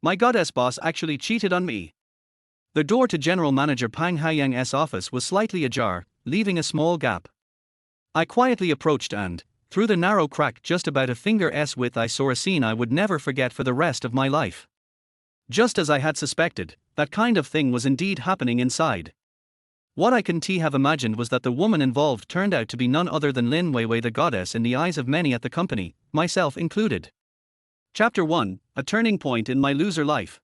My goddess boss actually cheated on me. The door to General Manager Pang Haoyang's office was slightly ajar, leaving a small gap. I quietly approached and, through the narrow crack just about a finger's width, I saw a scene I would never forget for the rest of my life. Just as I had suspected, that kind of thing was indeed happening inside. What I couldn't have imagined was that the woman involved turned out to be none other than Lin Weiwei, the goddess in the eyes of many at the company, myself included. Chapter 1: A Turning Point in My Loser Life.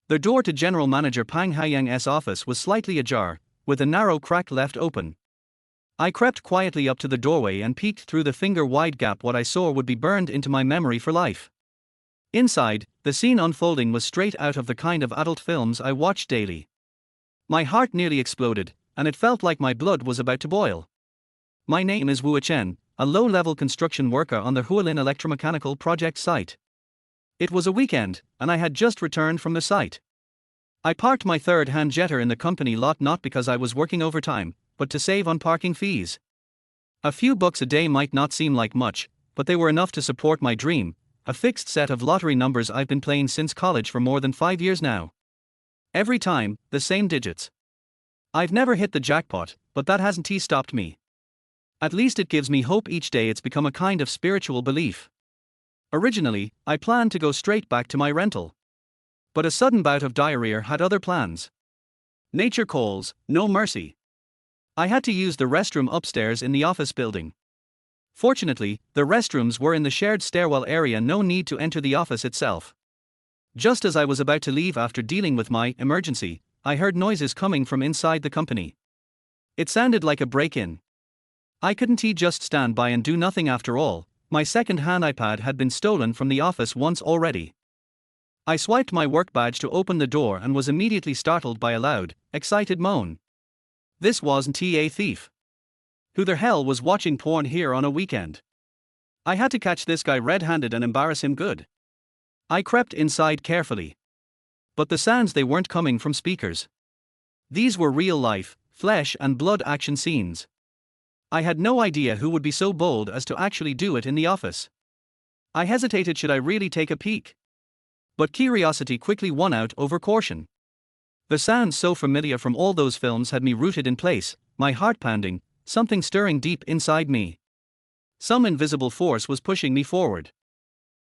The door to General Manager Pang Haoyang's office was slightly ajar, with a narrow crack left open. I crept quietly up to the doorway and peeked through the finger-wide gap. What I saw would be burned into my memory for life. Inside, the scene unfolding was straight out of the kind of adult films I watched daily. My heart nearly exploded, and it felt like my blood was about to boil. My name is Wu Chen, a low-level construction worker on the Hualin electromechanical project site. It was a weekend, and I had just returned from the site. I parked my third-hand Jetta in the company lot not because I was working overtime, but to save on parking fees. A few bucks a day might not seem like much, but they were enough to support my dream, a fixed set of lottery numbers I've been playing since college for more than 5 years now. Every time, the same digits. I've never hit the jackpot, but that hasn't stopped me. At least it gives me hope each day. It's become a kind of spiritual belief. Originally, I planned to go straight back to my rental. But a sudden bout of diarrhea had other plans. Nature calls, no mercy. I had to use the restroom upstairs in the office building. Fortunately, the restrooms were in the shared stairwell area, no need to enter the office itself. Just as I was about to leave after dealing with my emergency, I heard noises coming from inside the company. It sounded like a break-in. I couldn't just stand by and do nothing. After all, my second-hand iPad had been stolen from the office once already. I swiped my work badge to open the door and was immediately startled by a loud, excited moan. This wasn't a thief. Who the hell was watching porn here on a weekend? I had to catch this guy red-handed and embarrass him good. I crept inside carefully. But the sounds, they weren't coming from speakers. These were real-life, flesh and blood action scenes. I had no idea who would be so bold as to actually do it in the office. I hesitated, should I really take a peek? But curiosity quickly won out over caution. The sounds, so familiar from all those films, had me rooted in place, my heart pounding, something stirring deep inside me. Some invisible force was pushing me forward.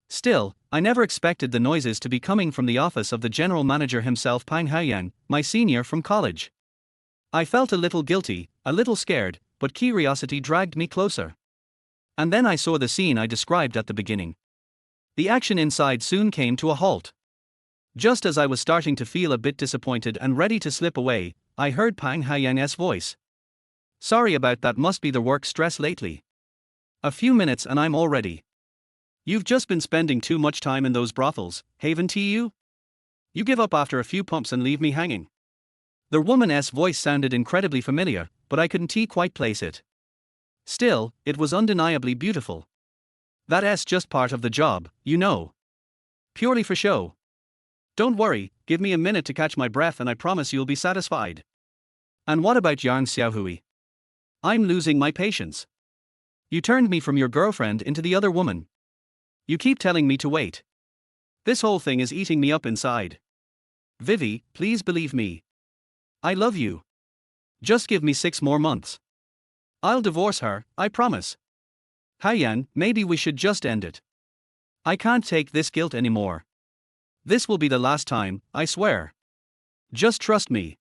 Still, I never expected the noises to be coming from the office of the general manager himself, Pang Haoyang, my senior from college. I felt a little guilty, a little scared, but curiosity dragged me closer. And then I saw the scene I described at the beginning. The action inside soon came to a halt. Just as I was starting to feel a bit disappointed and ready to slip away, I heard Pang Haoyang's voice. Sorry about that, must be the work stress lately. A few minutes and I'm all ready. You've just been spending too much time in those brothels, haven't you? You give up after a few pumps and leave me hanging. The woman's voice sounded incredibly familiar, but I couldn't quite place it. Still, it was undeniably beautiful. That's just part of the job, you know. Purely for show. Don't worry, give me a minute to catch my breath and I promise you'll be satisfied. And what about Yang Xiaohui? I'm losing my patience. You turned me from your girlfriend into the other woman. You keep telling me to wait. This whole thing is eating me up inside. Vivi, please believe me. I love you. Just give me 6 more months. I'll divorce her, I promise. Haoyang, maybe we should just end it. I can't take this guilt anymore. This will be the last time, I swear. Just trust me.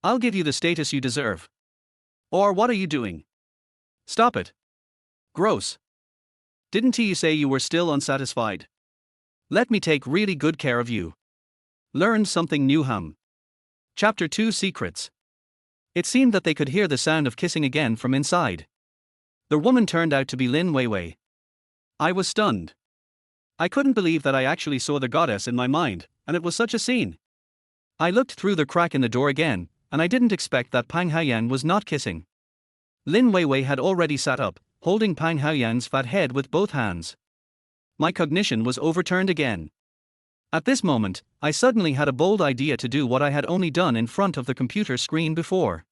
I'll give you the status you deserve. Or what are you doing? Stop it. Gross. Didn't you say you were still unsatisfied? Let me take really good care of you. Learn something new. Chapter 2: Secrets. It seemed that they could hear the sound of kissing again from inside. The woman turned out to be Lin Weiwei. I was stunned. I couldn't believe that I actually saw the goddess in my mind, and it was such a scene. I looked through the crack in the door again, and I didn't expect that Pang Haoyang was not kissing. Lin Weiwei had already sat up, holding Pang Haoyang's fat head with both hands. My cognition was overturned again. At this moment, I suddenly had a bold idea to do what I had only done in front of the computer screen before.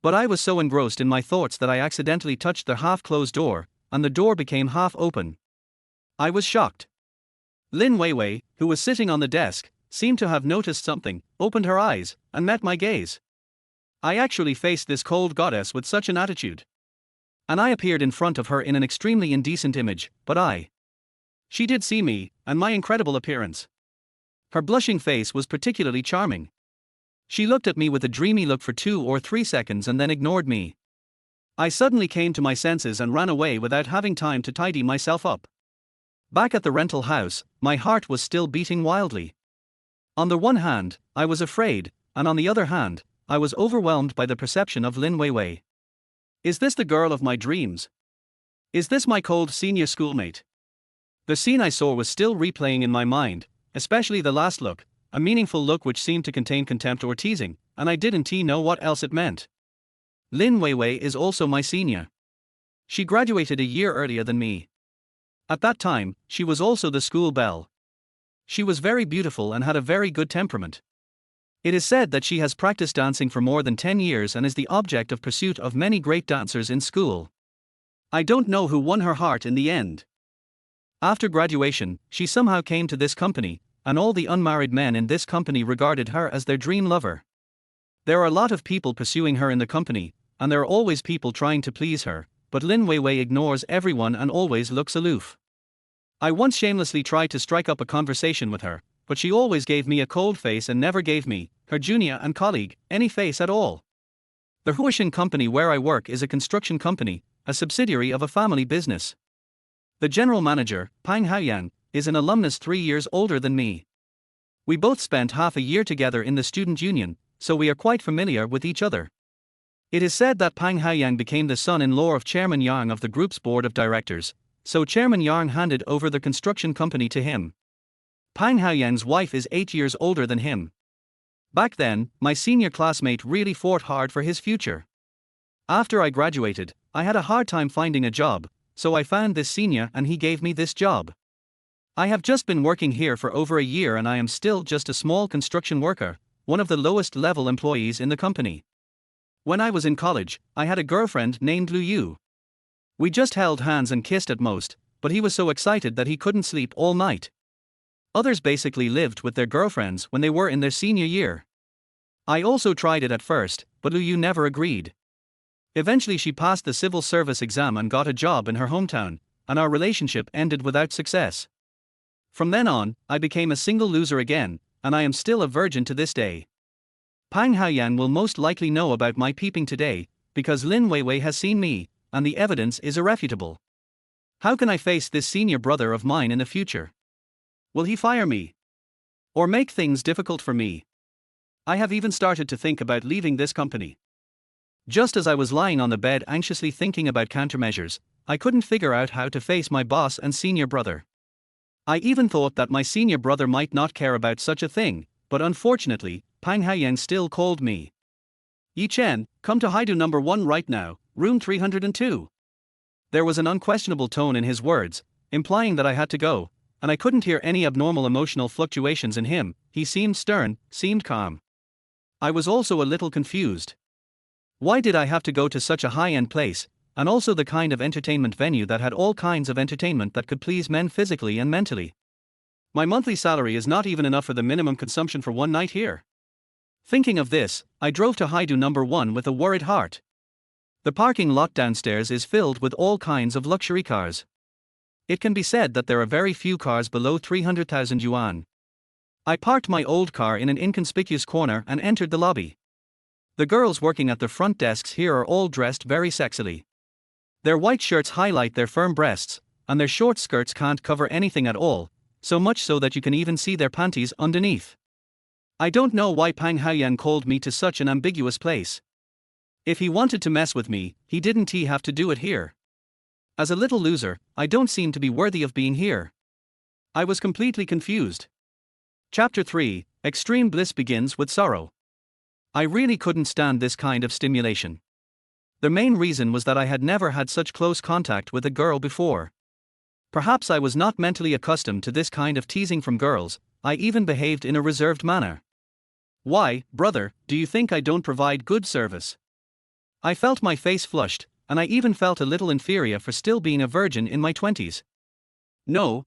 But I was so engrossed in my thoughts that I accidentally touched the half-closed door, and the door became half open. I was shocked. Lin Weiwei, who was sitting on the desk, seemed to have noticed something, opened her eyes, and met my gaze. I actually faced this cold goddess with such an attitude. And I appeared in front of her in an extremely indecent image, but she did see me, and my incredible appearance. Her blushing face was particularly charming. She looked at me with a dreamy look for 2 or 3 seconds and then ignored me. I suddenly came to my senses and ran away without having time to tidy myself up. Back at the rental house, my heart was still beating wildly. On the one hand, I was afraid, and on the other hand, I was overwhelmed by the perception of Lin Weiwei. Is this the girl of my dreams? Is this my cold senior schoolmate? The scene I saw was still replaying in my mind, especially the last look, a meaningful look which seemed to contain contempt or teasing, and I didn't know what else it meant. Lin Weiwei is also my senior. She graduated a year earlier than me. At that time, she was also the school belle. She was very beautiful and had a very good temperament. It is said that she has practiced dancing for more than 10 years and is the object of pursuit of many great dancers in school. I don't know who won her heart in the end. After graduation, she somehow came to this company, and all the unmarried men in this company regarded her as their dream lover. There are a lot of people pursuing her in the company, and there are always people trying to please her, but Lin Weiwei ignores everyone and always looks aloof. I once shamelessly tried to strike up a conversation with her, but she always gave me a cold face and never gave me, her junior and colleague, any face at all. The Haoyang company where I work is a construction company, a subsidiary of a family business. The general manager, Pang Haoyang, is an alumnus 3 years older than me. We both spent half a year together in the student union, so we are quite familiar with each other. It is said that Pang Haoyang became the son-in-law of Chairman Yang of the group's board of directors, so Chairman Yang handed over the construction company to him. Pang Haoyang's wife is 8 years older than him. Back then, my senior classmate really fought hard for his future. After I graduated, I had a hard time finding a job, so I found this senior and he gave me this job. I have just been working here for over a year and I am still just a small construction worker, one of the lowest level employees in the company. When I was in college, I had a girlfriend named Liu. We just held hands and kissed at most, but he was so excited that he couldn't sleep all night. Others basically lived with their girlfriends when they were in their senior year. I also tried it at first, but Liu never agreed. Eventually she passed the civil service exam and got a job in her hometown, and our relationship ended without success. From then on, I became a single loser again, and I am still a virgin to this day. Pang Haoyang will most likely know about my peeping today, because Lin Weiwei has seen me, and the evidence is irrefutable. How can I face this senior brother of mine in the future? Will he fire me? Or make things difficult for me? I have even started to think about leaving this company. Just as I was lying on the bed anxiously thinking about countermeasures, I couldn't figure out how to face my boss and senior brother. I even thought that my senior brother might not care about such a thing, but unfortunately, Pang Haoyang still called me. Yi Chen, come to Haidu number 1 right now, room 302. There was an unquestionable tone in his words, implying that I had to go, and I couldn't hear any abnormal emotional fluctuations in him. He seemed stern, seemed calm. I was also a little confused. Why did I have to go to such a high-end place, and also the kind of entertainment venue that had all kinds of entertainment that could please men physically and mentally? My monthly salary is not even enough for the minimum consumption for one night here. Thinking of this, I drove to Haidu number 1 with a worried heart. The parking lot downstairs is filled with all kinds of luxury cars. It can be said that there are very few cars below 300,000 yuan. I parked my old car in an inconspicuous corner and entered the lobby. The girls working at the front desks here are all dressed very sexily. Their white shirts highlight their firm breasts, and their short skirts can't cover anything at all, so much so that you can even see their panties underneath. I don't know why Pang Haoyang called me to such an ambiguous place. If he wanted to mess with me, he didn't have to do it here. As a little loser, I don't seem to be worthy of being here. I was completely confused. Chapter 3, Extreme Bliss begins with sorrow. I really couldn't stand this kind of stimulation. The main reason was that I had never had such close contact with a girl before. Perhaps I was not mentally accustomed to this kind of teasing from girls. I even behaved in a reserved manner. Why, brother, do you think I don't provide good service? I felt my face flushed, and I even felt a little inferior for still being a virgin in my 20s. No,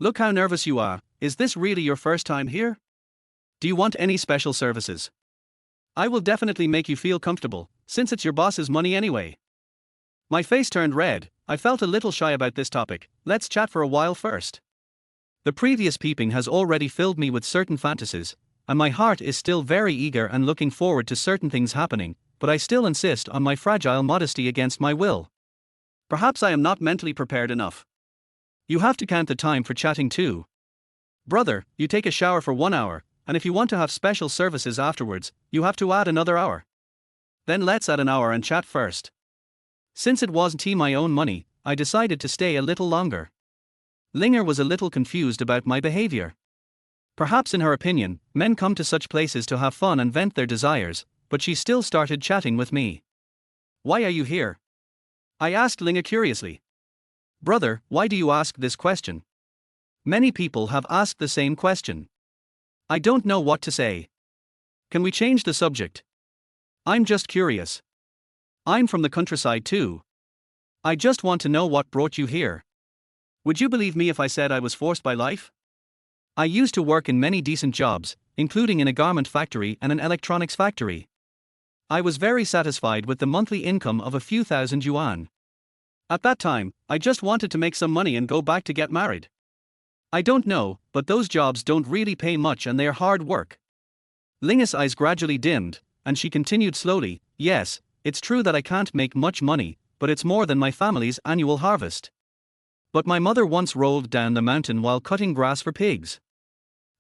Look how nervous you are. Is this really your first time here? Do you want any special services? I will definitely make you feel comfortable, since it's your boss's money anyway. My face turned red. I felt a little shy about this topic. Let's chat for a while first. The previous peeping has already filled me with certain fantasies, and my heart is still very eager and looking forward to certain things happening, but I still insist on my fragile modesty against my will. Perhaps I am not mentally prepared enough. You have to count the time for chatting too. Brother, you take a shower for 1 hour, and if you want to have special services afterwards, you have to add another hour. Then let's add an hour and chat first. Since it wasn't my own money, I decided to stay a little longer. Linger was a little confused about my behavior. Perhaps in her opinion, men come to such places to have fun and vent their desires, but she still started chatting with me. Why are you here? I asked Linger curiously. Brother, why do you ask this question? Many people have asked the same question. I don't know what to say. Can we change the subject? I'm just curious. I'm from the countryside too. I just want to know what brought you here. Would you believe me if I said I was forced by life? I used to work in many decent jobs, including in a garment factory and an electronics factory. I was very satisfied with the monthly income of a few thousand yuan. At that time, I just wanted to make some money and go back to get married. I don't know, but those jobs don't really pay much and they're hard work. Linga's eyes gradually dimmed, and she continued slowly, yes, it's true that I can't make much money, but it's more than my family's annual harvest. But my mother once rolled down the mountain while cutting grass for pigs.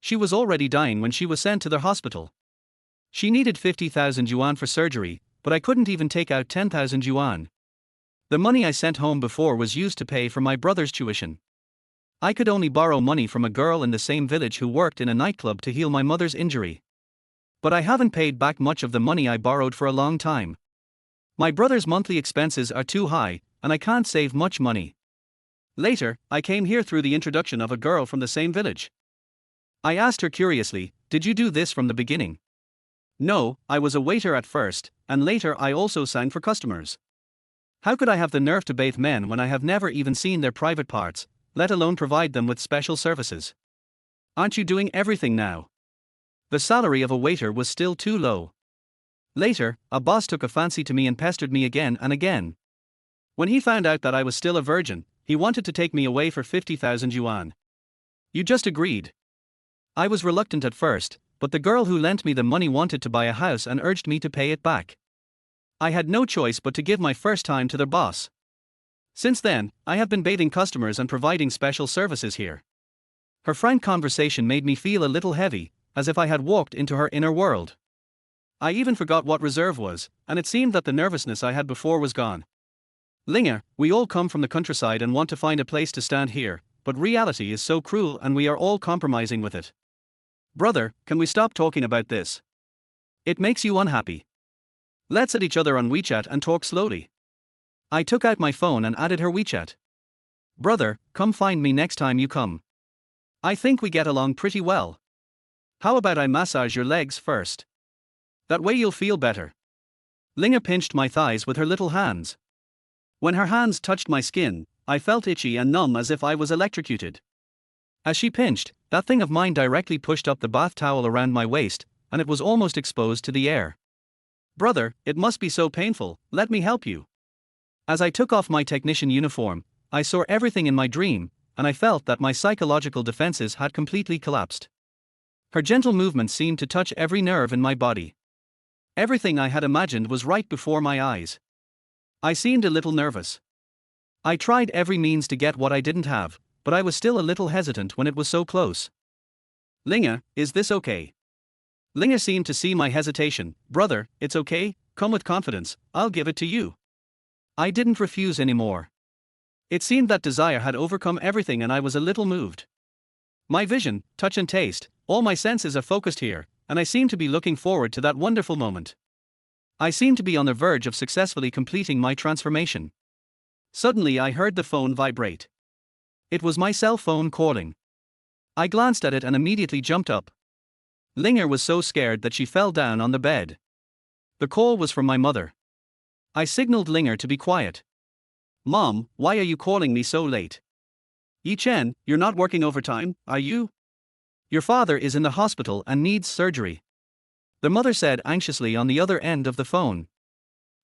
She was already dying when she was sent to the hospital. She needed 50,000 yuan for surgery, but I couldn't even take out 10,000 yuan. The money I sent home before was used to pay for my brother's tuition. I could only borrow money from a girl in the same village who worked in a nightclub to heal my mother's injury. But I haven't paid back much of the money I borrowed for a long time. My brother's monthly expenses are too high, and I can't save much money. Later, I came here through the introduction of a girl from the same village. I asked her curiously, did you do this from the beginning? No, I was a waiter at first, and later I also sang for customers. How could I have the nerve to bathe men when I have never even seen their private parts, let alone provide them with special services? Aren't you doing everything now? The salary of a waiter was still too low. Later, a boss took a fancy to me and pestered me again and again. When he found out that I was still a virgin, he wanted to take me away for 50,000 yuan. You just agreed. I was reluctant at first, but the girl who lent me the money wanted to buy a house and urged me to pay it back. I had no choice but to give my first time to their boss. Since then, I have been bathing customers and providing special services here. Her frank conversation made me feel a little heavy, as if I had walked into her inner world. I even forgot what reserve was, and it seemed that the nervousness I had before was gone. Linger, we all come from the countryside and want to find a place to stand here, but reality is so cruel and we are all compromising with it. Brother, can we stop talking about this? It makes you unhappy. Let's add each other on WeChat and talk slowly. I took out my phone and added her WeChat. Brother, come find me next time you come. I think we get along pretty well. How about I massage your legs first? That way you'll feel better. Linger pinched my thighs with her little hands. When her hands touched my skin, I felt itchy and numb as if I was electrocuted. As she pinched, that thing of mine directly pushed up the bath towel around my waist, and it was almost exposed to the air. Brother, it must be so painful, let me help you. As I took off my technician uniform, I saw everything in my dream, and I felt that my psychological defenses had completely collapsed. Her gentle movements seemed to touch every nerve in my body. Everything I had imagined was right before my eyes. I seemed a little nervous. I tried every means to get what I didn't have, but I was still a little hesitant when it was so close. Linger, is this okay? Linger seemed to see my hesitation. Brother, it's okay, come with confidence, I'll give it to you. I didn't refuse anymore. It seemed that desire had overcome everything and I was a little moved. My vision, touch and taste, all my senses are focused here, and I seem to be looking forward to that wonderful moment. I seem to be on the verge of successfully completing my transformation. Suddenly I heard the phone vibrate. It was my cell phone calling. I glanced at it and immediately jumped up. Linger was so scared that she fell down on the bed. The call was from my mother. I signaled Linger to be quiet. Mom, why are you calling me so late? Yi Chen, you're not working overtime, are you? Your father is in the hospital and needs surgery. The mother said anxiously on the other end of the phone.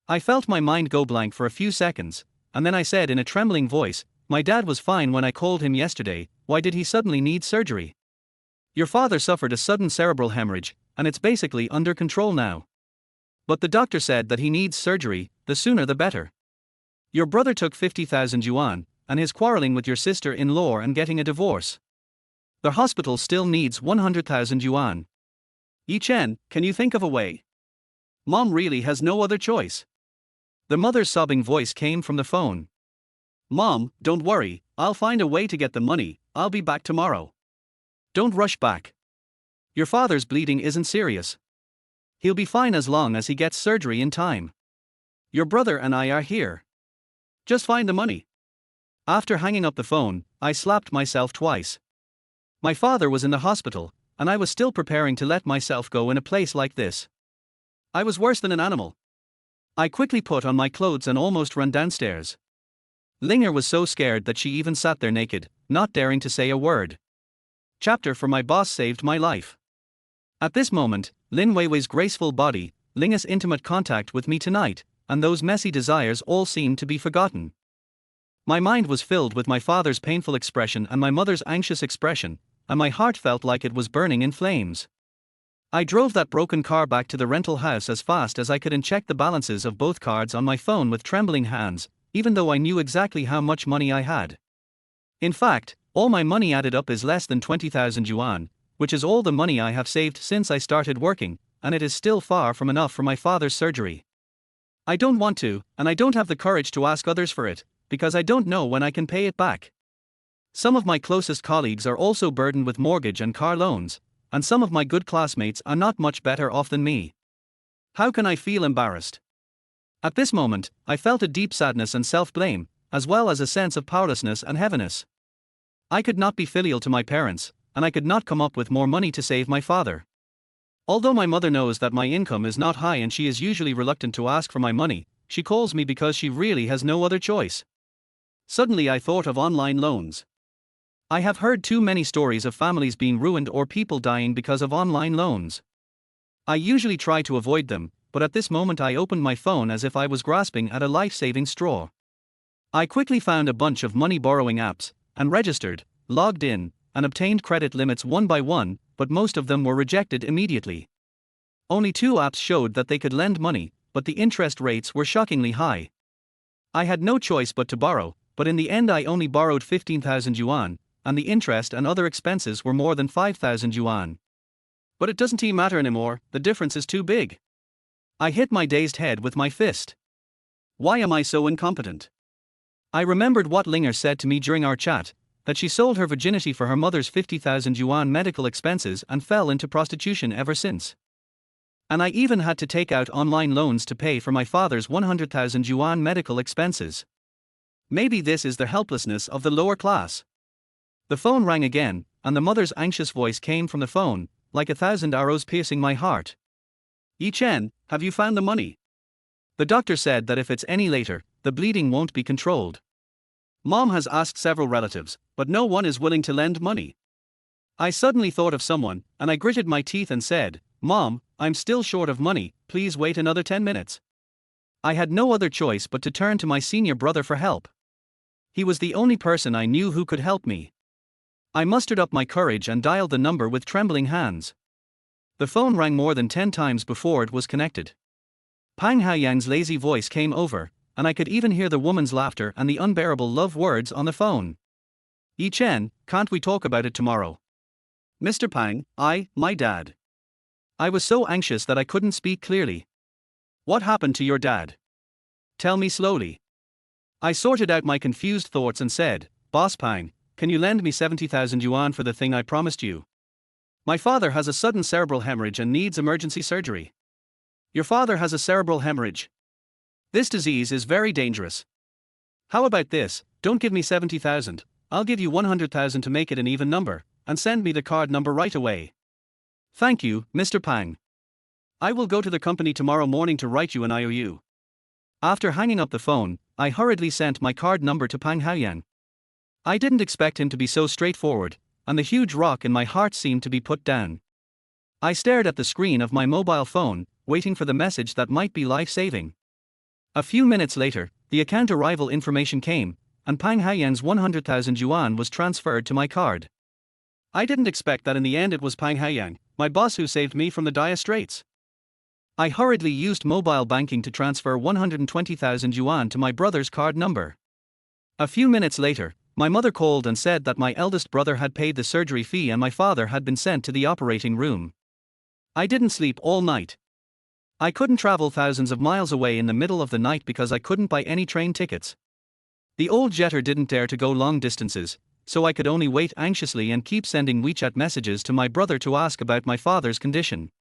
I felt my mind go blank for a few seconds, and then I said in a trembling voice, "My dad was fine when I called him yesterday, why did he suddenly need surgery?" Your father suffered a sudden cerebral hemorrhage, and it's basically under control now. But the doctor said that he needs surgery, the sooner the better. Your brother took 50,000 yuan, and is quarreling with your sister-in-law and getting a divorce. The hospital still needs 100,000 yuan. Yi Chen, can you think of a way? Mom really has no other choice. The mother's sobbing voice came from the phone. Mom, don't worry, I'll find a way to get the money, I'll be back tomorrow. Don't rush back. Your father's bleeding isn't serious. He'll be fine as long as he gets surgery in time. Your brother and I are here. Just find the money. After hanging up the phone, I slapped myself twice. My father was in the hospital, and I was still preparing to let myself go in a place like this. I was worse than an animal. I quickly put on my clothes and almost ran downstairs. Linger was so scared that she even sat there naked, not daring to say a word. Chapter for my boss saved my life. At this moment, Lin Weiwei's graceful body, Linga's intimate contact with me tonight, and those messy desires all seemed to be forgotten. My mind was filled with my father's painful expression and my mother's anxious expression, and my heart felt like it was burning in flames. I drove that broken car back to the rental house as fast as I could and checked the balances of both cards on my phone with trembling hands, even though I knew exactly how much money I had. In fact, all my money added up is less than 20,000 yuan, which is all the money I have saved since I started working, and it is still far from enough for my father's surgery. I don't want to, and I don't have the courage to ask others for it, because I don't know when I can pay it back. Some of my closest colleagues are also burdened with mortgage and car loans, and some of my good classmates are not much better off than me. How can I feel embarrassed? At this moment, I felt a deep sadness and self-blame, as well as a sense of powerlessness and heaviness. I could not be filial to my parents, and I could not come up with more money to save my father. Although my mother knows that my income is not high and she is usually reluctant to ask for my money, she calls me because she really has no other choice. Suddenly I thought of online loans. I have heard too many stories of families being ruined or people dying because of online loans. I usually try to avoid them, but at this moment I opened my phone as if I was grasping at a life-saving straw. I quickly found a bunch of money borrowing apps, and registered, logged in, and obtained credit limits one by one, but most of them were rejected immediately. Only 2 apps showed that they could lend money, but the interest rates were shockingly high. I had no choice but to borrow, but in the end I only borrowed 15,000 yuan, and the interest and other expenses were more than 5,000 yuan. But it doesn't even matter anymore, the difference is too big. I hit my dazed head with my fist. Why am I so incompetent? I remembered what Linger said to me during our chat, that she sold her virginity for her mother's 50,000 yuan medical expenses and fell into prostitution ever since. And I even had to take out online loans to pay for my father's 100,000 yuan medical expenses. Maybe this is the helplessness of the lower class. The phone rang again, and the mother's anxious voice came from the phone, like 1,000 arrows piercing my heart. Yi Chen, have you found the money? The doctor said that if it's any later, the bleeding won't be controlled. Mom has asked several relatives, but no one is willing to lend money. I suddenly thought of someone, and I gritted my teeth and said, "Mom, I'm still short of money, please wait another 10 minutes. I had no other choice but to turn to my senior brother for help. He was the only person I knew who could help me. I mustered up my courage and dialed the number with trembling hands. The phone rang more than 10 times before it was connected. Pang Haoyang's lazy voice came over, and I could even hear the woman's laughter and the unbearable love words on the phone. "Yi Chen, can't we talk about it tomorrow?" "Mr. Pang, my dad." I was so anxious that I couldn't speak clearly. "What happened to your dad? Tell me slowly." I sorted out my confused thoughts and said, "Boss Pang, can you lend me 70,000 yuan for the thing I promised you? My father has a sudden cerebral hemorrhage and needs emergency surgery." "Your father has a cerebral hemorrhage? This disease is very dangerous. How about this, don't give me 70,000, I'll give you 100,000 to make it an even number, and send me the card number right away." "Thank you, Mr. Pang. I will go to the company tomorrow morning to write you an IOU." After hanging up the phone, I hurriedly sent my card number to Pang Haoyang. I didn't expect him to be so straightforward, and the huge rock in my heart seemed to be put down. I stared at the screen of my mobile phone, waiting for the message that might be life-saving. A few minutes later, the account arrival information came, and Pang Haoyang's 100,000 yuan was transferred to my card. I didn't expect that in the end it was Pang Haoyang, my boss, who saved me from the dire straits. I hurriedly used mobile banking to transfer 120,000 yuan to my brother's card number. A few minutes later, my mother called and said that my eldest brother had paid the surgery fee and my father had been sent to the operating room. I didn't sleep all night. I couldn't travel thousands of miles away in the middle of the night because I couldn't buy any train tickets. The old jetter didn't dare to go long distances, so I could only wait anxiously and keep sending WeChat messages to my brother to ask about my father's condition.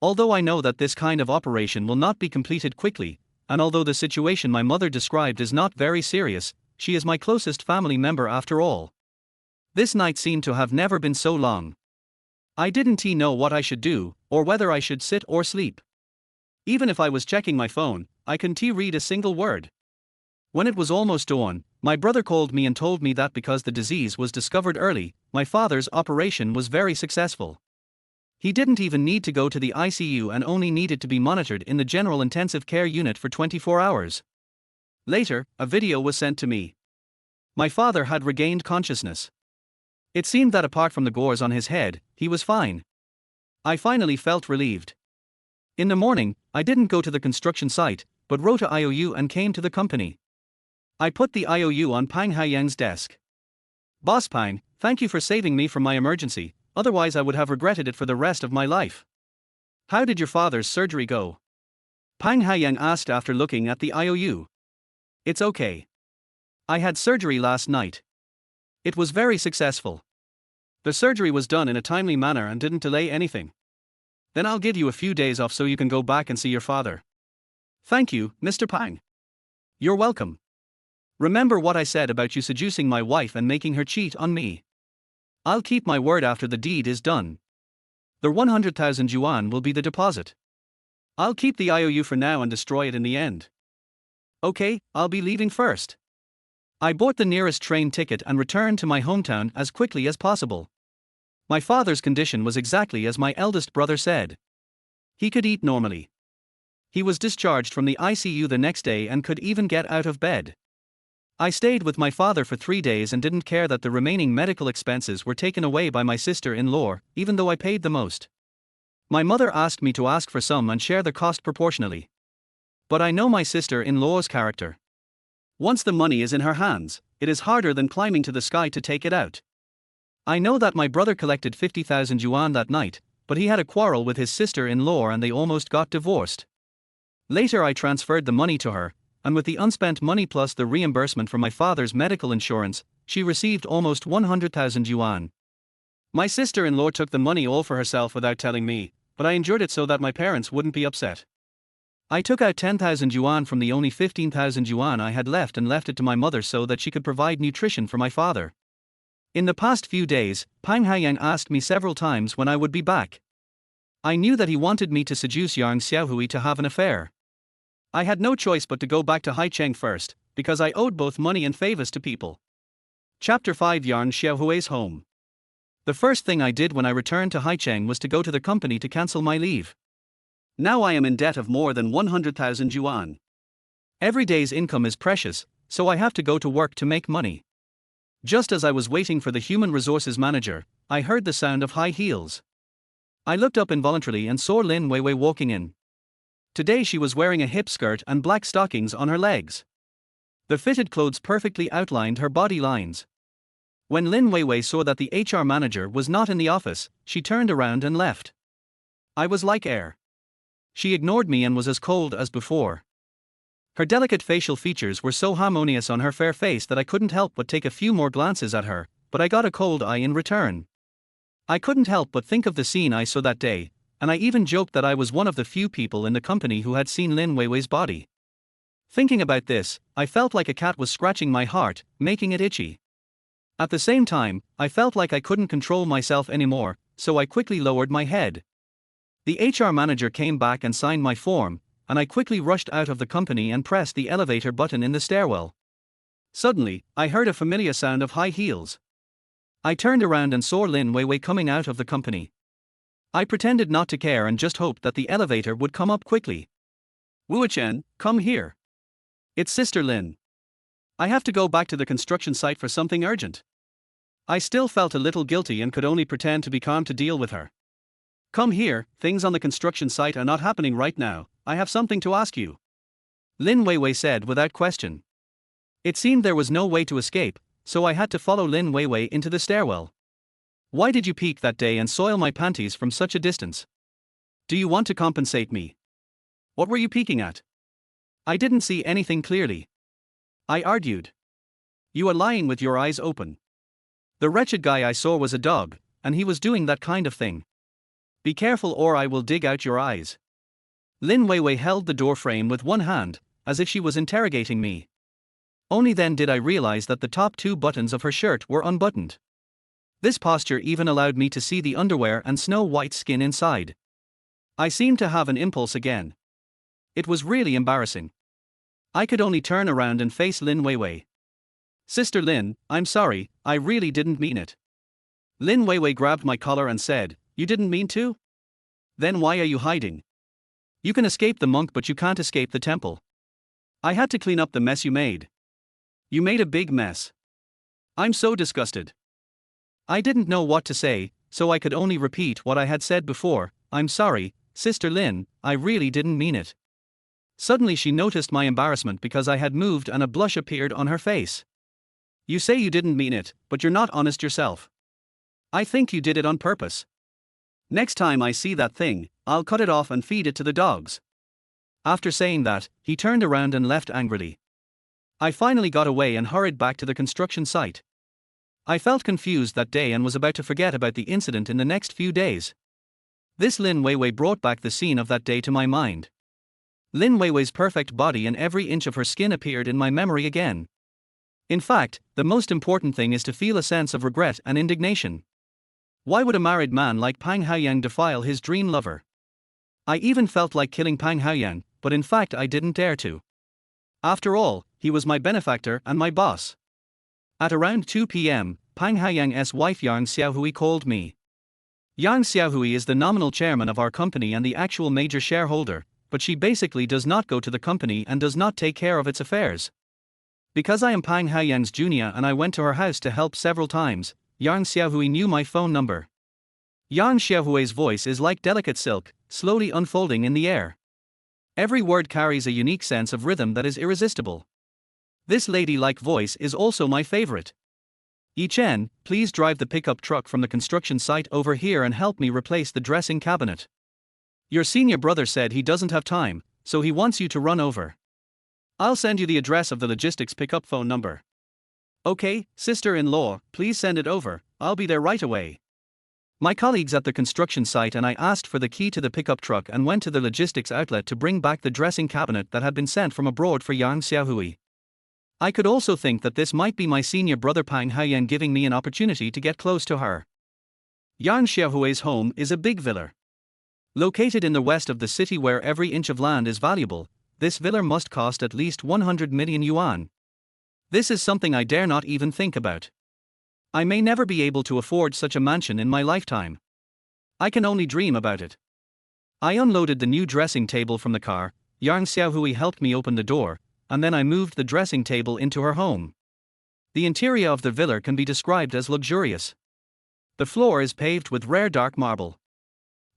Although I know that this kind of operation will not be completed quickly, and although the situation my mother described is not very serious, she is my closest family member after all. This night seemed to have never been so long. I didn't know what I should do, or whether I should sit or sleep. Even if I was checking my phone, I couldn't read a single word. When it was almost dawn, my brother called me and told me that because the disease was discovered early, my father's operation was very successful. He didn't even need to go to the ICU and only needed to be monitored in the general intensive care unit for 24 hours. Later, a video was sent to me. My father had regained consciousness. It seemed that apart from the gores on his head, he was fine. I finally felt relieved. In the morning, I didn't go to the construction site, but wrote a IOU and came to the company. I put the IOU on Pang Haoyang's desk. "Boss Pang, thank you for saving me from my emergency, otherwise I would have regretted it for the rest of my life. How did your father's surgery go?" Pang Haoyang asked after looking at the IOU. "It's okay. I had surgery last night. It was very successful. The surgery was done in a timely manner and didn't delay anything. Then I'll give you a few days off so you can go back and see your father." "Thank you, Mr. Pang." "You're welcome. Remember what I said about you seducing my wife and making her cheat on me. I'll keep my word after the deed is done. The 100,000 yuan will be the deposit. I'll keep the IOU for now and destroy it in the end." "Okay, I'll be leaving first." I bought the nearest train ticket and returned to my hometown as quickly as possible. My father's condition was exactly as my eldest brother said. He could eat normally. He was discharged from the ICU the next day and could even get out of bed. I stayed with my father for 3 days and didn't care that the remaining medical expenses were taken away by my sister-in-law, even though I paid the most. My mother asked me to ask for some and share the cost proportionally. But I know my sister-in-law's character. Once the money is in her hands, it is harder than climbing to the sky to take it out. I know that my brother collected 50,000 yuan that night, but he had a quarrel with his sister-in-law and they almost got divorced. Later I transferred the money to her, and with the unspent money plus the reimbursement from my father's medical insurance, she received almost 100,000 yuan. My sister-in-law took the money all for herself without telling me, but I endured it so that my parents wouldn't be upset. I took out 10,000 yuan from the only 15,000 yuan I had left and left it to my mother so that she could provide nutrition for my father. In the past few days, Pang Haoyang asked me several times when I would be back. I knew that he wanted me to seduce Yang Xiaohui to have an affair. I had no choice but to go back to Haicheng first, because I owed both money and favors to people. Chapter 5: Yang Xiaohui's home. The first thing I did when I returned to Haicheng was to go to the company to cancel my leave. Now I am in debt of more than 100,000 yuan. Every day's income is precious, so I have to go to work to make money. Just as I was waiting for the human resources manager, I heard the sound of high heels. I looked up involuntarily and saw Lin Weiwei walking in. Today she was wearing a hip skirt and black stockings on her legs. The fitted clothes perfectly outlined her body lines. When Lin Weiwei saw that the HR manager was not in the office, she turned around and left. I was like air. She ignored me and was as cold as before. Her delicate facial features were so harmonious on her fair face that I couldn't help but take a few more glances at her, but I got a cold eye in return. I couldn't help but think of the scene I saw that day, and I even joked that I was one of the few people in the company who had seen Lin Weiwei's body. Thinking about this, I felt like a cat was scratching my heart, making it itchy. At the same time, I felt like I couldn't control myself anymore, so I quickly lowered my head. The HR manager came back and signed my form, and I quickly rushed out of the company and pressed the elevator button in the stairwell. Suddenly, I heard a familiar sound of high heels. I turned around and saw Lin Weiwei coming out of the company. I pretended not to care and just hoped that the elevator would come up quickly. Wu-chen, come here. It's Sister Lin. I have to go back to the construction site for something urgent. I still felt a little guilty and could only pretend to be calm to deal with her. Come here, things on the construction site are not happening right now, I have something to ask you. Lin Weiwei said without question. It seemed there was no way to escape, so I had to follow Lin Weiwei into the stairwell. Why did you peek that day and soil my panties from such a distance? Do you want to compensate me? What were you peeking at? I didn't see anything clearly. I argued. You are lying with your eyes open. The wretched guy I saw was a dog, and he was doing that kind of thing. Be careful or I will dig out your eyes. Lin Weiwei held the door frame with one hand, as if she was interrogating me. Only then did I realize that the top 2 buttons of her shirt were unbuttoned. This posture even allowed me to see the underwear and snow-white skin inside. I seemed to have an impulse again. It was really embarrassing. I could only turn around and face Lin Weiwei. Sister Lin, I'm sorry, I really didn't mean it. Lin Weiwei grabbed my collar and said, You didn't mean to? Then why are you hiding? You can escape the monk but you can't escape the temple. I had to clean up the mess you made. You made a big mess. I'm so disgusted. I didn't know what to say, so I could only repeat what I had said before, I'm sorry, Sister Lin, I really didn't mean it. Suddenly she noticed my embarrassment because I had moved and a blush appeared on her face. You say you didn't mean it, but you're not honest yourself. I think you did it on purpose. Next time I see that thing, I'll cut it off and feed it to the dogs. After saying that, he turned around and left angrily. I finally got away and hurried back to the construction site. I felt confused that day and was about to forget about the incident in the next few days. This Lin Weiwei brought back the scene of that day to my mind. Lin Weiwei's perfect body and every inch of her skin appeared in my memory again. In fact, the most important thing is to feel a sense of regret and indignation. Why would a married man like Pang Haoyang defile his dream lover? I even felt like killing Pang Haoyang, but in fact I didn't dare to. After all, he was my benefactor and my boss. At around 2 p.m., Pang Haoyang's wife Yang Xiaohui called me. Yang Xiaohui is the nominal chairman of our company and the actual major shareholder, but she basically does not go to the company and does not take care of its affairs. Because I am Pang Haoyang's junior and I went to her house to help several times, Yang Xiaohui knew my phone number. Yang Xiaohui's voice is like delicate silk, slowly unfolding in the air. Every word carries a unique sense of rhythm that is irresistible. This ladylike voice is also my favorite. Yi Chen, please drive the pickup truck from the construction site over here and help me replace the dressing cabinet. Your senior brother said he doesn't have time, so he wants you to run over. I'll send you the address of the logistics pickup phone number. Okay, sister-in-law, please send it over, I'll be there right away. My colleagues at the construction site and I asked for the key to the pickup truck and went to the logistics outlet to bring back the dressing cabinet that had been sent from abroad for Yang Xiaohui. I could also think that this might be my senior brother Pang Haoyang giving me an opportunity to get close to her. Yang Xiaohui's home is a big villa. Located in the west of the city where every inch of land is valuable, this villa must cost at least 100 million yuan. This is something I dare not even think about. I may never be able to afford such a mansion in my lifetime. I can only dream about it. I unloaded the new dressing table from the car, Yang Xiaohui helped me open the door, and then I moved the dressing table into her home. The interior of the villa can be described as luxurious. The floor is paved with rare dark marble.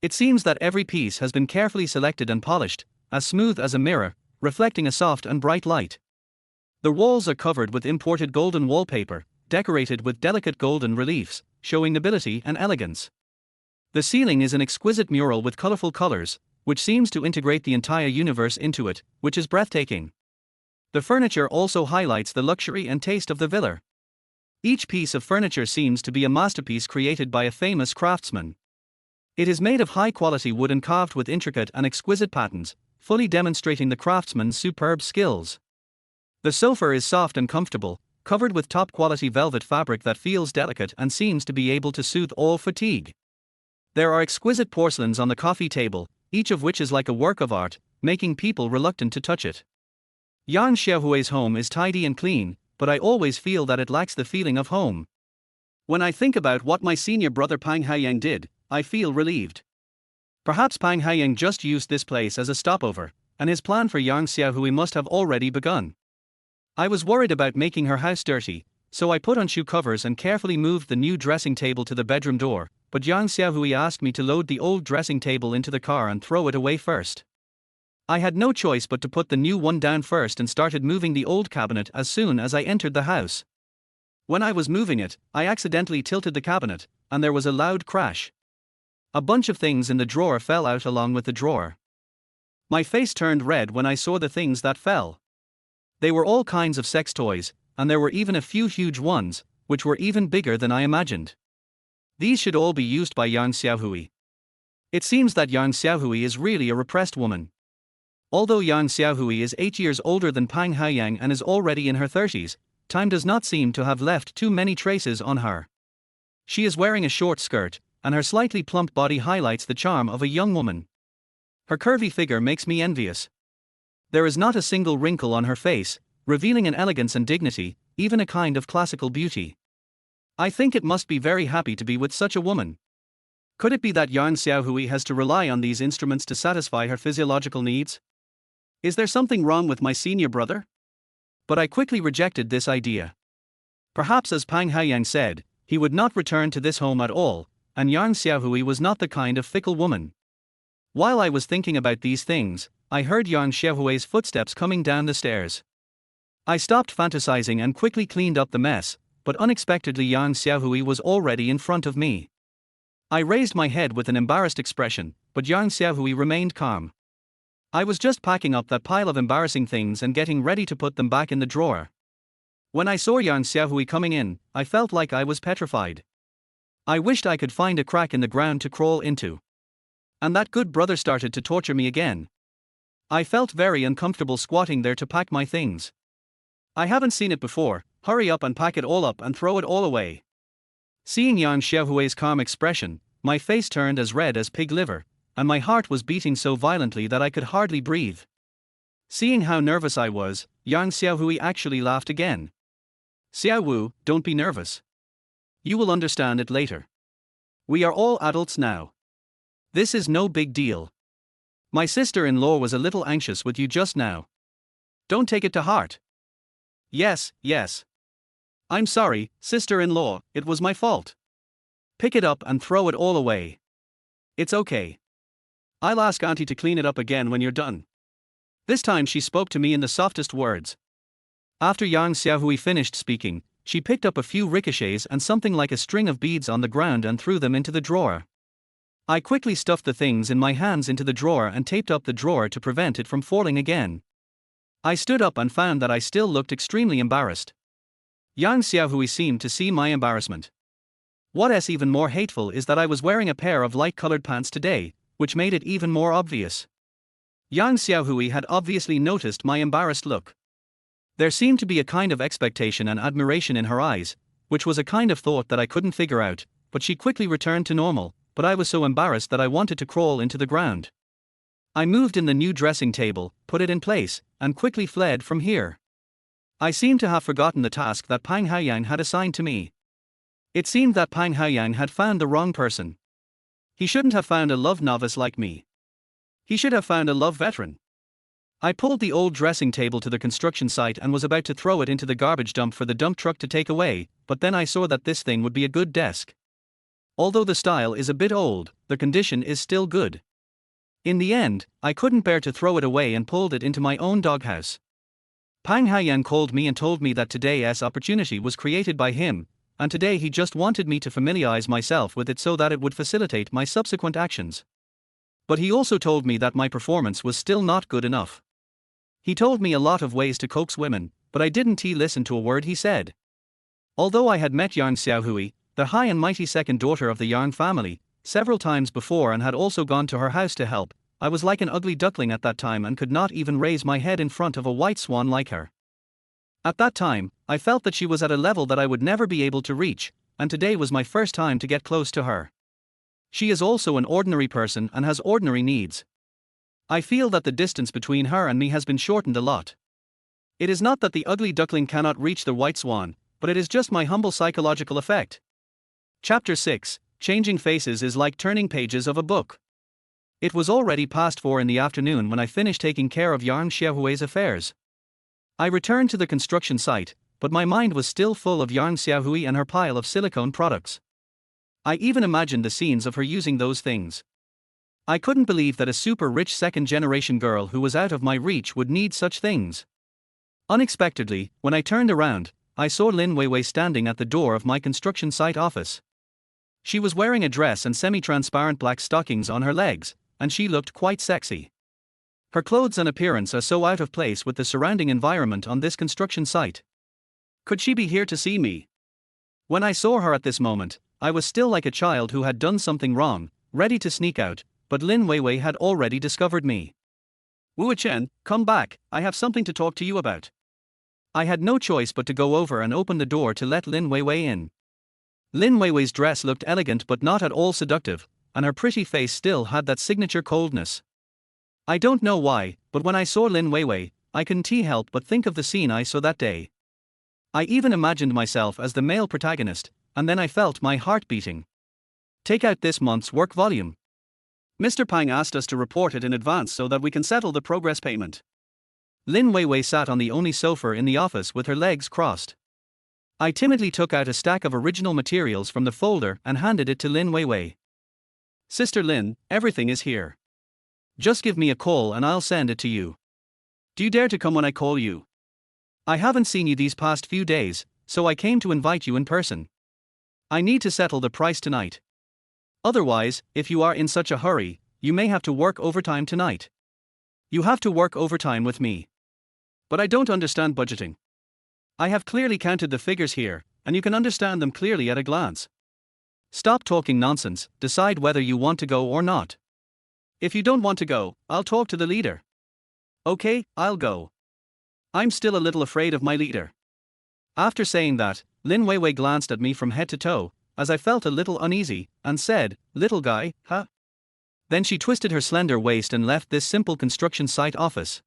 It seems that every piece has been carefully selected and polished, as smooth as a mirror, reflecting a soft and bright light. The walls are covered with imported golden wallpaper, decorated with delicate golden reliefs, showing nobility and elegance. The ceiling is an exquisite mural with colorful colors, which seems to integrate the entire universe into it, which is breathtaking. The furniture also highlights the luxury and taste of the villa. Each piece of furniture seems to be a masterpiece created by a famous craftsman. It is made of high-quality wood and carved with intricate and exquisite patterns, fully demonstrating the craftsman's superb skills. The sofa is soft and comfortable, covered with top-quality velvet fabric that feels delicate and seems to be able to soothe all fatigue. There are exquisite porcelains on the coffee table, each of which is like a work of art, making people reluctant to touch it. Yang Xiaohui's home is tidy and clean, but I always feel that it lacks the feeling of home. When I think about what my senior brother Pang Haoyang did, I feel relieved. Perhaps Pang Haoyang just used this place as a stopover, and his plan for Yang Xiaohui must have already begun. I was worried about making her house dirty, so I put on shoe covers and carefully moved the new dressing table to the bedroom door, but Yang Xiaohui asked me to load the old dressing table into the car and throw it away first. I had no choice but to put the new one down first and started moving the old cabinet as soon as I entered the house. When I was moving it, I accidentally tilted the cabinet, and there was a loud crash. A bunch of things in the drawer fell out along with the drawer. My face turned red when I saw the things that fell. They were all kinds of sex toys, and there were even a few huge ones, which were even bigger than I imagined. These should all be used by Yang Xiaohui. It seems that Yang Xiaohui is really a repressed woman. Although Yang Xiaohui is 8 years older than Pang Haoyang and is already in her 30s, time does not seem to have left too many traces on her. She is wearing a short skirt, and her slightly plump body highlights the charm of a young woman. Her curvy figure makes me envious. There is not a single wrinkle on her face, revealing an elegance and dignity, even a kind of classical beauty. I think it must be very happy to be with such a woman. Could it be that Yang Xiaohui has to rely on these instruments to satisfy her physiological needs? Is there something wrong with my senior brother? But I quickly rejected this idea. Perhaps, as Pang Haoyang said, he would not return to this home at all, and Yang Xiaohui was not the kind of fickle woman. While I was thinking about these things, I heard Yang Xiaohui's footsteps coming down the stairs. I stopped fantasizing and quickly cleaned up the mess, but unexpectedly Yang Xiaohui was already in front of me. I raised my head with an embarrassed expression, but Yang Xiaohui remained calm. I was just packing up that pile of embarrassing things and getting ready to put them back in the drawer. When I saw Yang Xiaohui coming in, I felt like I was petrified. I wished I could find a crack in the ground to crawl into. And that good brother started to torture me again. I felt very uncomfortable squatting there to pack my things. I haven't seen it before. Hurry up and pack it all up and throw it all away. Seeing Yang Xiaohui's calm expression, my face turned as red as pig liver, and my heart was beating so violently that I could hardly breathe. Seeing how nervous I was, Yang Xiaohui actually laughed again. "Xiaowu, don't be nervous. You will understand it later. We are all adults now. This is no big deal. My sister-in-law was a little anxious with you just now. Don't take it to heart." Yes. I'm sorry, sister-in-law, it was my fault. Pick it up and throw it all away. It's okay. I'll ask Auntie to clean it up again when you're done. This time she spoke to me in the softest words. After Yang Xiaohui finished speaking, she picked up a few ricochets and something like a string of beads on the ground and threw them into the drawer. I quickly stuffed the things in my hands into the drawer and taped up the drawer to prevent it from falling again. I stood up and found that I still looked extremely embarrassed. Yang Xiaohui seemed to see my embarrassment. What's even more hateful is that I was wearing a pair of light-colored pants today, which made it even more obvious. Yang Xiaohui had obviously noticed my embarrassed look. There seemed to be a kind of expectation and admiration in her eyes, which was a kind of thought that I couldn't figure out, but she quickly returned to normal, but I was so embarrassed that I wanted to crawl into the ground. I moved in the new dressing table, put it in place, and quickly fled from here. I seemed to have forgotten the task that Pang Haoyang had assigned to me. It seemed that Pang Haoyang had found the wrong person. He shouldn't have found a love novice like me. He should have found a love veteran. I pulled the old dressing table to the construction site and was about to throw it into the garbage dump for the dump truck to take away, but then I saw that this thing would be a good desk. Although the style is a bit old, the condition is still good. In the end, I couldn't bear to throw it away and pulled it into my own doghouse. Pang Haoyang called me and told me that today's opportunity was created by him, and today he just wanted me to familiarize myself with it so that it would facilitate my subsequent actions. But he also told me that my performance was still not good enough. He told me a lot of ways to coax women, but I didn't listen to a word he said. Although I had met Yang Xiaohui, the high and mighty second daughter of the Yang family, several times before and had also gone to her house to help, I was like an ugly duckling at that time and could not even raise my head in front of a white swan like her. At that time, I felt that she was at a level that I would never be able to reach, and today was my first time to get close to her. She is also an ordinary person and has ordinary needs. I feel that the distance between her and me has been shortened a lot. It is not that the ugly duckling cannot reach the white swan, but it is just my humble psychological effect. Chapter 6, Changing Faces is like turning pages of a book. It was already past 4 in the afternoon when I finished taking care of Yang Xiaohui's affairs. I returned to the construction site, but my mind was still full of Yang Xiaohui and her pile of silicone products. I even imagined the scenes of her using those things. I couldn't believe that a super rich second-generation girl who was out of my reach would need such things. Unexpectedly, when I turned around, I saw Lin Weiwei standing at the door of my construction site office. She was wearing a dress and semi-transparent black stockings on her legs, and she looked quite sexy. Her clothes and appearance are so out of place with the surrounding environment on this construction site. Could she be here to see me? When I saw her at this moment, I was still like a child who had done something wrong, ready to sneak out, but Lin Weiwei had already discovered me. Wu Chen, come back, I have something to talk to you about. I had no choice but to go over and open the door to let Lin Weiwei in. Lin Weiwei's dress looked elegant but not at all seductive, and her pretty face still had that signature coldness. I don't know why, but when I saw Lin Weiwei, I couldn't help but think of the scene I saw that day. I even imagined myself as the male protagonist, and then I felt my heart beating. Take out this month's work volume. Mr. Pang asked us to report it in advance so that we can settle the progress payment. Lin Weiwei sat on the only sofa in the office with her legs crossed. I timidly took out a stack of original materials from the folder and handed it to Lin Weiwei. Sister Lin, everything is here. Just give me a call and I'll send it to you. Do you dare to come when I call you? I haven't seen you these past few days, so I came to invite you in person. I need to settle the price tonight. Otherwise, if you are in such a hurry, you may have to work overtime tonight. You have to work overtime with me. But I don't understand budgeting. I have clearly counted the figures here, and you can understand them clearly at a glance. Stop talking nonsense, decide whether you want to go or not. If you don't want to go, I'll talk to the leader. Okay, I'll go. I'm still a little afraid of my leader. After saying that, Lin Weiwei glanced at me from head to toe, as I felt a little uneasy, and said, "Little guy, huh?" Then she twisted her slender waist and left this simple construction site office.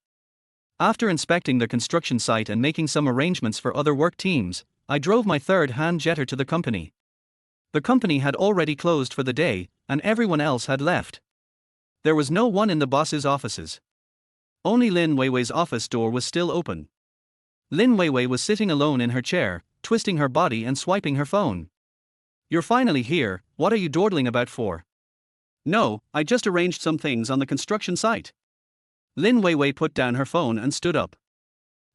After inspecting the construction site and making some arrangements for other work teams, I drove my third-hand jetter to the company. The company had already closed for the day, and everyone else had left. There was no one in the boss's offices. Only Lin Weiwei's office door was still open. Lin Weiwei was sitting alone in her chair, twisting her body and swiping her phone. "You're finally here, what are you dawdling about for?" "No, I just arranged some things on the construction site." Lin Weiwei put down her phone and stood up.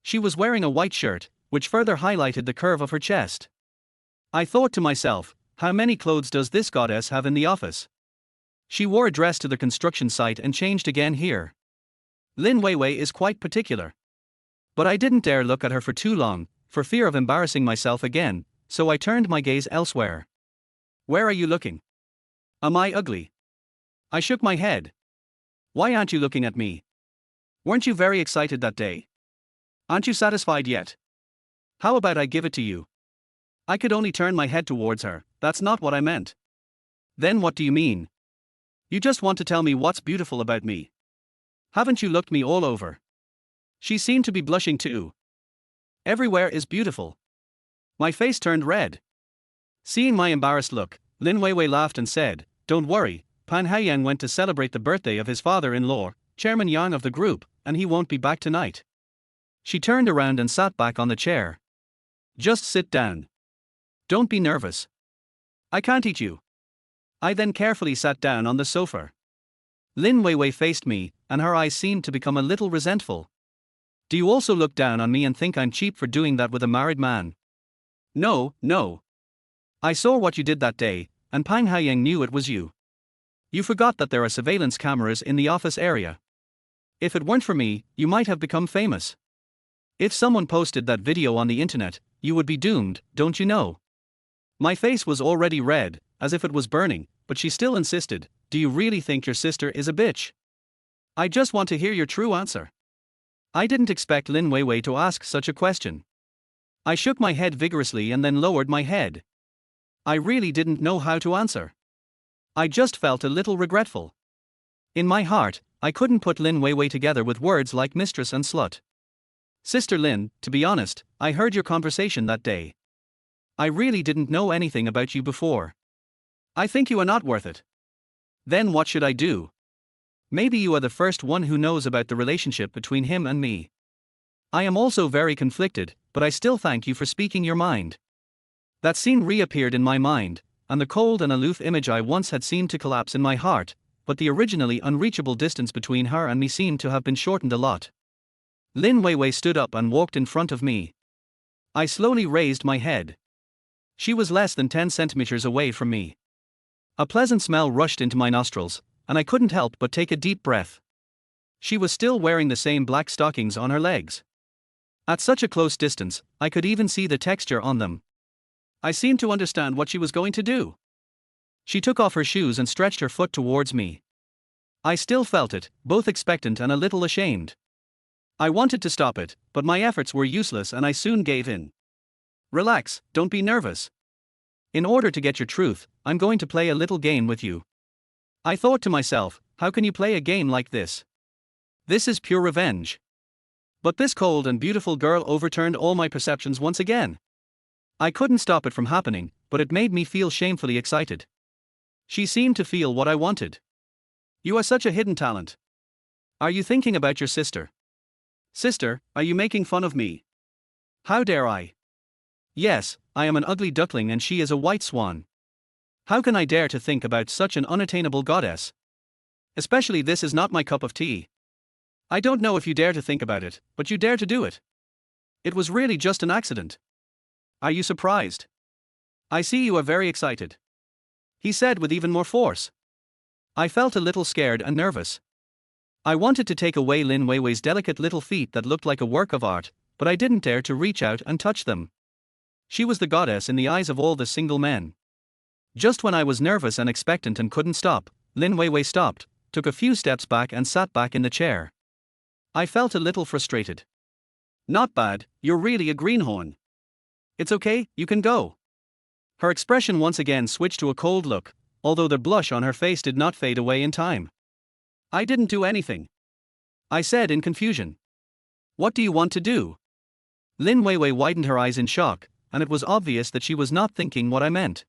She was wearing a white shirt, which further highlighted the curve of her chest. I thought to myself, how many clothes does this goddess have in the office? She wore a dress to the construction site and changed again here. Lin Weiwei is quite particular. But I didn't dare look at her for too long, for fear of embarrassing myself again, so I turned my gaze elsewhere. "Where are you looking? Am I ugly?" I shook my head. "Why aren't you looking at me? Weren't you very excited that day? Aren't you satisfied yet? How about I give it to you?" I could only turn my head towards her. "That's not what I meant." "Then what do you mean? You just want to tell me what's beautiful about me. Haven't you looked me all over?" She seemed to be blushing too. "Everywhere is beautiful." My face turned red. Seeing my embarrassed look, Lin Weiwei laughed and said, "Don't worry, Pang Haoyang went to celebrate the birthday of his father-in-law, Chairman Yang of the group, and he won't be back tonight." She turned around and sat back on the chair. "Just sit down. Don't be nervous. I can't eat you." I then carefully sat down on the sofa. Lin Weiwei faced me, and her eyes seemed to become a little resentful. "Do you also look down on me and think I'm cheap for doing that with a married man?" No. I saw what you did that day, and Pang Haoyang knew it was you. You forgot that there are surveillance cameras in the office area. If it weren't for me, you might have become famous. If someone posted that video on the internet, you would be doomed, don't you know?" My face was already red, as if it was burning, but she still insisted, "Do you really think your sister is a bitch? I just want to hear your true answer." I didn't expect Lin Weiwei to ask such a question. I shook my head vigorously and then lowered my head. I really didn't know how to answer. I just felt a little regretful. In my heart, I couldn't put Lin Weiwei together with words like mistress and slut. Sister Lin, to be honest, I heard your conversation that day. I really didn't know anything about you before. I think you are not worth it. Then what should I do? Maybe you are the first one who knows about the relationship between him and me. I am also very conflicted, but I still thank you for speaking your mind. That scene reappeared in my mind, and the cold and aloof image I once had seemed to collapse in my heart, but the originally unreachable distance between her and me seemed to have been shortened a lot. Lin Weiwei stood up and walked in front of me. I slowly raised my head. She was less than 10 centimeters away from me. A pleasant smell rushed into my nostrils, and I couldn't help but take a deep breath. She was still wearing the same black stockings on her legs. At such a close distance, I could even see the texture on them. I seemed to understand what she was going to do. She took off her shoes and stretched her foot towards me. I still felt it, both expectant and a little ashamed. I wanted to stop it, but my efforts were useless and I soon gave in. Relax, don't be nervous. In order to get your truth, I'm going to play a little game with you. I thought to myself, how can you play a game like this? This is pure revenge. But this cold and beautiful girl overturned all my perceptions once again. I couldn't stop it from happening, but it made me feel shamefully excited. She seemed to feel what I wanted. You are such a hidden talent. Are you thinking about your sister? Sister, are you making fun of me? How dare I? Yes, I am an ugly duckling and she is a white swan. How can I dare to think about such an unattainable goddess? Especially this is not my cup of tea. I don't know if you dare to think about it, but you dare to do it. It was really just an accident. Are you surprised? I see you are very excited. He said with even more force. I felt a little scared and nervous. I wanted to take away Lin Weiwei's delicate little feet that looked like a work of art, but I didn't dare to reach out and touch them. She was the goddess in the eyes of all the single men. Just when I was nervous and expectant and couldn't stop, Lin Weiwei stopped, took a few steps back and sat back in the chair. I felt a little frustrated. Not bad, you're really a greenhorn. It's okay, you can go. Her expression once again switched to a cold look, although the blush on her face did not fade away in time. I didn't do anything. I said in confusion. What do you want to do? Lin Weiwei widened her eyes in shock, and it was obvious that she was not thinking what I meant.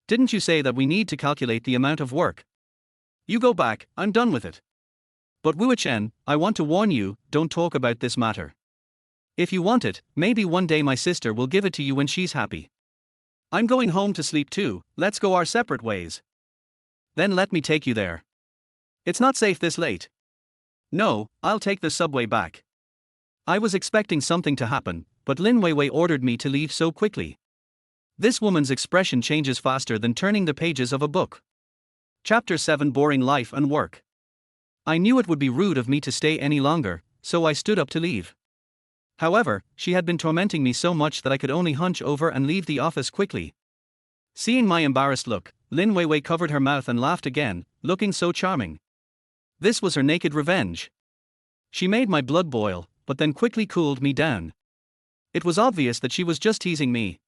Didn't you say that we need to calculate the amount of work? You go back, I'm done with it. But Wu Chen, I want to warn you, don't talk about this matter. If you want it, maybe one day my sister will give it to you when she's happy. I'm going home to sleep too, let's go our separate ways. Then let me take you there. It's not safe this late. No, I'll take the subway back. I was expecting something to happen, but Lin Weiwei ordered me to leave so quickly. This woman's expression changes faster than turning the pages of a book. Chapter 7: Boring Life and Work. I knew it would be rude of me to stay any longer, so I stood up to leave. However, she had been tormenting me so much that I could only hunch over and leave the office quickly. Seeing my embarrassed look, Lin Weiwei covered her mouth and laughed again, looking so charming. This was her naked revenge. She made my blood boil, but then quickly cooled me down. It was obvious that she was just teasing me.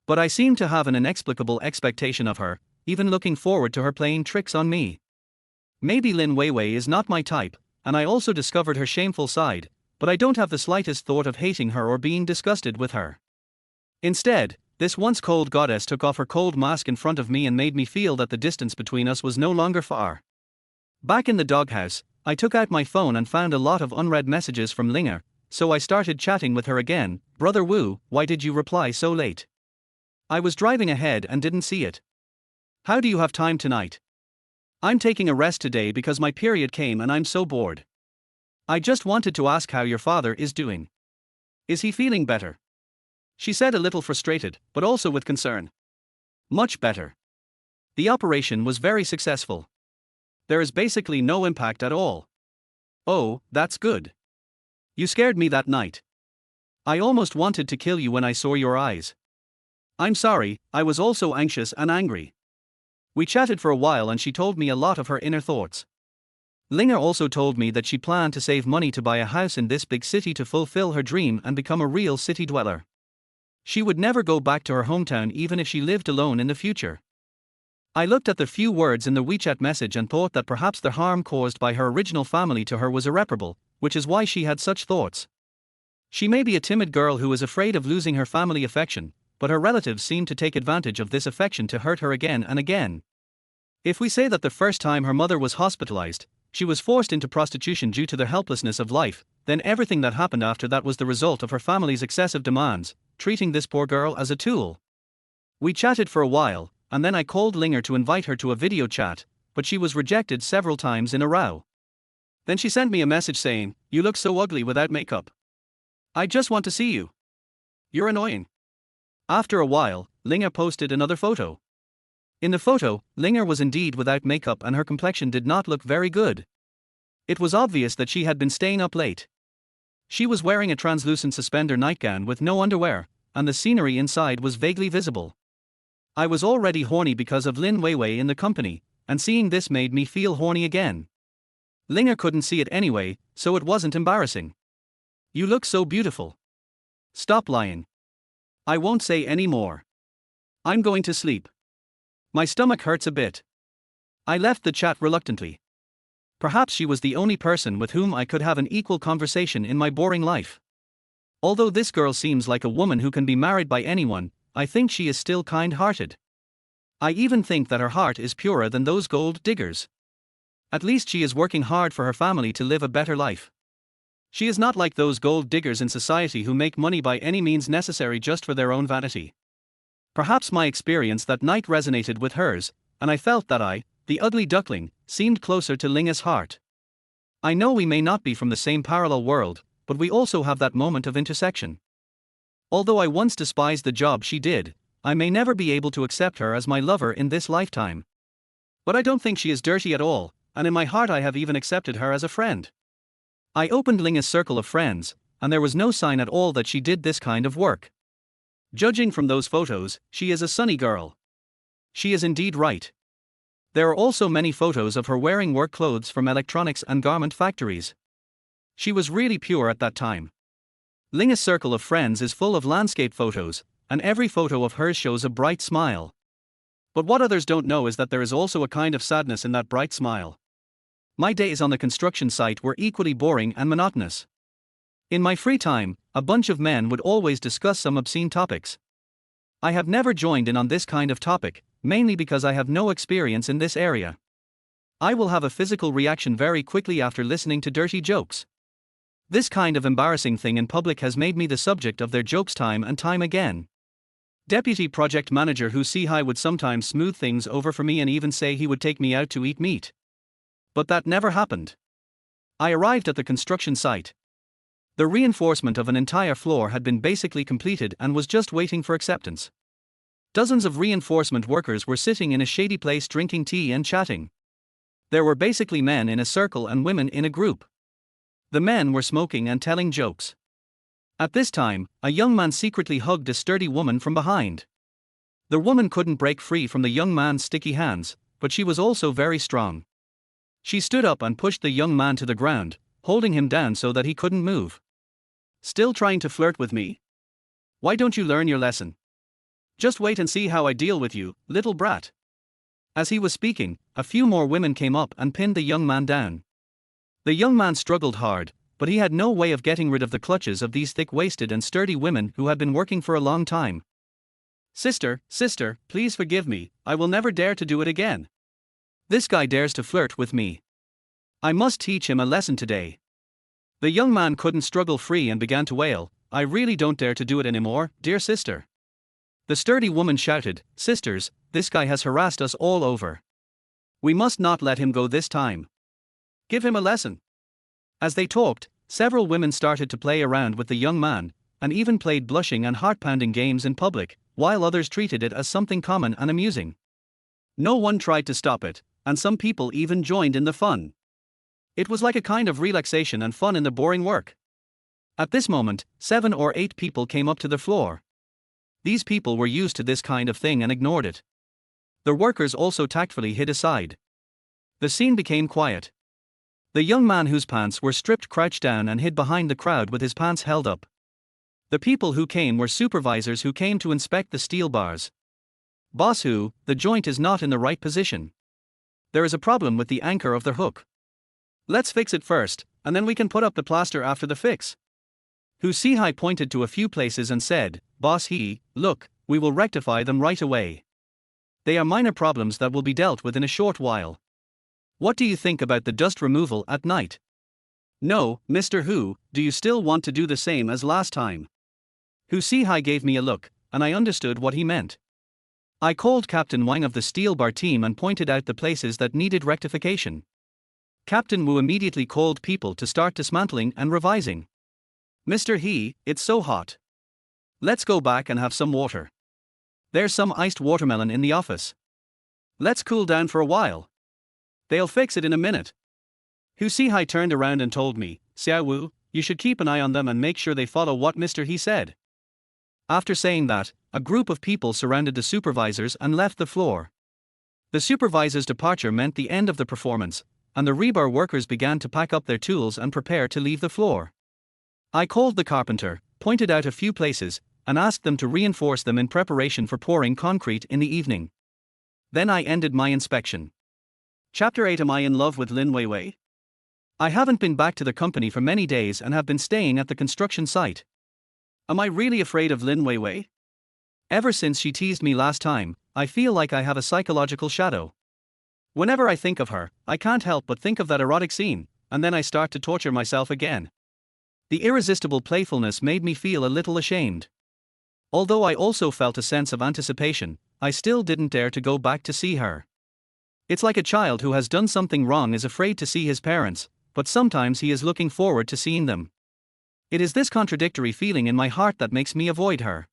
But I seemed to have an inexplicable expectation of her, even looking forward to her playing tricks on me. Maybe Lin Weiwei is not my type, and I also discovered her shameful side, but I don't have the slightest thought of hating her or being disgusted with her. Instead, this once cold goddess took off her cold mask in front of me and made me feel that the distance between us was no longer far. Back in the doghouse, I took out my phone and found a lot of unread messages from Linger, so I started chatting with her again. Brother Wu, why did you reply so late? I was driving ahead and didn't see it. How do you have time tonight? I'm taking a rest today because my period came and I'm so bored. I just wanted to ask how your father is doing. Is he feeling better? She said a little frustrated, but also with concern. Much better. The operation was very successful. There is basically no impact at all. Oh, that's good. You scared me that night. I almost wanted to kill you when I saw your eyes. I'm sorry, I was also anxious and angry. We chatted for a while and she told me a lot of her inner thoughts. Linger also told me that she planned to save money to buy a house in this big city to fulfill her dream and become a real city dweller. She would never go back to her hometown even if she lived alone in the future. I looked at the few words in the WeChat message and thought that perhaps the harm caused by her original family to her was irreparable, which is why she had such thoughts. She may be a timid girl who is afraid of losing her family affection, but her relatives seem to take advantage of this affection to hurt her again and again. If we say that the first time her mother was hospitalized, she was forced into prostitution due to the helplessness of life, then everything that happened after that was the result of her family's excessive demands, treating this poor girl as a tool. We chatted for a while, and then I called Linger to invite her to a video chat, but she was rejected several times in a row. Then she sent me a message saying, "You look so ugly without makeup. I just want to see you. You're annoying." After a while, Linger posted another photo. In the photo, Linger was indeed without makeup and her complexion did not look very good. It was obvious that she had been staying up late. She was wearing a translucent suspender nightgown with no underwear, and the scenery inside was vaguely visible. I was already horny because of Lin Weiwei in the company, and seeing this made me feel horny again. Linger couldn't see it anyway, so it wasn't embarrassing. "You look so beautiful. Stop lying. I won't say any more. I'm going to sleep. My stomach hurts a bit." I left the chat reluctantly. Perhaps she was the only person with whom I could have an equal conversation in my boring life. Although this girl seems like a woman who can be married by anyone, I think she is still kind-hearted. I even think that her heart is purer than those gold diggers. At least she is working hard for her family to live a better life. She is not like those gold diggers in society who make money by any means necessary just for their own vanity. Perhaps my experience that night resonated with hers, and I felt that I, the ugly duckling, seemed closer to Linga's heart. I know we may not be from the same parallel world, but we also have that moment of intersection. Although I once despised the job she did, I may never be able to accept her as my lover in this lifetime. But I don't think she is dirty at all, and in my heart I have even accepted her as a friend. I opened Linga's circle of friends, and there was no sign at all that she did this kind of work. Judging from those photos, she is a sunny girl. She is indeed right. There are also many photos of her wearing work clothes from electronics and garment factories. She was really pure at that time. Linga's circle of friends is full of landscape photos, and every photo of hers shows a bright smile. But what others don't know is that there is also a kind of sadness in that bright smile. My days on the construction site were equally boring and monotonous. In my free time, a bunch of men would always discuss some obscene topics. I have never joined in on this kind of topic, mainly because I have no experience in this area. I will have a physical reaction very quickly after listening to dirty jokes. This kind of embarrassing thing in public has made me the subject of their jokes time and time again. Deputy project manager Hu Si-hai would sometimes smooth things over for me and even say he would take me out to eat meat. But that never happened. I arrived at the construction site. The reinforcement of an entire floor had been basically completed and was just waiting for acceptance. Dozens of reinforcement workers were sitting in a shady place drinking tea and chatting. There were basically men in a circle and women in a group. The men were smoking and telling jokes. At this time, a young man secretly hugged a sturdy woman from behind. The woman couldn't break free from the young man's sticky hands, but she was also very strong. She stood up and pushed the young man to the ground, holding him down so that he couldn't move. "Still trying to flirt with me? Why don't you learn your lesson? Just wait and see how I deal with you, little brat." As he was speaking, a few more women came up and pinned the young man down. The young man struggled hard, but he had no way of getting rid of the clutches of these thick-waisted and sturdy women who had been working for a long time. Sister, please forgive me, I will never dare to do it again. This guy dares to flirt with me. I must teach him a lesson today." The young man couldn't struggle free and began to wail, "I really don't dare to do it anymore, dear sister." The sturdy woman shouted, "Sisters, this guy has harassed us all over. We must not let him go this time. Give him a lesson." As they talked, several women started to play around with the young man, and even played blushing and heart-pounding games in public, while others treated it as something common and amusing. No one tried to stop it, and some people even joined in the fun. It was like a kind of relaxation and fun in the boring work. At this moment, 7 or 8 people came up to the floor. These people were used to this kind of thing and ignored it. The workers also tactfully hid aside. The scene became quiet. The young man whose pants were stripped crouched down and hid behind the crowd with his pants held up. The people who came were supervisors who came to inspect the steel bars. "Boss Hu, the joint is not in the right position. There is a problem with the anchor of the hook. Let's fix it first, and then we can put up the plaster after the fix." Hu Sihai pointed to a few places and said, "Boss He, look, we will rectify them right away. They are minor problems that will be dealt with in a short while. What do you think about the dust removal at night?" "No, Mr. Hu, do you still want to do the same as last time?" Hu Sihai gave me a look, and I understood what he meant. I called Captain Wang of the steel bar team and pointed out the places that needed rectification. Captain Wu immediately called people to start dismantling and revising. "Mr. He, it's so hot. Let's go back and have some water. There's some iced watermelon in the office. Let's cool down for a while. They'll fix it in a minute." Hu Sihai turned around and told me, "Xiao Wu, you should keep an eye on them and make sure they follow what Mr. He said." After saying that, a group of people surrounded the supervisors and left the floor. The supervisor's departure meant the end of the performance, and the rebar workers began to pack up their tools and prepare to leave the floor. I called the carpenter, pointed out a few places, and asked them to reinforce them in preparation for pouring concrete in the evening. Then I ended my inspection. Chapter 8. Am I in love with Lin Weiwei? I haven't been back to the company for many days and have been staying at the construction site. Am I really afraid of Lin Weiwei? Ever since she teased me last time, I feel like I have a psychological shadow. Whenever I think of her, I can't help but think of that erotic scene, and then I start to torture myself again. The irresistible playfulness made me feel a little ashamed. Although I also felt a sense of anticipation, I still didn't dare to go back to see her. It's like a child who has done something wrong is afraid to see his parents, but sometimes he is looking forward to seeing them. It is this contradictory feeling in my heart that makes me avoid her.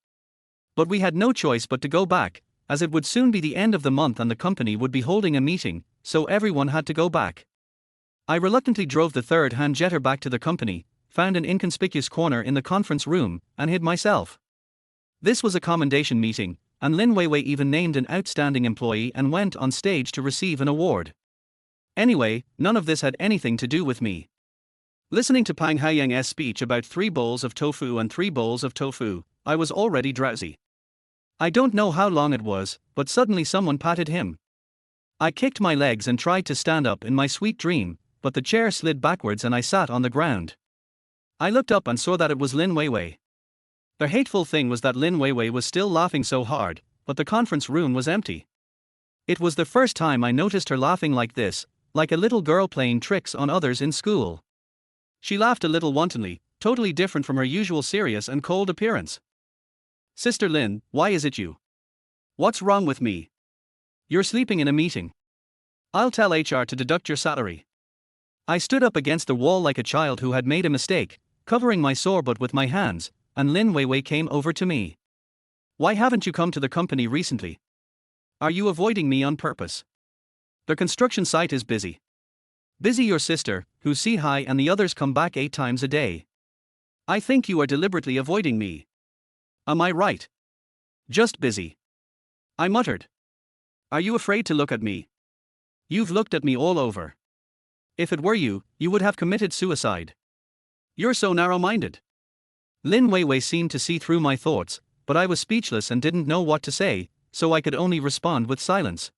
But we had no choice but to go back, as it would soon be the end of the month and the company would be holding a meeting, so everyone had to go back. I reluctantly drove the third-hand jetter back to the company, found an inconspicuous corner in the conference room, and hid myself. This was a commendation meeting, and Lin Weiwei even named an outstanding employee and went on stage to receive an award. Anyway, none of this had anything to do with me. Listening to Pang Haoyang's speech about 3 bowls of tofu and 3 bowls of tofu, I was already drowsy. I don't know how long it was, but suddenly someone patted him. I kicked my legs and tried to stand up in my sweet dream, but the chair slid backwards and I sat on the ground. I looked up and saw that it was Lin Weiwei. The hateful thing was that Lin Weiwei was still laughing so hard, but the conference room was empty. It was the first time I noticed her laughing like this, like a little girl playing tricks on others in school. She laughed a little wantonly, totally different from her usual serious and cold appearance. "Sister Lin, why is it you? What's wrong with me? You're sleeping in a meeting. I'll tell HR to deduct your salary." I stood up against the wall like a child who had made a mistake, covering my sore butt with my hands, and Lin Weiwei came over to me. "Why haven't you come to the company recently? Are you avoiding me on purpose? The construction site is busy. Busy your sister, Hu Sihai and the others come back 8 times a day. I think you are deliberately avoiding me. Am I right? Just busy," I muttered. "Are you afraid to look at me? You've looked at me all over. If it were you, you would have committed suicide. You're so narrow-minded." Lin Weiwei seemed to see through my thoughts, but I was speechless and didn't know what to say, so I could only respond with silence.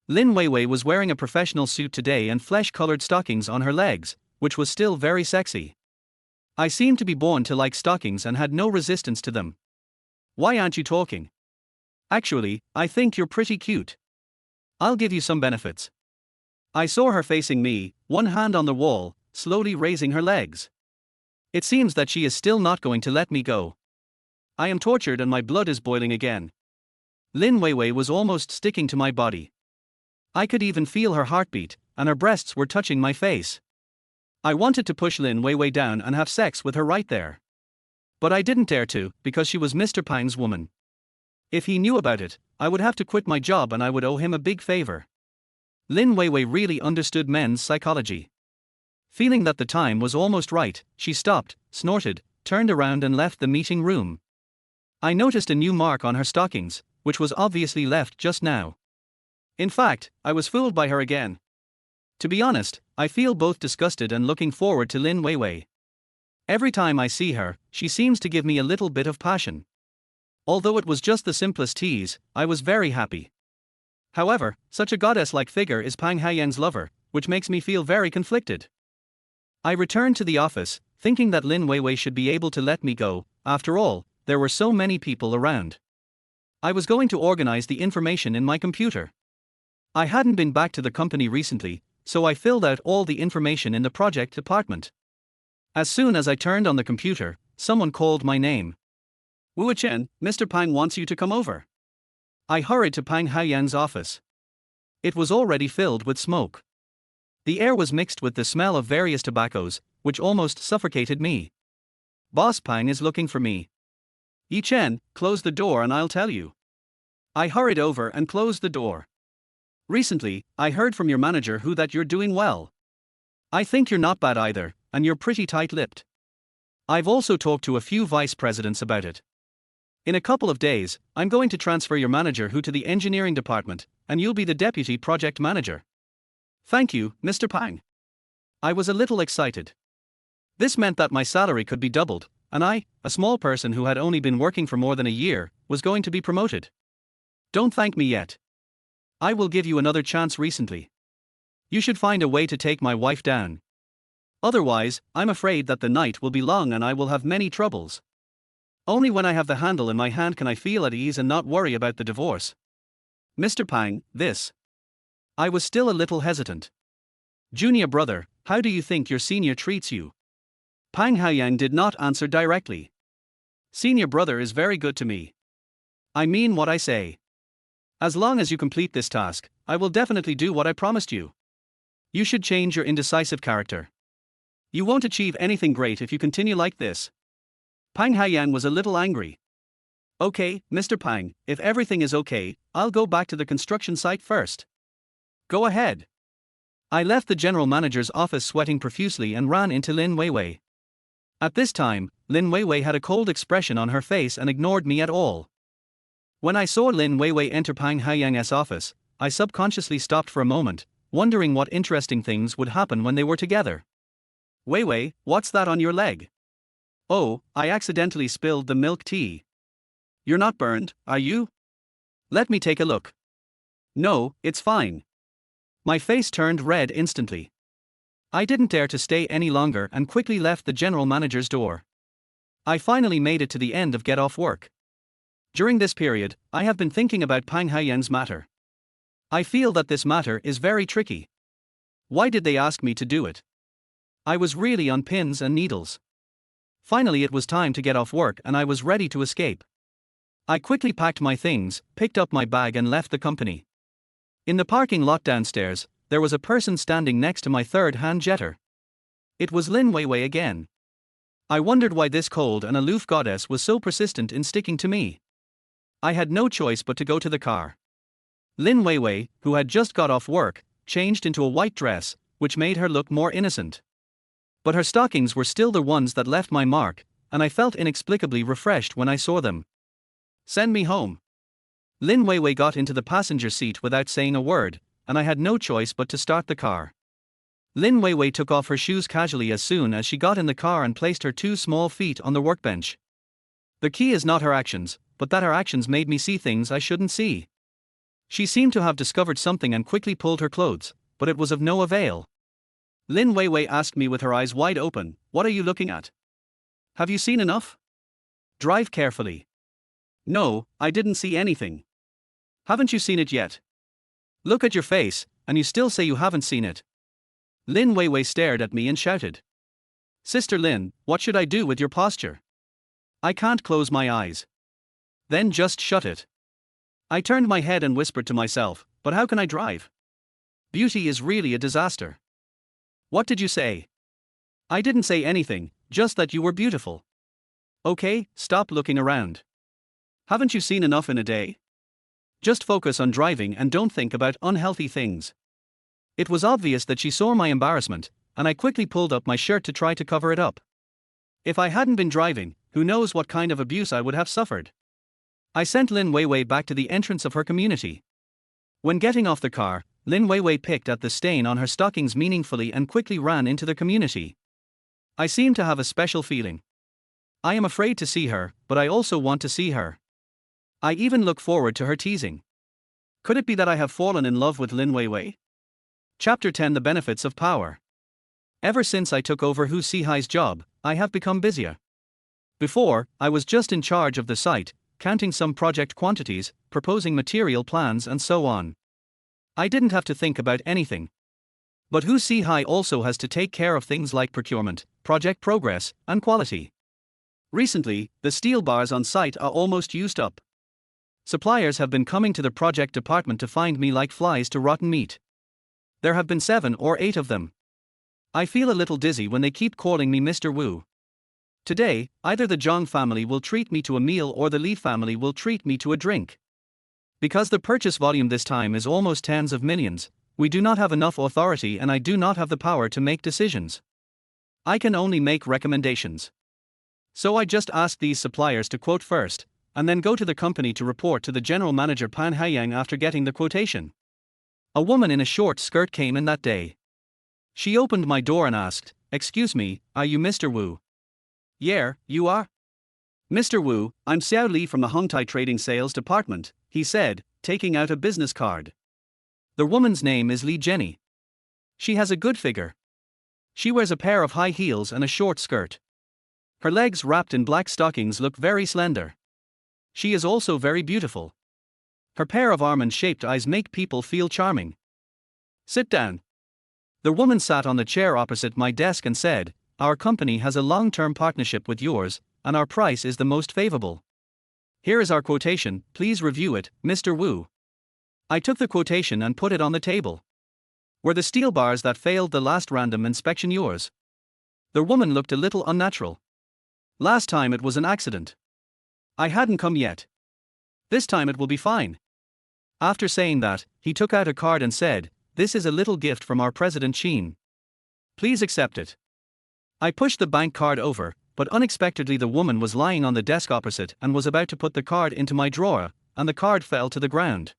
Lin Weiwei was wearing a professional suit today and flesh-colored stockings on her legs, which was still very sexy. I seemed to be born to like stockings and had no resistance to them. "Why aren't you talking? Actually, I think you're pretty cute. I'll give you some benefits." I saw her facing me, one hand on the wall, slowly raising her legs. It seems that she is still not going to let me go. I am tortured and my blood is boiling again. Lin Weiwei was almost sticking to my body. I could even feel her heartbeat, and her breasts were touching my face. I wanted to push Lin Weiwei down and have sex with her right there. But I didn't dare to, because she was Mr. Pang's woman. If he knew about it, I would have to quit my job and I would owe him a big favor. Lin Weiwei really understood men's psychology. Feeling that the time was almost right, she stopped, snorted, turned around and left the meeting room. I noticed a new mark on her stockings, which was obviously left just now. In fact, I was fooled by her again. To be honest, I feel both disgusted and looking forward to Lin Weiwei. Every time I see her, she seems to give me a little bit of passion. Although it was just the simplest tease, I was very happy. However, such a goddess-like figure is Pang Haoyang's lover, which makes me feel very conflicted. I returned to the office, thinking that Lin Weiwei should be able to let me go. After all, there were so many people around. I was going to organize the information in my computer. I hadn't been back to the company recently, so I filled out all the information in the project department. As soon as I turned on the computer, someone called my name. Wu Chen, Mr. Pang wants you to come over. I hurried to Pang Haoyang's office. It was already filled with smoke. The air was mixed with the smell of various tobaccos, which almost suffocated me. Boss Pang is looking for me. Yi Chen, close the door and I'll tell you. I hurried over and closed the door. Recently, I heard from your manager that you're doing well. I think you're not bad either, and you're pretty tight-lipped. I've also talked to a few vice presidents about it. In a couple of days, I'm going to transfer your manager to the engineering department, and you'll be the deputy project manager. Thank you, Mr. Pang. I was a little excited. This meant that my salary could be doubled, and I, a small person who had only been working for more than a year, was going to be promoted. Don't thank me yet. I will give you another chance recently. You should find a way to take my wife down. Otherwise, I'm afraid that the night will be long and I will have many troubles. Only when I have the handle in my hand can I feel at ease and not worry about the divorce. Mr. Pang, this. I was still a little hesitant. Junior brother, how do you think your senior treats you? Pang Haoyang did not answer directly. Senior brother is very good to me. I mean what I say. As long as you complete this task, I will definitely do what I promised you. You should change your indecisive character. You won't achieve anything great if you continue like this. Pang Haoyang was a little angry. Okay, Mr. Pang, if everything is okay, I'll go back to the construction site first. Go ahead. I left the general manager's office sweating profusely and ran into Lin Weiwei. At this time, Lin Weiwei had a cold expression on her face and ignored me at all. When I saw Lin Weiwei enter Pang Haoyang's office, I subconsciously stopped for a moment, wondering what interesting things would happen when they were together. Weiwei, what's that on your leg? Oh, I accidentally spilled the milk tea. You're not burned, are you? Let me take a look. No, it's fine. My face turned red instantly. I didn't dare to stay any longer and quickly left the general manager's door. I finally made it to the end of get off work. During this period, I have been thinking about Pang Haoyang's matter. I feel that this matter is very tricky. Why did they ask me to do it? I was really on pins and needles. Finally, it was time to get off work and I was ready to escape. I quickly packed my things, picked up my bag and left the company. In the parking lot downstairs, there was a person standing next to my third-hand jetter. It was Lin Weiwei again. I wondered why this cold and aloof goddess was so persistent in sticking to me. I had no choice but to go to the car. Lin Weiwei, who had just got off work, changed into a white dress, which made her look more innocent. But her stockings were still the ones that left my mark, and I felt inexplicably refreshed when I saw them. Send me home. Lin Weiwei got into the passenger seat without saying a word, and I had no choice but to start the car. Lin Weiwei took off her shoes casually as soon as she got in the car and placed her 2 small feet on the workbench. The key is not her actions, but that her actions made me see things I shouldn't see. She seemed to have discovered something and quickly pulled her clothes, but it was of no avail. Lin Weiwei asked me with her eyes wide open, "What are you looking at? Have you seen enough? Drive carefully." "No, I didn't see anything." "Haven't you seen it yet? Look at your face, and you still say you haven't seen it." Lin Weiwei stared at me and shouted. "Sister Lin, what should I do with your posture? I can't close my eyes." "Then just shut it." I turned my head and whispered to myself, "But how can I drive? Beauty is really a disaster." "What did you say?" "I didn't say anything, just that you were beautiful." "Okay, stop looking around. Haven't you seen enough in a day? Just focus on driving and don't think about unhealthy things." It was obvious that she saw my embarrassment, and I quickly pulled up my shirt to try to cover it up. If I hadn't been driving, who knows what kind of abuse I would have suffered. I sent Lin Weiwei back to the entrance of her community. When getting off the car, Lin Weiwei picked at the stain on her stockings meaningfully and quickly ran into the community. I seem to have a special feeling. I am afraid to see her, but I also want to see her. I even look forward to her teasing. Could it be that I have fallen in love with Lin Weiwei? Chapter 10: The Benefits of Power. Ever since I took over Hu Sihai's job, I have become busier. Before, I was just in charge of the site, counting some project quantities, proposing material plans, and so on. I didn't have to think about anything. But Hu Si-hai also has to take care of things like procurement, project progress, and quality. Recently, the steel bars on site are almost used up. Suppliers have been coming to the project department to find me like flies to rotten meat. There have been 7 or 8 of them. I feel a little dizzy when they keep calling me Mr. Wu. Today, either the Zhang family will treat me to a meal or the Li family will treat me to a drink. Because the purchase volume this time is almost tens of millions, we do not have enough authority and I do not have the power to make decisions. I can only make recommendations. So I just asked these suppliers to quote first, and then go to the company to report to the General Manager Pang Haoyang after getting the quotation. A woman in a short skirt came in that day. She opened my door and asked, "Excuse me, are you Mr. Wu?" "Yeah, you are." "Mr. Wu, I'm Xiao Li from the Hongtai Trading Sales Department," he said, taking out a business card. The woman's name is Li Jenny. She has a good figure. She wears a pair of high heels and a short skirt. Her legs wrapped in black stockings look very slender. She is also very beautiful. Her pair of almond-shaped eyes make people feel charming. "Sit down." The woman sat on the chair opposite my desk and said, "Our company has a long-term partnership with yours, and our price is the most favorable. Here is our quotation, please review it, Mr. Wu." I took the quotation and put it on the table. "Were the steel bars that failed the last random inspection yours?" The woman looked a little unnatural. "Last time it was an accident. I hadn't come yet. This time it will be fine." After saying that, he took out a card and said, "This is a little gift from our President Xin. Please accept it." I pushed the bank card over, but unexpectedly the woman was lying on the desk opposite and was about to put the card into my drawer, and the card fell to the ground.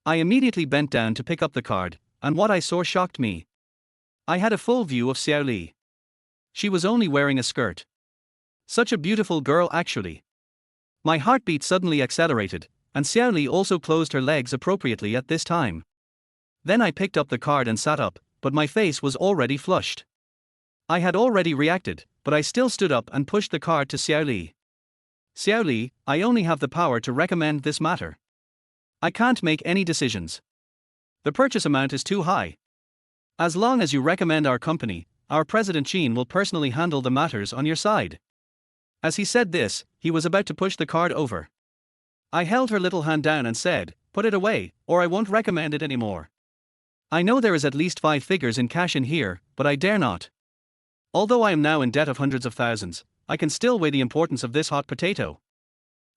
I immediately bent down to pick up the card, and what I saw shocked me. I had a full view of Xiao Li. She was only wearing a skirt. Such a beautiful girl actually. My heartbeat suddenly accelerated, and Xiao Li also closed her legs appropriately at this time. Then I picked up the card and sat up, but my face was already flushed. I had already reacted, but I still stood up and pushed the card to Xiao Li. "Xiao Li, I only have the power to recommend this matter. I can't make any decisions. The purchase amount is too high. As long as you recommend our company, our President Xin will personally handle the matters on your side." As he said this, he was about to push the card over. I held her little hand down and said, "Put it away, or I won't recommend it anymore. I know there is at least 5 figures in cash in here, but I dare not. Although I am now in debt of hundreds of thousands, I can still weigh the importance of this hot potato."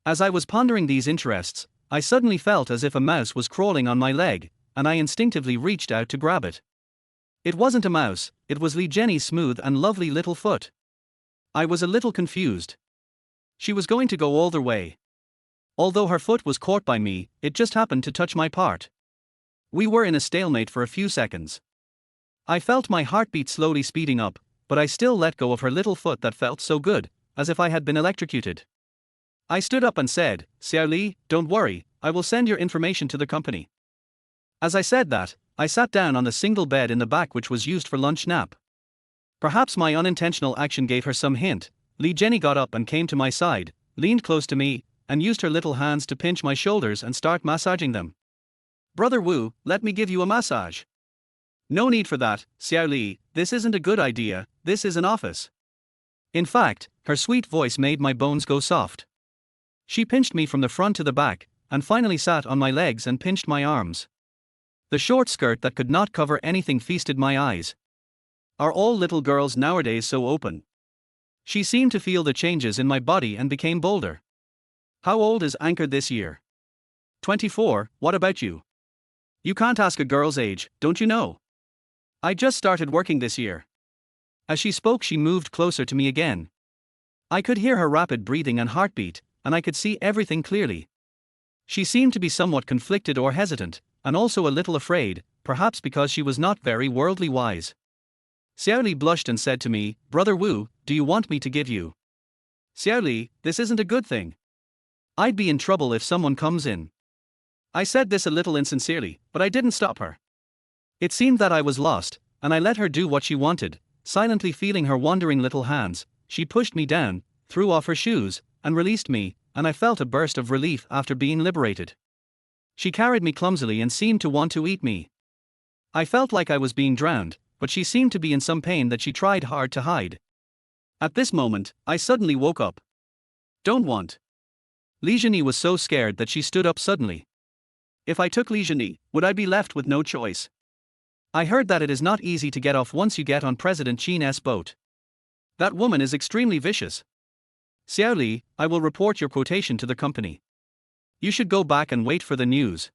As I was pondering these interests, I suddenly felt as if a mouse was crawling on my leg, and I instinctively reached out to grab it. It wasn't a mouse, it was Li Jenny's smooth and lovely little foot. I was a little confused. She was going to go all the way. Although her foot was caught by me, it just happened to touch my part. We were in a stalemate for a few seconds. I felt my heartbeat slowly speeding up, but I still let go of her little foot that felt so good, as if I had been electrocuted. I stood up and said, "Xiao Li, don't worry, I will send your information to the company." As I said that, I sat down on the single bed in the back which was used for lunch nap. Perhaps my unintentional action gave her some hint. Li Jenny got up and came to my side, leaned close to me, and used her little hands to pinch my shoulders and start massaging them. "Brother Wu, let me give you a massage." "No need for that, Xiao Li, this isn't a good idea, this is an office." In fact, her sweet voice made my bones go soft. She pinched me from the front to the back, and finally sat on my legs and pinched my arms. The short skirt that could not cover anything feasted my eyes. Are all little girls nowadays so open? She seemed to feel the changes in my body and became bolder. "How old is Anchor this year?" 24, what about you? You can't ask a girl's age, don't you know? I just started working this year. As she spoke, she moved closer to me again. I could hear her rapid breathing and heartbeat, and I could see everything clearly. She seemed to be somewhat conflicted or hesitant, and also a little afraid, perhaps because she was not very worldly wise. Xiao Li blushed and said to me, "Brother Wu, do you want me to give you?" "Xiao Li, this isn't a good thing. I'd be in trouble if someone comes in." I said this a little insincerely, but I didn't stop her. It seemed that I was lost, and I let her do what she wanted, silently feeling her wandering little hands. she pushed me down, threw off her shoes, and released me, and I felt a burst of relief after being liberated. She carried me clumsily and seemed to want to eat me. I felt like I was being drowned, but she seemed to be in some pain that she tried hard to hide. At this moment, I suddenly woke up. Don't want. Li Zheni was so scared that she stood up suddenly. If I took Li Zheni, would I be left with no choice? I heard that it is not easy to get off once you get on President Qin's boat. That woman is extremely vicious. Xiao Li, I will report your quotation to the company. You should go back and wait for the news.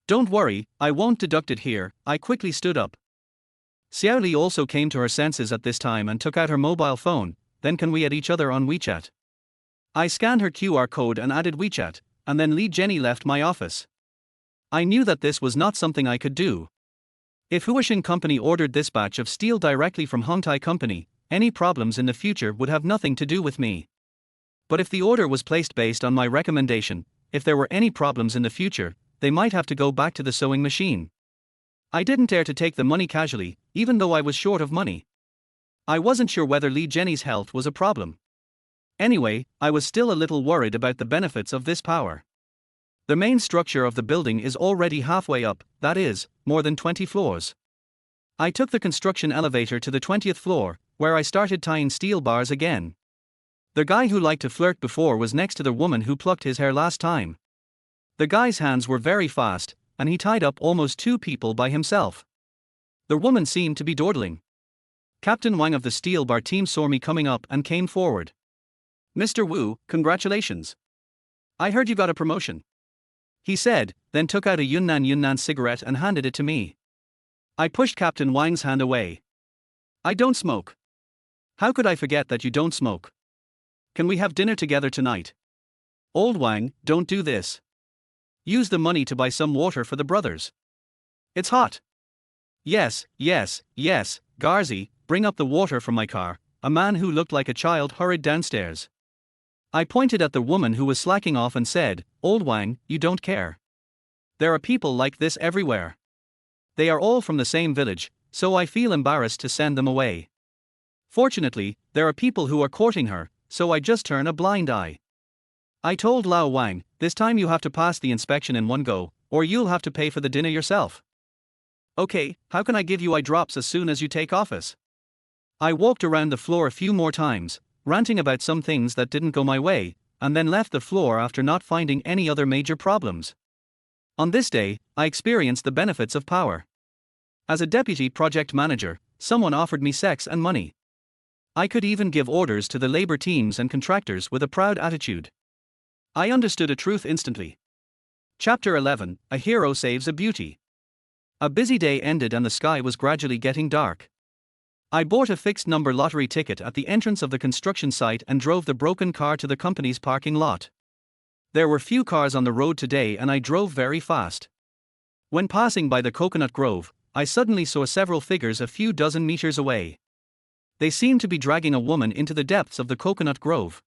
Don't worry, I won't deduct it here. I quickly stood up. Xiao Li also came to her senses at this time and took out her mobile phone. Then can we add each other on WeChat? I scanned her QR code and added WeChat, and then Li Zheni left my office. I knew that this was not something I could do. If Huaxin Company ordered this batch of steel directly from Hongtai Company, any problems in the future would have nothing to do with me. But if the order was placed based on my recommendation, if there were any problems in the future, they might have to go back to the sewing machine. I didn't dare to take the money casually, even though I was short of money. I wasn't sure whether Li Zheni's health was a problem. Anyway, I was still a little worried about the benefits of this power. The main structure of the building is already halfway up, that is, more than 20 floors. I took the construction elevator to the 20th floor, where I started tying steel bars again. The guy who liked to flirt before was next to the woman who plucked his hair last time. The guy's hands were very fast, and he tied up almost 2 people by himself. The woman seemed to be dawdling. Captain Wang of the steel bar team saw me coming up and came forward. Mr. Wu, congratulations. I heard you got a promotion. He said, then took out a Yunnan cigarette and handed it to me. I pushed Captain Wang's hand away. I don't smoke. How could I forget that you don't smoke? Can we have dinner together tonight? Old Wang, don't do this. Use the money to buy some water for the brothers. It's hot. Yes, Garzi, bring up the water from my car. A man who looked like a child hurried downstairs. I pointed at the woman who was slacking off and said, Old Wang, you don't care. There are people like this everywhere. They are all from the same village, so I feel embarrassed to send them away. Fortunately, there are people who are courting her, so I just turn a blind eye. I told Lao Wang, this time you have to pass the inspection in one go, or you'll have to pay for the dinner yourself. Okay, how can I give you eye drops as soon as you take office? I walked around the floor a few more times, ranting about some things that didn't go my way, and then left the floor after not finding any other major problems. On this day, I experienced the benefits of power. As a deputy project manager, someone offered me sex and money. I could even give orders to the labor teams and contractors with a proud attitude. I understood a truth instantly. Chapter 11, A Hero Saves a Beauty. A busy day ended and the sky was gradually getting dark. I bought a fixed number lottery ticket at the entrance of the construction site and drove the broken car to the company's parking lot. There were few cars on the road today and I drove very fast. When passing by the coconut grove, I suddenly saw several figures a few dozen meters away. They seemed to be dragging a woman into the depths of the coconut grove.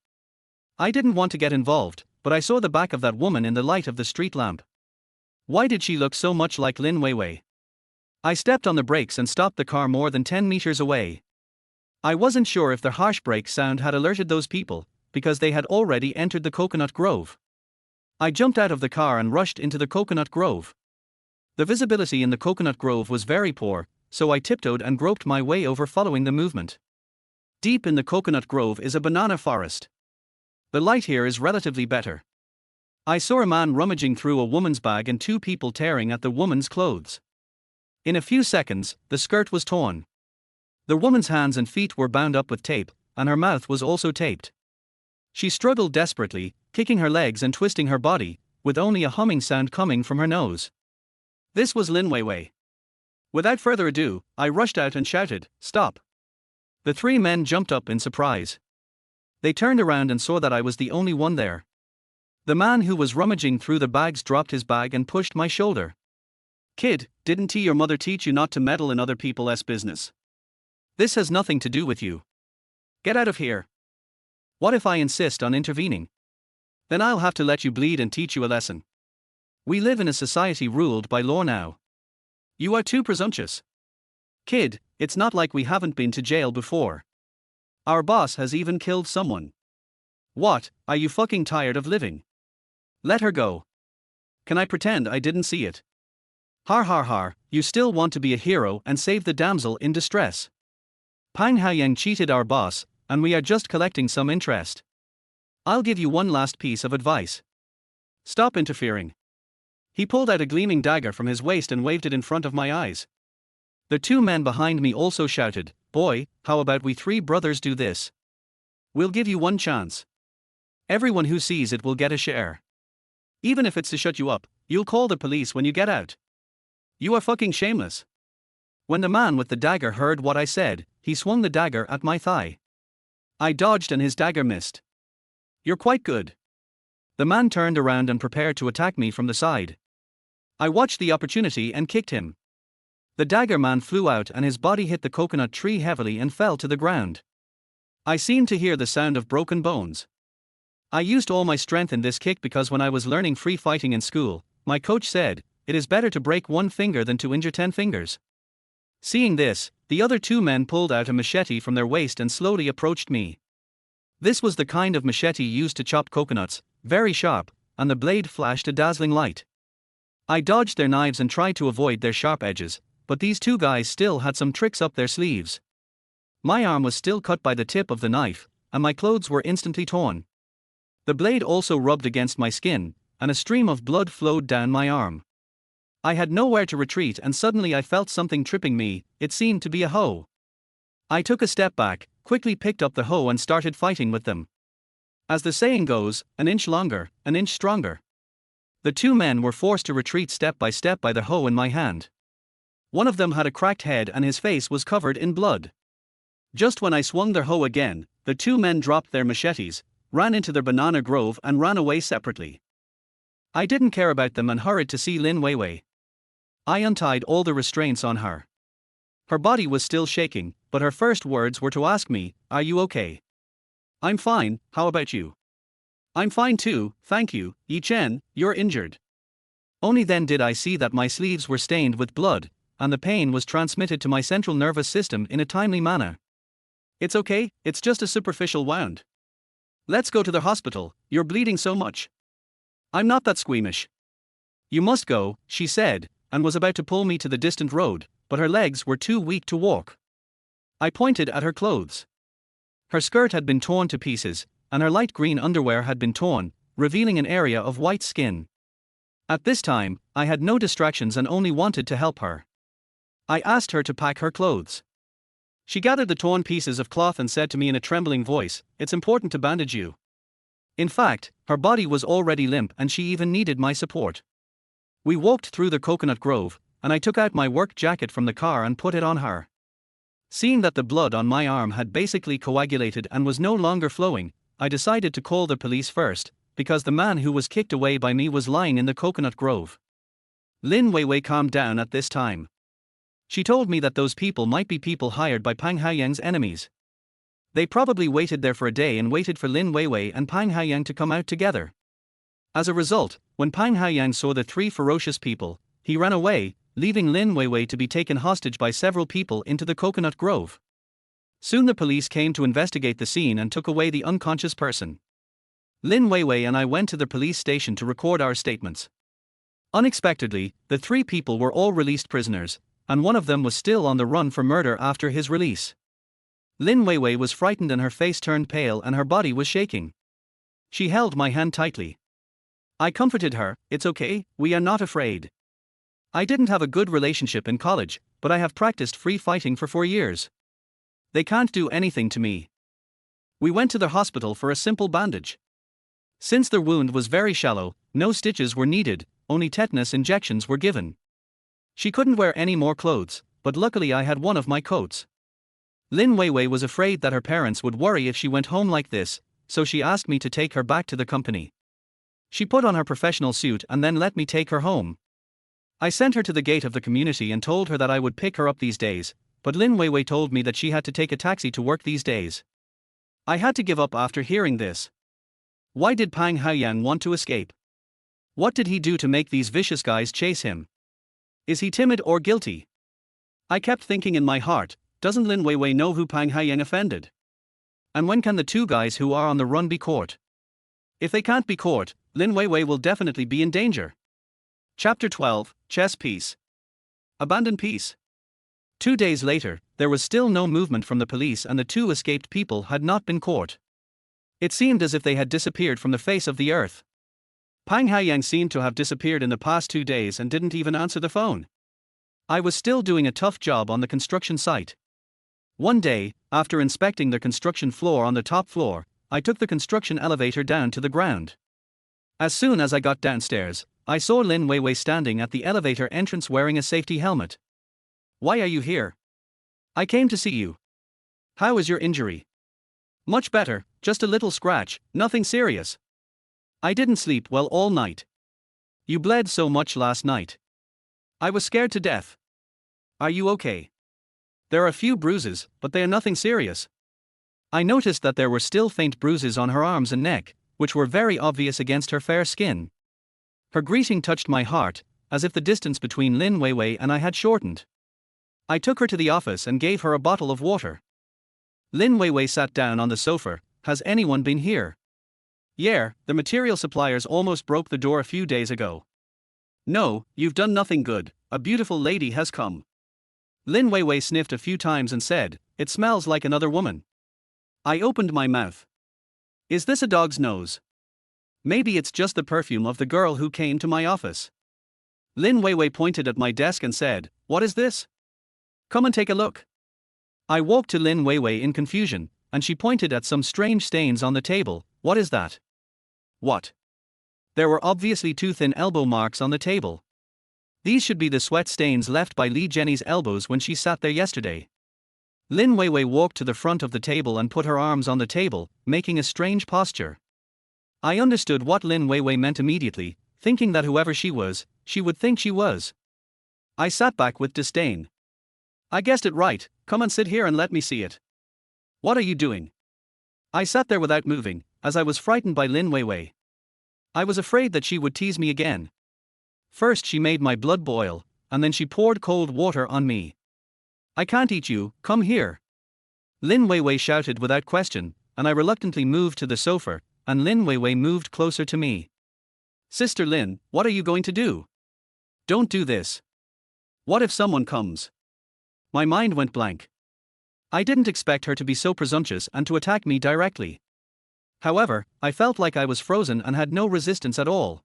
I didn't want to get involved, but I saw the back of that woman in the light of the street lamp. Why did she look so much like Lin Weiwei? I stepped on the brakes and stopped the car more than 10 meters away. I wasn't sure if the harsh brake sound had alerted those people, because they had already entered the coconut grove. I jumped out of the car and rushed into the coconut grove. The visibility in the coconut grove was very poor, so I tiptoed and groped my way over following the movement. Deep in the coconut grove is a banana forest. The light here is relatively better. I saw a man rummaging through a woman's bag and 2 people tearing at the woman's clothes. In a few seconds, the skirt was torn. The woman's hands and feet were bound up with tape, and her mouth was also taped. She struggled desperately, kicking her legs and twisting her body, with only a humming sound coming from her nose. This was Lin Weiwei. Without further ado, I rushed out and shouted, "Stop!" The 3 men jumped up in surprise. They turned around and saw that I was the only one there. The man who was rummaging through the bags dropped his bag and pushed my shoulder. "Kid, didn't your mother teach you not to meddle in other people's business? This has nothing to do with you. Get out of here." What if I insist on intervening? Then I'll have to let you bleed and teach you a lesson. We live in a society ruled by law now. You are too presumptuous. Kid, it's not like we haven't been to jail before. Our boss has even killed someone. What, are you fucking tired of living? Let her go. Can I pretend I didn't see it? Har har har, you still want to be a hero and save the damsel in distress. Pang Haoyang cheated our boss, and we are just collecting some interest. I'll give you one last piece of advice. Stop interfering. He pulled out a gleaming dagger from his waist and waved it in front of my eyes. The two men behind me also shouted, "Boy, how about we three brothers do this? We'll give you one chance. Everyone who sees it will get a share. Even if it's to shut you up, you'll call the police when you get out. You are fucking shameless." When the man with the dagger heard what I said, he swung the dagger at my thigh. I dodged and his dagger missed. You're quite good. The man turned around and prepared to attack me from the side. I watched the opportunity and kicked him. The dagger man flew out and his body hit the coconut tree heavily and fell to the ground. I seemed to hear the sound of broken bones. I used all my strength in this kick because when I was learning free fighting in school, my coach said, "It is better to break one finger than to injure 10 fingers. Seeing this, the other two men pulled out a machete from their waist and slowly approached me. This was the kind of machete used to chop coconuts, very sharp, and the blade flashed a dazzling light. I dodged their knives and tried to avoid their sharp edges, but these two guys still had some tricks up their sleeves. My arm was still cut by the tip of the knife, and my clothes were instantly torn. The blade also rubbed against my skin, and a stream of blood flowed down my arm. I had nowhere to retreat and suddenly I felt something tripping me. It seemed to be a hoe. I took a step back, quickly picked up the hoe and started fighting with them. As the saying goes, an inch longer, an inch stronger. The two men were forced to retreat step by the hoe in my hand. One of them had a cracked head and his face was covered in blood. Just when I swung their hoe again, the two men dropped their machetes, ran into their banana grove and ran away separately. I didn't care about them and hurried to see Lin Weiwei. I untied all the restraints on her. Her body was still shaking, but her first words were to ask me, "Are you okay?" "I'm fine, how about you?" "I'm fine too, thank you, Yi Chen, you're injured." Only then did I see that my sleeves were stained with blood, and the pain was transmitted to my central nervous system in a timely manner. "It's okay, it's just a superficial wound. Let's go to the hospital, you're bleeding so much." "I'm not that squeamish." "You must go," she said, and was about to pull me to the distant road, but her legs were too weak to walk. I pointed at her clothes. Her skirt had been torn to pieces, and her light green underwear had been torn, revealing an area of white skin. At this time, I had no distractions and only wanted to help her. I asked her to pack her clothes. She gathered the torn pieces of cloth and said to me in a trembling voice, "It's important to bandage you." In fact, her body was already limp and she even needed my support. We walked through the coconut grove, and I took out my work jacket from the car and put it on her. Seeing that the blood on my arm had basically coagulated and was no longer flowing, I decided to call the police first, because the man who was kicked away by me was lying in the coconut grove. Lin Weiwei calmed down at this time. She told me that those people might be people hired by Pang Haoyang's enemies. They probably waited there for a day and waited for Lin Weiwei and Pang Haoyang to come out together. As a result, when Pang Haoyang saw the three ferocious people, he ran away, leaving Lin Weiwei to be taken hostage by several people into the coconut grove. Soon the police came to investigate the scene and took away the unconscious person. Lin Weiwei and I went to the police station to record our statements. Unexpectedly, the three people were all released prisoners, and one of them was still on the run for murder after his release. Lin Weiwei was frightened and her face turned pale and her body was shaking. She held my hand tightly. I comforted her, "It's okay, we are not afraid. I didn't have a good relationship in college, but I have practiced free fighting for 4 years. They can't do anything to me." We went to the hospital for a simple bandage. Since their wound was very shallow, no stitches were needed, only tetanus injections were given. She couldn't wear any more clothes, but luckily I had one of my coats. Lin Weiwei was afraid that her parents would worry if she went home like this, so she asked me to take her back to the company. She put on her professional suit and then let me take her home. I sent her to the gate of the community and told her that I would pick her up these days, but Lin Weiwei told me that she had to take a taxi to work these days. I had to give up after hearing this. Why did Pang Haoyang want to escape? What did he do to make these vicious guys chase him? Is he timid or guilty? I kept thinking in my heart, doesn't Lin Weiwei know who Pang Haoyang offended? And when can the two guys who are on the run be caught? If they can't be caught, Lin Weiwei will definitely be in danger. Chapter 12, Chess Piece. Abandoned Piece. 2 days later, there was still no movement from the police and the two escaped people had not been caught. It seemed as if they had disappeared from the face of the earth. Pang Haoyang seemed to have disappeared in the past 2 days and didn't even answer the phone. I was still doing a tough job on the construction site. One day, after inspecting the construction floor on the top floor, I took the construction elevator down to the ground. As soon as I got downstairs, I saw Lin Weiwei standing at the elevator entrance wearing a safety helmet. "Why are you here?" "I came to see you." "How is your injury?" "Much better, just a little scratch, nothing serious." "I didn't sleep well all night." "You bled so much last night." "I was scared to death." "Are you okay?" "There are a few bruises, but they are nothing serious." I noticed that there were still faint bruises on her arms and neck, which were very obvious against her fair skin. Her greeting touched my heart, as if the distance between Lin Weiwei and I had shortened. I took her to the office and gave her a bottle of water. Lin Weiwei sat down on the sofa. "Has anyone been here?" "Yeah, the material suppliers almost broke the door a few days ago." "No, you've done nothing good, a beautiful lady has come." Lin Weiwei sniffed a few times and said, "It smells like another woman." I opened my mouth. "Is this a dog's nose? Maybe it's just the perfume of the girl who came to my office." Lin Weiwei pointed at my desk and said, "What is this? Come and take a look." I walked to Lin Weiwei in confusion, and she pointed at some strange stains on the table. "What is that?" "What?" There were obviously 2 thin elbow marks on the table. These should be the sweat stains left by Li Jenny's elbows when she sat there yesterday. Lin Weiwei walked to the front of the table and put her arms on the table, making a strange posture. I understood what Lin Weiwei meant immediately, thinking that whoever she was, she would think she was. I sat back with disdain. "I guessed it right, come and sit here and let me see it." "What are you doing?" I sat there without moving, as I was frightened by Lin Weiwei. I was afraid that she would tease me again. First she made my blood boil, and then she poured cold water on me. "I can't eat you, come here." Lin Weiwei shouted without question, and I reluctantly moved to the sofa, and Lin Weiwei moved closer to me. "Sister Lin, what are you going to do? Don't do this. What if someone comes?" My mind went blank. I didn't expect her to be so presumptuous and to attack me directly. However, I felt like I was frozen and had no resistance at all.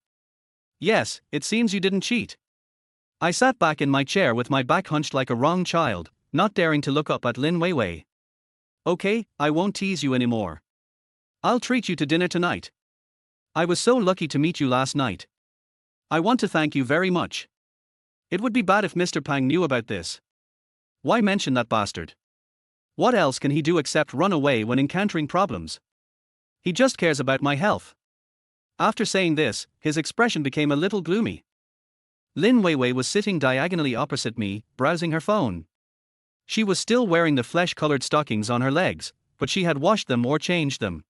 "Yes, it seems you didn't cheat." I sat back in my chair with my back hunched like a wrong child, not daring to look up at Lin Weiwei. "Okay, I won't tease you anymore. I'll treat you to dinner tonight. I was so lucky to meet you last night. I want to thank you very much. It would be bad if Mr. Pang knew about this. Why mention that bastard? What else can he do except run away when encountering problems? He just cares about my health." After saying this, his expression became a little gloomy. Lin Weiwei was sitting diagonally opposite me, browsing her phone. She was still wearing the flesh-colored stockings on her legs, but she had washed them or changed them.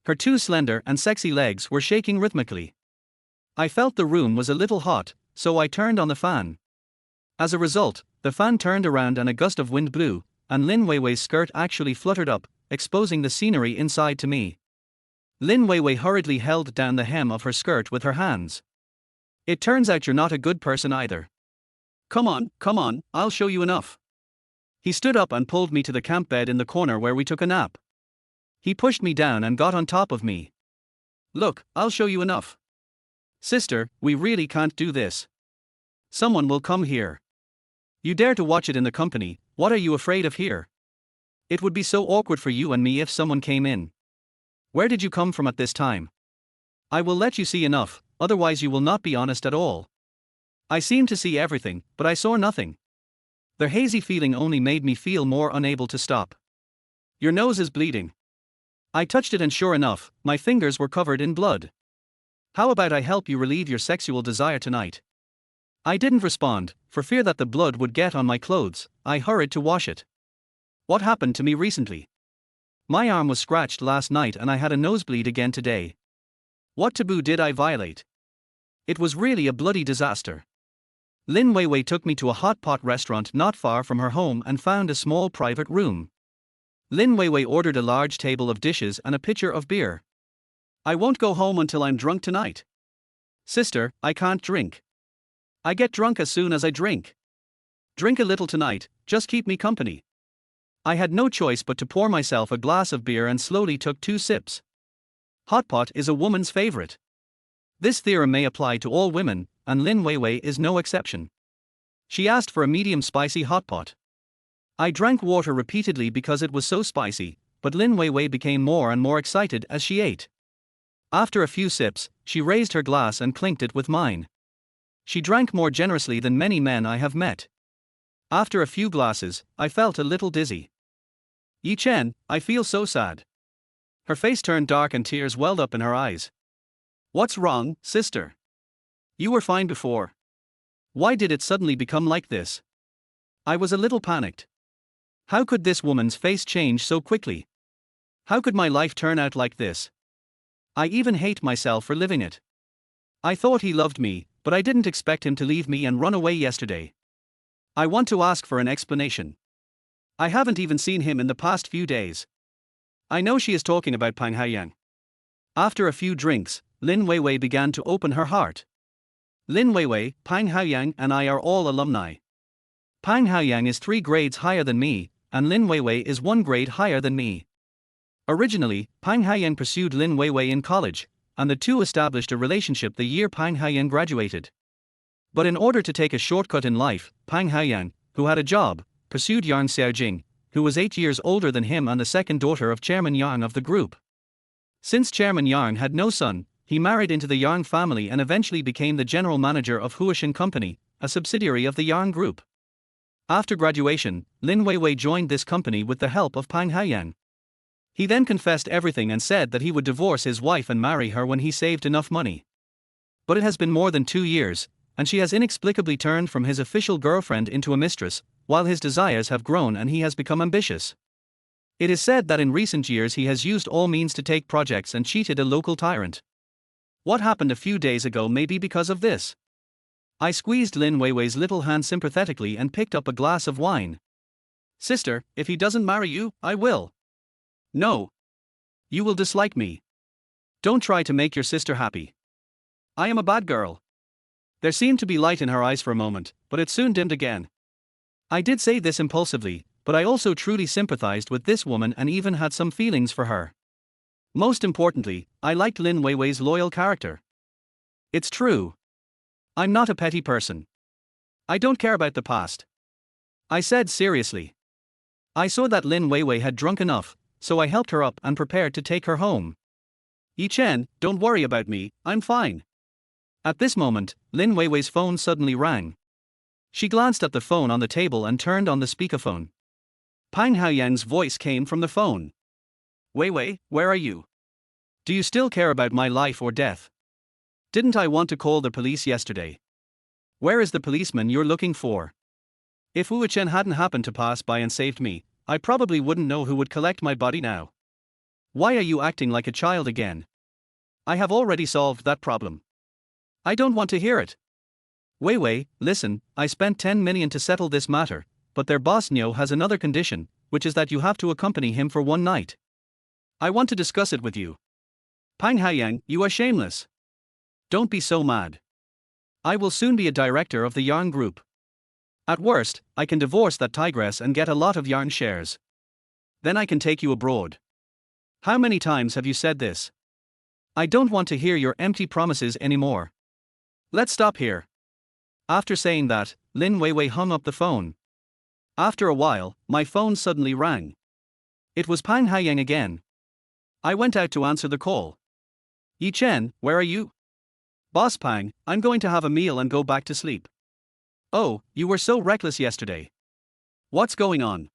Her 2 slender and sexy legs were shaking rhythmically. I felt the room was a little hot, so I turned on the fan. As a result, the fan turned around and a gust of wind blew, and Lin Weiwei's skirt actually fluttered up, exposing the scenery inside to me. Lin Weiwei hurriedly held down the hem of her skirt with her hands. "It turns out you're not a good person either. Come on, I'll show you enough." He stood up and pulled me to the camp bed in the corner where we took a nap. He pushed me down and got on top of me. "Look, I'll show you enough." "Sister, we really can't do this. Someone will come here. You dare to watch it in the company, what are you afraid of here? It would be so awkward for you and me if someone came in. Where did you come from at this time? I will let you see enough, otherwise you will not be honest at all." I seemed to see everything, but I saw nothing. The hazy feeling only made me feel more unable to stop. "Your nose is bleeding." I touched it and sure enough, my fingers were covered in blood. "How about I help you relieve your sexual desire tonight?" I didn't respond, for fear that the blood would get on my clothes. I hurried to wash it. What happened to me recently? My arm was scratched last night and I had a nosebleed again today. What taboo did I violate? It was really a bloody disaster. Lin Weiwei took me to a hot pot restaurant not far from her home and found a small private room. Lin Weiwei ordered a large table of dishes and a pitcher of beer. I won't go home until I'm drunk tonight. Sister, I can't drink. I get drunk as soon as I drink. Drink a little tonight, just keep me company. I had no choice but to pour myself a glass of beer and slowly took 2 sips. Hot pot is a woman's favorite. This theorem may apply to all women, and Lin Weiwei is no exception. She asked for a medium spicy hot pot. I drank water repeatedly because it was so spicy, but Lin Weiwei became more and more excited as she ate. After a few sips, she raised her glass and clinked it with mine. She drank more generously than many men I have met. After a few glasses, I felt a little dizzy. Yi Chen, I feel so sad. Her face turned dark and tears welled up in her eyes. What's wrong, sister? You were fine before. Why did it suddenly become like this? I was a little panicked. How could this woman's face change so quickly? How could my life turn out like this? I even hate myself for living it. I thought he loved me, but I didn't expect him to leave me and run away yesterday. I want to ask for an explanation. I haven't even seen him in the past few days. I know she is talking about Pang Haoyang. After a few drinks, Lin Weiwei began to open her heart. Lin Weiwei, Pang Haoyang and I are all alumni. Pang Haoyang is 3 grades higher than me, and Lin Weiwei is 1 grade higher than me. Originally, Pang Haoyang pursued Lin Weiwei in college, and the two established a relationship the year Pang Haoyang graduated. But in order to take a shortcut in life, Pang Haoyang, who had a job, pursued Yang Xiaojing, who was 8 years older than him and the second daughter of Chairman Yang of the group. Since Chairman Yang had no son, he married into the Yang family and eventually became the general manager of Huashan Company, a subsidiary of the Yang Group. After graduation, Lin Weiwei joined this company with the help of Pang Haoyang. He then confessed everything and said that he would divorce his wife and marry her when he saved enough money. But it has been more than 2 years, and she has inexplicably turned from his official girlfriend into a mistress, while his desires have grown and he has become ambitious. It is said that in recent years he has used all means to take projects and cheated a local tyrant. What happened a few days ago may be because of this. I squeezed Lin Weiwei's little hand sympathetically and picked up a glass of wine. Sister, if he doesn't marry you, I will. No. You will dislike me. Don't try to make your sister happy. I am a bad girl. There seemed to be light in her eyes for a moment, but it soon dimmed again. I did say this impulsively, but I also truly sympathized with this woman and even had some feelings for her. Most importantly, I liked Lin Weiwei's loyal character. It's true. I'm not a petty person. I don't care about the past. I said seriously. I saw that Lin Weiwei had drunk enough, so I helped her up and prepared to take her home. Yi Chen, don't worry about me, I'm fine. At this moment, Lin Weiwei's phone suddenly rang. She glanced at the phone on the table and turned on the speakerphone. Pang Haoyang's voice came from the phone. Weiwei, where are you? Do you still care about my life or death? Didn't I want to call the police yesterday? Where is the policeman you're looking for? If Wu Chen hadn't happened to pass by and saved me, I probably wouldn't know who would collect my body now. Why are you acting like a child again? I have already solved that problem. I don't want to hear it. Weiwei, listen, I spent 10 million to settle this matter, but their boss Niu has another condition, which is that you have to accompany him for 1 night. I want to discuss it with you. Pang Haoyang, you are shameless. Don't be so mad. I will soon be a director of the Yarn Group. At worst, I can divorce that tigress and get a lot of Yarn shares. Then I can take you abroad. How many times have you said this? I don't want to hear your empty promises anymore. Let's stop here. After saying that, Lin Weiwei hung up the phone. After a while, my phone suddenly rang. It was Pang Haoyang again. I went out to answer the call. Yi Chen, where are you? Boss Pang, I'm going to have a meal and go back to sleep. Oh, you were so reckless yesterday. What's going on?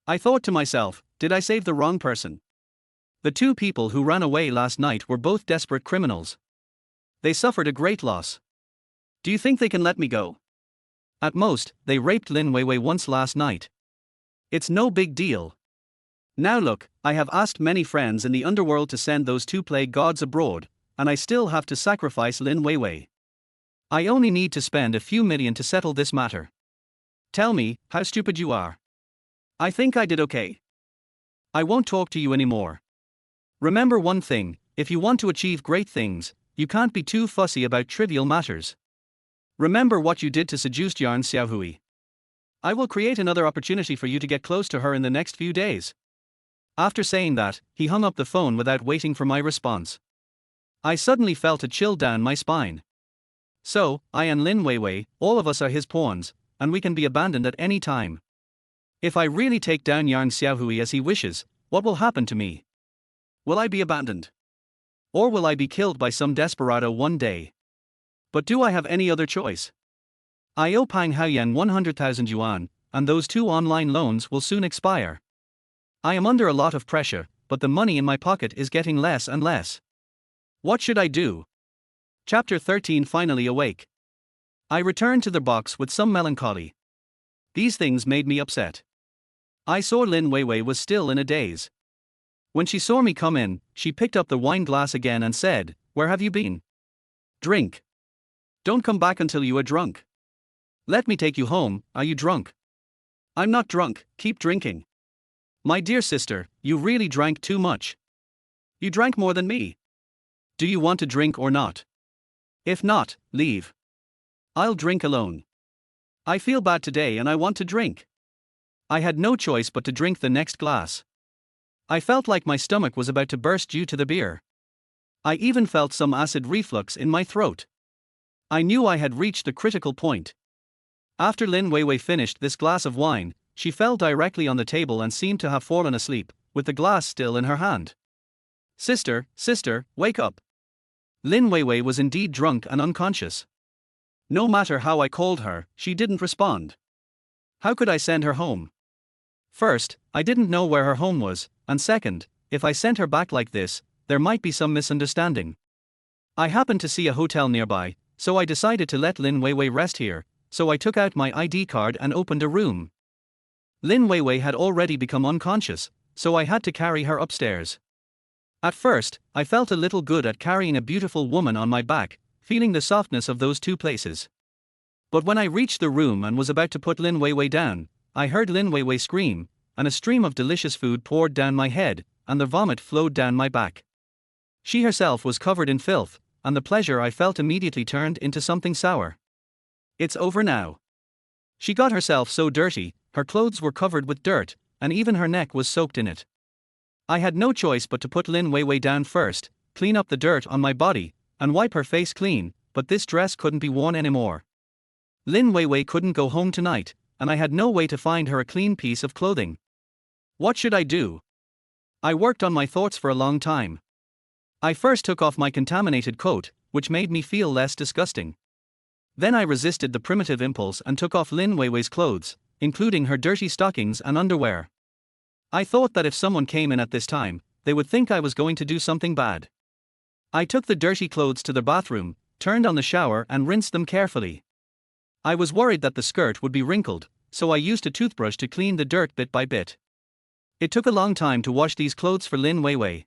I thought to myself, did I save the wrong person? The 2 people who ran away last night were both desperate criminals. They suffered a great loss. Do you think they can let me go? At most, they raped Lin Weiwei once last night. It's no big deal. Now look, I have asked many friends in the underworld to send those 2 plague gods abroad, and I still have to sacrifice Lin Weiwei. I only need to spend a few million to settle this matter. Tell me, how stupid you are. I think I did okay. I won't talk to you anymore. Remember one thing, if you want to achieve great things, you can't be too fussy about trivial matters. Remember what you did to seduce Yarn Xiaohui. I will create another opportunity for you to get close to her in the next few days. After saying that, he hung up the phone without waiting for my response. I suddenly felt a chill down my spine. So, I and Lin Weiwei, all of us are his pawns, and we can be abandoned at any time. If I really take down Yarn Xiaohui as he wishes, what will happen to me? Will I be abandoned? Or will I be killed by some desperado one day? But do I have any other choice? I owe Pang Haoyang 100,000 yuan, and those 2 online loans will soon expire. I am under a lot of pressure, but the money in my pocket is getting less and less. What should I do? Chapter 13. Finally awake. I returned to the box with some melancholy. These things made me upset. I saw Lin Weiwei was still in a daze. When she saw me come in, she picked up the wine glass again and said, "Where have you been? Drink. Don't come back until you are drunk. Let me take you home, are you drunk?" "I'm not drunk, keep drinking." "My dear sister, you really drank too much. You drank more than me. Do you want to drink or not? If not, leave. I'll drink alone. I feel bad today and I want to drink." I had no choice but to drink the next glass. I felt like my stomach was about to burst due to the beer. I even felt some acid reflux in my throat. I knew I had reached the critical point. After Lin Weiwei finished this glass of wine, she fell directly on the table and seemed to have fallen asleep, with the glass still in her hand. Sister, wake up." Lin Weiwei was indeed drunk and unconscious. No matter how I called her, she didn't respond. How could I send her home? First, I didn't know where her home was, and second, if I sent her back like this, there might be some misunderstanding. I happened to see a hotel nearby, so I decided to let Lin Weiwei rest here, so I took out my ID card and opened a room. Lin Weiwei had already become unconscious, so I had to carry her upstairs. At first, I felt a little good at carrying a beautiful woman on my back, feeling the softness of those 2 places. But when I reached the room and was about to put Lin Weiwei down, I heard Lin Weiwei scream, and a stream of delicious food poured down my head, and the vomit flowed down my back. She herself was covered in filth, and the pleasure I felt immediately turned into something sour. It's over now. She got herself so dirty, her clothes were covered with dirt, and even her neck was soaked in it. I had no choice but to put Lin Weiwei down first, clean up the dirt on my body, and wipe her face clean, but this dress couldn't be worn anymore. Lin Weiwei couldn't go home tonight, and I had no way to find her a clean piece of clothing. What should I do? I worked on my thoughts for a long time. I first took off my contaminated coat, which made me feel less disgusting. Then I resisted the primitive impulse and took off Lin Weiwei's clothes, including her dirty stockings and underwear. I thought that if someone came in at this time, they would think I was going to do something bad. I took the dirty clothes to the bathroom, turned on the shower and rinsed them carefully. I was worried that the skirt would be wrinkled, so I used a toothbrush to clean the dirt bit by bit. It took a long time to wash these clothes for Lin Weiwei.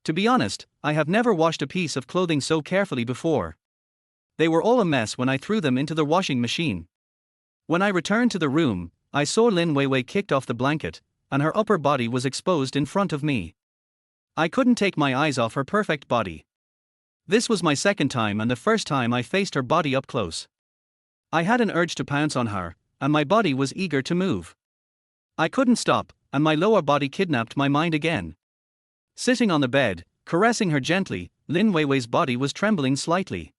To be honest, I have never washed a piece of clothing so carefully before. They were all a mess when I threw them into the washing machine. When I returned to the room, I saw Lin Weiwei kicked off the blanket, and her upper body was exposed in front of me. I couldn't take my eyes off her perfect body. This was my second time and the first time I faced her body up close. I had an urge to pounce on her, and my body was eager to move. I couldn't stop, and my lower body kidnapped my mind again. Sitting on the bed, caressing her gently, Lin Weiwei's body was trembling slightly.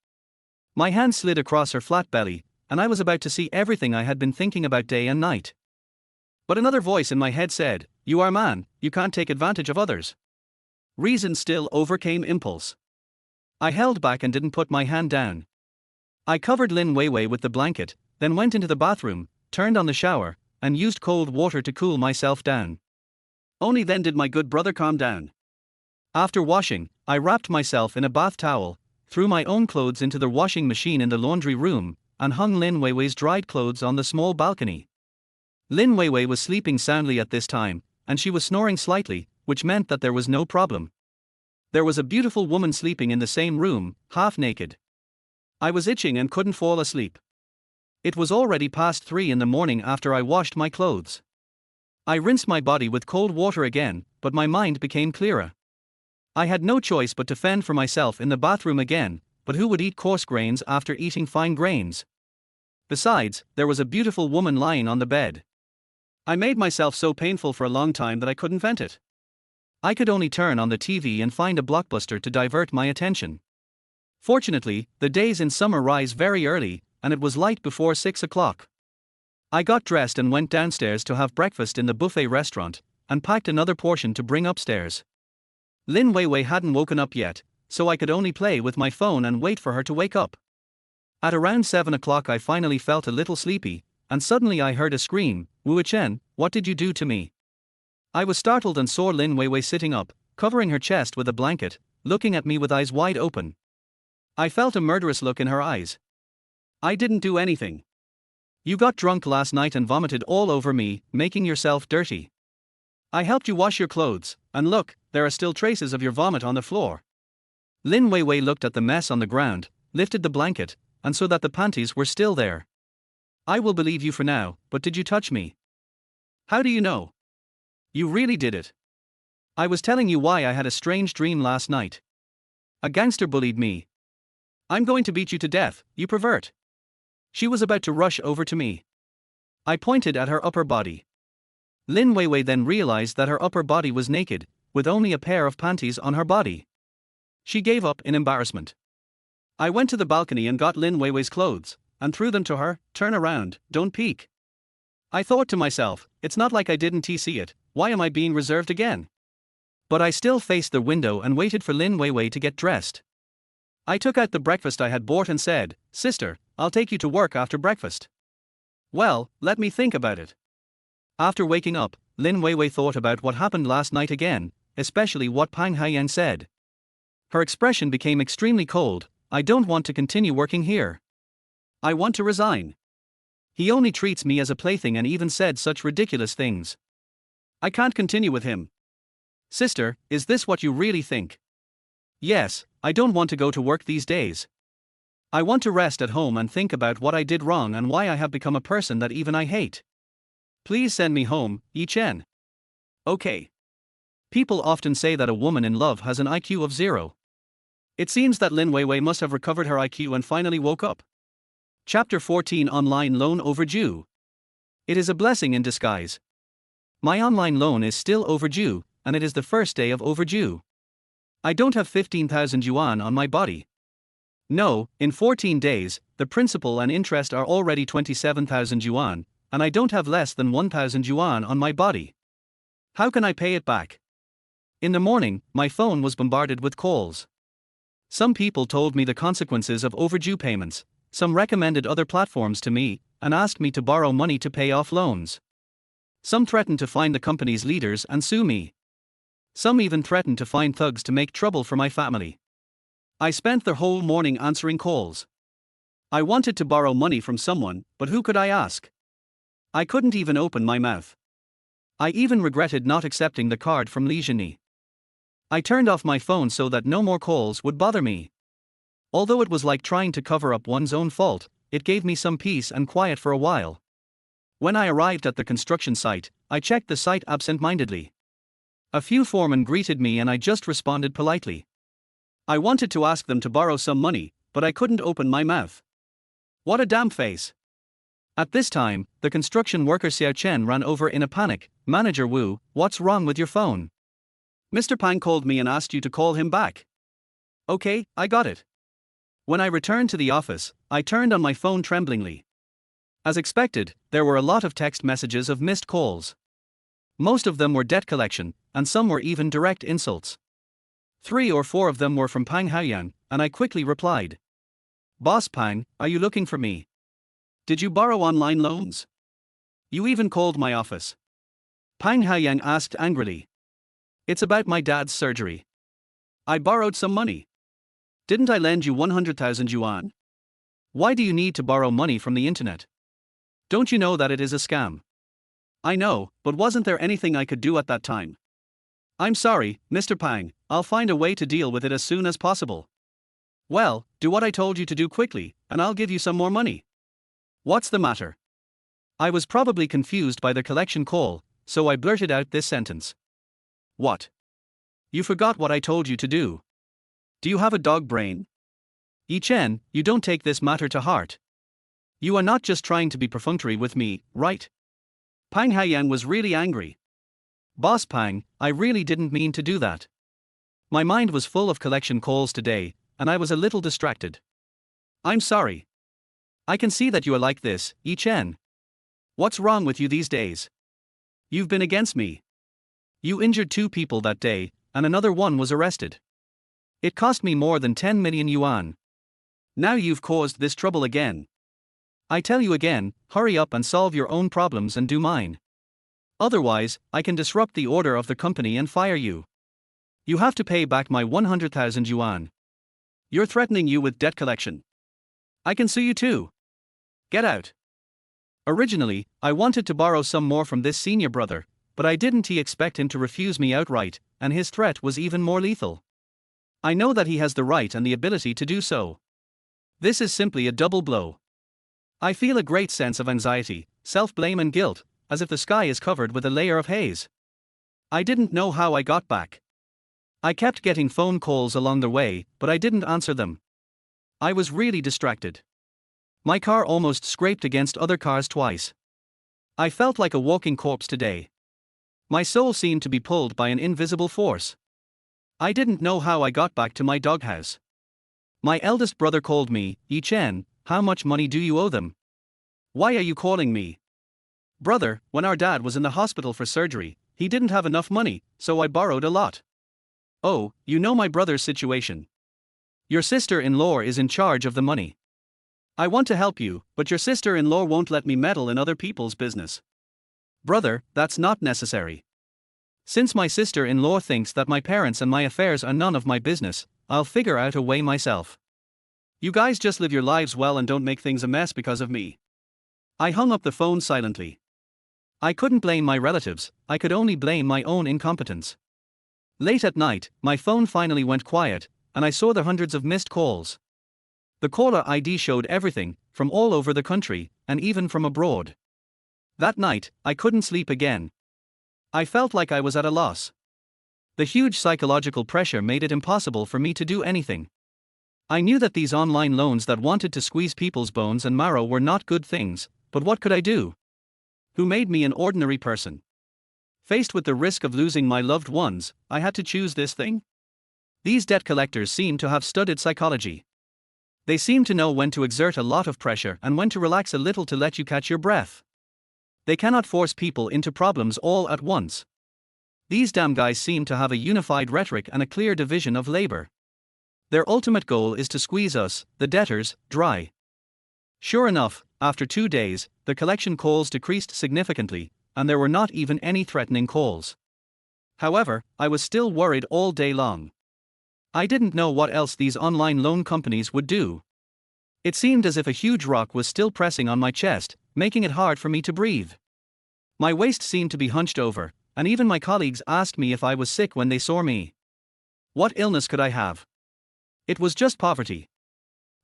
My hand slid across her flat belly, and I was about to see everything I had been thinking about day and night. But another voice in my head said, "You are man, you can't take advantage of others." Reason still overcame impulse. I held back and didn't put my hand down. I covered Lin Weiwei with the blanket, then went into the bathroom, turned on the shower, and used cold water to cool myself down. Only then did my good brother calm down. After washing, I wrapped myself in a bath towel, threw my own clothes into the washing machine in the laundry room, and hung Lin Weiwei's dried clothes on the small balcony. Lin Weiwei was sleeping soundly at this time, and she was snoring slightly, which meant that there was no problem. There was a beautiful woman sleeping in the same room, half naked. I was itching and couldn't fall asleep. It was already past 3 in the morning after I washed my clothes. I rinsed my body with cold water again, but my mind became clearer. I had no choice but to fend for myself in the bathroom again, but who would eat coarse grains after eating fine grains? Besides, there was a beautiful woman lying on the bed. I made myself so painful for a long time that I couldn't vent it. I could only turn on the TV and find a blockbuster to divert my attention. Fortunately, the days in summer rise very early, and it was light before 6 o'clock. I got dressed and went downstairs to have breakfast in the buffet restaurant, and packed another portion to bring upstairs. Lin Weiwei hadn't woken up yet, so I could only play with my phone and wait for her to wake up. At around 7 o'clock I finally felt a little sleepy, and suddenly I heard a scream, "Wu Chen, what did you do to me?" I was startled and saw Lin Weiwei sitting up, covering her chest with a blanket, looking at me with eyes wide open. I felt a murderous look in her eyes. "I didn't do anything. You got drunk last night and vomited all over me, making yourself dirty. I helped you wash your clothes, and look, there are still traces of your vomit on the floor." Lin Weiwei looked at the mess on the ground, lifted the blanket, and saw that the panties were still there. "I will believe you for now, but did you touch me?" "How do you know?" "You really did it. I was telling you why I had a strange dream last night. A gangster bullied me. I'm going to beat you to death, you pervert." She was about to rush over to me. I pointed at her upper body. Lin Weiwei then realized that her upper body was naked, with only a pair of panties on her body. She gave up in embarrassment. I went to the balcony and got Lin Weiwei's clothes, and threw them to her. "Turn around, don't peek." I thought to myself, it's not like I didn't see it, why am I being reserved again? But I still faced the window and waited for Lin Weiwei to get dressed. I took out the breakfast I had bought and said, "Sister, I'll take you to work after breakfast." "Well, let me think about it." After waking up, Lin Weiwei thought about what happened last night again, especially what Pang Haoyang said. Her expression became extremely cold. "I don't want to continue working here. I want to resign. He only treats me as a plaything and even said such ridiculous things. I can't continue with him." "Sister, is this what you really think?" "Yes, I don't want to go to work these days. I want to rest at home and think about what I did wrong and why I have become a person that even I hate. Please send me home, Yi Chen." "Okay." People often say that a woman in love has an IQ of 0. It seems that Lin Weiwei must have recovered her IQ and finally woke up. Chapter 14: Online Loan Overdue. It is a blessing in disguise. My online loan is still overdue, and it is the first day of overdue. I don't have 15,000 yuan on my body. No, in 14 days, the principal and interest are already 27,000 yuan, and I don't have less than 1,000 yuan on my body. How can I pay it back? In the morning, my phone was bombarded with calls. Some people told me the consequences of overdue payments, some recommended other platforms to me, and asked me to borrow money to pay off loans. Some threatened to find the company's leaders and sue me. Some even threatened to find thugs to make trouble for my family. I spent the whole morning answering calls. I wanted to borrow money from someone, but who could I ask? I couldn't even open my mouth. I even regretted not accepting the card from Li Zhini. I turned off my phone so that no more calls would bother me. Although it was like trying to cover up one's own fault, it gave me some peace and quiet for a while. When I arrived at the construction site, I checked the site absent-mindedly. A few foremen greeted me and I just responded politely. I wanted to ask them to borrow some money, but I couldn't open my mouth. What a damn face. At this time, the construction worker Xiao Chen ran over in a panic. "Manager Wu, what's wrong with your phone? Mr. Pang called me and asked you to call him back." "Okay, I got it." When I returned to the office, I turned on my phone tremblingly. As expected, there were a lot of text messages of missed calls. Most of them were debt collection, and some were even direct insults. 3 or 4 of them were from Pang Haoyang, and I quickly replied. "Boss Pang, are you looking for me? Did you borrow online loans? You even called my office." Pang Haoyang asked angrily. "It's about my dad's surgery. I borrowed some money. Didn't I lend you 100,000 yuan? Why do you need to borrow money from the internet? Don't you know that it is a scam?" "I know, but wasn't there anything I could do at that time?" "I'm sorry, Mr. Pang, I'll find a way to deal with it as soon as possible." "Well, do what I told you to do quickly, and I'll give you some more money." "What's the matter?" I was probably confused by the collection call, so I blurted out this sentence. What? You forgot what I told you to do. Do you have a dog brain? Yi Chen, you don't take this matter to heart. You are not just trying to be perfunctory with me, right? Pang Haoyang was really angry. Boss Pang, I really didn't mean to do that. My mind was full of collection calls today, and I was a little distracted. I'm sorry. I can see that you are like this, Yi Chen. What's wrong with you these days? You've been against me. You injured 2 people that day, and another one was arrested. It cost me more than 10 million yuan. Now you've caused this trouble again. I tell you again, hurry up and solve your own problems and do mine. Otherwise, I can disrupt the order of the company and fire you. You have to pay back my 100,000 yuan. You're threatening you with debt collection. I can sue you too. Get out. Originally, I wanted to borrow some more from this senior brother, but I didn't expect him to refuse me outright, and his threat was even more lethal. I know that he has the right and the ability to do so. This is simply a double blow. I feel a great sense of anxiety, self-blame and guilt, as if the sky is covered with a layer of haze. I didn't know how I got back. I kept getting phone calls along the way, but I didn't answer them. I was really distracted. My car almost scraped against other cars twice. I felt like a walking corpse today. My soul seemed to be pulled by an invisible force. I didn't know how I got back to my doghouse. My eldest brother called me. Yi Chen, how much money do you owe them? Why are you calling me? Brother, when our dad was in the hospital for surgery, he didn't have enough money, so I borrowed a lot. Oh, you know my brother's situation. Your sister-in-law is in charge of the money. I want to help you, but your sister-in-law won't let me meddle in other people's business. Brother, that's not necessary. Since my sister-in-law thinks that my parents and my affairs are none of my business, I'll figure out a way myself. You guys just live your lives well and don't make things a mess because of me. I hung up the phone silently. I couldn't blame my relatives, I could only blame my own incompetence. Late at night, my phone finally went quiet, and I saw the hundreds of missed calls. The caller ID showed everything, from all over the country, and even from abroad. That night, I couldn't sleep again. I felt like I was at a loss. The huge psychological pressure made it impossible for me to do anything. I knew that these online loans that wanted to squeeze people's bones and marrow were not good things, but what could I do? Who made me an ordinary person? Faced with the risk of losing my loved ones, I had to choose this thing? These debt collectors seem to have studied psychology. They seem to know when to exert a lot of pressure and when to relax a little to let you catch your breath. They cannot force people into problems all at once. These damn guys seem to have a unified rhetoric and a clear division of labor. Their ultimate goal is to squeeze us, the debtors, dry. Sure enough, after 2 days, the collection calls decreased significantly, and there were not even any threatening calls. However, I was still worried all day long. I didn't know what else these online loan companies would do. It seemed as if a huge rock was still pressing on my chest, making it hard for me to breathe. My waist seemed to be hunched over, and even my colleagues asked me if I was sick when they saw me. What illness could I have? It was just poverty.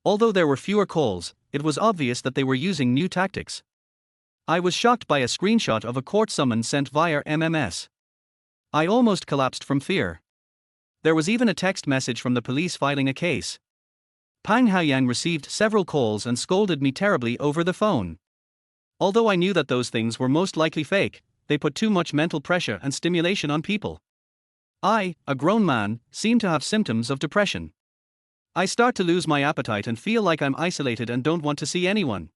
Although there were fewer calls, it was obvious that they were using new tactics. I was shocked by a screenshot of a court summons sent via MMS. I almost collapsed from fear. There was even a text message from the police filing a case. Pang Haoyang received several calls and scolded me terribly over the phone. Although I knew that those things were most likely fake, they put too much mental pressure and stimulation on people. I, a grown man, seem to have symptoms of depression. I start to lose my appetite and feel like I'm isolated and don't want to see anyone.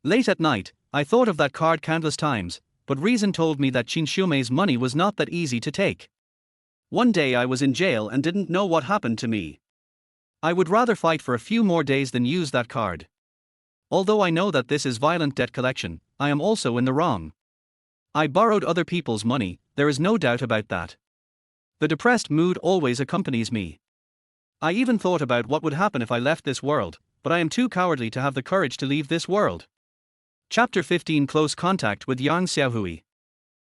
Late at night, I thought of that card countless times, but reason told me that Qin Xiumei's money was not that easy to take. One day I was in jail and didn't know what happened to me. I would rather fight for a few more days than use that card. Although I know that this is violent debt collection, I am also in the wrong. I borrowed other people's money, there is no doubt about that. The depressed mood always accompanies me. I even thought about what would happen if I left this world, but I am too cowardly to have the courage to leave this world. Chapter 15 Close Contact with Yang Xiaohui.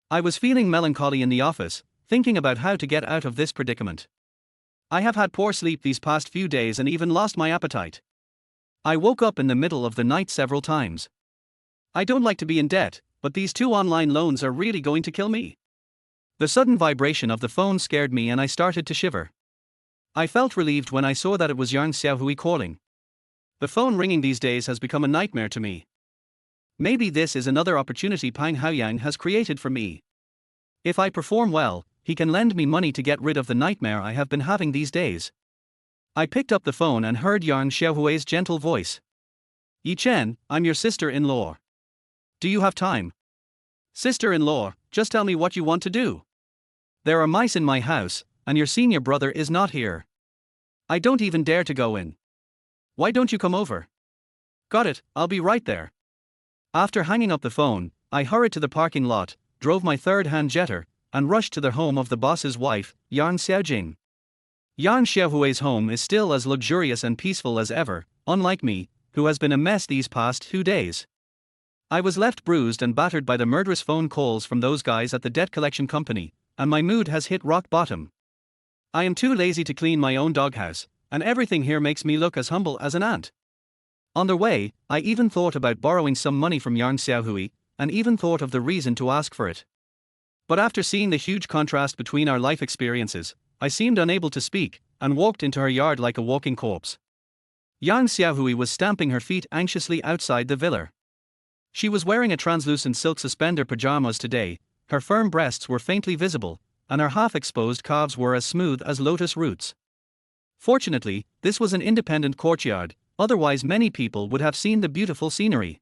I was feeling melancholy in the office, thinking about how to get out of this predicament. I have had poor sleep these past few days and even lost my appetite. I woke up in the middle of the night several times. I don't like to be in debt, but these two online loans are really going to kill me. The sudden vibration of the phone scared me and I started to shiver. I felt relieved when I saw that it was Yang Xiaohui calling. The phone ringing these days has become a nightmare to me. Maybe this is another opportunity Pang Haoyang has created for me. If I perform well, he can lend me money to get rid of the nightmare I have been having these days. I picked up the phone and heard Yang Xiaohui's gentle voice. Yi Chen, I'm your sister-in-law. Do you have time? Sister-in-law, just tell me what you want to do. There are mice in my house, and your senior brother is not here. I don't even dare to go in. Why don't you come over? Got it, I'll be right there. After hanging up the phone, I hurried to the parking lot, drove my third-hand jetter, and rushed to the home of the boss's wife, Yang Xiaojing. Yang Xiaohui's home is still as luxurious and peaceful as ever, unlike me, who has been a mess these past 2 days. I was left bruised and battered by the murderous phone calls from those guys at the debt collection company, and my mood has hit rock bottom. I am too lazy to clean my own doghouse, and everything here makes me look as humble as an ant. On the way, I even thought about borrowing some money from Yang Xiaohui, and even thought of the reason to ask for it. But after seeing the huge contrast between our life experiences, I seemed unable to speak, and walked into her yard like a walking corpse. Yang Xiaohui was stamping her feet anxiously outside the villa. She was wearing a translucent silk suspender pajamas today, her firm breasts were faintly visible, and her half-exposed calves were as smooth as lotus roots. Fortunately, this was an independent courtyard, otherwise many people would have seen the beautiful scenery.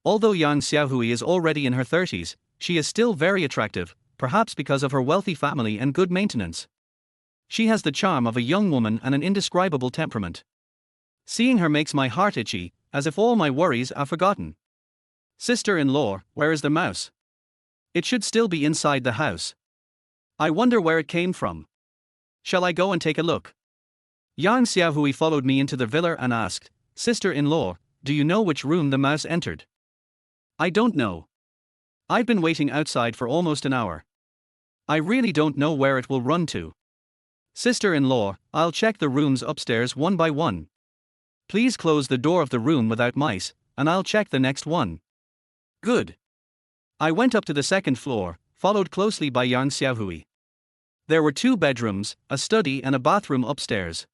Although Yang Xiaohui is already in her 30s, she is still very attractive, perhaps because of her wealthy family and good maintenance. She has the charm of a young woman and an indescribable temperament. Seeing her makes my heart itchy, as if all my worries are forgotten. Sister-in-law, where is the mouse? It should still be inside the house. I wonder where it came from. Shall I go and take a look? Yang Xiaohui followed me into the villa and asked, Sister-in-law, do you know which room the mouse entered? I don't know. I've been waiting outside for almost an hour. I really don't know where it will run to. Sister-in-law, I'll check the rooms upstairs one by one. Please close the door of the room without mice, and I'll check the next one. Good. I went up to the second floor, followed closely by Yang Xiaohui. There were 2 bedrooms, a study and a bathroom upstairs.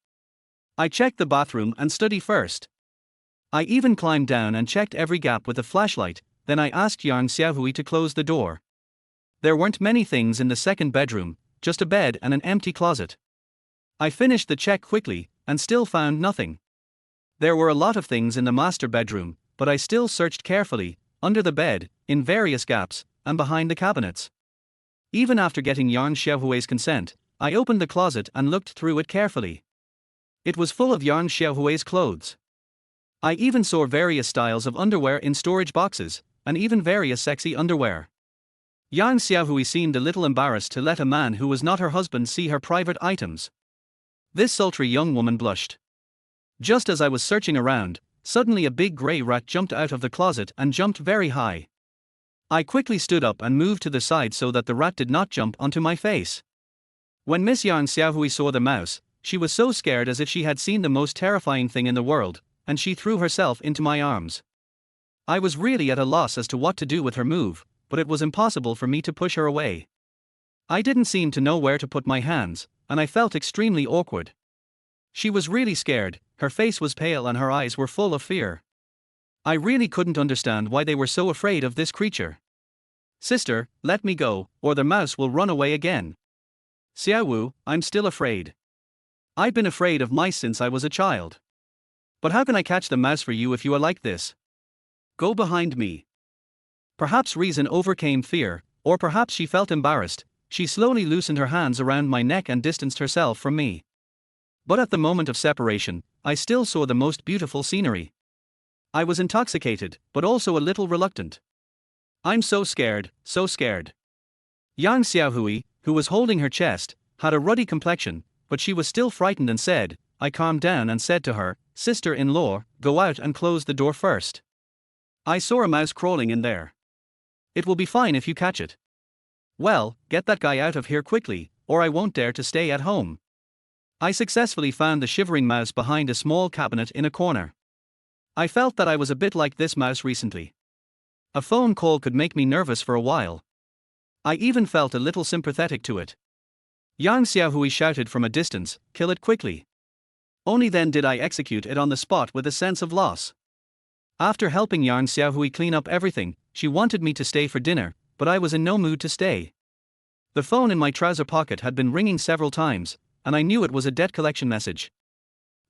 I checked the bathroom and study first. I even climbed down and checked every gap with a flashlight, then I asked Yang Xiaohui to close the door. There weren't many things in the second bedroom, just a bed and an empty closet. I finished the check quickly, and still found nothing. There were a lot of things in the master bedroom, but I still searched carefully, under the bed, in various gaps, and behind the cabinets. Even after getting Yang Xiaohui's consent, I opened the closet and looked through it carefully. It was full of Yang Xiaohui's clothes. I even saw various styles of underwear in storage boxes, and even various sexy underwear. Yang Xiaohui seemed a little embarrassed to let a man who was not her husband see her private items. This sultry young woman blushed. Just as I was searching around, suddenly a big grey rat jumped out of the closet and jumped very high. I quickly stood up and moved to the side so that the rat did not jump onto my face. When Miss Yang Xiaohui saw the mouse, she was so scared as if she had seen the most terrifying thing in the world, and she threw herself into my arms. I was really at a loss as to what to do with her move, but it was impossible for me to push her away. I didn't seem to know where to put my hands, and I felt extremely awkward. She was really scared, her face was pale and her eyes were full of fear. I really couldn't understand why they were so afraid of this creature. Sister, let me go, or the mouse will run away again. Xiaowu, I'm still afraid. I've been afraid of mice since I was a child. But how can I catch the mouse for you if you are like this? Go behind me. Perhaps reason overcame fear, or perhaps she felt embarrassed. She slowly loosened her hands around my neck and distanced herself from me. But at the moment of separation, I still saw the most beautiful scenery. I was intoxicated, but also a little reluctant. I'm so scared, so scared. Yang Xiaohui, who was holding her chest, had a ruddy complexion, but she was still frightened and said, I calmed down and said to her, Sister-in-law, go out and close the door first. I saw a mouse crawling in there. It will be fine if you catch it. Well, get that guy out of here quickly, or I won't dare to stay at home. I successfully found the shivering mouse behind a small cabinet in a corner. I felt that I was a bit like this mouse recently. A phone call could make me nervous for a while. I even felt a little sympathetic to it. Yang Xiaohui shouted from a distance, "Kill it quickly." Only then did I execute it on the spot with a sense of loss. After helping Yang Xiaohui clean up everything, she wanted me to stay for dinner, but I was in no mood to stay. The phone in my trouser pocket had been ringing several times, and I knew it was a debt collection message.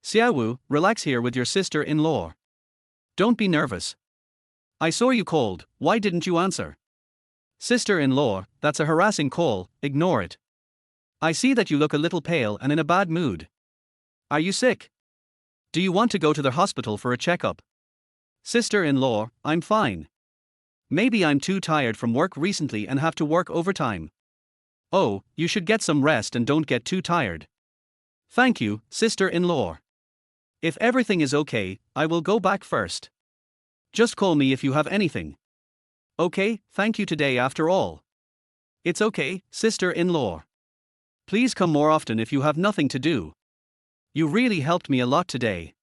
"Xiaowu, relax here with your sister-in-law. Don't be nervous. I saw you called, why didn't you answer?" "Sister-in-law, that's a harassing call, ignore it. I see that you look a little pale and in a bad mood. Are you sick? Do you want to go to the hospital for a checkup?" "Sister-in-law, I'm fine. Maybe I'm too tired from work recently and have to work overtime." "Oh, you should get some rest and don't get too tired." "Thank you, sister-in-law. If everything is okay, I will go back first. Just call me if you have anything." "Okay, thank you today after all." "It's okay, sister-in-law. Please come more often if you have nothing to do. You really helped me a lot today.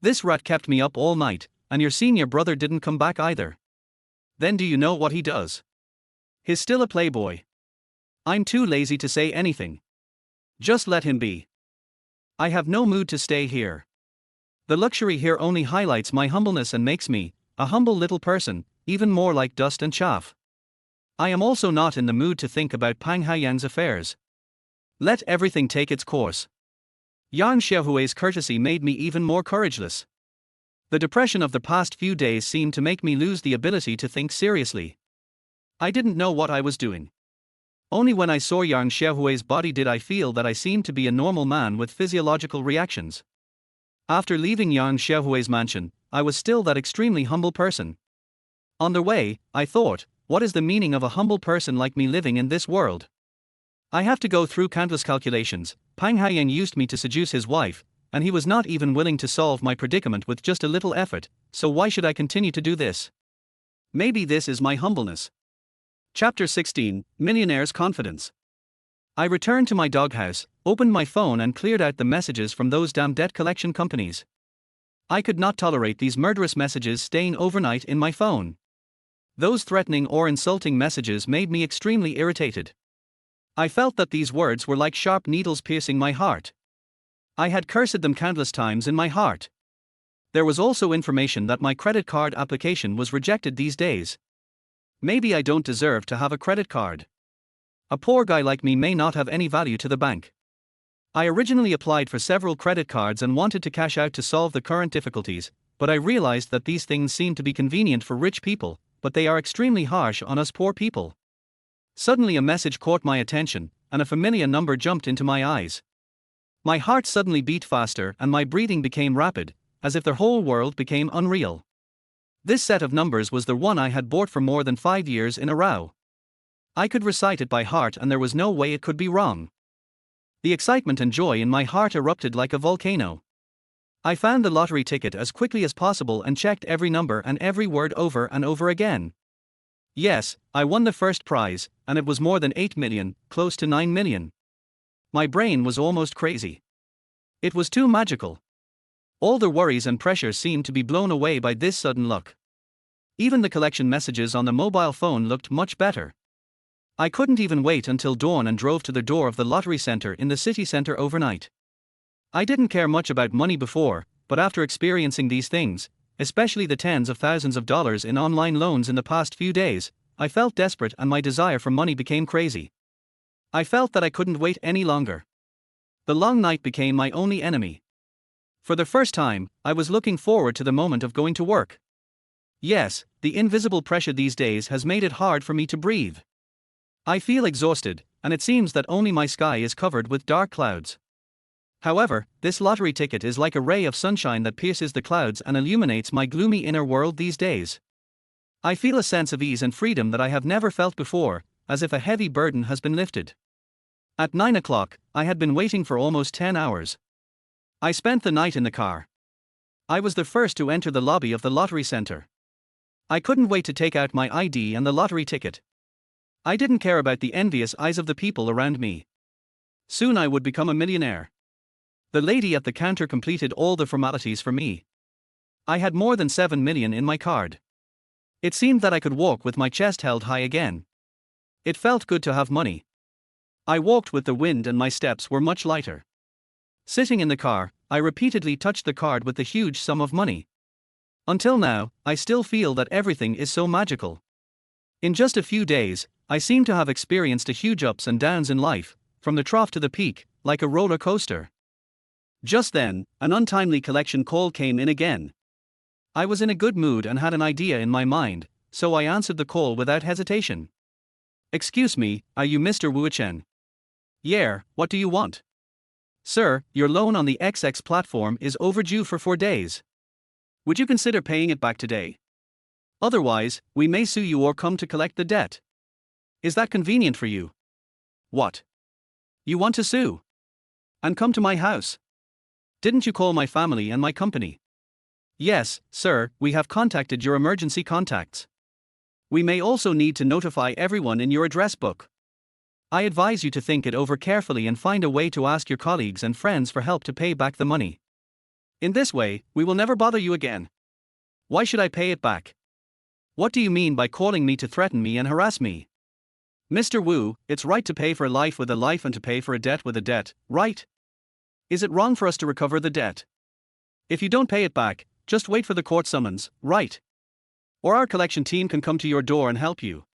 This rat kept me up all night, and your senior brother didn't come back either." "Then do you know what he does?" "He's still a playboy. I'm too lazy to say anything. Just let him be. I have no mood to stay here. The luxury here only highlights my humbleness and makes me, a humble little person, even more like dust and chaff. I am also not in the mood to think about Pang Haoyang's affairs. Let everything take its course." Yang Xiaohui's courtesy made me even more courageless. The depression of the past few days seemed to make me lose the ability to think seriously. I didn't know what I was doing. Only when I saw Yang Xiaohui's body did I feel that I seemed to be a normal man with physiological reactions. After leaving Yang Xiaohui's mansion, I was still that extremely humble person. On the way, I thought, what is the meaning of a humble person like me living in this world? I have to go through countless calculations. Pang Haoyang used me to seduce his wife, and he was not even willing to solve my predicament with just a little effort, so why should I continue to do this? Maybe this is my humbleness. Chapter 16, Millionaire's Confidence. I returned to my doghouse, opened my phone and cleared out the messages from those damn debt collection companies. I could not tolerate these murderous messages staying overnight in my phone. Those threatening or insulting messages made me extremely irritated. I felt that these words were like sharp needles piercing my heart. I had cursed them countless times in my heart. There was also information that my credit card application was rejected these days. Maybe I don't deserve to have a credit card. A poor guy like me may not have any value to the bank. I originally applied for several credit cards and wanted to cash out to solve the current difficulties, but I realized that these things seem to be convenient for rich people, but they are extremely harsh on us poor people. Suddenly a message caught my attention, and a familiar number jumped into my eyes. My heart suddenly beat faster and my breathing became rapid, as if the whole world became unreal. This set of numbers was the one I had bought for more than 5 years in a row. I could recite it by heart and there was no way it could be wrong. The excitement and joy in my heart erupted like a volcano. I found the lottery ticket as quickly as possible and checked every number and every word over and over again. Yes, I won the first prize, and it was more than 8 million, close to 9 million. My brain was almost crazy. It was too magical. All the worries and pressures seemed to be blown away by this sudden luck. Even the collection messages on the mobile phone looked much better. I couldn't even wait until dawn and drove to the door of the lottery center in the city center overnight. I didn't care much about money before, but after experiencing these things, especially the tens of thousands of dollars in online loans in the past few days, I felt desperate and my desire for money became crazy. I felt that I couldn't wait any longer. The long night became my only enemy. For the first time, I was looking forward to the moment of going to work. Yes, the invisible pressure these days has made it hard for me to breathe. I feel exhausted, and it seems that only my sky is covered with dark clouds. However, this lottery ticket is like a ray of sunshine that pierces the clouds and illuminates my gloomy inner world these days. I feel a sense of ease and freedom that I have never felt before, as if a heavy burden has been lifted. At 9 o'clock, I had been waiting for almost 10 hours. I spent the night in the car. I was the first to enter the lobby of the lottery center. I couldn't wait to take out my ID and the lottery ticket. I didn't care about the envious eyes of the people around me. Soon I would become a millionaire. The lady at the counter completed all the formalities for me. I had more than 7 million in my card. It seemed that I could walk with my chest held high again. It felt good to have money. I walked with the wind and my steps were much lighter. Sitting in the car, I repeatedly touched the card with the huge sum of money. Until now, I still feel that everything is so magical. In just a few days, I seem to have experienced a huge ups and downs in life, from the trough to the peak, like a roller coaster. Just then, an untimely collection call came in again. I was in a good mood and had an idea in my mind, so I answered the call without hesitation. "Excuse me, are you Mr. Weiwei? Yeah, what do you want?" "Sir, your loan on the XX platform is overdue for 4 days. Would you consider paying it back today? Otherwise, we may sue you or come to collect the debt. Is that convenient for you?" "What? You want to sue? And come to my house? Didn't you call my family and my company?" "Yes, sir, we have contacted your emergency contacts. We may also need to notify everyone in your address book. I advise you to think it over carefully and find a way to ask your colleagues and friends for help to pay back the money. In this way, we will never bother you again." "Why should I pay it back? What do you mean by calling me to threaten me and harass me?" "Mr. Wu, it's right to pay for a life with a life and to pay for a debt with a debt, right? Is it wrong for us to recover the debt? If you don't pay it back, just wait for the court summons, right? Or our collection team can come to your door and help you."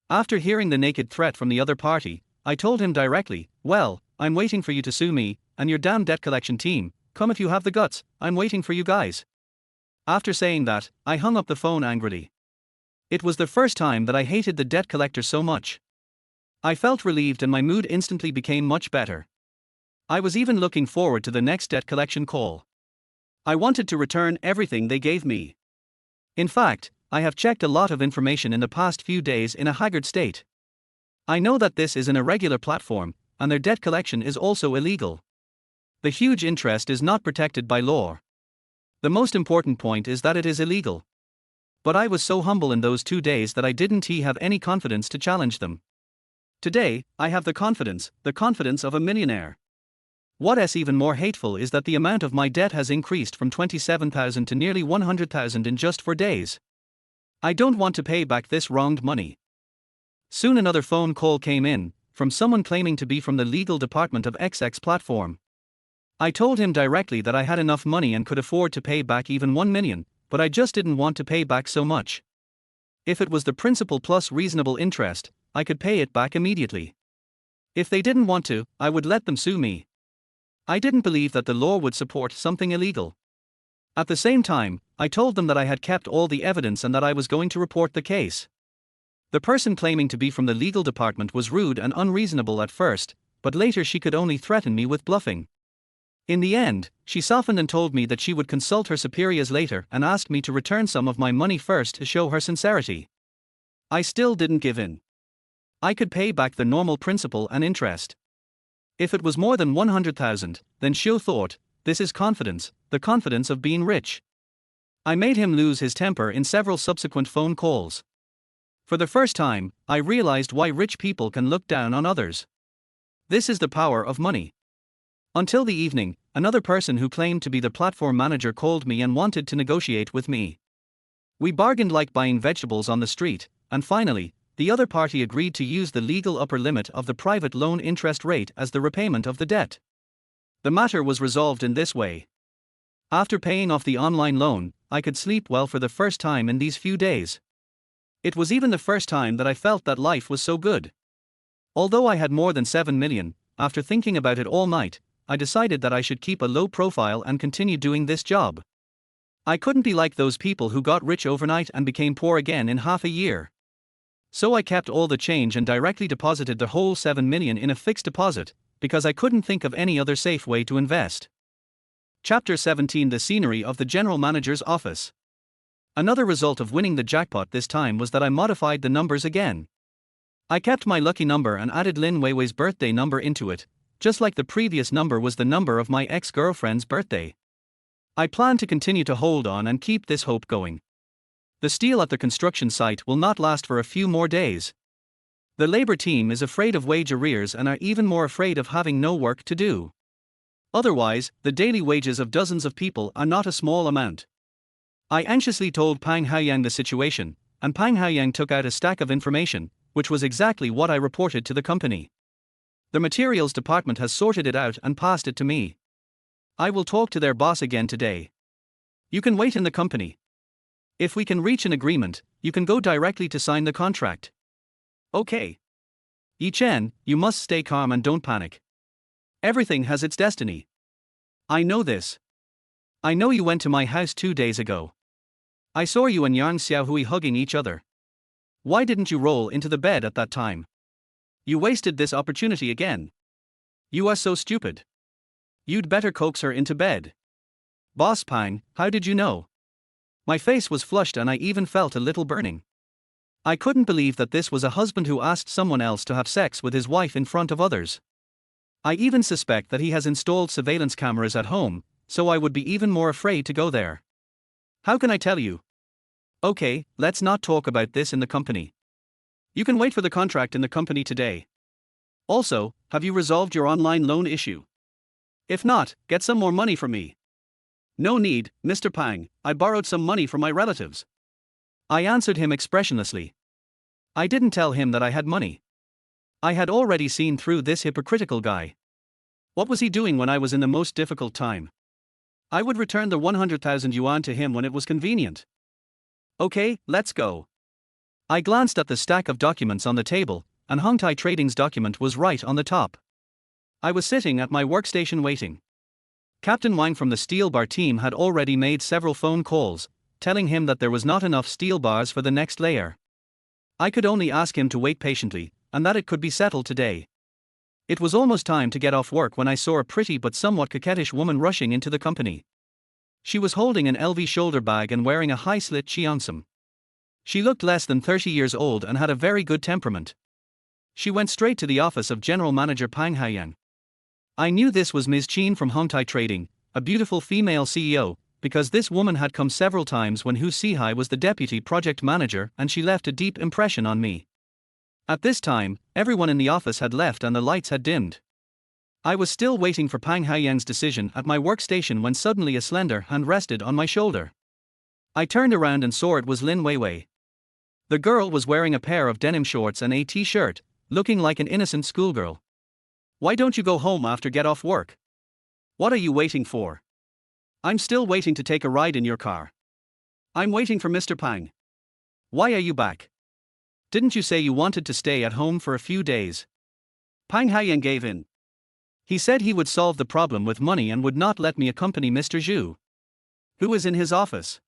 After hearing the naked threat from the other party, I told him directly, "Well, I'm waiting for you to sue me, and your damn debt collection team, come if you have the guts, I'm waiting for you guys." After saying that, I hung up the phone angrily. It was the first time that I hated the debt collector so much. I felt relieved and my mood instantly became much better. I was even looking forward to the next debt collection call. I wanted to return everything they gave me. In fact, I have checked a lot of information in the past few days in a haggard state. I know that this is an irregular platform, and their debt collection is also illegal. The huge interest is not protected by law. The most important point is that it is illegal. But I was so humble in those 2 days that I didn't have any confidence to challenge them. Today, I have the confidence of a millionaire. What is even more hateful is that the amount of my debt has increased from 27,000 to nearly 100,000 in just 4 days. I don't want to pay back this wronged money. Soon another phone call came in, from someone claiming to be from the legal department of XX platform. I told him directly that I had enough money and could afford to pay back even 1 million, but I just didn't want to pay back so much. If it was the principal plus reasonable interest, I could pay it back immediately. If they didn't want to, I would let them sue me. I didn't believe that the law would support something illegal. At the same time, I told them that I had kept all the evidence and that I was going to report the case. The person claiming to be from the legal department was rude and unreasonable at first, but later she could only threaten me with bluffing. In the end, she softened and told me that she would consult her superiors later and asked me to return some of my money first to show her sincerity. I still didn't give in. I could pay back the normal principal and interest. If it was more than 100,000, then Xiu thought, this is confidence, the confidence of being rich. I made him lose his temper in several subsequent phone calls. For the first time, I realized why rich people can look down on others. This is the power of money. Until the evening, another person who claimed to be the platform manager called me and wanted to negotiate with me. We bargained like buying vegetables on the street, and finally, the other party agreed to use the legal upper limit of the private loan interest rate as the repayment of the debt. The matter was resolved in this way. After paying off the online loan, I could sleep well for the first time in these few days. It was even the first time that I felt that life was so good. Although I had more than 7 million, after thinking about it all night, I decided that I should keep a low profile and continue doing this job. I couldn't be like those people who got rich overnight and became poor again in half a year. So I kept all the change and directly deposited the whole 7 million in a fixed deposit, because I couldn't think of any other safe way to invest. Chapter 17: The scenery of the General Manager's office. Another result of winning the jackpot this time was that I modified the numbers again. I kept my lucky number and added Lin Weiwei's birthday number into it, just like the previous number was the number of my ex-girlfriend's birthday. I plan to continue to hold on and keep this hope going. The steel at the construction site will not last for a few more days. The labor team is afraid of wage arrears and are even more afraid of having no work to do. Otherwise, the daily wages of dozens of people are not a small amount. I anxiously told Pang Haoyang the situation, and Pang Haoyang took out a stack of information, which was exactly what I reported to the company. The materials department has sorted it out and passed it to me. I will talk to their boss again today. You can wait in the company. If we can reach an agreement, you can go directly to sign the contract. Okay. Yi Chen, you must stay calm and don't panic. Everything has its destiny. I know this. I know you went to my house 2 days ago. I saw you and Yang Xiaohui hugging each other. Why didn't you roll into the bed at that time? You wasted this opportunity again. You are so stupid. You'd better coax her into bed. Boss Pang, how did you know? My face was flushed and I even felt a little burning. I couldn't believe that this was a husband who asked someone else to have sex with his wife in front of others. I even suspect that he has installed surveillance cameras at home, so I would be even more afraid to go there. How can I tell you? Okay, let's not talk about this in the company. You can wait for the contract in the company today. Also, have you resolved your online loan issue? If not, get some more money from me. No need, Mr. Pang, I borrowed some money from my relatives. I answered him expressionlessly. I didn't tell him that I had money. I had already seen through this hypocritical guy. What was he doing when I was in the most difficult time? I would return the 100,000 yuan to him when it was convenient. Okay, let's go. I glanced at the stack of documents on the table, and Hongtai Trading's document was right on the top. I was sitting at my workstation waiting. Captain Wang from the steel bar team had already made several phone calls, telling him that there was not enough steel bars for the next layer. I could only ask him to wait patiently, and that it could be settled today. It was almost time to get off work when I saw a pretty but somewhat coquettish woman rushing into the company. She was holding an LV shoulder bag and wearing a high-slit cheongsam. She looked less than 30 years old and had a very good temperament. She went straight to the office of General Manager Pang Haoyang. I knew this was Ms. Chin from Hongtai Trading, a beautiful female CEO, because this woman had come several times when Hu Sihai was the deputy project manager and she left a deep impression on me. At this time, everyone in the office had left and the lights had dimmed. I was still waiting for Pang Haoyang's decision at my workstation when suddenly a slender hand rested on my shoulder. I turned around and saw it was Lin Weiwei. The girl was wearing a pair of denim shorts and a t-shirt, looking like an innocent schoolgirl. Why don't you go home after get off work? What are you waiting for? I'm still waiting to take a ride in your car. I'm waiting for Mr. Pang. Why are you back? Didn't you say you wanted to stay at home for a few days? Pang Haoyang gave in. He said he would solve the problem with money and would not let me accompany Mr. Zhu. Who is in his office?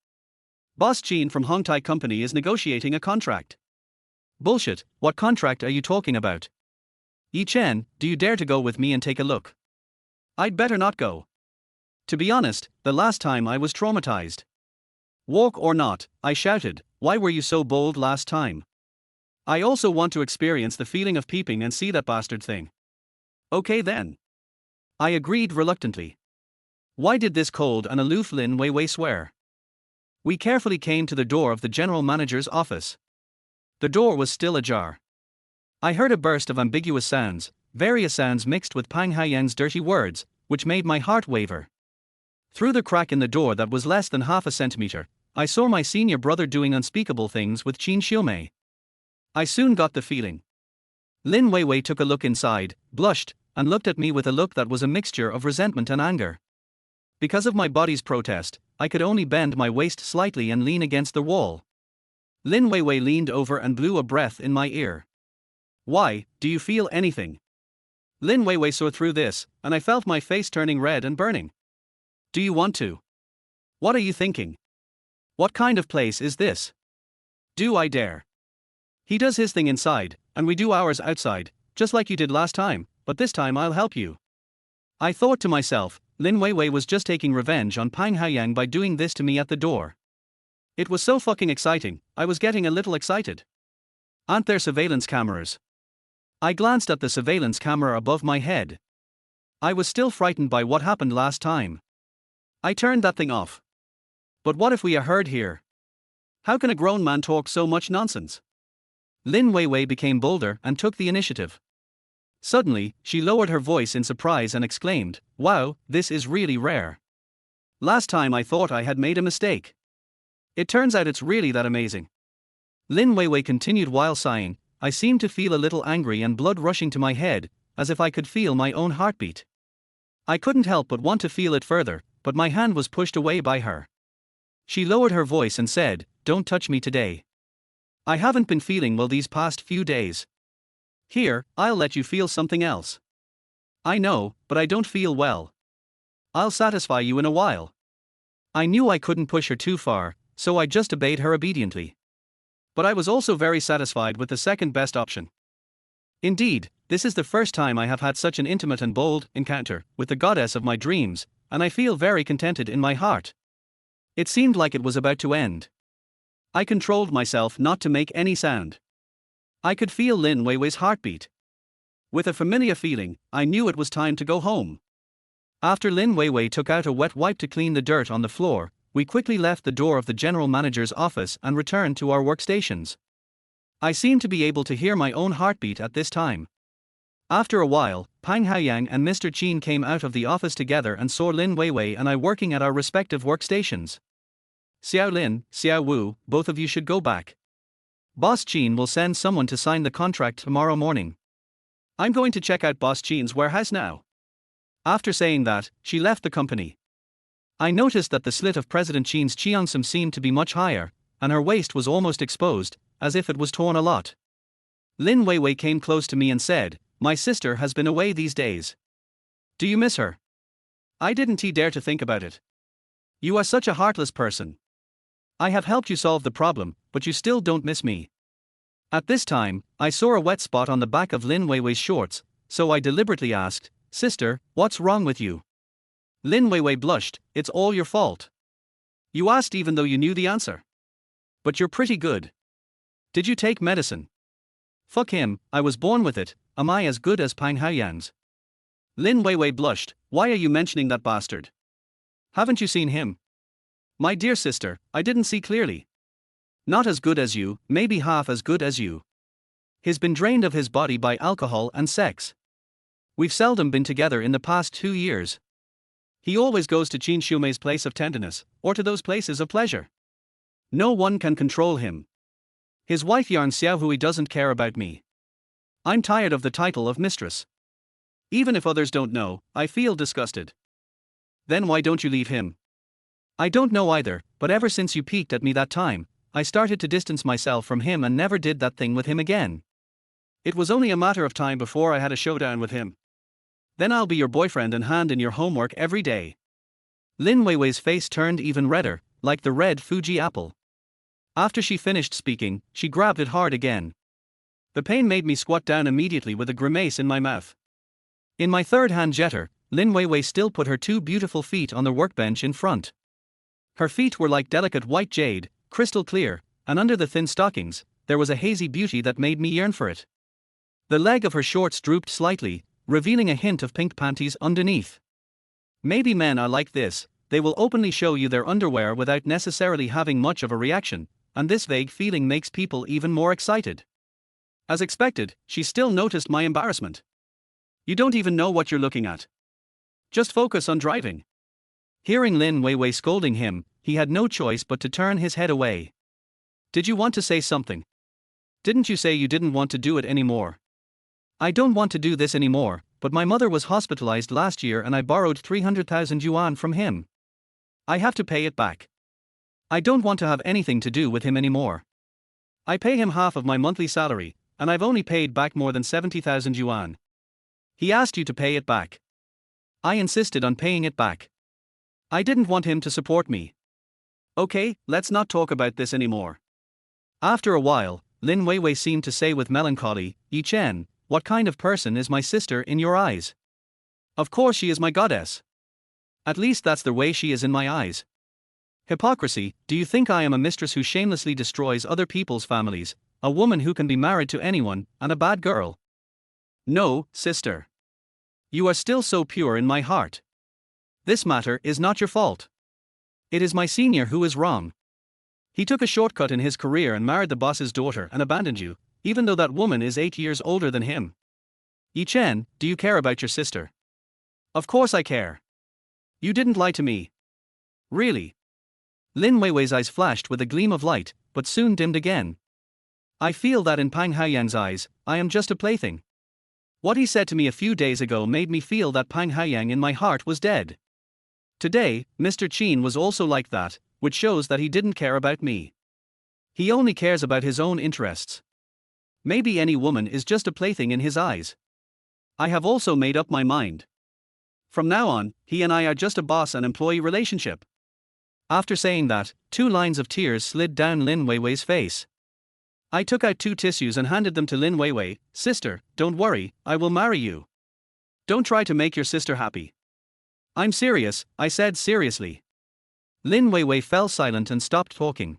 Boss Chin from Hongtai Company is negotiating a contract. Bullshit, what contract are you talking about? Yi Chen, do you dare to go with me and take a look? I'd better not go. To be honest, the last time I was traumatized. Walk or not, I shouted, why were you so bold last time? I also want to experience the feeling of peeping and see that bastard thing. Okay then. I agreed reluctantly. Why did this cold and aloof Lin Weiwei swear? We carefully came to the door of the general manager's office. The door was still ajar. I heard a burst of ambiguous sounds, various sounds mixed with Pang Haoyang's dirty words, which made my heart waver. Through the crack in the door that was less than half a centimeter, I saw my senior brother doing unspeakable things with Qin Xiumei. I soon got the feeling. Lin Weiwei took a look inside, blushed, and looked at me with a look that was a mixture of resentment and anger. Because of my body's protest, I could only bend my waist slightly and lean against the wall. Lin Weiwei leaned over and blew a breath in my ear. Why, do you feel anything? Lin Weiwei saw through this, and I felt my face turning red and burning. Do you want to? What are you thinking? What kind of place is this? Do I dare? He does his thing inside, and we do ours outside, just like you did last time, but this time I'll help you. I thought to myself, Lin Weiwei was just taking revenge on Pang Haoyang by doing this to me at the door. It was so fucking exciting, I was getting a little excited. Aren't there surveillance cameras? I glanced at the surveillance camera above my head. I was still frightened by what happened last time. I turned that thing off. But what if we are heard here? How can a grown man talk so much nonsense? Lin Weiwei became bolder and took the initiative. Suddenly, she lowered her voice in surprise and exclaimed, "Wow, this is really rare. Last time I thought I had made a mistake. It turns out it's really that amazing." Lin Weiwei continued while sighing. I seemed to feel a little angry and blood rushing to my head, as if I could feel my own heartbeat. I couldn't help but want to feel it further, but my hand was pushed away by her. She lowered her voice and said, "Don't touch me today. I haven't been feeling well these past few days. Here, I'll let you feel something else. I know, but I don't feel well. I'll satisfy you in a while." I knew I couldn't push her too far, so I just obeyed her obediently. But I was also very satisfied with the second best option. Indeed, this is the first time I have had such an intimate and bold encounter with the goddess of my dreams, and I feel very contented in my heart. It seemed like it was about to end. I controlled myself not to make any sound. I could feel Lin Weiwei's heartbeat. With a familiar feeling, I knew it was time to go home. After Lin Weiwei took out a wet wipe to clean the dirt on the floor, we quickly left the door of the general manager's office and returned to our workstations. I seemed to be able to hear my own heartbeat at this time. After a while, Pang Haoyang and Mr. Qin came out of the office together and saw Lin Weiwei and I working at our respective workstations. "Xiao Lin, Xiao Wu, both of you should go back. Boss Qin will send someone to sign the contract tomorrow morning. I'm going to check out Boss Qin's warehouse now." After saying that, she left the company. I noticed that the slit of President Qin's cheongsam seemed to be much higher, and her waist was almost exposed, as if it was torn a lot. Lin Weiwei came close to me and said, "My sister has been away these days. Do you miss her?" I didn't dare to think about it. "You are such a heartless person. I have helped you solve the problem, but you still don't miss me." At this time, I saw a wet spot on the back of Lin Weiwei's shorts, so I deliberately asked, "Sister, what's wrong with you?" Lin Weiwei blushed. "It's all your fault. You asked even though you knew the answer. But you're pretty good. Did you take medicine?" "Fuck him, I was born with it. Am I as good as Pang Haoyang's?" Lin Weiwei blushed. "Why are you mentioning that bastard? Haven't you seen him?" "My dear sister, I didn't see clearly. Not as good as you, maybe half as good as you. He's been drained of his body by alcohol and sex. We've seldom been together in the past 2 years. He always goes to Qin Shumei's place of tenderness, or to those places of pleasure. No one can control him. His wife Yarn Xiaohui doesn't care about me. I'm tired of the title of mistress. Even if others don't know, I feel disgusted. Then why don't you leave him?" "I don't know either, but ever since you peeked at me that time, I started to distance myself from him and never did that thing with him again. It was only a matter of time before I had a showdown with him. Then I'll be your boyfriend and hand in your homework every day." Lin Weiwei's face turned even redder, like the red Fuji apple. After she finished speaking, she grabbed it hard again. The pain made me squat down immediately with a grimace in my mouth. In my third hand jetter, Lin Weiwei still put her 2 beautiful feet on the workbench in front. Her feet were like delicate white jade, crystal clear, and under the thin stockings, there was a hazy beauty that made me yearn for it. The leg of her shorts drooped slightly, revealing a hint of pink panties underneath. Maybe men are like this, they will openly show you their underwear without necessarily having much of a reaction, and this vague feeling makes people even more excited. As expected, she still noticed my embarrassment. "You don't even know what you're looking at. Just focus on driving." Hearing Lin Weiwei scolding him, he had no choice but to turn his head away. "Did you want to say something? Didn't you say you didn't want to do it anymore?" "I don't want to do this anymore, but my mother was hospitalized last year and I borrowed 300,000 yuan from him. I have to pay it back. I don't want to have anything to do with him anymore. I pay him half of my monthly salary, and I've only paid back more than 70,000 yuan. He asked you to pay it back. I insisted on paying it back. I didn't want him to support me. Okay, let's not talk about this anymore." After a while, Lin Weiwei seemed to say with melancholy, "Yi Chen, what kind of person is my sister in your eyes?" "Of course she is my goddess. At least that's the way she is in my eyes. Hypocrisy, do you think I am a mistress who shamelessly destroys other people's families, a woman who can be married to anyone, and a bad girl? No, sister. You are still so pure in my heart. This matter is not your fault. It is my senior who is wrong. He took a shortcut in his career and married the boss's daughter and abandoned you, even though that woman is 8 years older than him. Yi Chen, do you care about your sister?" "Of course I care. You didn't lie to me." "Really?" Lin Weiwei's eyes flashed with a gleam of light, but soon dimmed again. I feel that in Pang Haoyang's eyes, I am just a plaything. What he said to me a few days ago made me feel that Pang Haoyang in my heart was dead. Today, Mr. Chin was also like that, which shows that he didn't care about me. He only cares about his own interests. Maybe any woman is just a plaything in his eyes. I have also made up my mind. From now on, he and I are just a boss and employee relationship. After saying that, 2 lines of tears slid down Lin Weiwei's face. I took out 2 tissues and handed them to Lin Weiwei. Sister, don't worry, I will marry you. Don't try to make your sister happy. I'm serious, I said seriously. Lin Weiwei fell silent and stopped talking.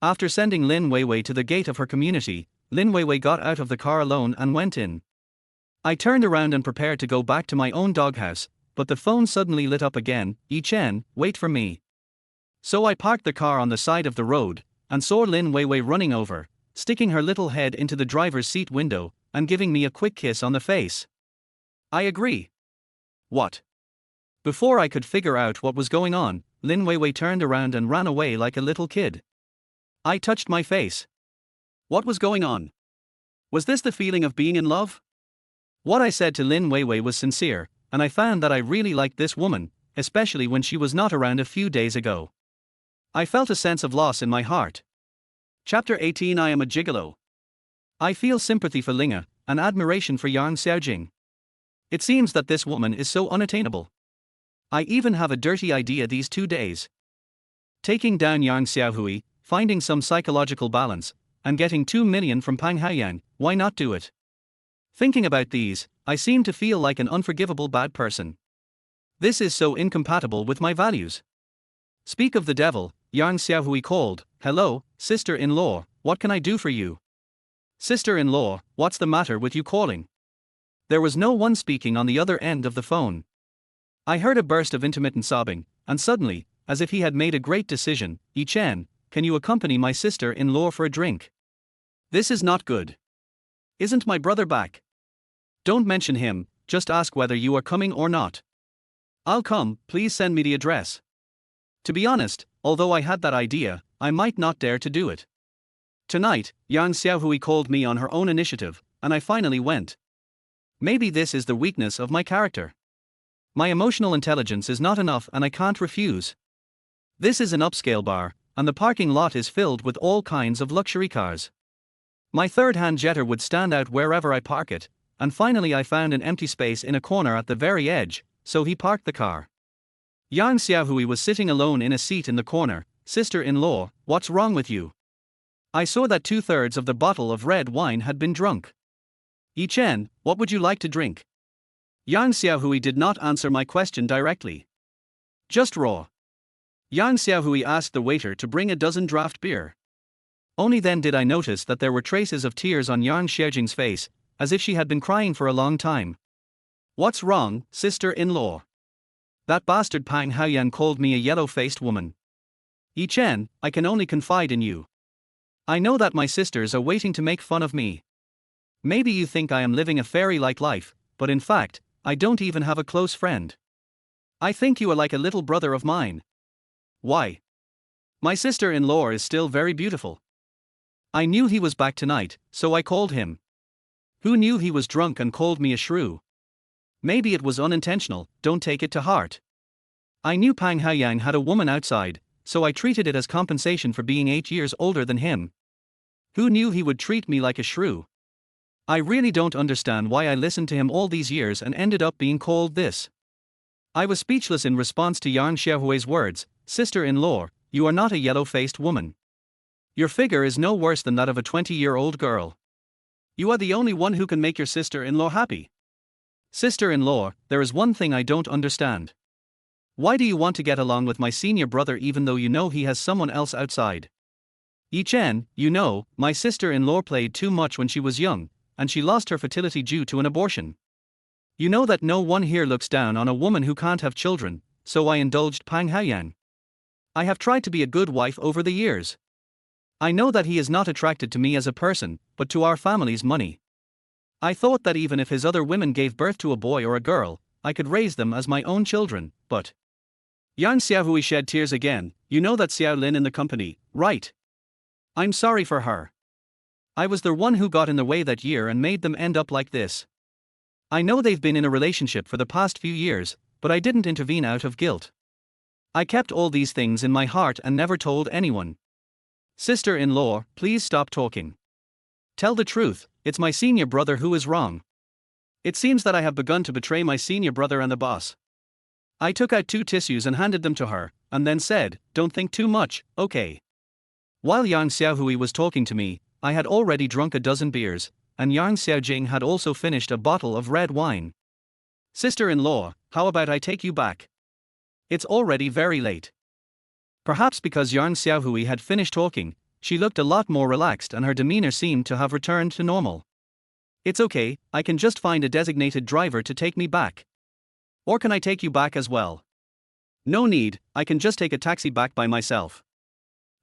After sending Lin Weiwei to the gate of her community, Lin Weiwei got out of the car alone and went in. I turned around and prepared to go back to my own doghouse, but the phone suddenly lit up again. Yi Chen, wait for me. So I parked the car on the side of the road, and saw Lin Weiwei running over, sticking her little head into the driver's seat window, and giving me a quick kiss on the face. I agree. What? Before I could figure out what was going on, Lin Weiwei turned around and ran away like a little kid. I touched my face. What was going on? Was this the feeling of being in love? What I said to Lin Weiwei was sincere, and I found that I really liked this woman, especially when she was not around a few days ago. I felt a sense of loss in my heart. Chapter 18 I am a gigolo. I feel sympathy for Linga, and admiration for Yang Xiaojing. It seems that this woman is so unattainable. I even have a dirty idea these 2 days. Taking down Yang Xiaohui, finding some psychological balance, and getting 2 million from Pang Haoyang, why not do it? Thinking about these, I seem to feel like an unforgivable bad person. This is so incompatible with my values. Speak of the devil, Yang Xiaohui called. Hello, sister-in-law, what can I do for you? Sister-in-law, what's the matter with you calling? There was no one speaking on the other end of the phone. I heard a burst of intermittent sobbing, and suddenly, as if he had made a great decision, Yi Chen, can you accompany my sister-in-law for a drink? This is not good. Isn't my brother back? Don't mention him, just ask whether you are coming or not. I'll come, please send me the address. To be honest, although I had that idea, I might not dare to do it. Tonight, Yang Xiaohui called me on her own initiative, and I finally went. Maybe this is the weakness of my character. My emotional intelligence is not enough and I can't refuse. This is an upscale bar, and the parking lot is filled with all kinds of luxury cars. My third-hand jetter would stand out wherever I park it, and finally I found an empty space in a corner at the very edge, so he parked the car. Yang Xiaohui was sitting alone in a seat in the corner. Sister-in-law, what's wrong with you? I saw that 2/3 of the bottle of red wine had been drunk. Yi Chen, what would you like to drink? Yang Xiaohui did not answer my question directly. Just raw. Yang Xiaohui asked the waiter to bring a dozen draft beer. Only then did I notice that there were traces of tears on Yang Xiaojing's face, as if she had been crying for a long time. What's wrong, sister-in-law? That bastard Pang Haoyang called me a yellow-faced woman. Yi Chen, I can only confide in you. I know that my sisters are waiting to make fun of me. Maybe you think I am living a fairy-like life, but in fact, I don't even have a close friend. I think you are like a little brother of mine. Why? My sister-in-law is still very beautiful. I knew he was back tonight, so I called him. Who knew he was drunk and called me a shrew? Maybe it was unintentional, don't take it to heart. I knew Pang Haoyang had a woman outside, so I treated it as compensation for being 8 years older than him. Who knew he would treat me like a shrew? I really don't understand why I listened to him all these years and ended up being called this. I was speechless in response to Yang Xiaohui's words. Sister-in-law, you are not a yellow-faced woman. Your figure is no worse than that of a 20-year-old girl. You are the only one who can make your sister-in-law happy. Sister-in-law, there is one thing I don't understand. Why do you want to get along with my senior brother even though you know he has someone else outside? Yi Chen, you know, my sister-in-law played too much when she was young, and she lost her fertility due to an abortion. You know that no one here looks down on a woman who can't have children, so I indulged Pang Haoyang. I have tried to be a good wife over the years. I know that he is not attracted to me as a person, but to our family's money. I thought that even if his other women gave birth to a boy or a girl, I could raise them as my own children, but... Yang Xiaohui shed tears again. You know that Xiao Lin in the company, right? I'm sorry for her. I was the one who got in the way that year and made them end up like this. I know they've been in a relationship for the past few years, but I didn't intervene out of guilt. I kept all these things in my heart and never told anyone. Sister-in-law, please stop talking. Tell the truth, it's my senior brother who is wrong. It seems that I have begun to betray my senior brother and the boss. I took out 2 tissues and handed them to her, and then said, don't think too much, okay. While Yang Xiaohui was talking to me, I had already drunk a dozen beers, and Yang Xiaojing had also finished a bottle of red wine. Sister-in-law, how about I take you back? It's already very late. Perhaps because Yang Xiaohui had finished talking, she looked a lot more relaxed and her demeanor seemed to have returned to normal. It's okay, I can just find a designated driver to take me back. Or can I take you back as well? No need, I can just take a taxi back by myself.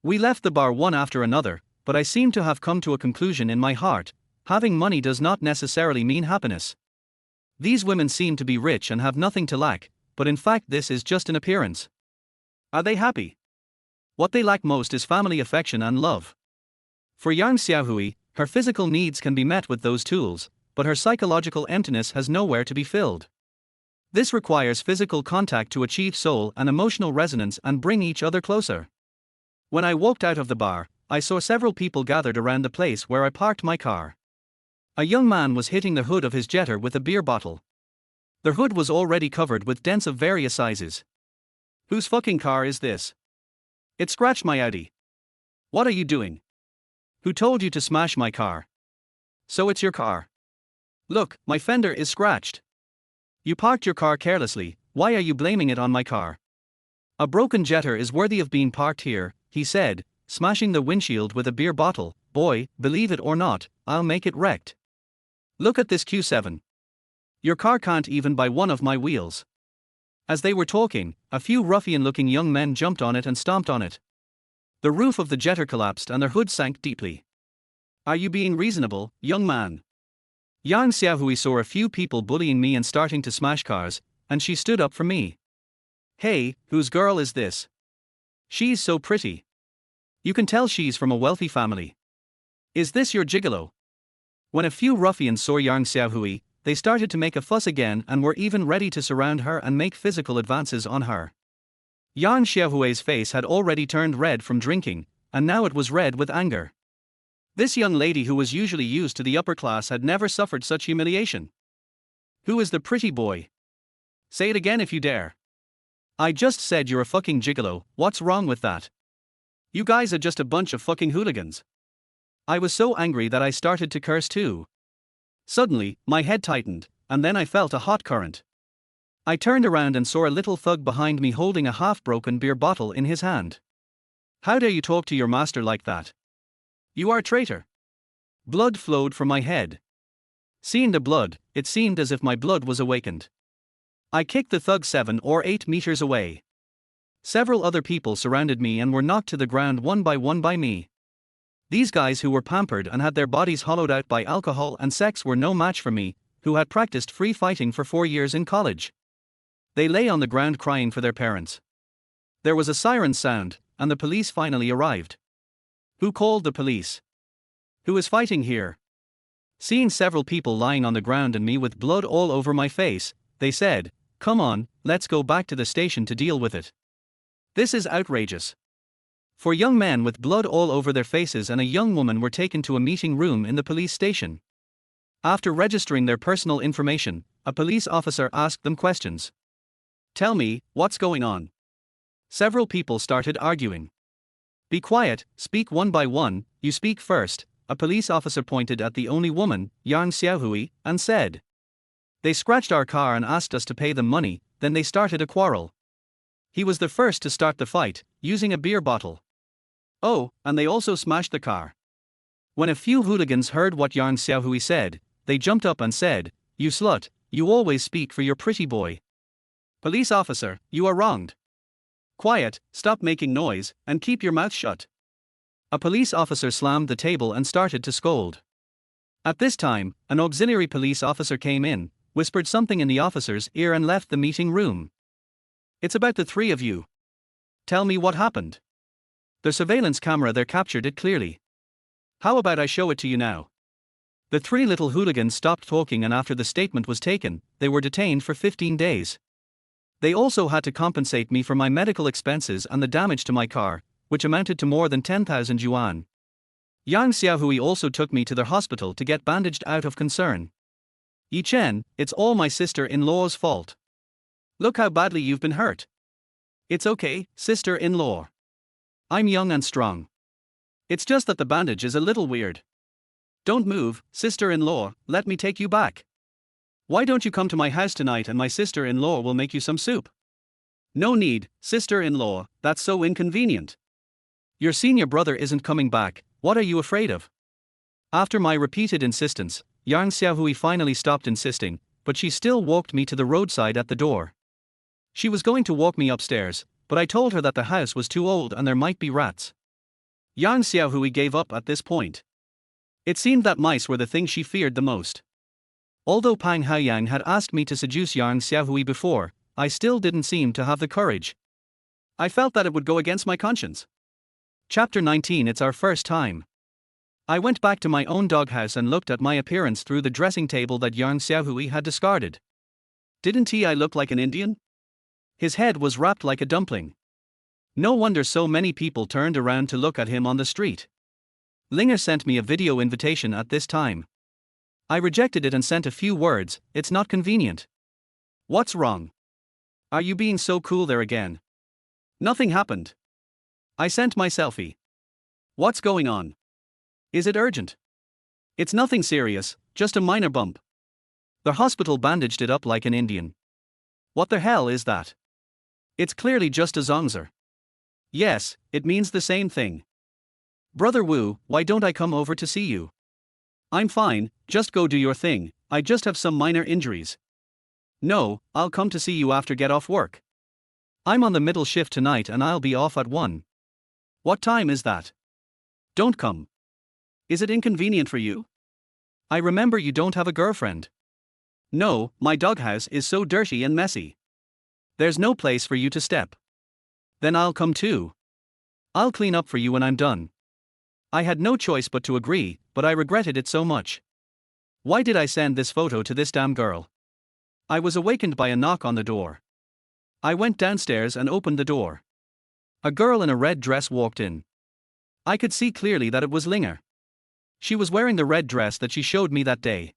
We left the bar one after another, but I seem to have come to a conclusion in my heart: having money does not necessarily mean happiness. These women seem to be rich and have nothing to lack, but in fact this is just an appearance. Are they happy? What they lack most is family affection and love. For Yang Xiaohui, her physical needs can be met with those tools, but her psychological emptiness has nowhere to be filled. This requires physical contact to achieve soul and emotional resonance and bring each other closer. When I walked out of the bar, I saw several people gathered around the place where I parked my car. A young man was hitting the hood of his jetter with a beer bottle. The hood was already covered with dents of various sizes. Whose fucking car is this? It scratched my Audi. What are you doing? Who told you to smash my car? So it's your car. Look, my fender is scratched. You parked your car carelessly, why are you blaming it on my car? A broken jetter is worthy of being parked here, he said, smashing the windshield with a beer bottle. Boy, believe it or not, I'll make it wrecked. Look at this Q7. Your car can't even buy one of my wheels. As they were talking, a few ruffian-looking young men jumped on it and stomped on it. The roof of the jetter collapsed and their hood sank deeply. Are you being reasonable, young man? Yang Xiaohui saw a few people bullying me and starting to smash cars, and she stood up for me. Hey, whose girl is this? She's so pretty. You can tell she's from a wealthy family. Is this your gigolo? When a few ruffians saw Yang Xiaohui, they started to make a fuss again and were even ready to surround her and make physical advances on her. Yang Xiaohui's face had already turned red from drinking, and now it was red with anger. This young lady who was usually used to the upper class had never suffered such humiliation. Who is the pretty boy? Say it again if you dare. I just said you're a fucking gigolo, what's wrong with that? You guys are just a bunch of fucking hooligans. I was so angry that I started to curse too. Suddenly, my head tightened, and then I felt a hot current. I turned around and saw a little thug behind me holding a half-broken beer bottle in his hand. How dare you talk to your master like that? You are a traitor. Blood flowed from my head. Seeing the blood, it seemed as if my blood was awakened. I kicked the thug 7 or 8 meters away. Several other people surrounded me and were knocked to the ground one by me. These guys who were pampered and had their bodies hollowed out by alcohol and sex were no match for me, who had practiced free fighting for 4 years in college. They lay on the ground crying for their parents. There was a siren sound, and the police finally arrived. Who called the police? Who is fighting here? Seeing several people lying on the ground and me with blood all over my face, they said, "Come on, let's go back to the station to deal with it." This is outrageous. 4 young men with blood all over their faces and a young woman were taken to a meeting room in the police station. After registering their personal information, a police officer asked them questions. Tell me, what's going on? Several people started arguing. Be quiet, speak one by one, you speak first, a police officer pointed at the only woman, Yang Xiaohui, and said. They scratched our car and asked us to pay them money, then they started a quarrel. He was the first to start the fight, using a beer bottle. Oh, and they also smashed the car. When a few hooligans heard what Yang Xiaohui said, they jumped up and said, "You slut, you always speak for your pretty boy." Police officer, you are wronged. Quiet, stop making noise, and keep your mouth shut. A police officer slammed the table and started to scold. At this time, an auxiliary police officer came in, whispered something in the officer's ear and left the meeting room. It's about the 3 of you. Tell me what happened. The surveillance camera there captured it clearly. How about I show it to you now? The three little hooligans stopped talking, and after the statement was taken, they were detained for 15 days. They also had to compensate me for my medical expenses and the damage to my car, which amounted to more than 10,000 yuan. Yang Xiaohui also took me to their hospital to get bandaged out of concern. Yi Chen, it's all my sister-in-law's fault. Look how badly you've been hurt. It's okay, sister-in-law. I'm young and strong. It's just that the bandage is a little weird. Don't move, sister-in-law, let me take you back. Why don't you come to my house tonight and my sister-in-law will make you some soup? No need, sister-in-law, that's so inconvenient. Your senior brother isn't coming back, what are you afraid of? After my repeated insistence, Yang Xiaohui finally stopped insisting, but she still walked me to the roadside at the door. She was going to walk me upstairs, but I told her that the house was too old and there might be rats. Yang Xiaohui gave up at this point. It seemed that mice were the thing she feared the most. Although Pang Haoyang had asked me to seduce Yang Xiaohui before, I still didn't seem to have the courage. I felt that it would go against my conscience. Chapter 19. It's our first time. I went back to my own doghouse and looked at my appearance through the dressing table that Yang Xiaohui had discarded. Didn't I look like an Indian? His head was wrapped like a dumpling. No wonder so many people turned around to look at him on the street. Linger sent me a video invitation at this time. I rejected it and sent a few words, it's not convenient. What's wrong? Are you being so cool there again? Nothing happened. I sent my selfie. What's going on? Is it urgent? It's nothing serious, just a minor bump. The hospital bandaged it up like an Indian. What the hell is that? It's clearly just a zongzer. Yes, it means the same thing. Brother Wu, why don't I come over to see you? I'm fine, just go do your thing, I just have some minor injuries. No, I'll come to see you after get off work. I'm on the middle shift tonight and I'll be off at 1. What time is that? Don't come. Is it inconvenient for you? I remember you don't have a girlfriend. No, my doghouse is so dirty and messy. There's no place for you to step. Then I'll come too. I'll clean up for you when I'm done. I had no choice but to agree, but I regretted it so much. Why did I send this photo to this damn girl? I was awakened by a knock on the door. I went downstairs and opened the door. A girl in a red dress walked in. I could see clearly that it was Linger. She was wearing the red dress that she showed me that day.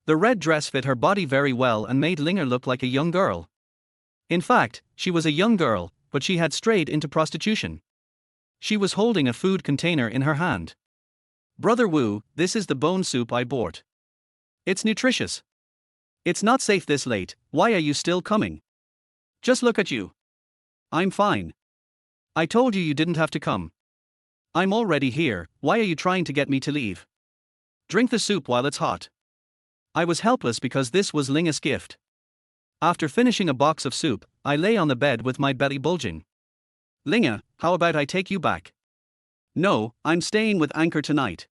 The red dress fit her body very well and made Linger look like a young girl. In fact, she was a young girl, but she had strayed into prostitution. She was holding a food container in her hand. Brother Wu, this is the bone soup I bought. It's nutritious. It's not safe this late, why are you still coming? Just look at you. I'm fine. I told you you didn't have to come. I'm already here, why are you trying to get me to leave? Drink the soup while it's hot. I was helpless because this was Linger's gift. After finishing a box of soup, I lay on the bed with my belly bulging. Linger, how about I take you back? No, I'm staying with Anchor tonight.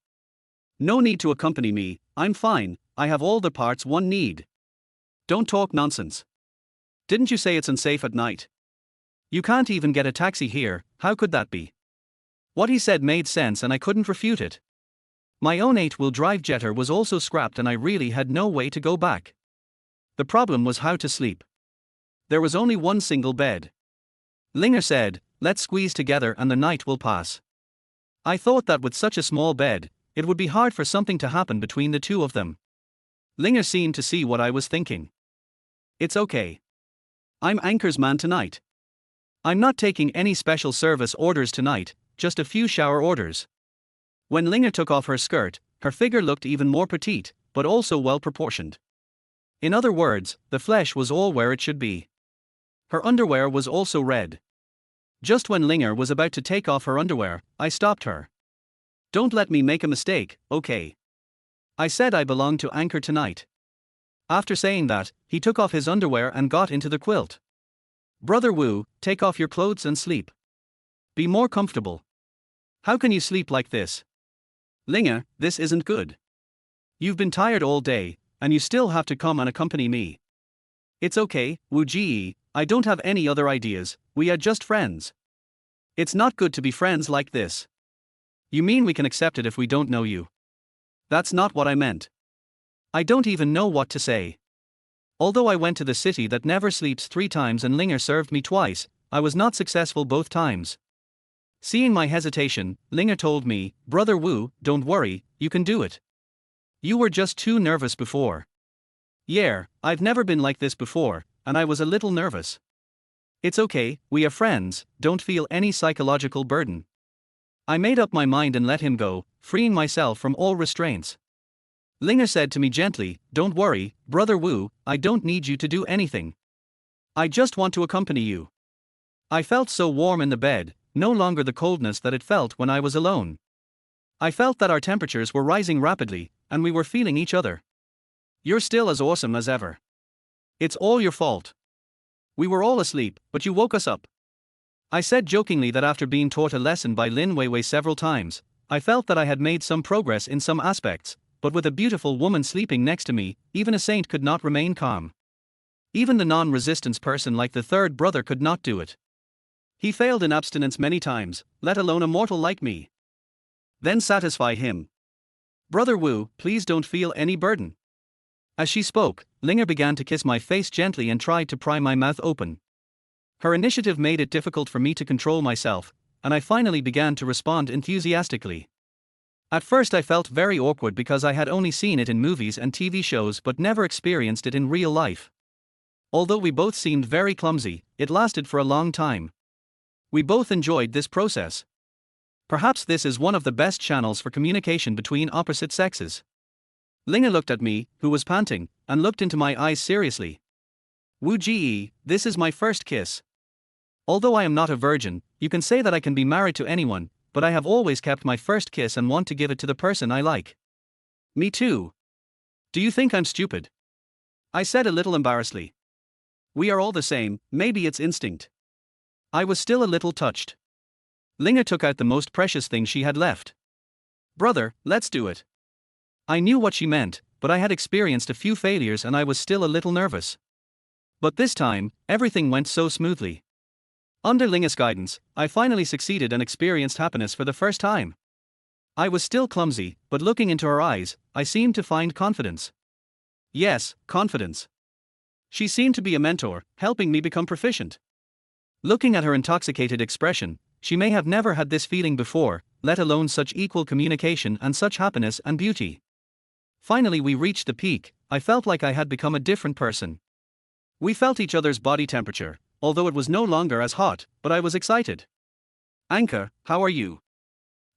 No need to accompany me, I'm fine, I have all the parts one need. Don't talk nonsense. Didn't you say it's unsafe at night? You can't even get a taxi here, how could that be? What he said made sense and I couldn't refute it. My own 8-wheel drive jetter was also scrapped and I really had no way to go back. The problem was how to sleep. There was only one single bed. Linger said, let's squeeze together and the night will pass. I thought that with such a small bed, it would be hard for something to happen between the two of them. Linger seemed to see what I was thinking. It's okay. I'm Anchor's man tonight. I'm not taking any special service orders tonight, just a few shower orders. When Linger took off her skirt, her figure looked even more petite, but also well proportioned. In other words, the flesh was all where it should be. Her underwear was also red. Just when Linger was about to take off her underwear, I stopped her. Don't let me make a mistake, okay? I said I belong to Anchor tonight. After saying that, he took off his underwear and got into the quilt. Brother Wu, take off your clothes and sleep. Be more comfortable. How can you sleep like this? Linger, this isn't good. You've been tired all day, and you still have to come and accompany me. It's okay, Wu Ji, I don't have any other ideas, we are just friends. It's not good to be friends like this. You mean we can accept it if we don't know you? That's not what I meant. I don't even know what to say. Although I went to the city that never sleeps 3 times and Linger served me twice, I was not successful both times. Seeing my hesitation, Linger told me, "Brother Wu, don't worry, you can do it. You were just too nervous before." Yeah, I've never been like this before, and I was a little nervous. It's okay, we are friends, don't feel any psychological burden. I made up my mind and let him go, freeing myself from all restraints. Linger said to me gently, "Don't worry, Brother Wu, I don't need you to do anything. I just want to accompany you." I felt so warm in the bed, no longer the coldness that it felt when I was alone. I felt that our temperatures were rising rapidly, and we were feeling each other. "You're still as awesome as ever. It's all your fault. We were all asleep, but you woke us up." I said jokingly that after being taught a lesson by Lin Weiwei several times, I felt that I had made some progress in some aspects, but with a beautiful woman sleeping next to me, even a saint could not remain calm. Even the non-resistance person like the third brother could not do it. He failed in abstinence many times, let alone a mortal like me. Then satisfy him. "Brother Wu, please don't feel any burden." As she spoke, Linger began to kiss my face gently and tried to pry my mouth open. Her initiative made it difficult for me to control myself, and I finally began to respond enthusiastically. At first I felt very awkward because I had only seen it in movies and TV shows but never experienced it in real life. Although we both seemed very clumsy, it lasted for a long time. We both enjoyed this process. Perhaps this is one of the best channels for communication between opposite sexes. Linger looked at me, who was panting, and looked into my eyes seriously. "Wu Ji, this is my first kiss. Although I am not a virgin, you can say that I can be married to anyone, but I have always kept my first kiss and want to give it to the person I like." "Me too. Do you think I'm stupid?" I said a little embarrassedly. "We are all the same, maybe it's instinct." I was still a little touched. Linger took out the most precious thing she had left. "Brother, let's do it." I knew what she meant, but I had experienced a few failures and I was still a little nervous. But this time, everything went so smoothly. Under Linger's guidance, I finally succeeded and experienced happiness for the first time. I was still clumsy, but looking into her eyes, I seemed to find confidence. Yes, confidence. She seemed to be a mentor, helping me become proficient. Looking at her intoxicated expression, she may have never had this feeling before, let alone such equal communication and such happiness and beauty. Finally we reached the peak. I felt like I had become a different person. We felt each other's body temperature, although it was no longer as hot, but I was excited. "Anka, how are you?"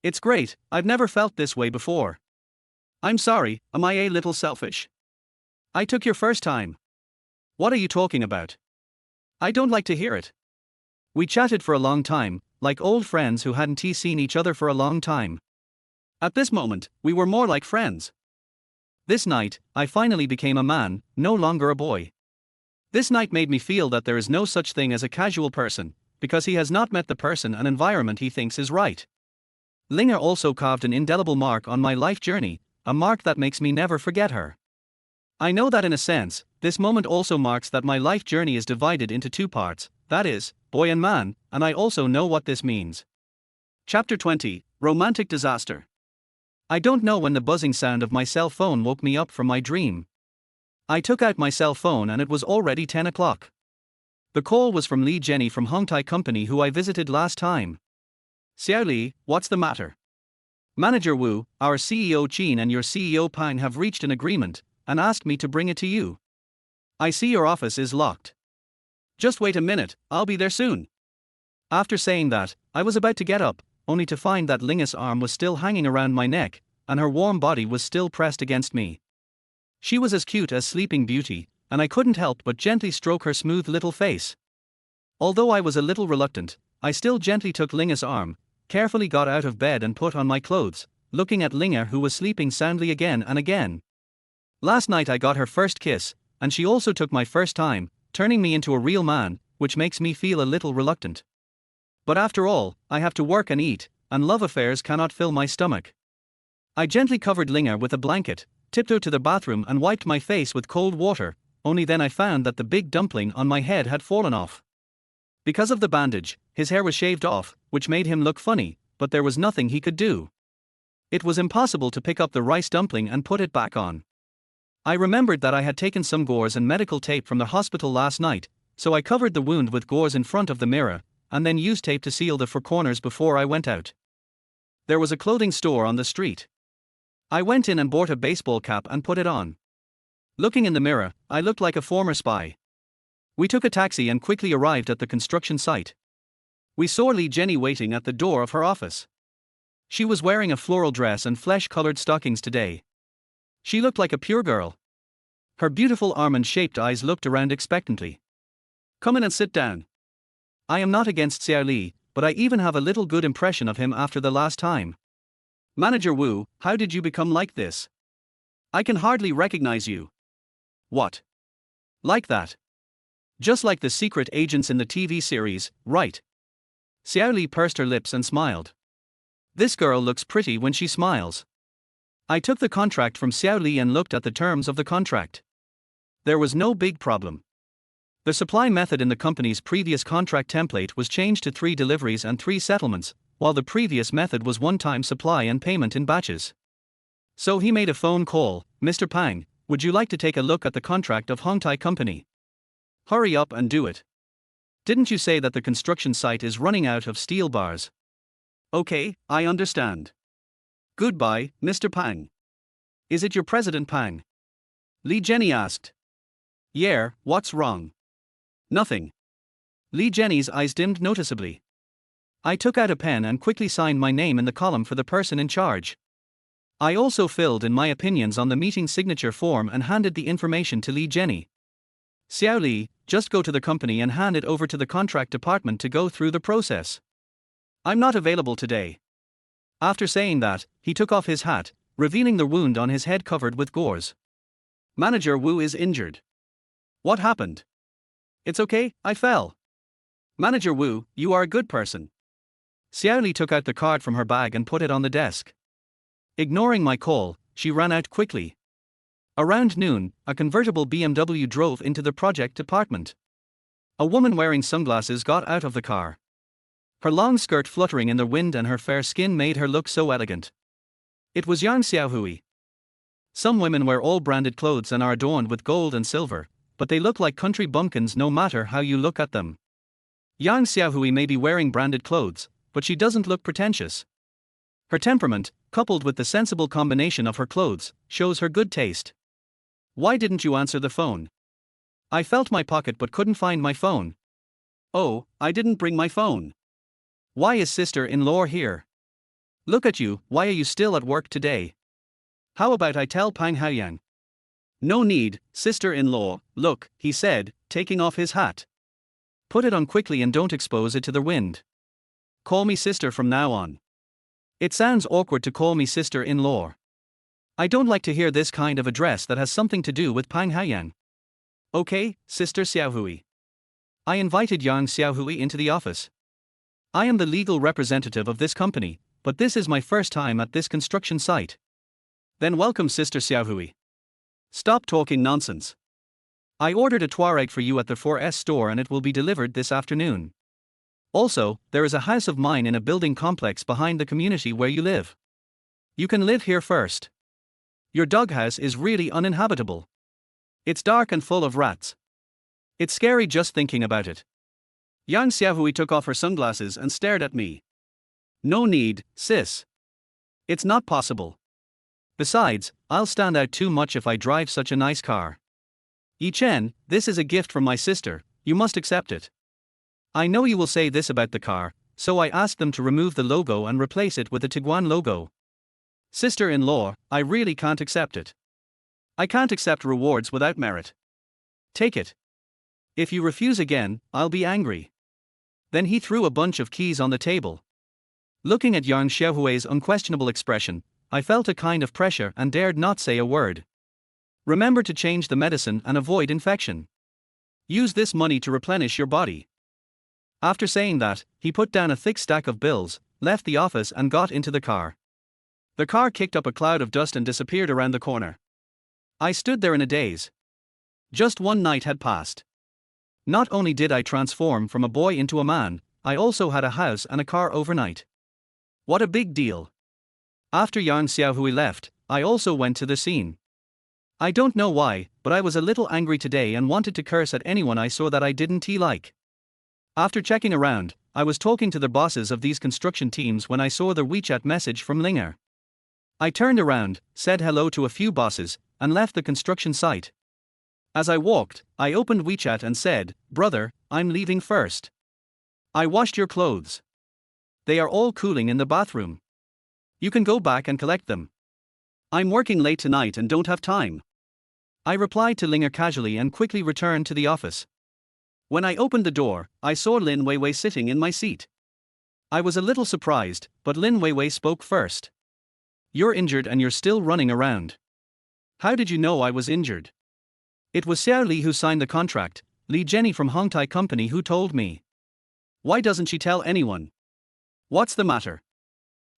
"It's great, I've never felt this way before." "I'm sorry, am I a little selfish? I took your first time." "What are you talking about? I don't like to hear it." We chatted for a long time, like old friends who hadn't seen each other for a long time. At this moment, we were more like friends. This night, I finally became a man, no longer a boy. This night made me feel that there is no such thing as a casual person, because he has not met the person and environment he thinks is right. Linger also carved an indelible mark on my life journey, a mark that makes me never forget her. I know that in a sense, this moment also marks that my life journey is divided into 2 parts, that is, boy and man, and I also know what this means. Chapter 20, Romantic Disaster. I don't know when the buzzing sound of my cell phone woke me up from my dream. I took out my cell phone and it was already 10 o'clock. The call was from Li Jenny from Hongtai Company who I visited last time. "Xiao Li, what's the matter?" "Manager Wu, our CEO Qin and your CEO Pang have reached an agreement, and asked me to bring it to you. I see your office is locked. Just wait a minute, I'll be there soon." After saying that, I was about to get up, only to find that Linger's arm was still hanging around my neck, and her warm body was still pressed against me. She was as cute as Sleeping Beauty, and I couldn't help but gently stroke her smooth little face. Although I was a little reluctant, I still gently took Linger's arm, carefully got out of bed and put on my clothes, looking at Linger who was sleeping soundly again and again. Last night I got her first kiss, and she also took my first time, turning me into a real man, which makes me feel a little reluctant. But after all, I have to work and eat, and love affairs cannot fill my stomach. I gently covered Linger with a blanket, tiptoed to the bathroom and wiped my face with cold water, only then I found that the big dumpling on my head had fallen off. Because of the bandage, his hair was shaved off, which made him look funny, but there was nothing he could do. It was impossible to pick up the rice dumpling and put it back on. I remembered that I had taken some gauze and medical tape from the hospital last night, so I covered the wound with gauze in front of the mirror, and then used tape to seal the four corners before I went out. There was a clothing store on the street. I went in and bought a baseball cap and put it on. Looking in the mirror, I looked like a former spy. We took a taxi and quickly arrived at the construction site. We saw Li Jenny waiting at the door of her office. She was wearing a floral dress and flesh-colored stockings today. She looked like a pure girl. Her beautiful almond-shaped eyes looked around expectantly. Come in and sit down. I am not against Xiao Li, but I even have a little good impression of him after the last time. Manager Wu, how did you become like this? I can hardly recognize you. What? Like that? Just like the secret agents in the TV series, right? Xiao Li pursed her lips and smiled. This girl looks pretty when she smiles. I took the contract from Xiao Li and looked at the terms of the contract. There was no big problem. The supply method in the company's previous contract template was changed to 3 deliveries and 3 settlements, while the previous method was one-time supply and payment in batches. So he made a phone call. Mr. Pang, would you like to take a look at the contract of Hongtai Company? Hurry up and do it. Didn't you say that the construction site is running out of steel bars? Okay, I understand. Goodbye, Mr. Pang. Is it your President Pang? Li Jenny asked. Yeah, what's wrong? Nothing. Li Jenny's eyes dimmed noticeably. I took out a pen and quickly signed my name in the column for the person in charge. I also filled in my opinions on the meeting signature form and handed the information to Li Jenny. Xiao Li, just go to the company and hand it over to the contract department to go through the process. I'm not available today. After saying that, he took off his hat, revealing the wound on his head covered with gauze. Manager Wu is injured. What happened? It's okay, I fell. Manager Wu, you are a good person. Xiao Li took out the card from her bag and put it on the desk. Ignoring my call, she ran out quickly. Around noon, a convertible BMW drove into the project department. A woman wearing sunglasses got out of the car. Her long skirt fluttering in the wind and her fair skin made her look so elegant. It was Yang Xiaohui. Some women wear all branded clothes and are adorned with gold and silver, but they look like country bumpkins no matter how you look at them. Yang Xiaohui may be wearing branded clothes, but she doesn't look pretentious. Her temperament, coupled with the sensible combination of her clothes, shows her good taste. Why didn't you answer the phone? I felt my pocket but couldn't find my phone. Oh, I didn't bring my phone. Why is sister-in-law here? Look at you, why are you still at work today? How about I tell Pang Haoyang? No need, sister-in-law, look, he said, taking off his hat. Put it on quickly and don't expose it to the wind. Call me sister from now on. It sounds awkward to call me sister-in-law. I don't like to hear this kind of address that has something to do with Pang Haoyang. Okay, Sister Xiaohui. I invited Yang Xiaohui into the office. I am the legal representative of this company, but this is my first time at this construction site. Then welcome Sister Xiaohui. Stop talking nonsense. I ordered a Tuareg for you at the 4S store and it will be delivered this afternoon. Also, there is a house of mine in a building complex behind the community where you live. You can live here first. Your doghouse is really uninhabitable. It's dark and full of rats. It's scary just thinking about it. Yang Xiaohui took off her sunglasses and stared at me. No need, sis. It's not possible. Besides, I'll stand out too much if I drive such a nice car. Yi Chen, this is a gift from my sister, you must accept it. I know you will say this about the car, so I asked them to remove the logo and replace it with a Tiguan logo. Sister-in-law, I really can't accept it. I can't accept rewards without merit. Take it. If you refuse again, I'll be angry. Then he threw a bunch of keys on the table. Looking at Yang Xiaohui's unquestionable expression, I felt a kind of pressure and dared not say a word. Remember to change the medicine and avoid infection. Use this money to replenish your body. After saying that, he put down a thick stack of bills, left the office and got into the car. The car kicked up a cloud of dust and disappeared around the corner. I stood there in a daze. Just one night had passed. Not only did I transform from a boy into a man, I also had a house and a car overnight. What a big deal. After Yang Xiaohui left, I also went to the scene. I don't know why, but I was a little angry today and wanted to curse at anyone I saw that I didn't like. After checking around, I was talking to the bosses of these construction teams when I saw the WeChat message from Linger. I turned around, said hello to a few bosses, and left the construction site. As I walked, I opened WeChat and said, "Brother, I'm leaving first. I washed your clothes. They are all cooling in the bathroom. You can go back and collect them. I'm working late tonight and don't have time." I replied to Linger casually and quickly returned to the office. When I opened the door, I saw Lin Weiwei sitting in my seat. I was a little surprised, but Lin Weiwei spoke first. "You're injured and you're still running around. How did you know I was injured?" "It was Xiao Li who signed the contract, Li Jenny from Hongtai Company who told me." "Why doesn't she tell anyone? What's the matter?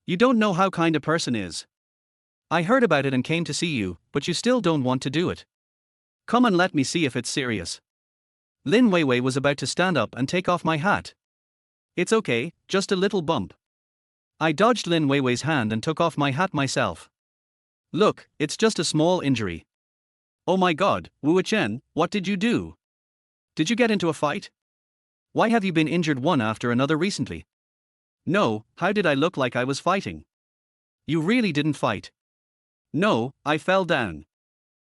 You don't know how kind a person is. I heard about it and came to see you, but you still don't want to do it. Come and let me see if it's serious." Lin Weiwei was about to stand up and take off my hat. "It's okay, just a little bump." I dodged Lin Weiwei's hand and took off my hat myself. "Look, it's just a small injury." "Oh my god, Wu Chen, what did you do? Did you get into a fight? Why have you been injured one after another recently?" "No, how did I look like I was fighting? You really didn't fight." "No, I fell down."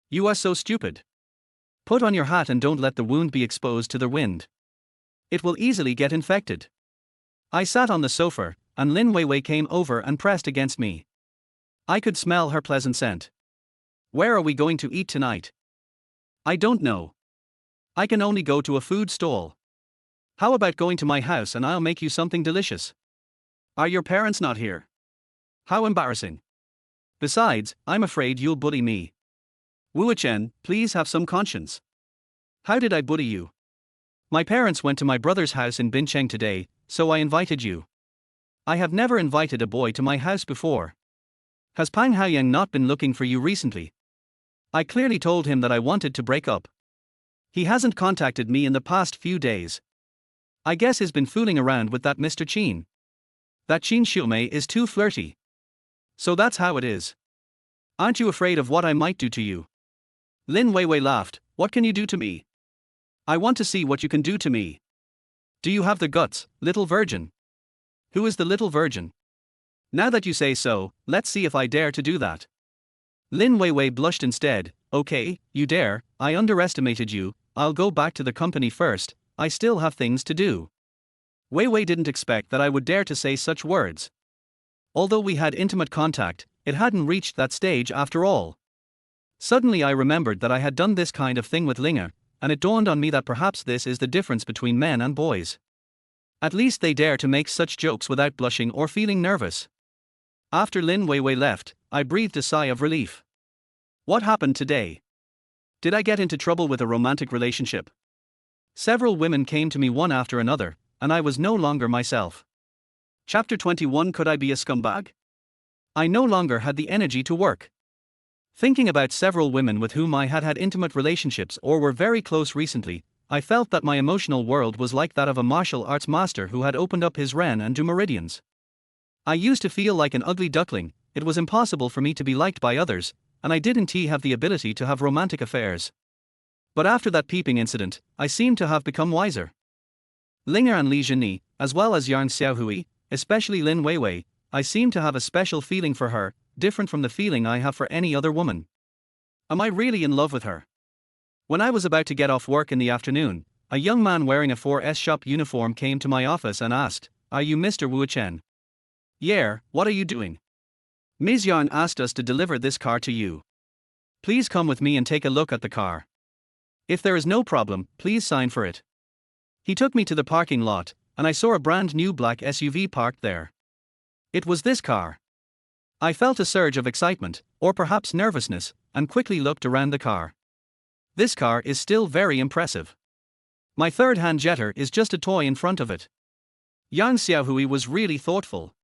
"You are so stupid. Put on your hat and don't let the wound be exposed to the wind. It will easily get infected." I sat on the sofa, and Lin Weiwei came over and pressed against me. I could smell her pleasant scent. "Where are we going to eat tonight?" "I don't know. I can only go to a food stall." "How about going to my house and I'll make you something delicious?" "Are your parents not here?" "How embarrassing. Besides, I'm afraid you'll bully me." "Wu Chen, please have some conscience. How did I bully you?" "My parents went to my brother's house in Bincheng today, so I invited you." "I have never invited a boy to my house before. Has Pang Haoyang not been looking for you recently?" I clearly told him that I wanted to break up. "He hasn't contacted me in the past few days. I guess he's been fooling around with that Mr. Qin. That Qin Xiumei is too flirty. So that's how it is. Aren't you afraid of what I might do to you?" Lin Weiwei laughed. "What can you do to me? I want to see what you can do to me. Do you have the guts, little virgin?" "Who is the little virgin?" "Now that you say so, let's see if I dare to do that." Lin Weiwei blushed instead. "Okay, you dare, I underestimated you, I'll go back to the company first, I still have things to do." Weiwei didn't expect that I would dare to say such words. Although we had intimate contact, it hadn't reached that stage after all. Suddenly I remembered that I had done this kind of thing with Linger, and it dawned on me that perhaps this is the difference between men and boys. At least they dare to make such jokes without blushing or feeling nervous. After Lin Weiwei left, I breathed a sigh of relief. What happened today? Did I get into trouble with a romantic relationship? Several women came to me one after another, and I was no longer myself. Chapter 21. Could I be a scumbag? I no longer had the energy to work. Thinking about several women with whom I had had intimate relationships or were very close recently, I felt that my emotional world was like that of a martial arts master who had opened up his Ren and Du meridians. I used to feel like an ugly duckling. It was impossible for me to be liked by others, and I didn't have the ability to have romantic affairs. But after that peeping incident, I seemed to have become wiser. Linger and Li Zhenyi, as well as Yang Xiaohui, especially Lin Weiwei, I seem to have a special feeling for her, different from the feeling I have for any other woman. Am I really in love with her? When I was about to get off work in the afternoon, a young man wearing a 4S shop uniform came to my office and asked, "Are you Mr. Wu Chen?" "Yeah, what are you doing?" "Ms. Yang asked us to deliver this car to you. Please come with me and take a look at the car. If there is no problem, please sign for it." He took me to the parking lot, and I saw a brand new black SUV parked there. It was this car. I felt a surge of excitement, or perhaps nervousness, and quickly looked around the car. This car is still very impressive. My third-hand jetter is just a toy in front of it. Yang Xiaohui was really thoughtful.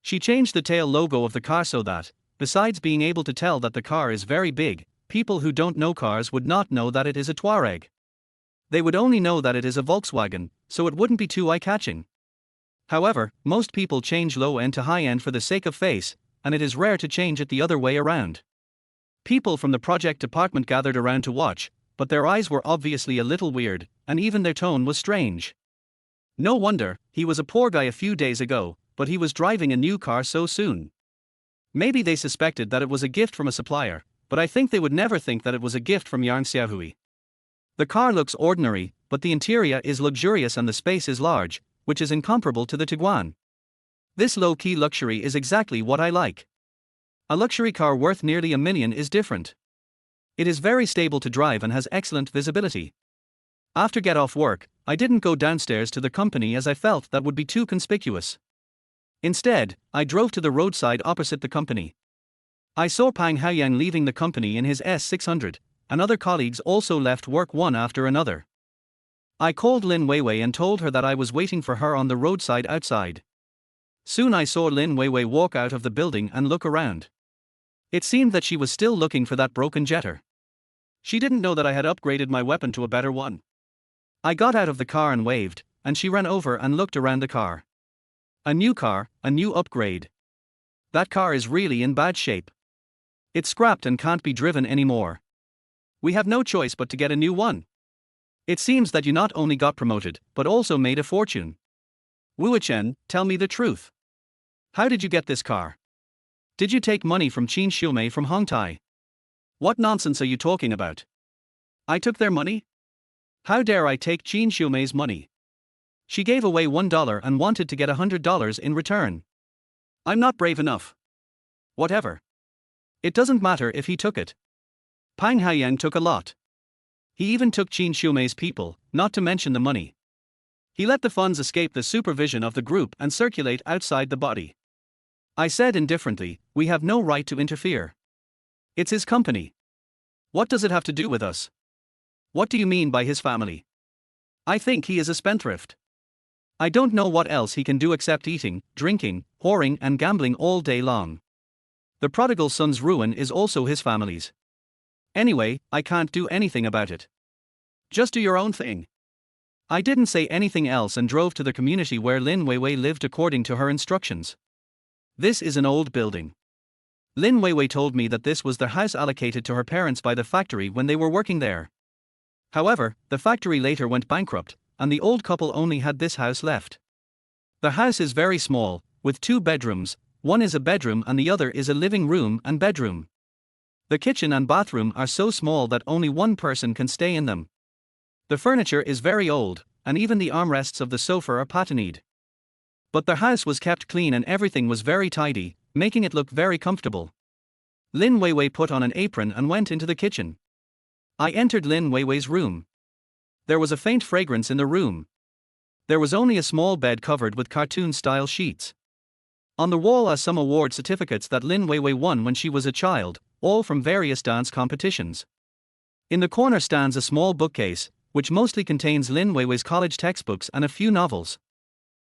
She changed the tail logo of the car so that, besides being able to tell that the car is very big, people who don't know cars would not know that it is a Touareg. They would only know that it is a Volkswagen, so it wouldn't be too eye-catching. However, most people change low-end to high-end for the sake of face, and it is rare to change it the other way around. People from the project department gathered around to watch, but their eyes were obviously a little weird, and even their tone was strange. No wonder, he was a poor guy a few days ago, but he was driving a new car so soon. Maybe they suspected that it was a gift from a supplier, but I think they would never think that it was a gift from Yang Xiaohui. The car looks ordinary, but the interior is luxurious and the space is large, which is incomparable to the Tiguan. This low-key luxury is exactly what I like. A luxury car worth nearly $1 million is different. It is very stable to drive and has excellent visibility. After get off work, I didn't go downstairs to the company as I felt that would be too conspicuous. Instead, I drove to the roadside opposite the company. I saw Pang Haoyang leaving the company in his S600, and other colleagues also left work one after another. I called Lin Weiwei and told her that I was waiting for her on the roadside outside. Soon I saw Lin Weiwei walk out of the building and look around. It seemed that she was still looking for that broken jetter. She didn't know that I had upgraded my weapon to a better one. I got out of the car and waved, and she ran over and looked around the car. A new car, a new upgrade. That car is really in bad shape. It's scrapped and can't be driven anymore. We have no choice but to get a new one. It seems that you not only got promoted, but also made a fortune. Wu Chen, tell me the truth. How did you get this car? Did you take money from Qin Xiumei from Hongtai? What nonsense are you talking about? I took their money? How dare I take Qin Xiumei's money? She gave away $1 and wanted to get $100 in return. I'm not brave enough. Whatever. It doesn't matter if he took it. Pang Haoyang took a lot. He even took Qin Xiumei's people, not to mention the money. He let the funds escape the supervision of the group and circulate outside the body. I said indifferently, we have no right to interfere. It's his company. What does it have to do with us? What do you mean by his family? I think he is a spendthrift. I don't know what else he can do except eating, drinking, whoring and gambling all day long. The prodigal son's ruin is also his family's. Anyway, I can't do anything about it. Just do your own thing. I didn't say anything else and drove to the community where Lin Weiwei lived according to her instructions. This is an old building. Lin Weiwei told me that this was the house allocated to her parents by the factory when they were working there. However, the factory later went bankrupt, and the old couple only had this house left. The house is very small, with 2 bedrooms, one is a bedroom and the other is a living room and bedroom. The kitchen and bathroom are so small that only one person can stay in them. The furniture is very old, and even the armrests of the sofa are patinaed. But the house was kept clean and everything was very tidy, making it look very comfortable. Lin Weiwei put on an apron and went into the kitchen. I entered Lin Weiwei's room. There was a faint fragrance in the room. There was only a small bed covered with cartoon-style sheets. On the wall are some award certificates that Lin Weiwei won when she was a child, all from various dance competitions. In the corner stands a small bookcase, which mostly contains Lin Weiwei's college textbooks and a few novels.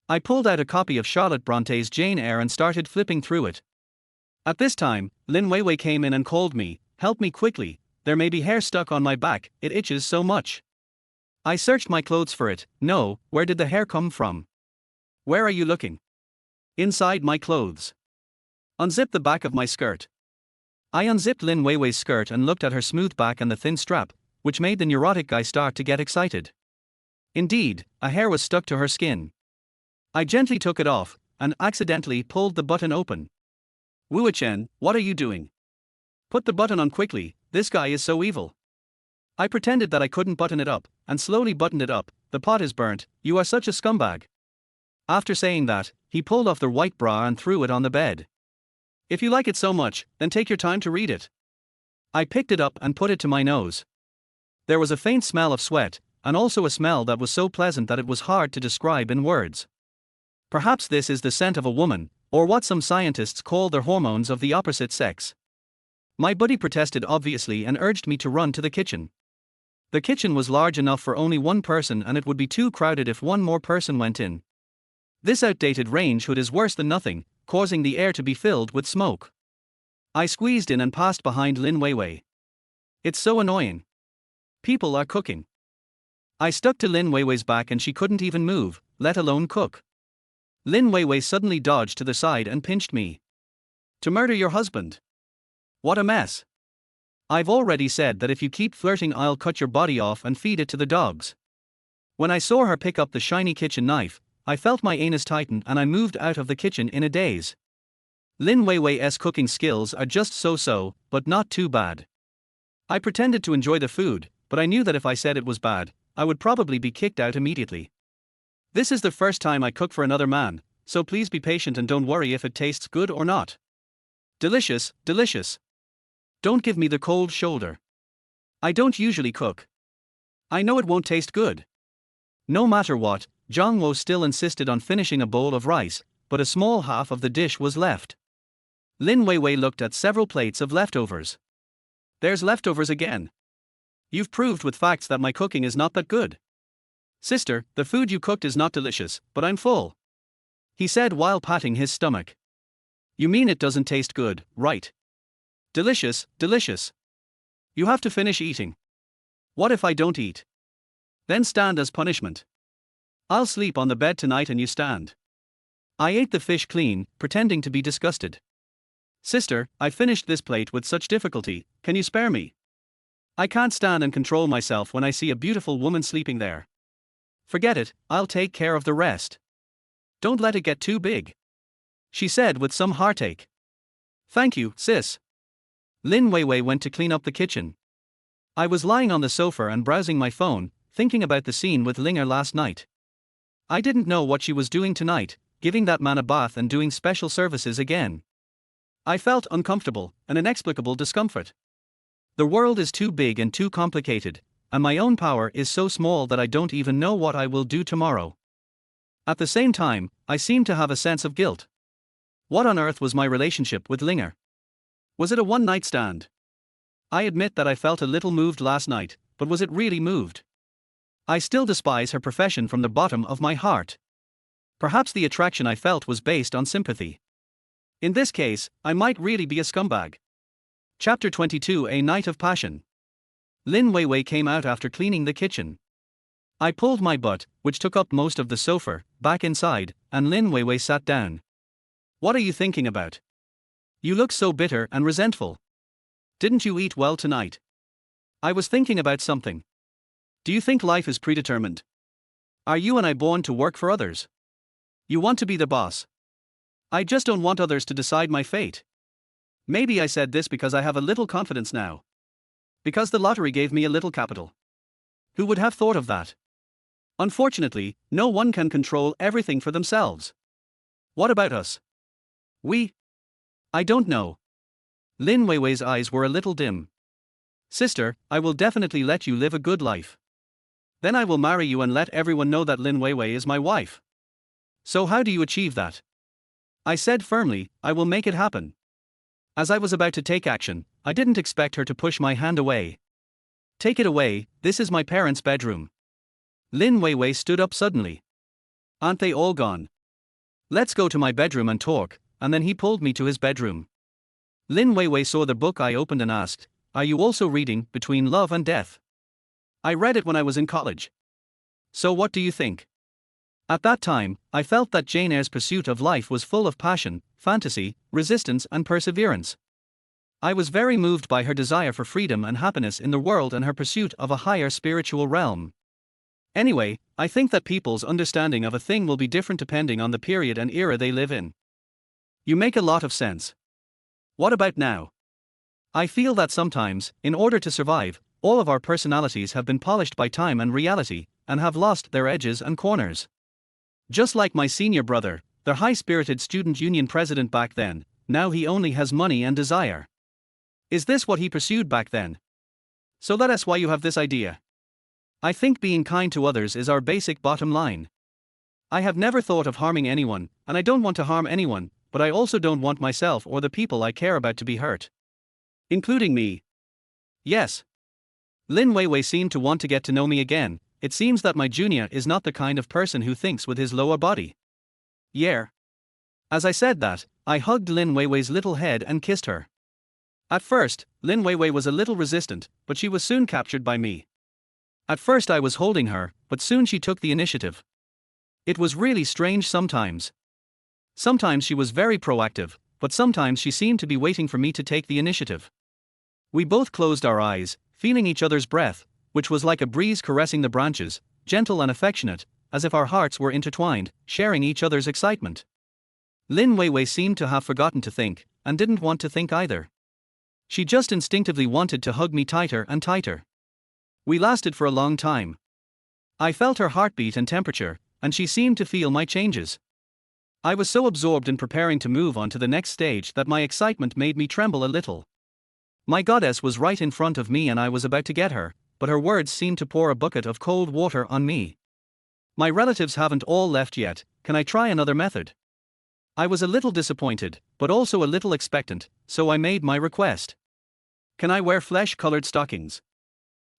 I pulled out a copy of Charlotte Bronte's Jane Eyre and started flipping through it. At this time, Lin Weiwei came in and called me, "Help me quickly, there may be hair stuck on my back, it itches so much." I searched my clothes for it. No, where did the hair come from? Where are you looking? Inside my clothes. Unzip the back of my skirt. I unzipped Lin Weiwei's skirt and looked at her smooth back and the thin strap, which made the neurotic guy start to get excited. Indeed, a hair was stuck to her skin. I gently took it off, and accidentally pulled the button open. Wu Chen, what are you doing? Put the button on quickly, this guy is so evil. I pretended that I couldn't button it up, and slowly buttoned it up. The pot is burnt, you are such a scumbag. After saying that, he pulled off the white bra and threw it on the bed. If you like it so much, then take your time to read it. I picked it up and put it to my nose. There was a faint smell of sweat, and also a smell that was so pleasant that it was hard to describe in words. Perhaps this is the scent of a woman, or what some scientists call the hormones of the opposite sex. My buddy protested obviously and urged me to run to the kitchen. The kitchen was large enough for only one person and it would be too crowded if one more person went in. This outdated range hood is worse than nothing, causing the air to be filled with smoke. I squeezed in and passed behind Lin Weiwei. It's so annoying. People are cooking. I stuck to Lin Weiwei's back and she couldn't even move, let alone cook. Lin Weiwei suddenly dodged to the side and pinched me. To murder your husband. What a mess. I've already said that if you keep flirting, I'll cut your body off and feed it to the dogs. When I saw her pick up the shiny kitchen knife, I felt my anus tighten and I moved out of the kitchen in a daze. Lin Weiwei's cooking skills are just so-so, but not too bad. I pretended to enjoy the food, but I knew that if I said it was bad, I would probably be kicked out immediately. This is the first time I cook for another man, so please be patient and don't worry if it tastes good or not. Delicious, delicious. Don't give me the cold shoulder. I don't usually cook. I know it won't taste good. No matter what, Jongwo still insisted on finishing a bowl of rice, but a small half of the dish was left. Lin Weiwei looked at several plates of leftovers. There's leftovers again. You've proved with facts that my cooking is not that good. Sister, the food you cooked is not delicious, but I'm full. He said while patting his stomach. You mean it doesn't taste good, right? Delicious, delicious. You have to finish eating. What if I don't eat? Then stand as punishment. I'll sleep on the bed tonight and you stand. I ate the fish clean, pretending to be disgusted. Sister, I finished this plate with such difficulty, can you spare me? I can't stand and control myself when I see a beautiful woman sleeping there. Forget it, I'll take care of the rest. Don't let it get too big. She said with some heartache. Thank you, sis. Lin Weiwei went to clean up the kitchen. I was lying on the sofa and browsing my phone, thinking about the scene with Linger last night. I didn't know what she was doing tonight, giving that man a bath and doing special services again. I felt uncomfortable, an inexplicable discomfort. The world is too big and too complicated, and my own power is so small that I don't even know what I will do tomorrow. At the same time, I seem to have a sense of guilt. What on earth was my relationship with Linger? Was it a one-night stand? I admit that I felt a little moved last night, but was it really moved? I still despise her profession from the bottom of my heart. Perhaps the attraction I felt was based on sympathy. In this case, I might really be a scumbag. Chapter 22: A Night of Passion. Lin Weiwei came out after cleaning the kitchen. I pulled my butt, which took up most of the sofa, back inside, and Lin Weiwei sat down. What are you thinking about? You look so bitter and resentful. Didn't you eat well tonight? I was thinking about something. Do you think life is predetermined? Are you and I born to work for others? You want to be the boss. I just don't want others to decide my fate. Maybe I said this because I have a little confidence now. Because the lottery gave me a little capital. Who would have thought of that? Unfortunately, no one can control everything for themselves. What about us? I don't know. Lin Weiwei's eyes were a little dim. Sister, I will definitely let you live a good life. Then I will marry you and let everyone know that Lin Weiwei is my wife. So how do you achieve that? I said firmly, I will make it happen. As I was about to take action, I didn't expect her to push my hand away. Take it away, this is my parents' bedroom. Lin Weiwei stood up suddenly. Aren't they all gone? Let's go to my bedroom and talk, and then he pulled me to his bedroom. Lin Weiwei saw the book I opened and asked, are you also reading Between Love and Death? I read it when I was in college. So what do you think? At that time, I felt that Jane Eyre's pursuit of life was full of passion, fantasy, resistance and perseverance. I was very moved by her desire for freedom and happiness in the world and her pursuit of a higher spiritual realm. Anyway, I think that people's understanding of a thing will be different depending on the period and era they live in. You make a lot of sense. What about now? I feel that sometimes, in order to survive, all of our personalities have been polished by time and reality, and have lost their edges and corners. Just like my senior brother, the high-spirited student union president back then, now he only has money and desire. Is this what he pursued back then? So that's why you have this idea. I think being kind to others is our basic bottom line. I have never thought of harming anyone, and I don't want to harm anyone, but I also don't want myself or the people I care about to be hurt. Including me. Yes. Lin Weiwei seemed to want to get to know me again. It seems that my junior is not the kind of person who thinks with his lower body. Yeah. As I said that, I hugged Lin Weiwei's little head and kissed her. At first, Lin Weiwei was a little resistant, but she was soon captured by me. At first I was holding her, but soon she took the initiative. It was really strange sometimes. Sometimes she was very proactive, but sometimes she seemed to be waiting for me to take the initiative. We both closed our eyes, feeling each other's breath, which was like a breeze caressing the branches, gentle and affectionate, as if our hearts were intertwined, sharing each other's excitement. Lin Weiwei seemed to have forgotten to think, and didn't want to think either. She just instinctively wanted to hug me tighter and tighter. We lasted for a long time. I felt her heartbeat and temperature, and she seemed to feel my changes. I was so absorbed in preparing to move on to the next stage that my excitement made me tremble a little. My goddess was right in front of me and I was about to get her, but her words seemed to pour a bucket of cold water on me. My relatives haven't all left yet, can I try another method? I was a little disappointed, but also a little expectant, so I made my request. Can I wear flesh-colored stockings?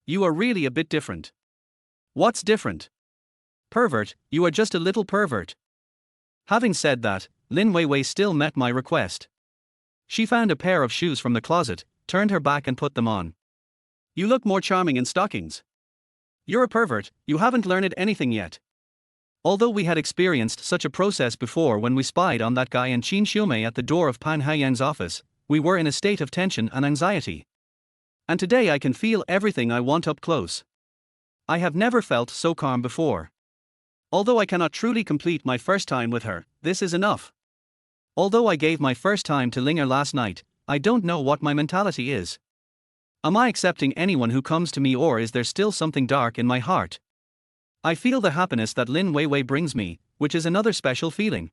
You are really a bit different. What's different? Pervert, you are just a little pervert. Having said that, Lin Weiwei still met my request. She found a pair of shoes from the closet, turned her back and put them on. You look more charming in stockings. You're a pervert, you haven't learned anything yet. Although we had experienced such a process before when we spied on that guy and Qin Xiumei at the door of Pang Haoyang's office, we were in a state of tension and anxiety. And today I can feel everything I want up close. I have never felt so calm before. Although I cannot truly complete my first time with her, this is enough. Although I gave my first time to Linger last night, I don't know what my mentality is. Am I accepting anyone who comes to me or is there still something dark in my heart? I feel the happiness that Lin Weiwei brings me, which is another special feeling.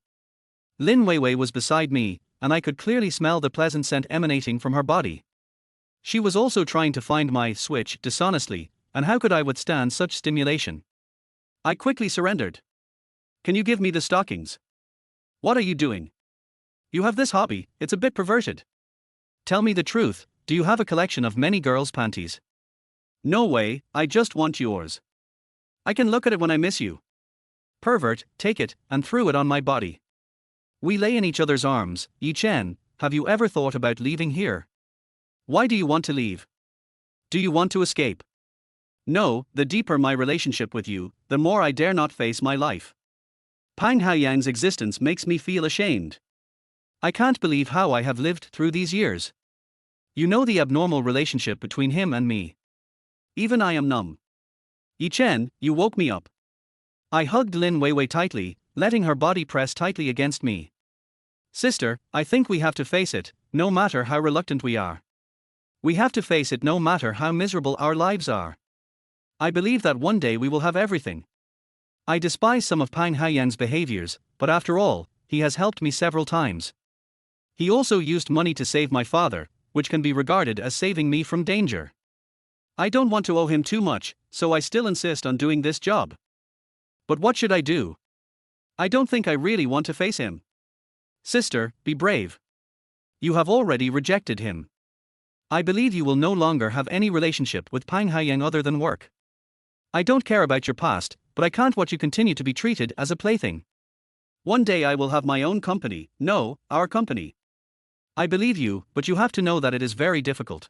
Lin Weiwei was beside me, and I could clearly smell the pleasant scent emanating from her body. She was also trying to find my switch dishonestly, and how could I withstand such stimulation? I quickly surrendered. Can you give me the stockings? What are you doing? You have this hobby, it's a bit perverted. Tell me the truth, do you have a collection of many girls' panties? No way, I just want yours. I can look at it when I miss you. Pervert, take it, and threw it on my body. We lay in each other's arms. Yi Chen, have you ever thought about leaving here? Why do you want to leave? Do you want to escape? No, the deeper my relationship with you, the more I dare not face my life. Pang Haoyang's existence makes me feel ashamed. I can't believe how I have lived through these years. You know the abnormal relationship between him and me. Even I am numb. Yi Chen, you woke me up. I hugged Lin Weiwei tightly, letting her body press tightly against me. Sister, I think we have to face it, no matter how reluctant we are. We have to face it no matter how miserable our lives are. I believe that one day we will have everything. I despise some of Pang Haoyang's behaviors, but after all, he has helped me several times. He also used money to save my father, which can be regarded as saving me from danger. I don't want to owe him too much, so I still insist on doing this job. But what should I do? I don't think I really want to face him. Sister, be brave. You have already rejected him. I believe you will no longer have any relationship with Pang Haoyang other than work. I don't care about your past, but I can't watch you continue to be treated as a plaything. One day I will have my own company, no, our company. I believe you, but you have to know that it is very difficult.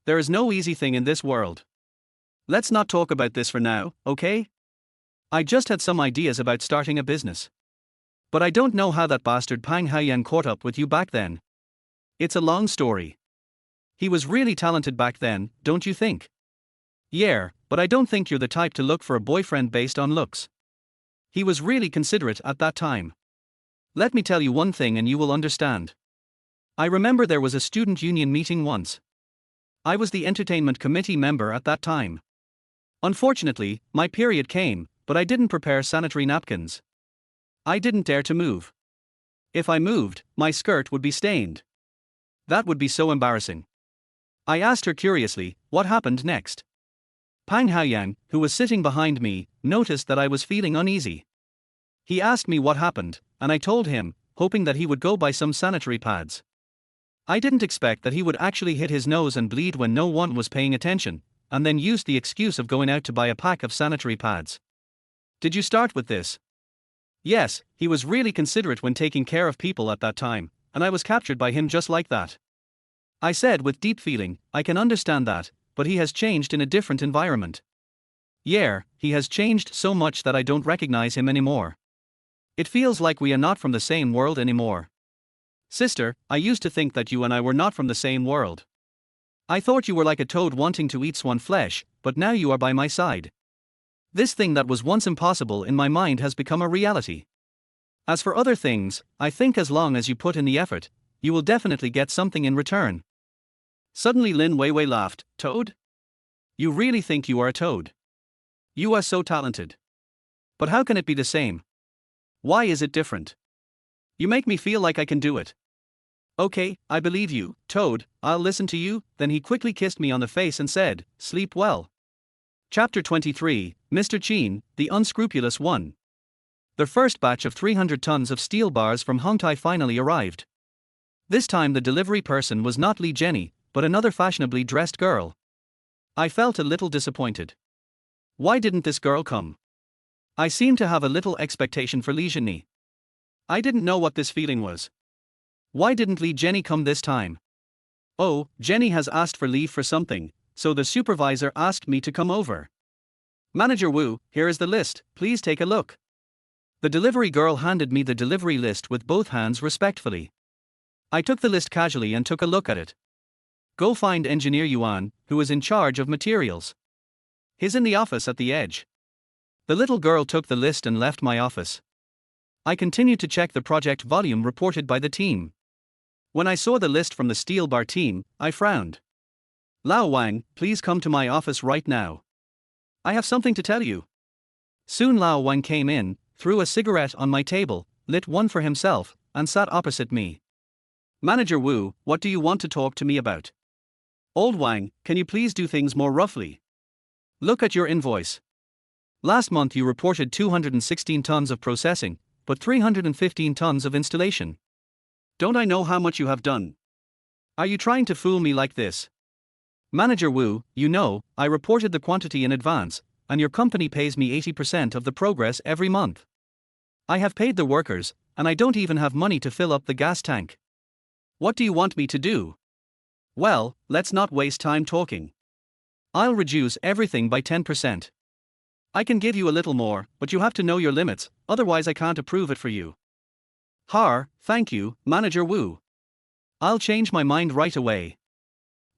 There is no easy thing in this world. Let's not talk about this for now, okay? I just had some ideas about starting a business. But I don't know how that bastard Pang Haoyang caught up with you back then. It's a long story. He was really talented back then, don't you think? Yeah, but I don't think you're the type to look for a boyfriend based on looks. He was really considerate at that time. Let me tell you one thing and you will understand. I remember there was a student union meeting once. I was the entertainment committee member at that time. Unfortunately, my period came, but I didn't prepare sanitary napkins. I didn't dare to move. If I moved, my skirt would be stained. That would be so embarrassing. I asked her curiously, what happened next? Pang Haoyang, who was sitting behind me, noticed that I was feeling uneasy. He asked me what happened, and I told him, hoping that he would go buy some sanitary pads. I didn't expect that he would actually hit his nose and bleed when no one was paying attention, and then used the excuse of going out to buy a pack of sanitary pads. Did you start with this? Yes, he was really considerate when taking care of people at that time, and I was captured by him just like that. I said with deep feeling, I can understand that, but he has changed in a different environment. Yeah, he has changed so much that I don't recognize him anymore. It feels like we are not from the same world anymore. Sister, I used to think that you and I were not from the same world. I thought you were like a toad wanting to eat swan flesh, but now you are by my side. This thing that was once impossible in my mind has become a reality. As for other things, I think as long as you put in the effort, you will definitely get something in return. Suddenly Lin Weiwei laughed. Toad? You really think you are a toad? You are so talented. But how can it be the same? Why is it different? You make me feel like I can do it. Okay, I believe you, Toad, I'll listen to you. Then he quickly kissed me on the face and said, sleep well. Chapter 23, Mr. Chin, the Unscrupulous One. The first batch of 300 tons of steel bars from Hongtai finally arrived. This time the delivery person was not Li Jenny, but another fashionably dressed girl. I felt a little disappointed. Why didn't this girl come? I seemed to have a little expectation for Li Jenny. I didn't know what this feeling was. Why didn't Li Jenny come this time? Oh, Jenny has asked for leave for something, so the supervisor asked me to come over. Manager Wu, here is the list, please take a look. The delivery girl handed me the delivery list with both hands respectfully. I took the list casually and took a look at it. Go find Engineer Yuan, who is in charge of materials. He's in the office at the edge. The little girl took the list and left my office. I continued to check the project volume reported by the team. When I saw the list from the steel bar team, I frowned. Lao Wang, please come to my office right now. I have something to tell you. Soon Lao Wang came in, threw a cigarette on my table, lit one for himself, and sat opposite me. Manager Wu, what do you want to talk to me about? Old Wang, can you please do things more roughly? Look at your invoice. Last month you reported 216 tons of processing, but 315 tons of installation. Don't I know how much you have done? Are you trying to fool me like this? Manager Wu, you know, I reported the quantity in advance, and your company pays me 80% of the progress every month. I have paid the workers, and I don't even have money to fill up the gas tank. What do you want me to do? Well, let's not waste time talking. I'll reduce everything by 10%. I can give you a little more, but you have to know your limits, otherwise I can't approve it for you. Thank you, Manager Wu. I'll change my mind right away.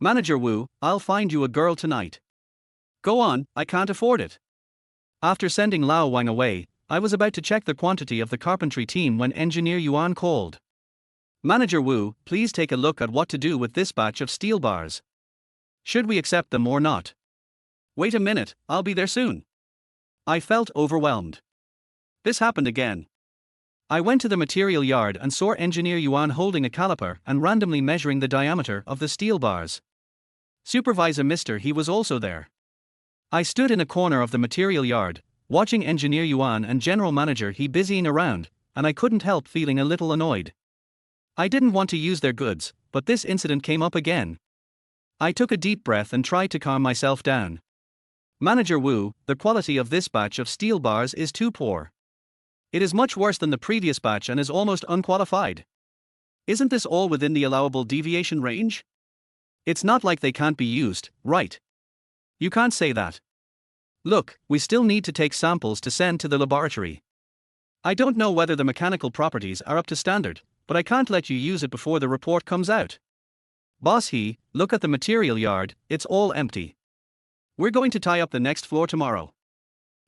Manager Wu, I'll find you a girl tonight. Go on, I can't afford it. After sending Lao Wang away, I was about to check the quantity of the carpentry team when Engineer Yuan called. Manager Wu, please take a look at what to do with this batch of steel bars. Should we accept them or not? Wait a minute, I'll be there soon. I felt overwhelmed. This happened again. I went to the material yard and saw Engineer Yuan holding a caliper and randomly measuring the diameter of the steel bars. Supervisor Mr. He was also there. I stood in a corner of the material yard, watching Engineer Yuan and General Manager He busying around, and I couldn't help feeling a little annoyed. I didn't want to use their goods, but this incident came up again. I took a deep breath and tried to calm myself down. Manager Wu, the quality of this batch of steel bars is too poor. It is much worse than the previous batch and is almost unqualified. Isn't this all within the allowable deviation range? It's not like they can't be used, right? You can't say that. Look, we still need to take samples to send to the laboratory. I don't know whether the mechanical properties are up to standard, but I can't let you use it before the report comes out. Boss He, look at the material yard, it's all empty. We're going to tie up the next floor tomorrow.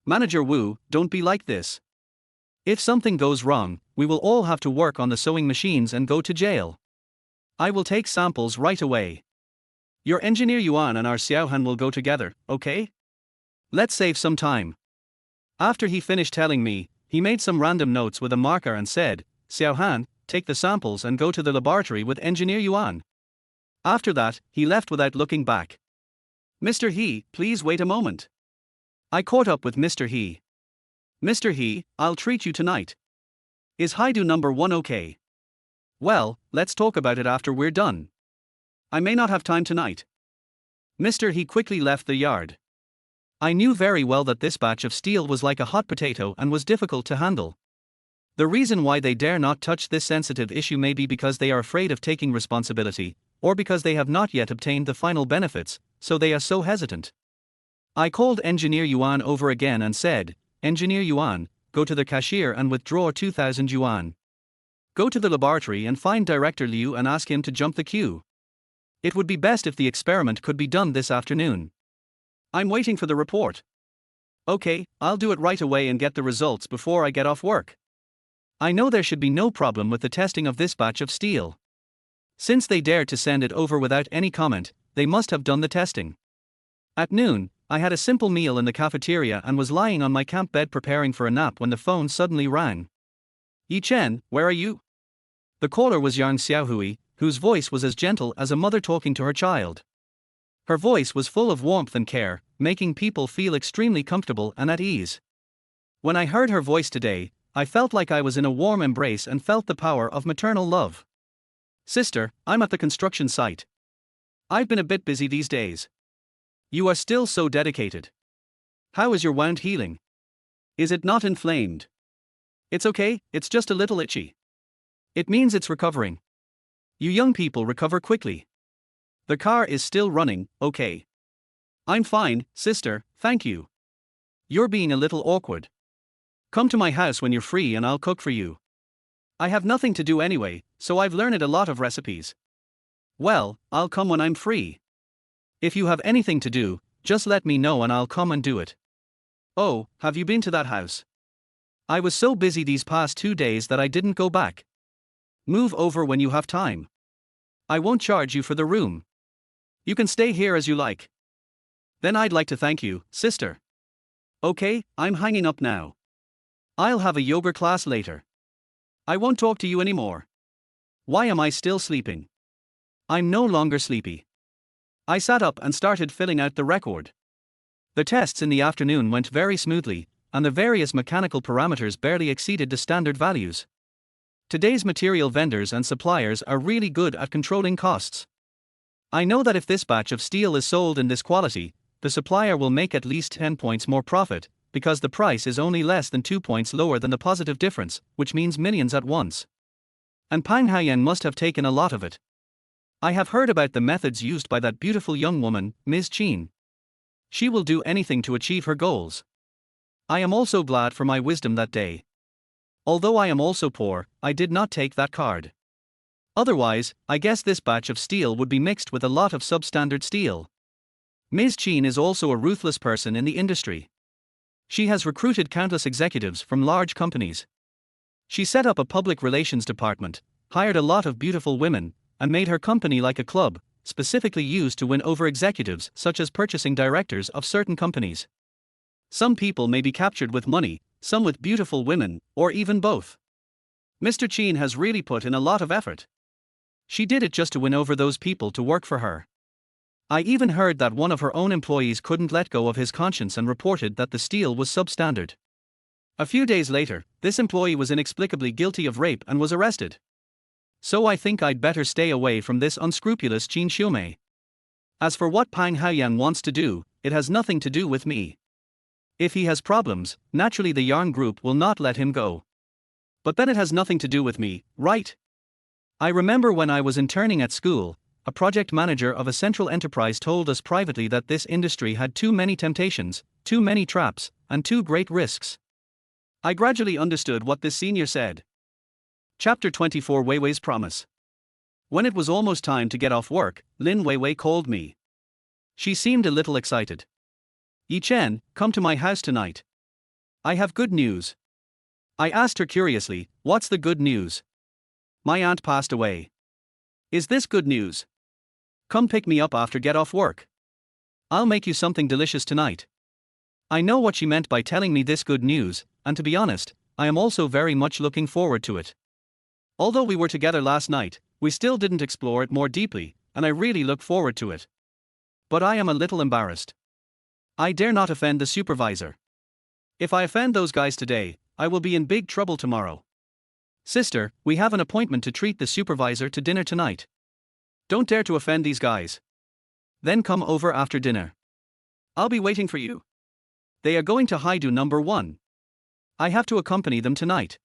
Manager Wu, don't be like this. If something goes wrong, we will all have to work on the sewing machines and go to jail. I will take samples right away. Your Engineer Yuan and our Xiaohan will go together, okay? Let's save some time. After he finished telling me, he made some random notes with a marker and said, Xiaohan, take the samples and go to the laboratory with Engineer Yuan. After that, he left without looking back. Mr. He, please wait a moment. I caught up with Mr. He. Mr. He, I'll treat you tonight. Is Haidu number 1 okay? Well, let's talk about it after we're done. I may not have time tonight. Mr. He quickly left the yard. I knew very well that this batch of steel was like a hot potato and was difficult to handle. The reason why they dare not touch this sensitive issue may be because they are afraid of taking responsibility, or because they have not yet obtained the final benefits, so they are so hesitant. I called Engineer Yuan over again and said, Engineer Yuan, go to the cashier and withdraw 2,000 yuan. Go to the laboratory and find Director Liu and ask him to jump the queue. It would be best if the experiment could be done this afternoon. I'm waiting for the report. Okay, I'll do it right away and get the results before I get off work. I know there should be no problem with the testing of this batch of steel. Since they dared to send it over without any comment, they must have done the testing. At noon, I had a simple meal in the cafeteria and was lying on my camp bed preparing for a nap when the phone suddenly rang. Yi Chen, where are you? The caller was Yang Xiaohui, whose voice was as gentle as a mother talking to her child. Her voice was full of warmth and care, making people feel extremely comfortable and at ease. When I heard her voice today, I felt like I was in a warm embrace and felt the power of maternal love. Sister, I'm at the construction site. I've been a bit busy these days. You are still so dedicated. How is your wound healing? Is it not inflamed? It's okay, it's just a little itchy. It means it's recovering. You young people recover quickly. The car is still running, okay. I'm fine, sister, thank you. You're being a little awkward. Come to my house when you're free and I'll cook for you. I have nothing to do anyway, so I've learned a lot of recipes. Well, I'll come when I'm free. If you have anything to do, just let me know and I'll come and do it. Oh, have you been to that house? I was so busy these past 2 days that I didn't go back. Move over when you have time. I won't charge you for the room. You can stay here as you like. Then I'd like to thank you, sister. Okay, I'm hanging up now. I'll have a yoga class later. I won't talk to you anymore. Why am I still sleeping? I'm no longer sleepy. I sat up and started filling out the record. The tests in the afternoon went very smoothly, and the various mechanical parameters barely exceeded the standard values. Today's material vendors and suppliers are really good at controlling costs. I know that if this batch of steel is sold in this quality, the supplier will make at least 10 points more profit, because the price is only less than 2 points lower than the positive difference, which means millions at once. And Pang Haoyang must have taken a lot of it. I have heard about the methods used by that beautiful young woman, Ms. Qin. She will do anything to achieve her goals. I am also glad for my wisdom that day. Although I am also poor, I did not take that card. Otherwise, I guess this batch of steel would be mixed with a lot of substandard steel. Ms. Qin is also a ruthless person in the industry. She has recruited countless executives from large companies. She set up a public relations department, hired a lot of beautiful women, and made her company like a club, specifically used to win over executives such as purchasing directors of certain companies. Some people may be captured with money, some with beautiful women, or even both. Mr. Qin has really put in a lot of effort. She did it just to win over those people to work for her. I even heard that one of her own employees couldn't let go of his conscience and reported that the steel was substandard. A few days later, this employee was inexplicably guilty of rape and was arrested. So I think I'd better stay away from this unscrupulous Qin Xiumei. As for what Pang Haoyang wants to do, it has nothing to do with me. If he has problems, naturally the Yarn Group will not let him go. But then it has nothing to do with me, right? I remember when I was interning at school, a project manager of a central enterprise told us privately that this industry had too many temptations, too many traps, and too great risks. I gradually understood what this senior said. Chapter 24 Weiwei's Promise. When it was almost time to get off work, Lin Weiwei called me. She seemed a little excited. Yi Chen, come to my house tonight. I have good news. I asked her curiously, what's the good news? My aunt passed away. Is this good news? Come pick me up after get off work. I'll make you something delicious tonight. I know what she meant by telling me this good news, and to be honest, I am also very much looking forward to it. Although we were together last night, we still didn't explore it more deeply, and I really look forward to it. But I am a little embarrassed. I dare not offend the supervisor. If I offend those guys today, I will be in big trouble tomorrow. Sister, we have an appointment to treat the supervisor to dinner tonight. Don't dare to offend these guys. Then come over after dinner. I'll be waiting for you. They are going to Haidu number 1. I have to accompany them tonight.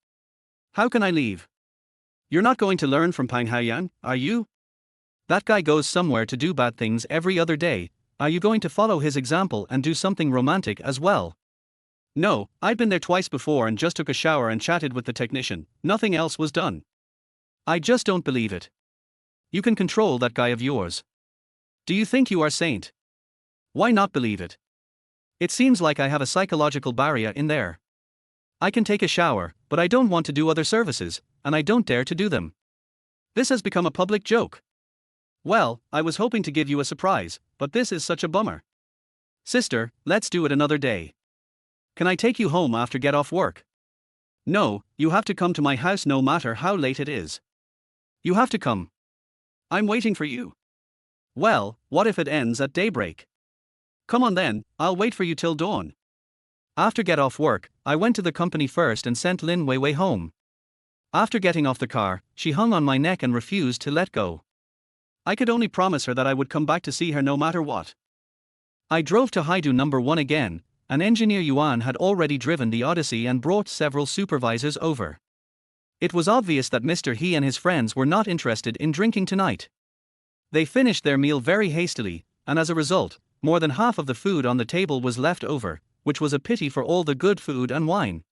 How can I leave? You're not going to learn from Pang Haoyang, are you? That guy goes somewhere to do bad things every other day. Are you going to follow his example and do something romantic as well? No, I'd been there twice before and just took a shower and chatted with the technician, nothing else was done. I just don't believe it. You can control that guy of yours. Do you think you are saint? Why not believe it? It seems like I have a psychological barrier in there. I can take a shower, but I don't want to do other services, and I don't dare to do them. This has become a public joke. Well, I was hoping to give you a surprise, but this is such a bummer. Sister, let's do it another day. Can I take you home after get off work? No, you have to come to my house no matter how late it is. You have to come. I'm waiting for you. Well, what if it ends at daybreak? Come on then, I'll wait for you till dawn. After get off work, I went to the company first and sent Lin Weiwei home. After getting off the car, she hung on my neck and refused to let go. I could only promise her that I would come back to see her no matter what. I drove to Haidu number 1 again, and engineer Yuan had already driven the Odyssey and brought several supervisors over. It was obvious that Mr. He and his friends were not interested in drinking tonight. They finished their meal very hastily, and as a result, more than half of the food on the table was left over, which was a pity for all the good food and wine.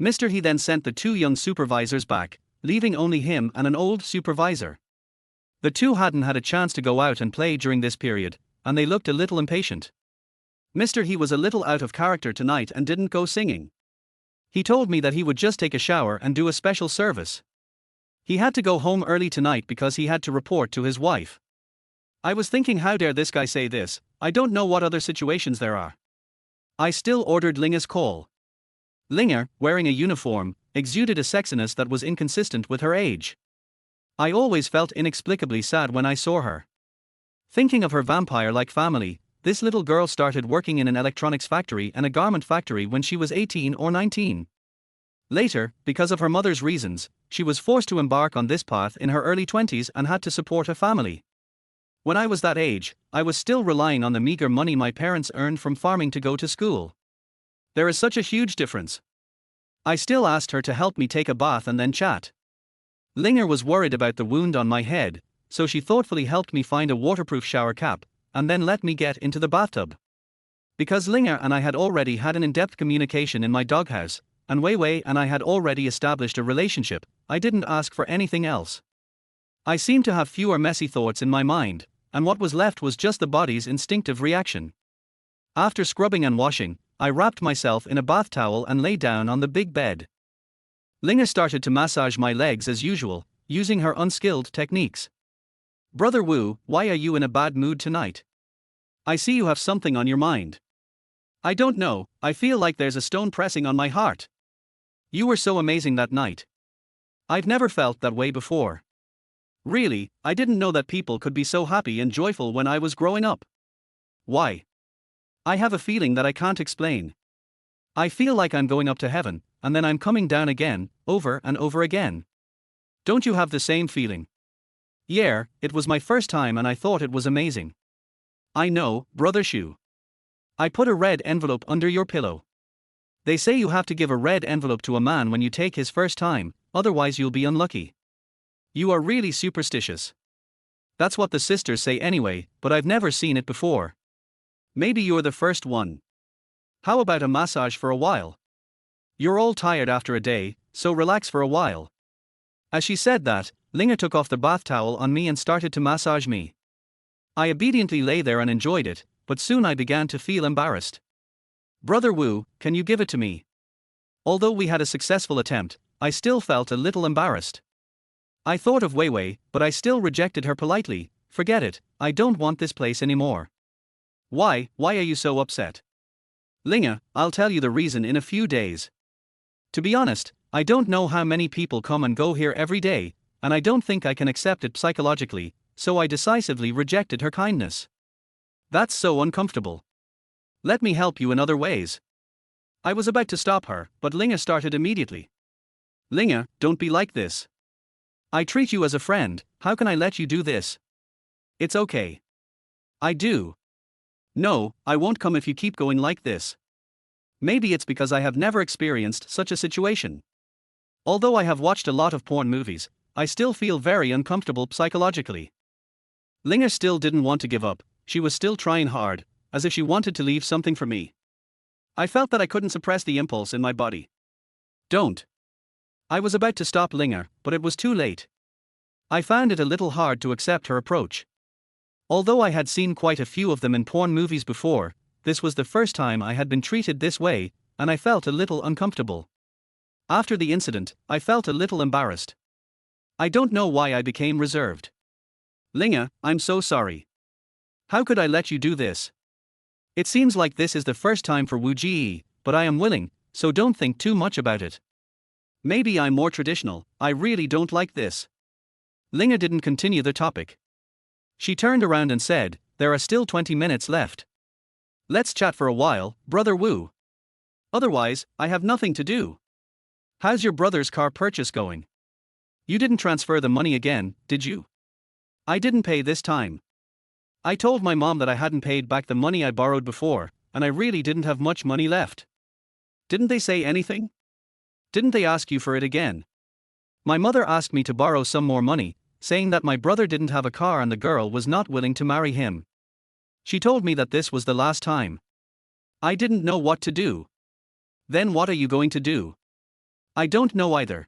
Mr. He then sent the 2 young supervisors back, leaving only him and an old supervisor. The 2 hadn't had a chance to go out and play during this period, and they looked a little impatient. Mr. He was a little out of character tonight and didn't go singing. He told me that he would just take a shower and do a special service. He had to go home early tonight because he had to report to his wife. I was thinking, how dare this guy say this? I don't know what other situations there are. I still ordered Linga's call. Linga, wearing a uniform, exuded a sexiness that was inconsistent with her age. I always felt inexplicably sad when I saw her. Thinking of her vampire-like family, this little girl started working in an electronics factory and a garment factory when she was 18 or 19. Later, because of her mother's reasons, she was forced to embark on this path in her early 20s and had to support a family. When I was that age, I was still relying on the meager money my parents earned from farming to go to school. There is such a huge difference. I still asked her to help me take a bath and then chat. Linger was worried about the wound on my head, so she thoughtfully helped me find a waterproof shower cap, and then let me get into the bathtub. Because Linger and I had already had an in-depth communication in my doghouse, and Weiwei and I had already established a relationship, I didn't ask for anything else. I seemed to have fewer messy thoughts in my mind, and what was left was just the body's instinctive reaction. After scrubbing and washing, I wrapped myself in a bath towel and lay down on the big bed. Linger started to massage my legs as usual, using her unskilled techniques. Brother Wu, why are you in a bad mood tonight? I see you have something on your mind. I don't know, I feel like there's a stone pressing on my heart. You were so amazing that night. I've never felt that way before. Really, I didn't know that people could be so happy and joyful when I was growing up. Why? I have a feeling that I can't explain. I feel like I'm going up to heaven, and then I'm coming down again, over and over again. Don't you have the same feeling? Yeah, it was my first time and I thought it was amazing. I know, Brother Shu. I put a red envelope under your pillow. They say you have to give a red envelope to a man when you take his first time, otherwise you'll be unlucky. You are really superstitious. That's what the sisters say anyway, but I've never seen it before. Maybe you're the first one. How about a massage for a while? You're all tired after a day, so relax for a while. As she said that, Linger took off the bath towel on me and started to massage me. I obediently lay there and enjoyed it, but soon I began to feel embarrassed. Brother Wu, can you give it to me? Although we had a successful attempt, I still felt a little embarrassed. I thought of Weiwei, but I still rejected her politely. Forget it, I don't want this place anymore. Why are you so upset? Linger, I'll tell you the reason in a few days. To be honest, I don't know how many people come and go here every day, and I don't think I can accept it psychologically, so I decisively rejected her kindness. That's so uncomfortable. Let me help you in other ways. I was about to stop her, but Linger started immediately. Linger, don't be like this. I treat you as a friend, how can I let you do this? It's okay. I do. No, I won't come if you keep going like this. Maybe it's because I have never experienced such a situation. Although I have watched a lot of porn movies, I still feel very uncomfortable psychologically. Linger still didn't want to give up, she was still trying hard, as if she wanted to leave something for me. I felt that I couldn't suppress the impulse in my body. Don't. I was about to stop Linger, but it was too late. I found it a little hard to accept her approach. Although I had seen quite a few of them in porn movies before, this was the first time I had been treated this way, and I felt a little uncomfortable. After the incident, I felt a little embarrassed. I don't know why I became reserved. Linga, I'm so sorry. How could I let you do this? It seems like this is the first time for Wu Ji, but I am willing, so don't think too much about it. Maybe I'm more traditional, I really don't like this. Linga didn't continue the topic. She turned around and said, there are still 20 minutes left. Let's chat for a while, Brother Wu. Otherwise, I have nothing to do. How's your brother's car purchase going? You didn't transfer the money again, did you? I didn't pay this time. I told my mom that I hadn't paid back the money I borrowed before, and I really didn't have much money left. Didn't they say anything? Didn't they ask you for it again? My mother asked me to borrow some more money, saying that my brother didn't have a car and the girl was not willing to marry him. She told me that this was the last time. I didn't know what to do. Then what are you going to do? I don't know either.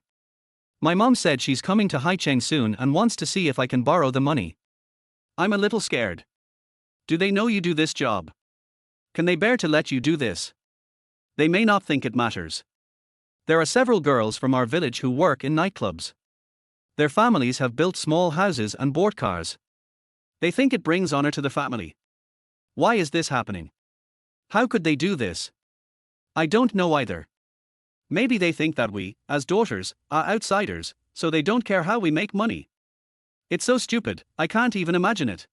My mom said she's coming to Haicheng soon and wants to see if I can borrow the money. I'm a little scared. Do they know you do this job? Can they bear to let you do this? They may not think it matters. There are several girls from our village who work in nightclubs. Their families have built small houses and bought cars. They think it brings honor to the family. Why is this happening? How could they do this? I don't know either. Maybe they think that we, as daughters, are outsiders, so they don't care how we make money. It's so stupid, I can't even imagine it.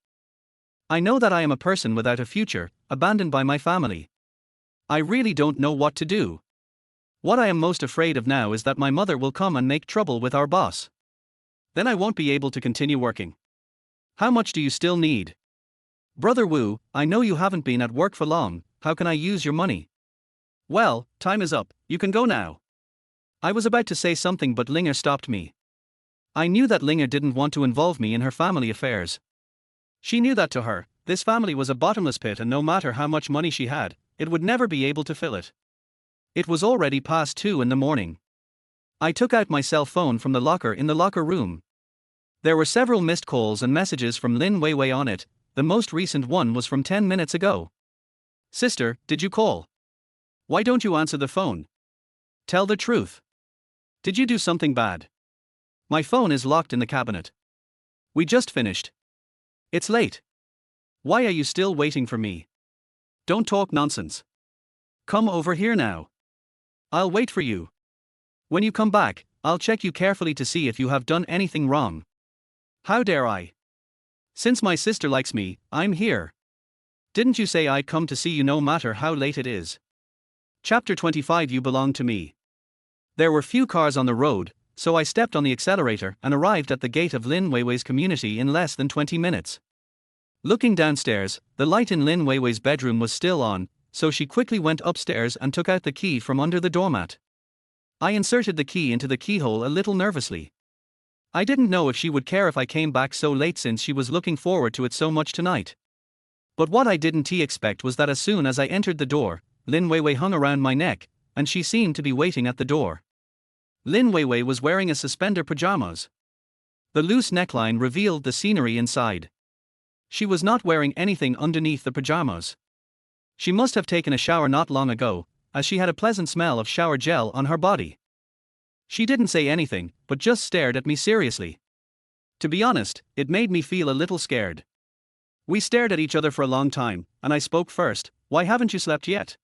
I know that I am a person without a future, abandoned by my family. I really don't know what to do. What I am most afraid of now is that my mother will come and make trouble with our boss. Then I won't be able to continue working. How much do you still need? Brother Wu, I know you haven't been at work for long, how can I use your money? Well, time is up, you can go now. I was about to say something but Linger stopped me. I knew that Linger didn't want to involve me in her family affairs. She knew that to her, this family was a bottomless pit and no matter how much money she had, it would never be able to fill it. It was already past 2 in the morning. I took out my cell phone from the locker in the locker room. There were several missed calls and messages from Lin Weiwei on it, the most recent one was from 10 minutes ago. Sister, did you call? Why don't you answer the phone? Tell the truth. Did you do something bad? My phone is locked in the cabinet. We just finished. It's late. Why are you still waiting for me? Don't talk nonsense. Come over here now. I'll wait for you. When you come back, I'll check you carefully to see if you have done anything wrong. How dare I? Since my sister likes me, I'm here. Didn't you say I'd come to see you no matter how late it is? Chapter 25. You belong to me. There were few cars on the road, so I stepped on the accelerator and arrived at the gate of Lin Weiwei's community in less than 20 minutes. Looking downstairs, the light in Lin Weiwei's bedroom was still on, so she quickly went upstairs and took out the key from under the doormat. I inserted the key into the keyhole a little nervously. I didn't know if she would care if I came back so late since she was looking forward to it so much tonight. But what I didn't expect was that as soon as I entered the door, Lin Weiwei hung around my neck, and she seemed to be waiting at the door. Lin Weiwei was wearing a suspender pajamas. The loose neckline revealed the scenery inside. She was not wearing anything underneath the pajamas. She must have taken a shower not long ago, as she had a pleasant smell of shower gel on her body. She didn't say anything, but just stared at me seriously. To be honest, it made me feel a little scared. We stared at each other for a long time, and I spoke first. Why haven't you slept yet?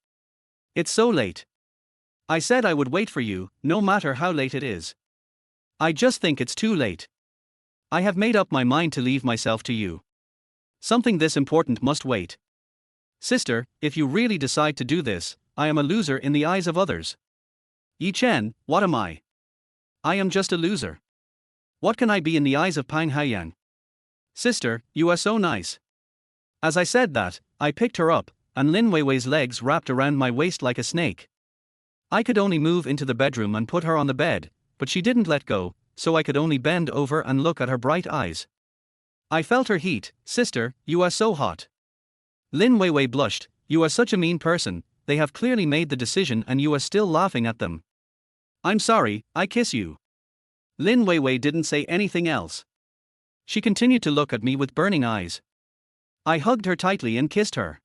It's so late. I said I would wait for you, no matter how late it is. I just think it's too late. I have made up my mind to leave myself to you. Something this important must wait. Sister, if you really decide to do this, I am a loser in the eyes of others. Yi Chen, what am I? I am just a loser. What can I be in the eyes of Pang Haoyang? Sister, you are so nice. As I said that, I picked her up, and Lin Weiwei's legs wrapped around my waist like a snake. I could only move into the bedroom and put her on the bed, but she didn't let go, so I could only bend over and look at her bright eyes. I felt her heat. Sister, you are so hot. Lin Weiwei blushed. You are such a mean person, they have clearly made the decision and you are still laughing at them. I'm sorry, I kiss you. Lin Weiwei didn't say anything else. She continued to look at me with burning eyes. I hugged her tightly and kissed her.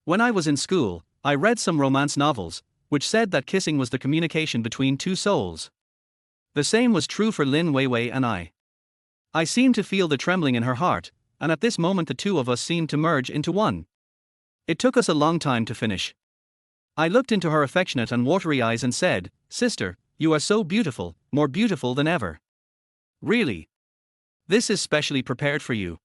When I was in school, I read some romance novels, which said that kissing was the communication between two souls. The same was true for Lin Weiwei and I. I seemed to feel the trembling in her heart, and at this moment the two of us seemed to merge into one. It took us a long time to finish. I looked into her affectionate and watery eyes and said, "Sister, you are so beautiful, more beautiful than ever. Really? This is specially prepared for you."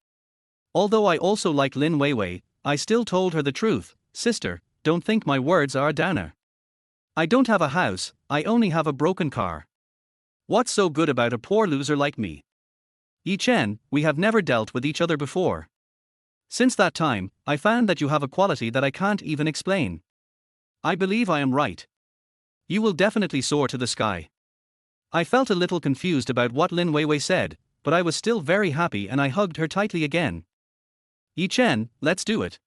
Although I also like Lin Weiwei, I still told her the truth. "Sister, don't think my words are a downer. I don't have a house, I only have a broken car. What's so good about a poor loser like me? Yi Chen, we have never dealt with each other before. Since that time, I found that you have a quality that I can't even explain. I believe I am right. You will definitely soar to the sky." I felt a little confused about what Lin Weiwei said, but I was still very happy and I hugged her tightly again. "Yi Chen, let's do it."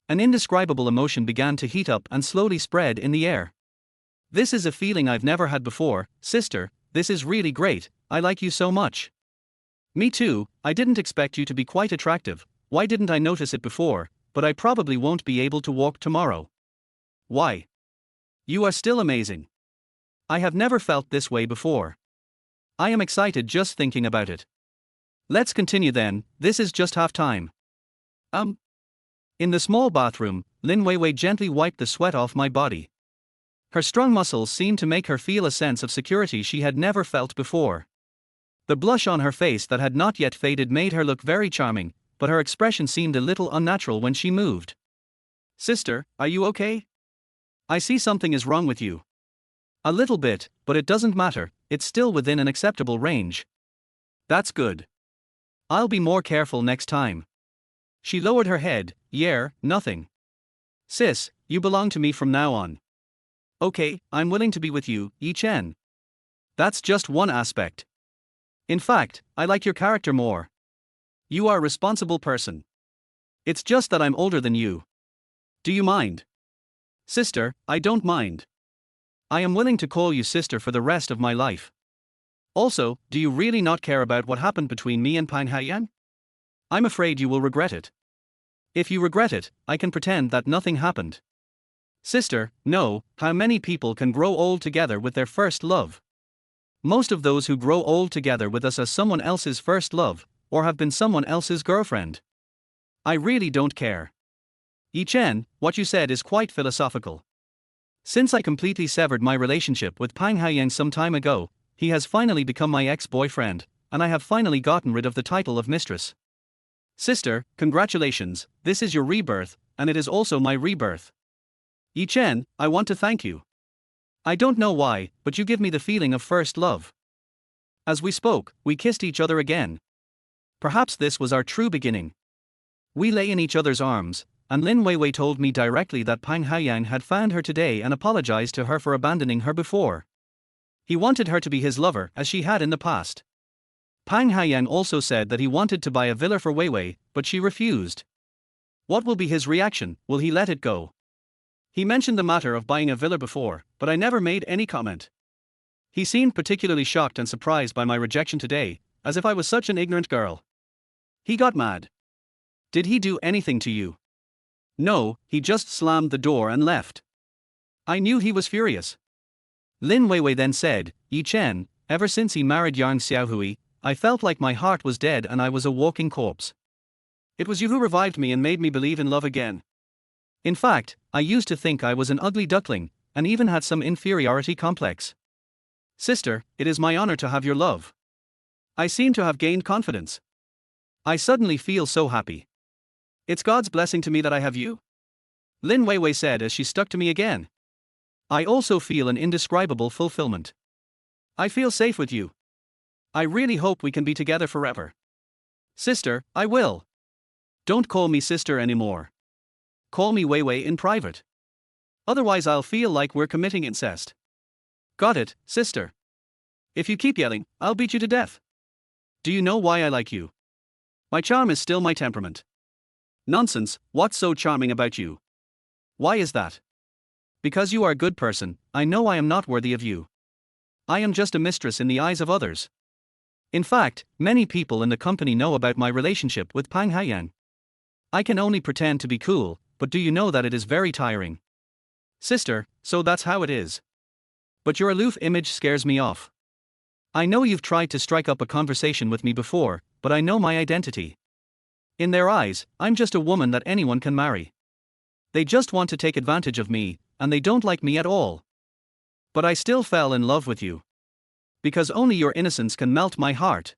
An indescribable emotion began to heat up and slowly spread in the air. "This is a feeling I've never had before, sister, this is really great, I like you so much." "Me too, I didn't expect you to be quite attractive, why didn't I notice it before, but I probably won't be able to walk tomorrow." "Why? You are still amazing. I have never felt this way before. I am excited just thinking about it." "Let's continue then, this is just half time." In the small bathroom, Lin Weiwei gently wiped the sweat off my body. Her strong muscles seemed to make her feel a sense of security she had never felt before. The blush on her face that had not yet faded made her look very charming, but her expression seemed a little unnatural when she moved. "Sister, are you okay? I see something is wrong with you." "A little bit, but it doesn't matter, it's still within an acceptable range." "That's good. I'll be more careful next time." She lowered her head. "Yeah, nothing. Sis, you belong to me from now on." "Okay, I'm willing to be with you, Yi Chen." "That's just one aspect. In fact, I like your character more. You are a responsible person. It's just that I'm older than you. Do you mind?" "Sister, I don't mind. I am willing to call you sister for the rest of my life. Also, do you really not care about what happened between me and Pang Haoyang? I'm afraid you will regret it." "If you regret it, I can pretend that nothing happened." "Sister, no, how many people can grow old together with their first love? Most of those who grow old together with us are someone else's first love, or have been someone else's girlfriend. I really don't care." "Yi Chen, what you said is quite philosophical. Since I completely severed my relationship with Pang Haoyang some time ago, he has finally become my ex-boyfriend, and I have finally gotten rid of the title of mistress. Sister, congratulations, this is your rebirth, and it is also my rebirth. Yi Chen, I want to thank you. I don't know why, but you give me the feeling of first love." As we spoke, we kissed each other again. Perhaps this was our true beginning. We lay in each other's arms, and Lin Weiwei told me directly that Pang Haoyang had found her today and apologized to her for abandoning her before. He wanted her to be his lover as she had in the past. Pang Haoyang also said that he wanted to buy a villa for Weiwei, but she refused. What will be his reaction? Will he let it go? He mentioned the matter of buying a villa before, but I never made any comment. He seemed particularly shocked and surprised by my rejection today, as if I was such an ignorant girl. He got mad. "Did he do anything to you?" "No, he just slammed the door and left." I knew he was furious. Lin Weiwei then said, "Yi Chen, ever since he married Yang Xiaohui, I felt like my heart was dead and I was a walking corpse. It was you who revived me and made me believe in love again. In fact, I used to think I was an ugly duckling, and even had some inferiority complex. Sister, it is my honor to have your love. I seem to have gained confidence. I suddenly feel so happy. It's God's blessing to me that I have you." Lin Weiwei said as she stuck to me again. "I also feel an indescribable fulfillment. I feel safe with you. I really hope we can be together forever." "Sister, I will. Don't call me sister anymore. Call me Weiwei in private. Otherwise I'll feel like we're committing incest." "Got it, sister. If you keep yelling, I'll beat you to death. Do you know why I like you? My charm is still my temperament." "Nonsense, what's so charming about you? Why is that?" "Because you are a good person, I know I am not worthy of you. I am just a mistress in the eyes of others. In fact, many people in the company know about my relationship with Pang Haoyang. I can only pretend to be cool, but do you know that it is very tiring? Sister, so that's how it is. But your aloof image scares me off. I know you've tried to strike up a conversation with me before, but I know my identity. In their eyes, I'm just a woman that anyone can marry. They just want to take advantage of me, and they don't like me at all. But I still fell in love with you. Because only your innocence can melt my heart.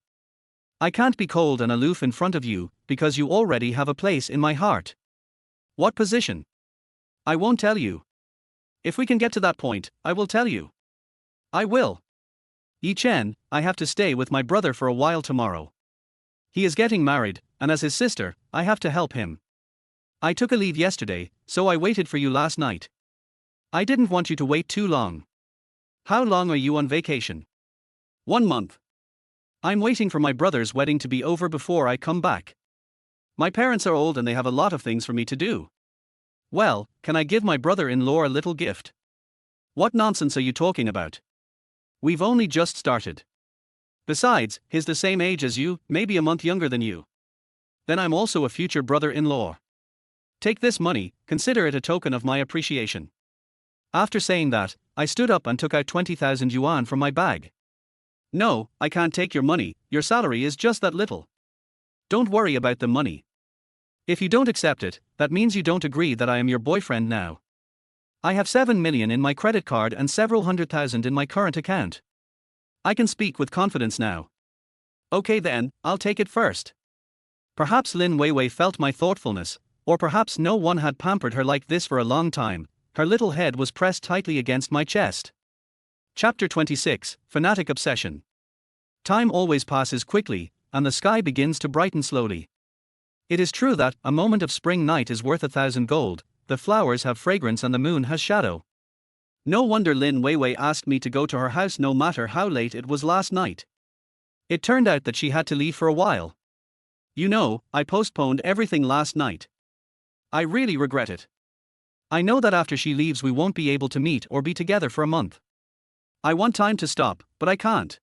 I can't be cold and aloof in front of you, because you already have a place in my heart. What position? I won't tell you. If we can get to that point, I will tell you. I will. Yi Chen, I have to stay with my brother for a while tomorrow. He is getting married, and as his sister, I have to help him. I took a leave yesterday, so I waited for you last night. I didn't want you to wait too long. How long are you on vacation? 1 month. I'm waiting for my brother's wedding to be over before I come back. My parents are old and they have a lot of things for me to do. Well, can I give my brother-in-law a little gift? What nonsense are you talking about? We've only just started. Besides, he's the same age as you, maybe a month younger than you. Then I'm also a future brother-in-law. Take this money, consider it a token of my appreciation. After saying that, I stood up and took out 20,000 yuan from my bag. No, I can't take your money, your salary is just that little. Don't worry about the money. If you don't accept it, that means you don't agree that I am your boyfriend now. I have 7 million in my credit card and several 100,000 in my current account. I can speak with confidence now. Okay then, I'll take it first. Perhaps Lin Weiwei felt my thoughtfulness, or perhaps no one had pampered her like this for a long time. Her little head was pressed tightly against my chest. Chapter 26, Fanatic Obsession. Time always passes quickly, and the sky begins to brighten slowly. It is true that a moment of spring night is worth 1,000 gold, the flowers have fragrance and the moon has shadow. No wonder Lin Weiwei asked me to go to her house no matter how late it was last night. It turned out that she had to leave for a while. You know, I postponed everything last night. I really regret it. I know that after she leaves we won't be able to meet or be together for a month. I want time to stop, but I can't.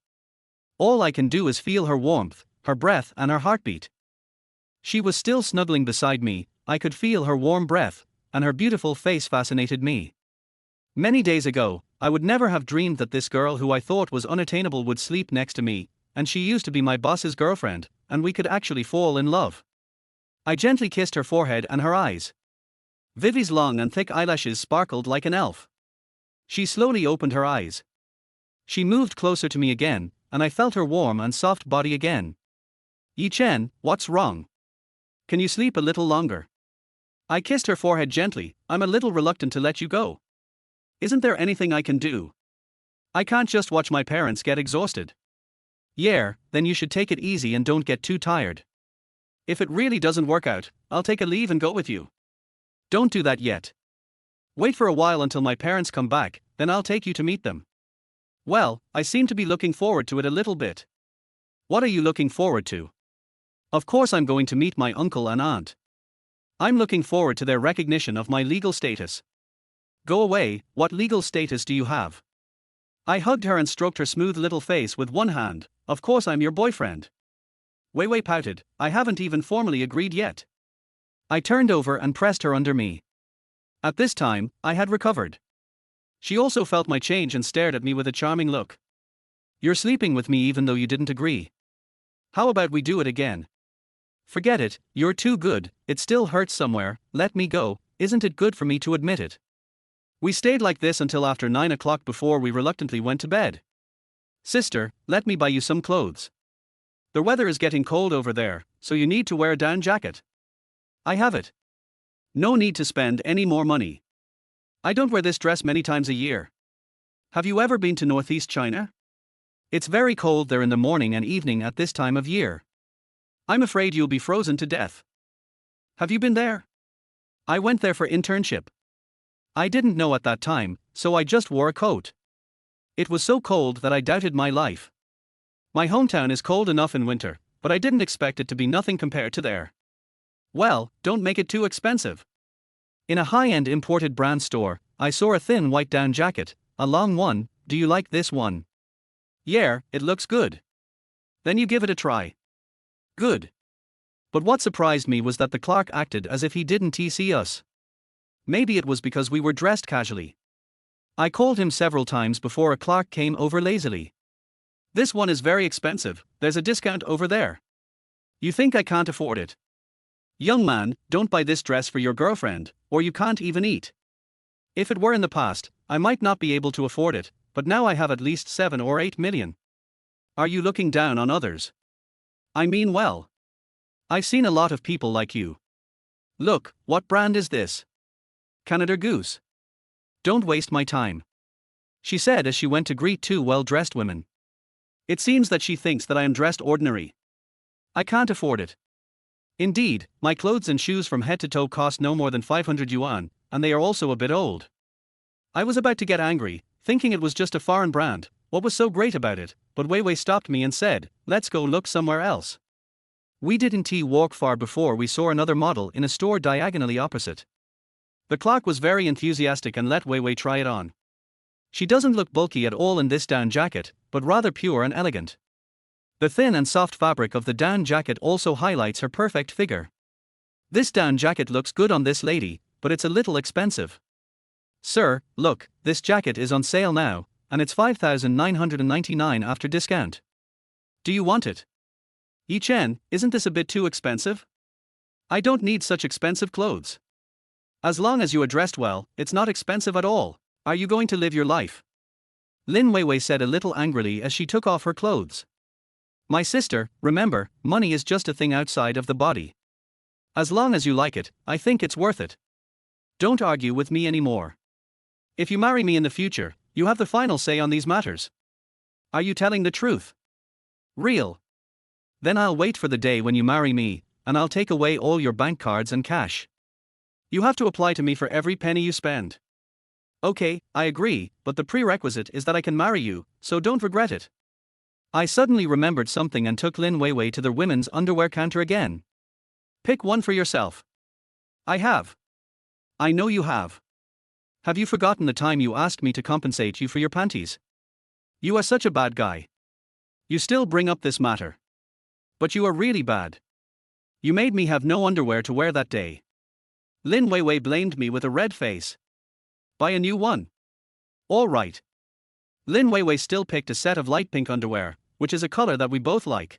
All I can do is feel her warmth, her breath and her heartbeat. She was still snuggling beside me, I could feel her warm breath, and her beautiful face fascinated me. Many days ago, I would never have dreamed that this girl who I thought was unattainable would sleep next to me, and she used to be my boss's girlfriend, and we could actually fall in love. I gently kissed her forehead and her eyes. Vivi's long and thick eyelashes sparkled like an elf. She slowly opened her eyes. She moved closer to me again, and I felt her warm and soft body again. Yi Chen, what's wrong? Can you sleep a little longer? I kissed her forehead gently. I'm a little reluctant to let you go. Isn't there anything I can do? I can't just watch my parents get exhausted. Yeah, then you should take it easy and don't get too tired. If it really doesn't work out, I'll take a leave and go with you. Don't do that yet. Wait for a while until my parents come back, then I'll take you to meet them. Well, I seem to be looking forward to it a little bit. What are you looking forward to? Of course I'm going to meet my uncle and aunt. I'm looking forward to their recognition of my legal status. Go away, what legal status do you have? I hugged her and stroked her smooth little face with one hand. Of course I'm your boyfriend. Weiwei pouted, I haven't even formally agreed yet. I turned over and pressed her under me. At this time, I had recovered. She also felt my change and stared at me with a charming look. You're sleeping with me even though you didn't agree. How about we do it again? Forget it, you're too good, it still hurts somewhere, let me go, isn't it good for me to admit it? We stayed like this until after 9 o'clock before we reluctantly went to bed. Sister, let me buy you some clothes. The weather is getting cold over there, so you need to wear a down jacket. I have it. No need to spend any more money. I don't wear this dress many times a year. Have you ever been to Northeast China? It's very cold there in the morning and evening at this time of year. I'm afraid you'll be frozen to death. Have you been there? I went there for internship. I didn't know at that time, so I just wore a coat. It was so cold that I doubted my life. My hometown is cold enough in winter, but I didn't expect it to be nothing compared to there. Well, don't make it too expensive. In a high-end imported brand store, I saw a thin white down jacket, a long one. Do you like this one? Yeah, it looks good. Then you give it a try. Good. But what surprised me was that the clerk acted as if he didn't see us. Maybe it was because we were dressed casually. I called him several times before a clerk came over lazily. This one is very expensive, there's a discount over there. You think I can't afford it? Young man, don't buy this dress for your girlfriend, or you can't even eat. If it were in the past, I might not be able to afford it, but now I have at least 7 or 8 million. Are you looking down on others? I mean well. I've seen a lot of people like you. Look, what brand is this? Canada Goose. Don't waste my time, she said as she went to greet 2 well-dressed women. It seems that she thinks that I am dressed ordinary. I can't afford it. Indeed, my clothes and shoes from head to toe cost no more than 500 yuan, and they are also a bit old. I was about to get angry, thinking it was just a foreign brand. What was so great about it? But Weiwei stopped me and said, let's go look somewhere else. We didn't walk far before we saw another model in a store diagonally opposite. The clerk was very enthusiastic and let Weiwei try it on. She doesn't look bulky at all in this down jacket, but rather pure and elegant. The thin and soft fabric of the down jacket also highlights her perfect figure. This down jacket looks good on this lady, but it's a little expensive. Sir, look, this jacket is on sale now, and it's 5,999 after discount. Do you want it? Yi Chen, isn't this a bit too expensive? I don't need such expensive clothes. As long as you are dressed well, it's not expensive at all. Are you going to live your life? Lin Weiwei said a little angrily as she took off her clothes. My sister, remember, money is just a thing outside of the body. As long as you like it, I think it's worth it. Don't argue with me anymore. If you marry me in the future, you have the final say on these matters. Are you telling the truth? Real. Then I'll wait for the day when you marry me, and I'll take away all your bank cards and cash. You have to apply to me for every penny you spend. Okay, I agree, but the prerequisite is that I can marry you, so don't regret it. I suddenly remembered something and took Lin Weiwei to the women's underwear counter again. Pick one for yourself. I have. I know you have. Have you forgotten the time you asked me to compensate you for your panties? You are such a bad guy. You still bring up this matter. But you are really bad. You made me have no underwear to wear that day. Lin Weiwei blamed me with a red face. Buy a new one. All right. Lin Weiwei still picked a set of light pink underwear, which is a color that we both like.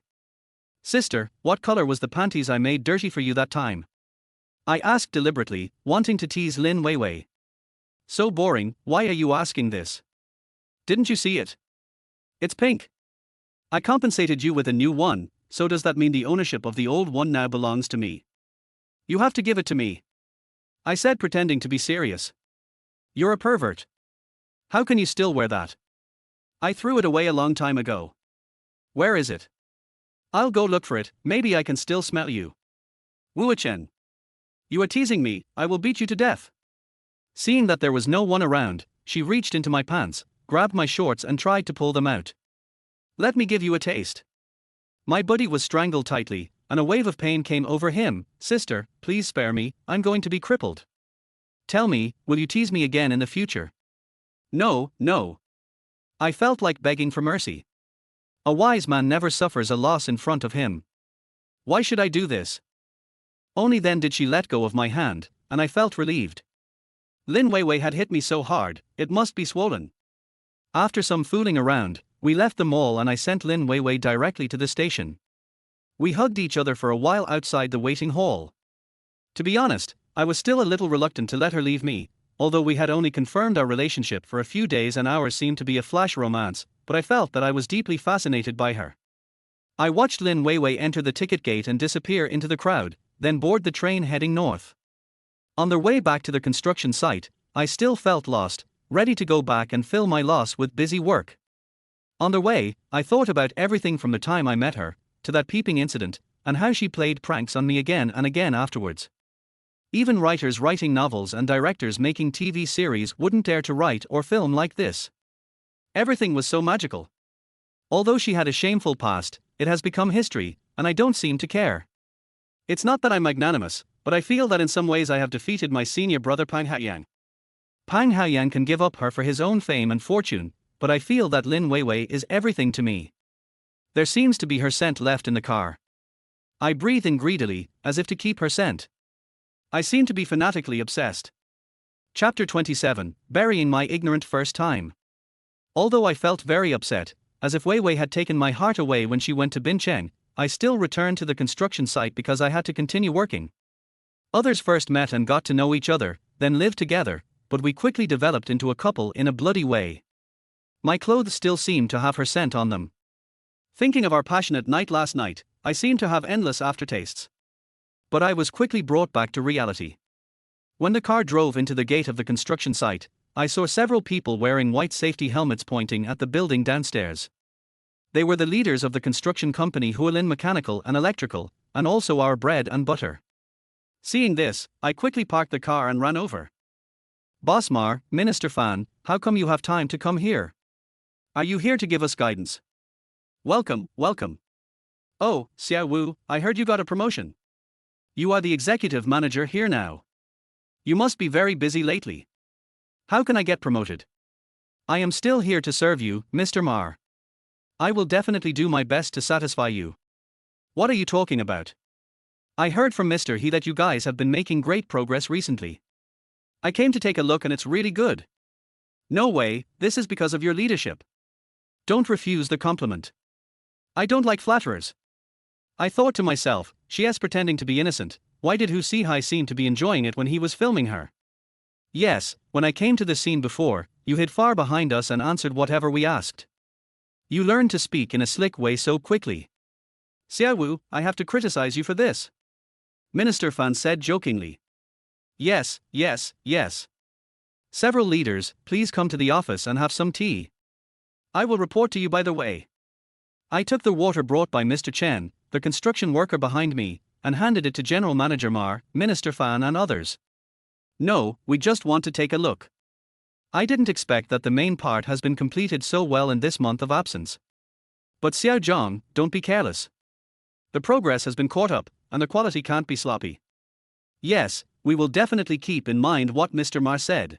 Sister, what color was the panties I made dirty for you that time? I asked deliberately, wanting to tease Lin Weiwei. So boring, why are you asking this? Didn't you see it? It's pink. I compensated you with a new one, so does that mean the ownership of the old one now belongs to me? You have to give it to me. I said, pretending to be serious. You're a pervert. How can you still wear that? I threw it away a long time ago. Where is it? I'll go look for it, maybe I can still smell you. Wu Chen. You are teasing me, I will beat you to death. Seeing that there was no one around, she reached into my pants, grabbed my shorts and tried to pull them out. Let me give you a taste. My buddy was strangled tightly, and a wave of pain came over him. Sister, please spare me, I'm going to be crippled. Tell me, will you tease me again in the future? No, no. I felt like begging for mercy. A wise man never suffers a loss in front of him. Why should I do this? Only then did she let go of my hand, and I felt relieved. Lin Weiwei had hit me so hard, it must be swollen. After some fooling around, we left the mall and I sent Lin Weiwei directly to the station. We hugged each other for a while outside the waiting hall. To be honest, I was still a little reluctant to let her leave me, although we had only confirmed our relationship for a few days and ours seemed to be a flash romance, but I felt that I was deeply fascinated by her. I watched Lin Weiwei enter the ticket gate and disappear into the crowd, then board the train heading north. On their way back to the construction site, I still felt lost, ready to go back and fill my loss with busy work. On their way, I thought about everything from the time I met her, to that peeping incident, and how she played pranks on me again and again afterwards. Even writers writing novels and directors making TV series wouldn't dare to write or film like this. Everything was so magical. Although she had a shameful past, it has become history, and I don't seem to care. It's not that I'm magnanimous, but I feel that in some ways I have defeated my senior brother Pang Haoyang. Pang Haoyang can give up her for his own fame and fortune, but I feel that Lin Weiwei is everything to me. There seems to be her scent left in the car. I breathe in greedily, as if to keep her scent. I seem to be fanatically obsessed. Chapter 27, Burying My Ignorant First Time. Although I felt very upset, as if Weiwei had taken my heart away when she went to Bincheng, I still returned to the construction site because I had to continue working. Others first met and got to know each other, then lived together, but we quickly developed into a couple in a bloody way. My clothes still seemed to have her scent on them. Thinking of our passionate night last night, I seemed to have endless aftertastes. But I was quickly brought back to reality. When the car drove into the gate of the construction site, I saw several people wearing white safety helmets pointing at the building downstairs. They were the leaders of the construction company Hualin Mechanical and Electrical, and also our bread and butter. Seeing this, I quickly parked the car and ran over. Boss Mar, Minister Fan, how come you have time to come here? Are you here to give us guidance? Welcome, welcome. Oh, Xiao Wu, I heard you got a promotion. You are the executive manager here now. You must be very busy lately. How can I get promoted? I am still here to serve you, Mr. Mar. I will definitely do my best to satisfy you. What are you talking about? I heard from Mr. He that you guys have been making great progress recently. I came to take a look and it's really good. No way, this is because of your leadership. Don't refuse the compliment. I don't like flatterers. I thought to myself, she is pretending to be innocent, why did Hu Sihai seem to be enjoying it when he was filming her? Yes, when I came to the scene before, you hid far behind us and answered whatever we asked. You learned to speak in a slick way so quickly. Xiao Wu, I have to criticize you for this. Minister Fan said jokingly. Yes, yes, yes. Several leaders, please come to the office and have some tea. I will report to you by the way. I took the water brought by Mr. Chen, the construction worker behind me, and handed it to General Manager Mar, Minister Fan and others. No, we just want to take a look. I didn't expect that the main part has been completed so well in this month of absence. But Xiao Zhang, don't be careless. The progress has been caught up, and the quality can't be sloppy. Yes, we will definitely keep in mind what Mr. Mar said.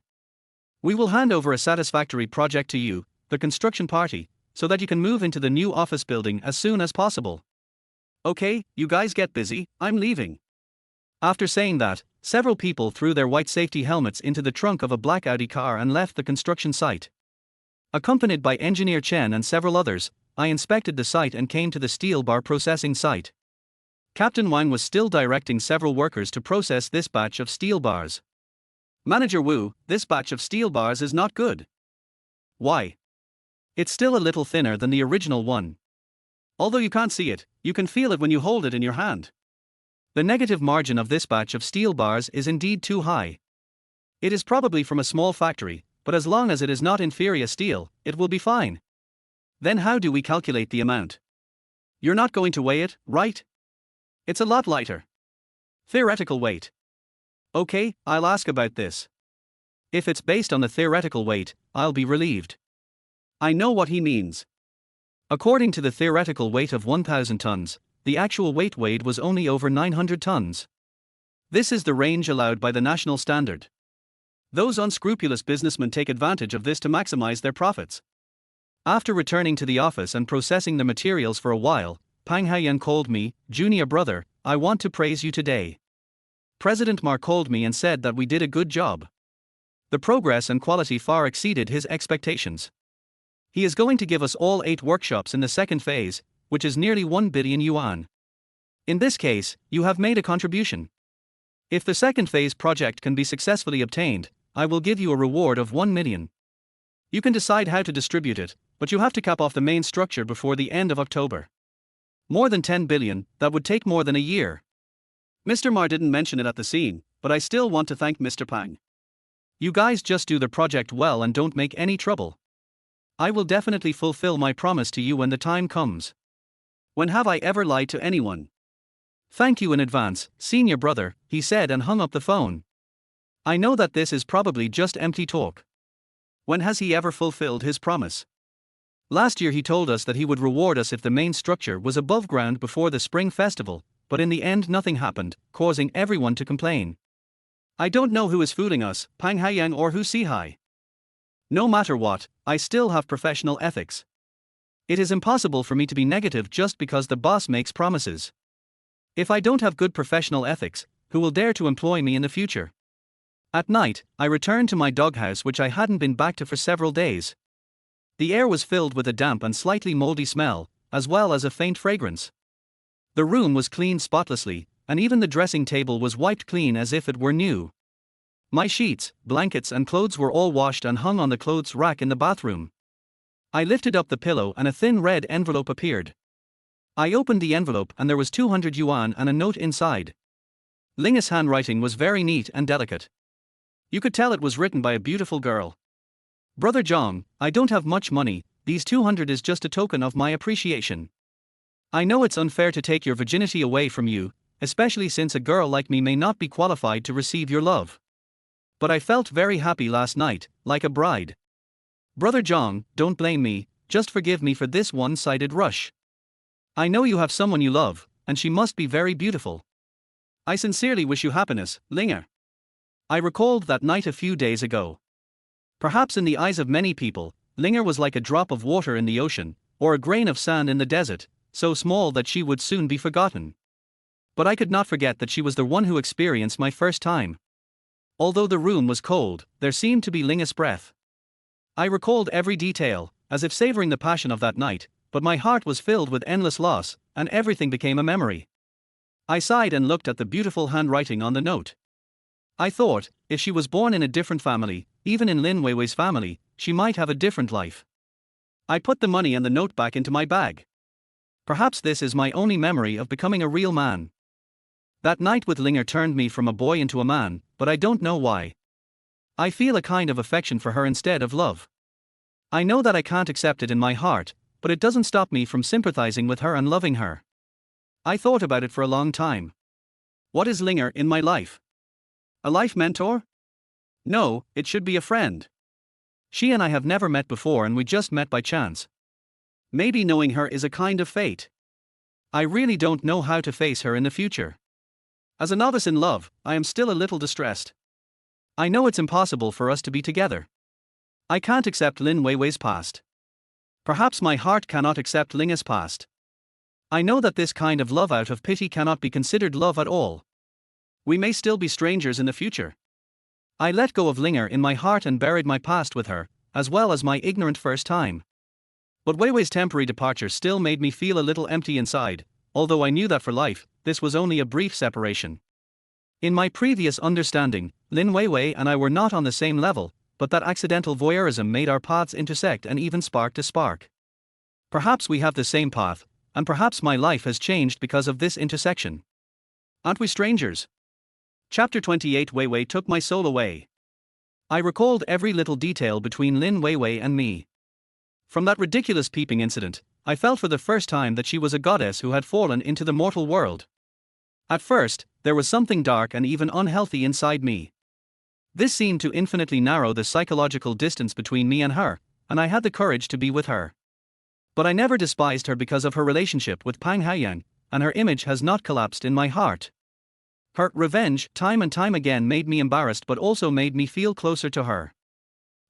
We will hand over a satisfactory project to you, the construction party, so that you can move into the new office building as soon as possible. Okay, you guys get busy, I'm leaving. After saying that, several people threw their white safety helmets into the trunk of a black Audi car and left the construction site. Accompanied by Engineer Chen and several others, I inspected the site and came to the steel bar processing site. Captain Wang was still directing several workers to process this batch of steel bars. Manager Wu, this batch of steel bars is not good. Why? It's still a little thinner than the original one. Although you can't see it, you can feel it when you hold it in your hand. The negative margin of this batch of steel bars is indeed too high. It is probably from a small factory, but as long as it is not inferior steel, it will be fine. Then how do we calculate the amount? You're not going to weigh it, right? It's a lot lighter. Theoretical weight. Okay, I'll ask about this. If it's based on the theoretical weight, I'll be relieved. I know what he means. According to the theoretical weight of 1,000 tons, the actual weight weighed was only over 900 tons. This is the range allowed by the national standard. Those unscrupulous businessmen take advantage of this to maximize their profits. After returning to the office and processing the materials for a while, Pang Haoyang called me, "Junior brother, I want to praise you today." President Mar called me and said that we did a good job. The progress and quality far exceeded his expectations. He is going to give us all 8 workshops in the second phase, which is nearly 1 billion yuan. In this case, you have made a contribution. If the second phase project can be successfully obtained, I will give you a reward of 1 million. You can decide how to distribute it, but you have to cap off the main structure before the end of October. More than 10 billion, that would take more than a year. Mr. Mar didn't mention it at the scene, but I still want to thank Mr. Pang. You guys just do the project well and don't make any trouble. I will definitely fulfill my promise to you when the time comes. When have I ever lied to anyone? Thank you in advance, senior brother, he said and hung up the phone. I know that this is probably just empty talk. When has he ever fulfilled his promise? Last year he told us that he would reward us if the main structure was above ground before the Spring Festival, but in the end nothing happened, causing everyone to complain. I don't know who is fooling us, Pang Haoyang or Hu Sihai. No matter what, I still have professional ethics. It is impossible for me to be negative just because the boss makes promises. If I don't have good professional ethics, who will dare to employ me in the future? At night, I returned to my doghouse, which I hadn't been back to for several days. The air was filled with a damp and slightly moldy smell, as well as a faint fragrance. The room was cleaned spotlessly, and even the dressing table was wiped clean as if it were new. My sheets, blankets and clothes were all washed and hung on the clothes rack in the bathroom. I lifted up the pillow and a thin red envelope appeared. I opened the envelope and there was 200 yuan and a note inside. Ling's handwriting was very neat and delicate. You could tell it was written by a beautiful girl. Brother Zhang, I don't have much money, these 200 is just a token of my appreciation. I know it's unfair to take your virginity away from you, especially since a girl like me may not be qualified to receive your love. But I felt very happy last night, like a bride. Brother Zhang, don't blame me, just forgive me for this one-sided rush. I know you have someone you love, and she must be very beautiful. I sincerely wish you happiness, Linger. I recalled that night a few days ago. Perhaps in the eyes of many people, Linger was like a drop of water in the ocean, or a grain of sand in the desert, so small that she would soon be forgotten. But I could not forget that she was the one who experienced my first time. Although the room was cold, there seemed to be Linger's breath. I recalled every detail, as if savoring the passion of that night, but my heart was filled with endless loss, and everything became a memory. I sighed and looked at the beautiful handwriting on the note. I thought, if she was born in a different family, even in Lin Weiwei's family, she might have a different life. I put the money and the note back into my bag. Perhaps this is my only memory of becoming a real man. That night with Linger turned me from a boy into a man, but I don't know why. I feel a kind of affection for her instead of love. I know that I can't accept it in my heart, but it doesn't stop me from sympathizing with her and loving her. I thought about it for a long time. What is Linger in my life? A life mentor? No, it should be a friend. She and I have never met before and we just met by chance. Maybe knowing her is a kind of fate. I really don't know how to face her in the future. As a novice in love, I am still a little distressed. I know it's impossible for us to be together. I can't accept Lin Weiwei's past. Perhaps my heart cannot accept Linger's past. I know that this kind of love out of pity cannot be considered love at all. We may still be strangers in the future. I let go of Linger in my heart and buried my past with her, as well as my ignorant first time. But Weiwei's temporary departure still made me feel a little empty inside, although I knew that for life, this was only a brief separation. In my previous understanding, Lin Weiwei and I were not on the same level, but that accidental voyeurism made our paths intersect and even sparked a spark. Perhaps we have the same path, and perhaps my life has changed because of this intersection. Aren't we strangers? Chapter 28. Weiwei took my soul away. I recalled every little detail between Lin Weiwei and me. From that ridiculous peeping incident, I felt for the first time that she was a goddess who had fallen into the mortal world. At first, there was something dark and even unhealthy inside me. This seemed to infinitely narrow the psychological distance between me and her, and I had the courage to be with her. But I never despised her because of her relationship with Pang Haoyang, and her image has not collapsed in my heart. Her revenge, time and time again, made me embarrassed but also made me feel closer to her.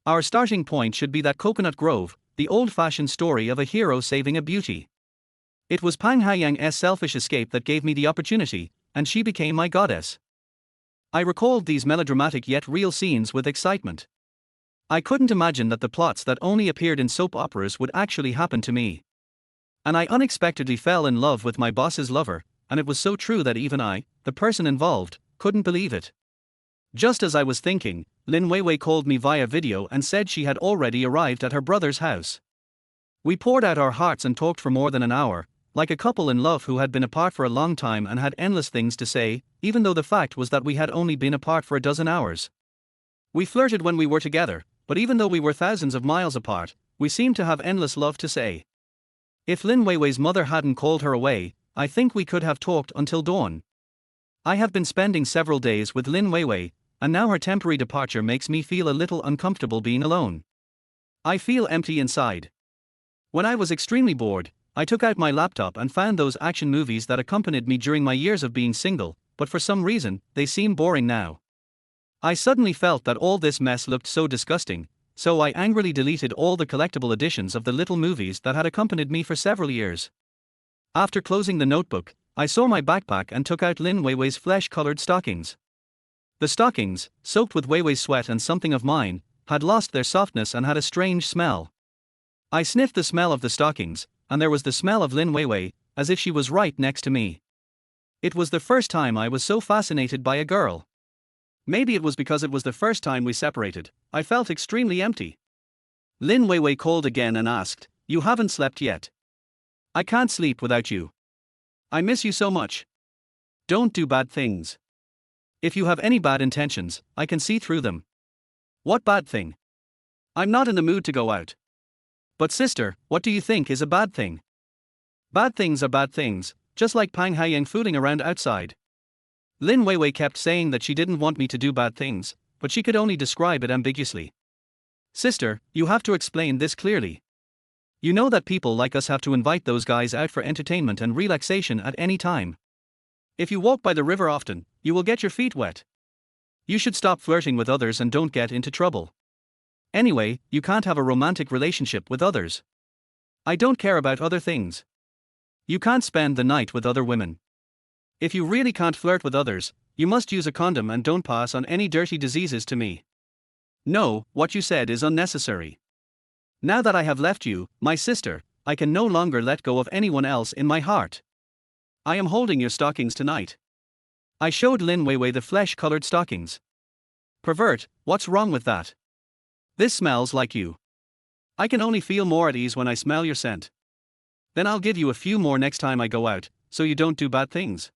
Our starting point should be that coconut grove, the old-fashioned story of a hero saving a beauty. It was Pang Haoyang's selfish escape that gave me the opportunity, and she became my goddess. I recalled these melodramatic yet real scenes with excitement. I couldn't imagine that the plots that only appeared in soap operas would actually happen to me. And I unexpectedly fell in love with my boss's lover, and it was so true that even I, the person involved, couldn't believe it. Just as I was thinking, Lin Weiwei called me via video and said she had already arrived at her brother's house. We poured out our hearts and talked for more than an hour, like a couple in love who had been apart for a long time and had endless things to say, even though the fact was that we had only been apart for a dozen hours. We flirted when we were together, but even though we were thousands of miles apart, we seemed to have endless love to say. If Lin Weiwei's mother hadn't called her away, I think we could have talked until dawn. I have been spending several days with Lin Weiwei, and now her temporary departure makes me feel a little uncomfortable being alone. I feel empty inside. When I was extremely bored, I took out my laptop and found those action movies that accompanied me during my years of being single, but for some reason, they seem boring now. I suddenly felt that all this mess looked so disgusting, so I angrily deleted all the collectible editions of the little movies that had accompanied me for several years. After closing the notebook, I saw my backpack and took out Lin Weiwei's flesh-colored stockings. The stockings, soaked with Weiwei's sweat and something of mine, had lost their softness and had a strange smell. I sniffed the smell of the stockings, and there was the smell of Lin Weiwei, as if she was right next to me. It was the first time I was so fascinated by a girl. Maybe it was because it was the first time we separated. I felt extremely empty. Lin Weiwei called again and asked, "You haven't slept yet?" "I can't sleep without you. I miss you so much." "Don't do bad things. If you have any bad intentions, I can see through them." "What bad thing?" "I'm not in the mood to go out." "But sister, what do you think is a bad thing?" "Bad things are bad things, just like Pang Haoyang fooling around outside." Lin Weiwei kept saying that she didn't want me to do bad things, but she could only describe it ambiguously. "Sister, you have to explain this clearly. You know that people like us have to invite those guys out for entertainment and relaxation at any time. If you walk by the river often, you will get your feet wet. You should stop flirting with others and don't get into trouble. Anyway, you can't have a romantic relationship with others. I don't care about other things. You can't spend the night with other women. If you really can't flirt with others, you must use a condom and don't pass on any dirty diseases to me. No, what you said is unnecessary. Now that I have left you, my sister, I can no longer let go of anyone else in my heart. I am holding your stockings tonight." I showed Lin Weiwei the flesh-colored stockings. "Pervert, what's wrong with that? This smells like you. I can only feel more at ease when I smell your scent. Then I'll give you a few more next time I go out, so you don't do bad things."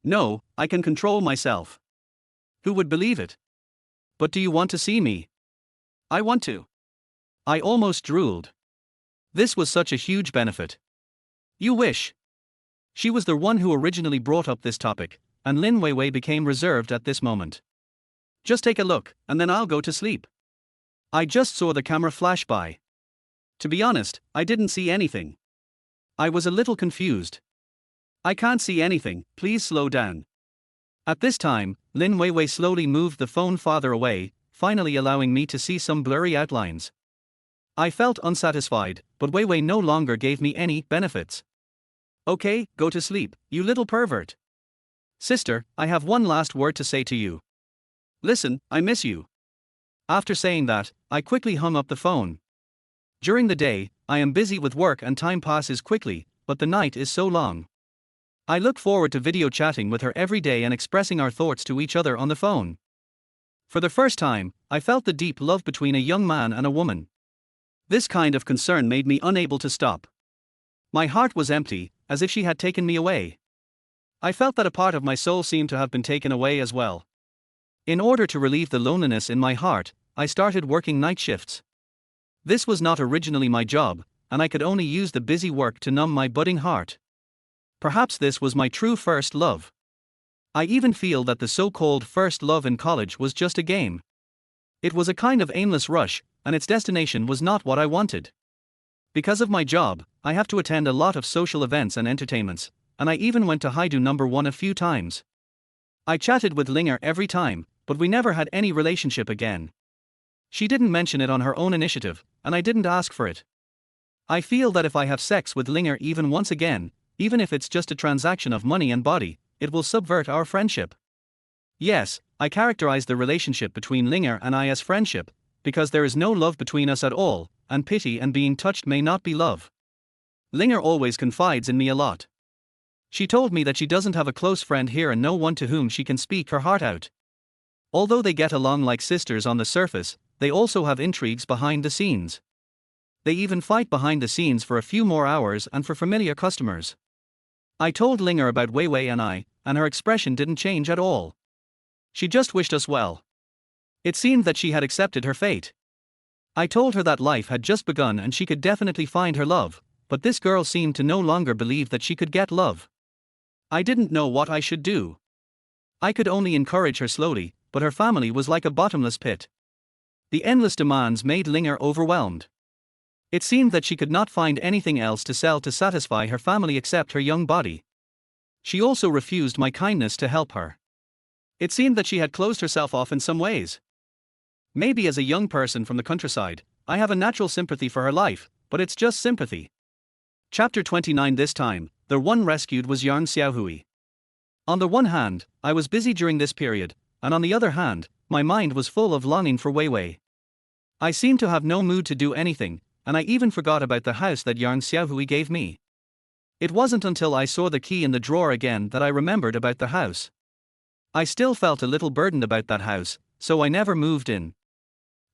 "No, I can control myself." "Who would believe it? But do you want to see me?" "I want to." I almost drooled. This was such a huge benefit. "You wish." She was the one who originally brought up this topic, and Lin Weiwei became reserved at this moment. "Just take a look, and then I'll go to sleep." I just saw the camera flash by. To be honest, I didn't see anything. I was a little confused. "I can't see anything, please slow down." At this time, Lin Weiwei slowly moved the phone farther away, finally allowing me to see some blurry outlines. I felt unsatisfied, but Weiwei no longer gave me any benefits. "Okay, go to sleep, you little pervert." "Sister, I have one last word to say to you. Listen, I miss you." After saying that, I quickly hung up the phone. During the day, I am busy with work and time passes quickly, but the night is so long. I look forward to video chatting with her every day and expressing our thoughts to each other on the phone. For the first time, I felt the deep love between a young man and a woman. This kind of concern made me unable to stop. My heart was empty, as if she had taken me away. I felt that a part of my soul seemed to have been taken away as well. In order to relieve the loneliness in my heart, I started working night shifts. This was not originally my job, and I could only use the busy work to numb my budding heart. Perhaps this was my true first love. I even feel that the so-called first love in college was just a game. It was a kind of aimless rush, and its destination was not what I wanted. Because of my job, I have to attend a lot of social events and entertainments, and I even went to Haidu #1 a few times. I chatted with Linger every time, but we never had any relationship again. She didn't mention it on her own initiative, and I didn't ask for it. I feel that if I have sex with Linger even once again, even if it's just a transaction of money and body, it will subvert our friendship. Yes, I characterize the relationship between Linger and I as friendship, because there is no love between us at all, and pity and being touched may not be love. Linger always confides in me a lot. She told me that she doesn't have a close friend here and no one to whom she can speak her heart out. Although they get along like sisters on the surface, they also have intrigues behind the scenes. They even fight behind the scenes for a few more hours and for familiar customers. I told Linger about Weiwei and her expression didn't change at all. She just wished us well. It seemed that she had accepted her fate. I told her that life had just begun and she could definitely find her love, but this girl seemed to no longer believe that she could get love. I didn't know what I should do. I could only encourage her slowly, but her family was like a bottomless pit. The endless demands made Linger overwhelmed. It seemed that she could not find anything else to sell to satisfy her family except her young body. She also refused my kindness to help her. It seemed that she had closed herself off in some ways. Maybe as a young person from the countryside, I have a natural sympathy for her life, but it's just sympathy. Chapter 29. This time, the one rescued was Yang Xiaohui. On the one hand, I was busy during this period, and on the other hand, my mind was full of longing for Weiwei. I seemed to have no mood to do anything, and I even forgot about the house that Yang Xiaohui gave me. It wasn't until I saw the key in the drawer again that I remembered about the house. I still felt a little burdened about that house, so I never moved in.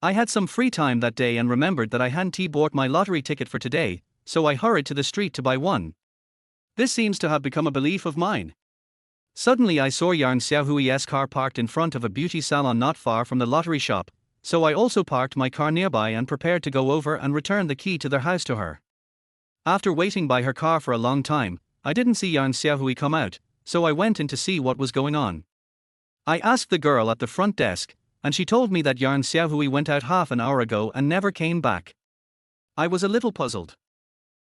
I had some free time that day and remembered that I hadn't bought my lottery ticket for today, so I hurried to the street to buy one. This seems to have become a belief of mine. Suddenly I saw Yang Xiaohui's car parked in front of a beauty salon not far from the lottery shop, so I also parked my car nearby and prepared to go over and return the key to their house to her. After waiting by her car for a long time, I didn't see Yang Xiaohui come out, so I went in to see what was going on. I asked the girl at the front desk, and she told me that Yang Xiaohui went out half an hour ago and never came back. I was a little puzzled.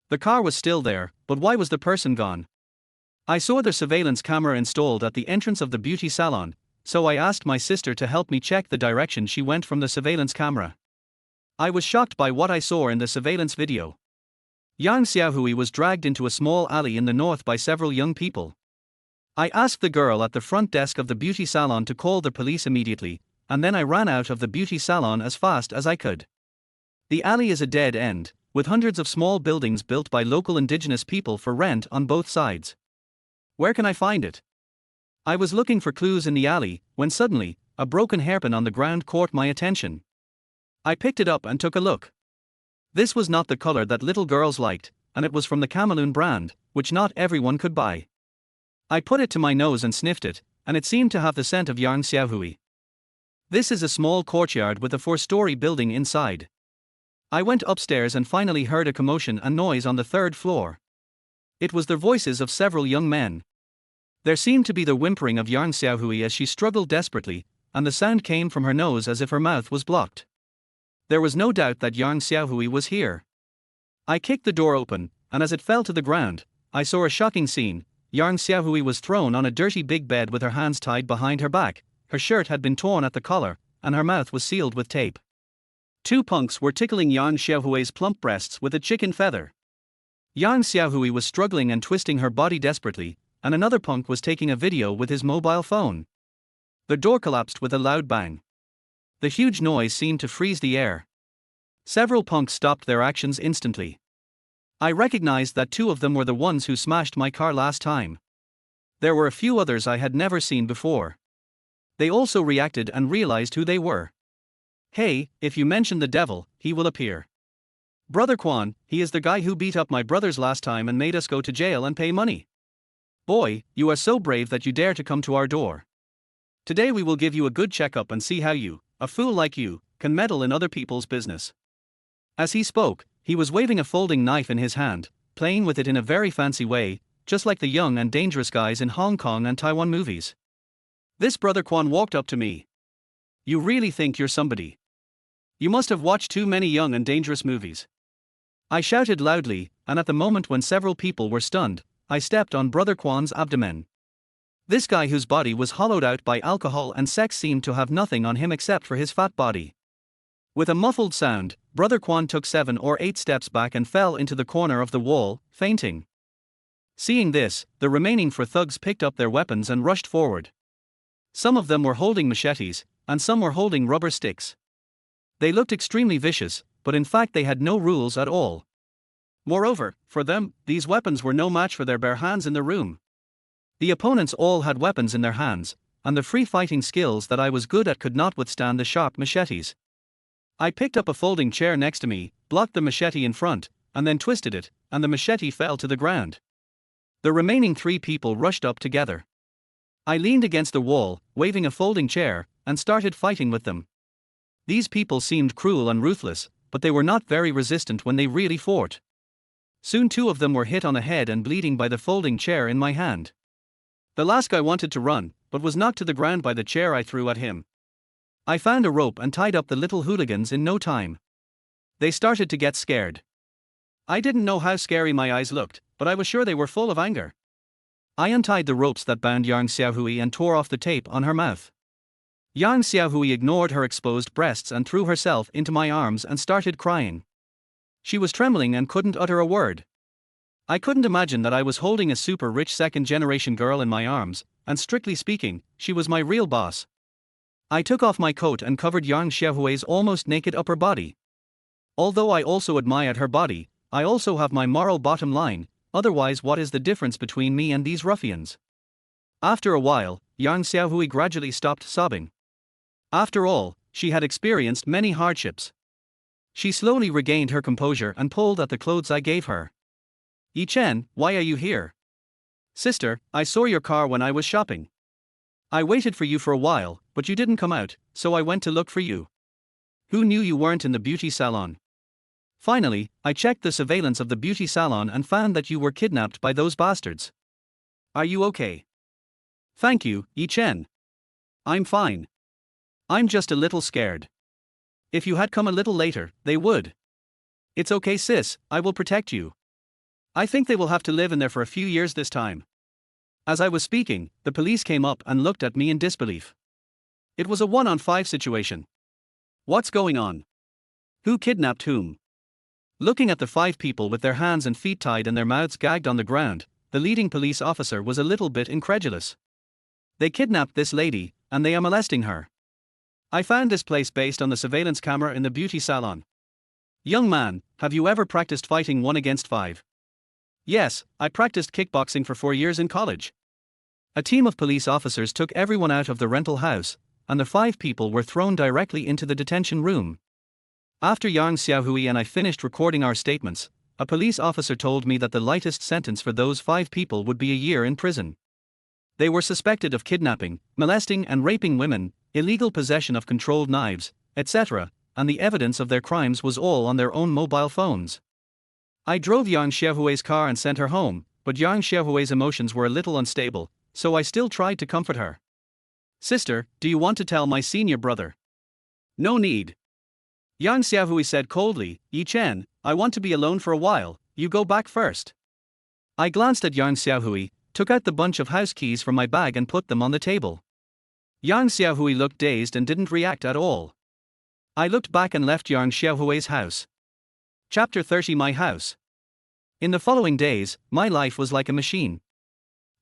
The car was still there, but why was the person gone? I saw the surveillance camera installed at the entrance of the beauty salon, so I asked my sister to help me check the direction she went from the surveillance camera. I was shocked by what I saw in the surveillance video. Yang Xiaohui was dragged into a small alley in the north by several young people. I asked the girl at the front desk of the beauty salon to call the police immediately, and then I ran out of the beauty salon as fast as I could. The alley is a dead end, with hundreds of small buildings built by local indigenous people for rent on both sides. Where can I find it? I was looking for clues in the alley, when suddenly, a broken hairpin on the ground caught my attention. I picked it up and took a look. This was not the color that little girls liked, and it was from the Cameloon brand, which not everyone could buy. I put it to my nose and sniffed it, and it seemed to have the scent of Yang Xiaohui. This is a small courtyard with a 4-story building inside. I went upstairs and finally heard a commotion and noise on the 3rd floor. It was the voices of several young men. There seemed to be the whimpering of Yang Xiaohui as she struggled desperately, and the sound came from her nose as if her mouth was blocked. There was no doubt that Yang Xiaohui was here. I kicked the door open, and as it fell to the ground, I saw a shocking scene. Yang Xiaohui was thrown on a dirty big bed with her hands tied behind her back, her shirt had been torn at the collar, and her mouth was sealed with tape. 2 punks were tickling Yang Xiaohui's plump breasts with a chicken feather. Yang Xiaohui was struggling and twisting her body desperately, and another punk was taking a video with his mobile phone. The door collapsed with a loud bang. The huge noise seemed to freeze the air. Several punks stopped their actions instantly. I recognized that 2 of them were the ones who smashed my car last time. There were a few others I had never seen before. They also reacted and realized who they were. Hey, if you mention the devil, he will appear. Brother Quan, he is the guy who beat up my brothers last time and made us go to jail and pay money. Boy, you are so brave that you dare to come to our door. Today we will give you a good checkup and see how you, a fool like you, can meddle in other people's business. As he spoke, he was waving a folding knife in his hand, playing with it in a very fancy way, just like the young and dangerous guys in Hong Kong and Taiwan movies. This Brother Quan walked up to me. You really think you're somebody? You must have watched too many young and dangerous movies. I shouted loudly, and at the moment when several people were stunned, I stepped on Brother Quan's abdomen. This guy whose body was hollowed out by alcohol and sex seemed to have nothing on him except for his fat body. With a muffled sound, Brother Quan took 7 or 8 steps back and fell into the corner of the wall, fainting. Seeing this, the remaining 4 thugs picked up their weapons and rushed forward. Some of them were holding machetes, and some were holding rubber sticks. They looked extremely vicious, but in fact they had no rules at all. Moreover, for them, these weapons were no match for their bare hands in the room. The opponents all had weapons in their hands, and the free fighting skills that I was good at could not withstand the sharp machetes. I picked up a folding chair next to me, blocked the machete in front, and then twisted it, and the machete fell to the ground. The remaining 3 people rushed up together. I leaned against the wall, waving a folding chair, and started fighting with them. These people seemed cruel and ruthless, but they were not very resistant when they really fought. Soon 2 of them were hit on the head and bleeding by the folding chair in my hand. The last guy wanted to run, but was knocked to the ground by the chair I threw at him. I found a rope and tied up the little hooligans in no time. They started to get scared. I didn't know how scary my eyes looked, but I was sure they were full of anger. I untied the ropes that bound Yang Xiaohui and tore off the tape on her mouth. Yang Xiaohui ignored her exposed breasts and threw herself into my arms and started crying. She was trembling and couldn't utter a word. I couldn't imagine that I was holding a super rich second-generation girl in my arms, and strictly speaking, she was my real boss. I took off my coat and covered Yang Xiaohui's almost naked upper body. Although I also admired her body, I also have my moral bottom line, otherwise what is the difference between me and these ruffians? After a while, Yang Xiaohui gradually stopped sobbing. After all, she had experienced many hardships. She slowly regained her composure and pulled at the clothes I gave her. Yi Chen, why are you here? Sister, I saw your car when I was shopping. I waited for you for a while, but you didn't come out, so I went to look for you. Who knew you weren't in the beauty salon? Finally, I checked the surveillance of the beauty salon and found that you were kidnapped by those bastards. Are you okay? Thank you, Yi Chen. I'm fine. I'm just a little scared. If you had come a little later, they would. It's okay, sis, I will protect you. I think they will have to live in there for a few years this time. As I was speaking, the police came up and looked at me in disbelief. It was a 1-on-5 situation. What's going on? Who kidnapped whom? Looking at the 5 people with their hands and feet tied and their mouths gagged on the ground, the leading police officer was a little bit incredulous. They kidnapped this lady, and they are molesting her. I found this place based on the surveillance camera in the beauty salon. Young man, have you ever practiced fighting 1 against 5? Yes, I practiced kickboxing for 4 years in college. A team of police officers took everyone out of the rental house, and the 5 people were thrown directly into the detention room. After Yang Xiaohui and I finished recording our statements, a police officer told me that the lightest sentence for those 5 people would be a year in prison. They were suspected of kidnapping, molesting and raping women, illegal possession of controlled knives, etc., and the evidence of their crimes was all on their own mobile phones. I drove Yang Xiaohui's car and sent her home, but Yang Xiaohui's emotions were a little unstable, so I still tried to comfort her. Sister, do you want to tell my senior brother? No need. Yang Xiaohui said coldly, Yi Chen, I want to be alone for a while, you go back first. I glanced at Yang Xiaohui, took out the bunch of house keys from my bag and put them on the table. Yang Xiaohui looked dazed and didn't react at all. I looked back and left Yang Xiaohui's house. Chapter 30 My House. In the following days, my life was like a machine.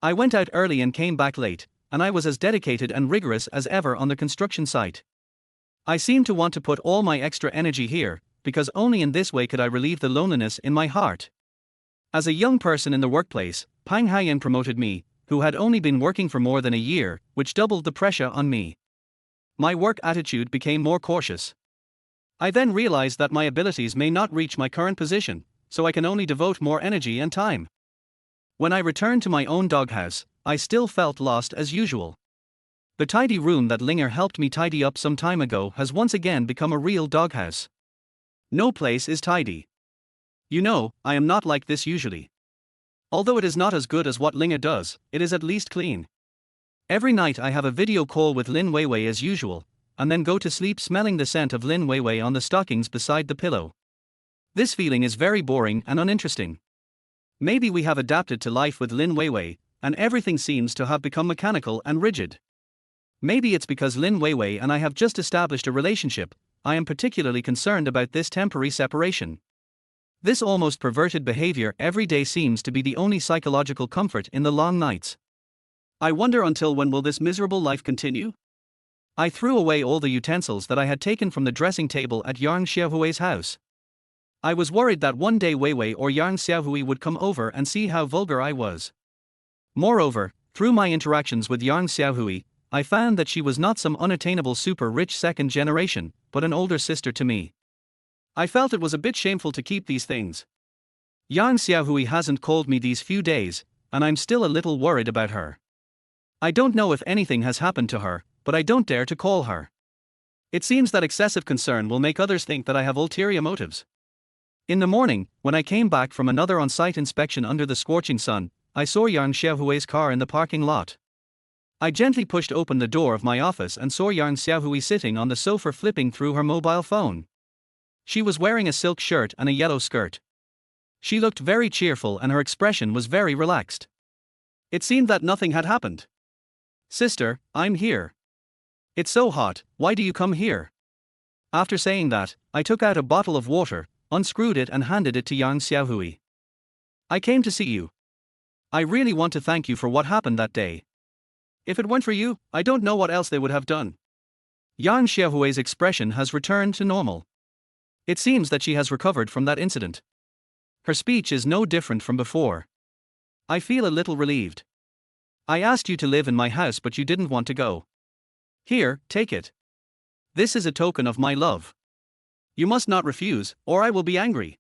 I went out early and came back late, and I was as dedicated and rigorous as ever on the construction site. I seemed to want to put all my extra energy here, because only in this way could I relieve the loneliness in my heart. As a young person in the workplace, Pang Haoyang promoted me, who had only been working for more than a year, which doubled the pressure on me. My work attitude became more cautious. I then realized that my abilities may not reach my current position, so I can only devote more energy and time. When I returned to my own doghouse, I still felt lost as usual. The tidy room that Linger helped me tidy up some time ago has once again become a real doghouse. No place is tidy. You know, I am not like this usually. Although it is not as good as what Linger does, it is at least clean. Every night I have a video call with Lin Weiwei as usual, and then go to sleep smelling the scent of Lin Weiwei on the stockings beside the pillow. This feeling is very boring and uninteresting. Maybe we have adapted to life with Lin Weiwei, and everything seems to have become mechanical and rigid. Maybe it's because Lin Weiwei and I have just established a relationship. I am particularly concerned about this temporary separation. This almost perverted behavior every day seems to be the only psychological comfort in the long nights. I wonder until when will this miserable life continue? I threw away all the utensils that I had taken from the dressing table at Yang Xiaohui's house. I was worried that one day Weiwei or Yang Xiaohui would come over and see how vulgar I was. Moreover, through my interactions with Yang Xiaohui, I found that she was not some unattainable super rich second generation, but an older sister to me. I felt it was a bit shameful to keep these things. Yang Xiaohui hasn't called me these few days, and I'm still a little worried about her. I don't know if anything has happened to her, but I don't dare to call her. It seems that excessive concern will make others think that I have ulterior motives. In the morning, when I came back from another on-site inspection under the scorching sun, I saw Yang Xiaohui's car in the parking lot. I gently pushed open the door of my office and saw Yang Xiaohui sitting on the sofa flipping through her mobile phone. She was wearing a silk shirt and a yellow skirt. She looked very cheerful and her expression was very relaxed. It seemed that nothing had happened. Sister, I'm here. It's so hot, why do you come here? After saying that, I took out a bottle of water, unscrewed it and handed it to Yang Xiaohui. I came to see you. I really want to thank you for what happened that day. If it weren't for you, I don't know what else they would have done. Yang Xiaohui's expression has returned to normal. It seems that she has recovered from that incident. Her speech is no different from before. I feel a little relieved. I asked you to live in my house but you didn't want to go. Here, take it. This is a token of my love. You must not refuse, or I will be angry.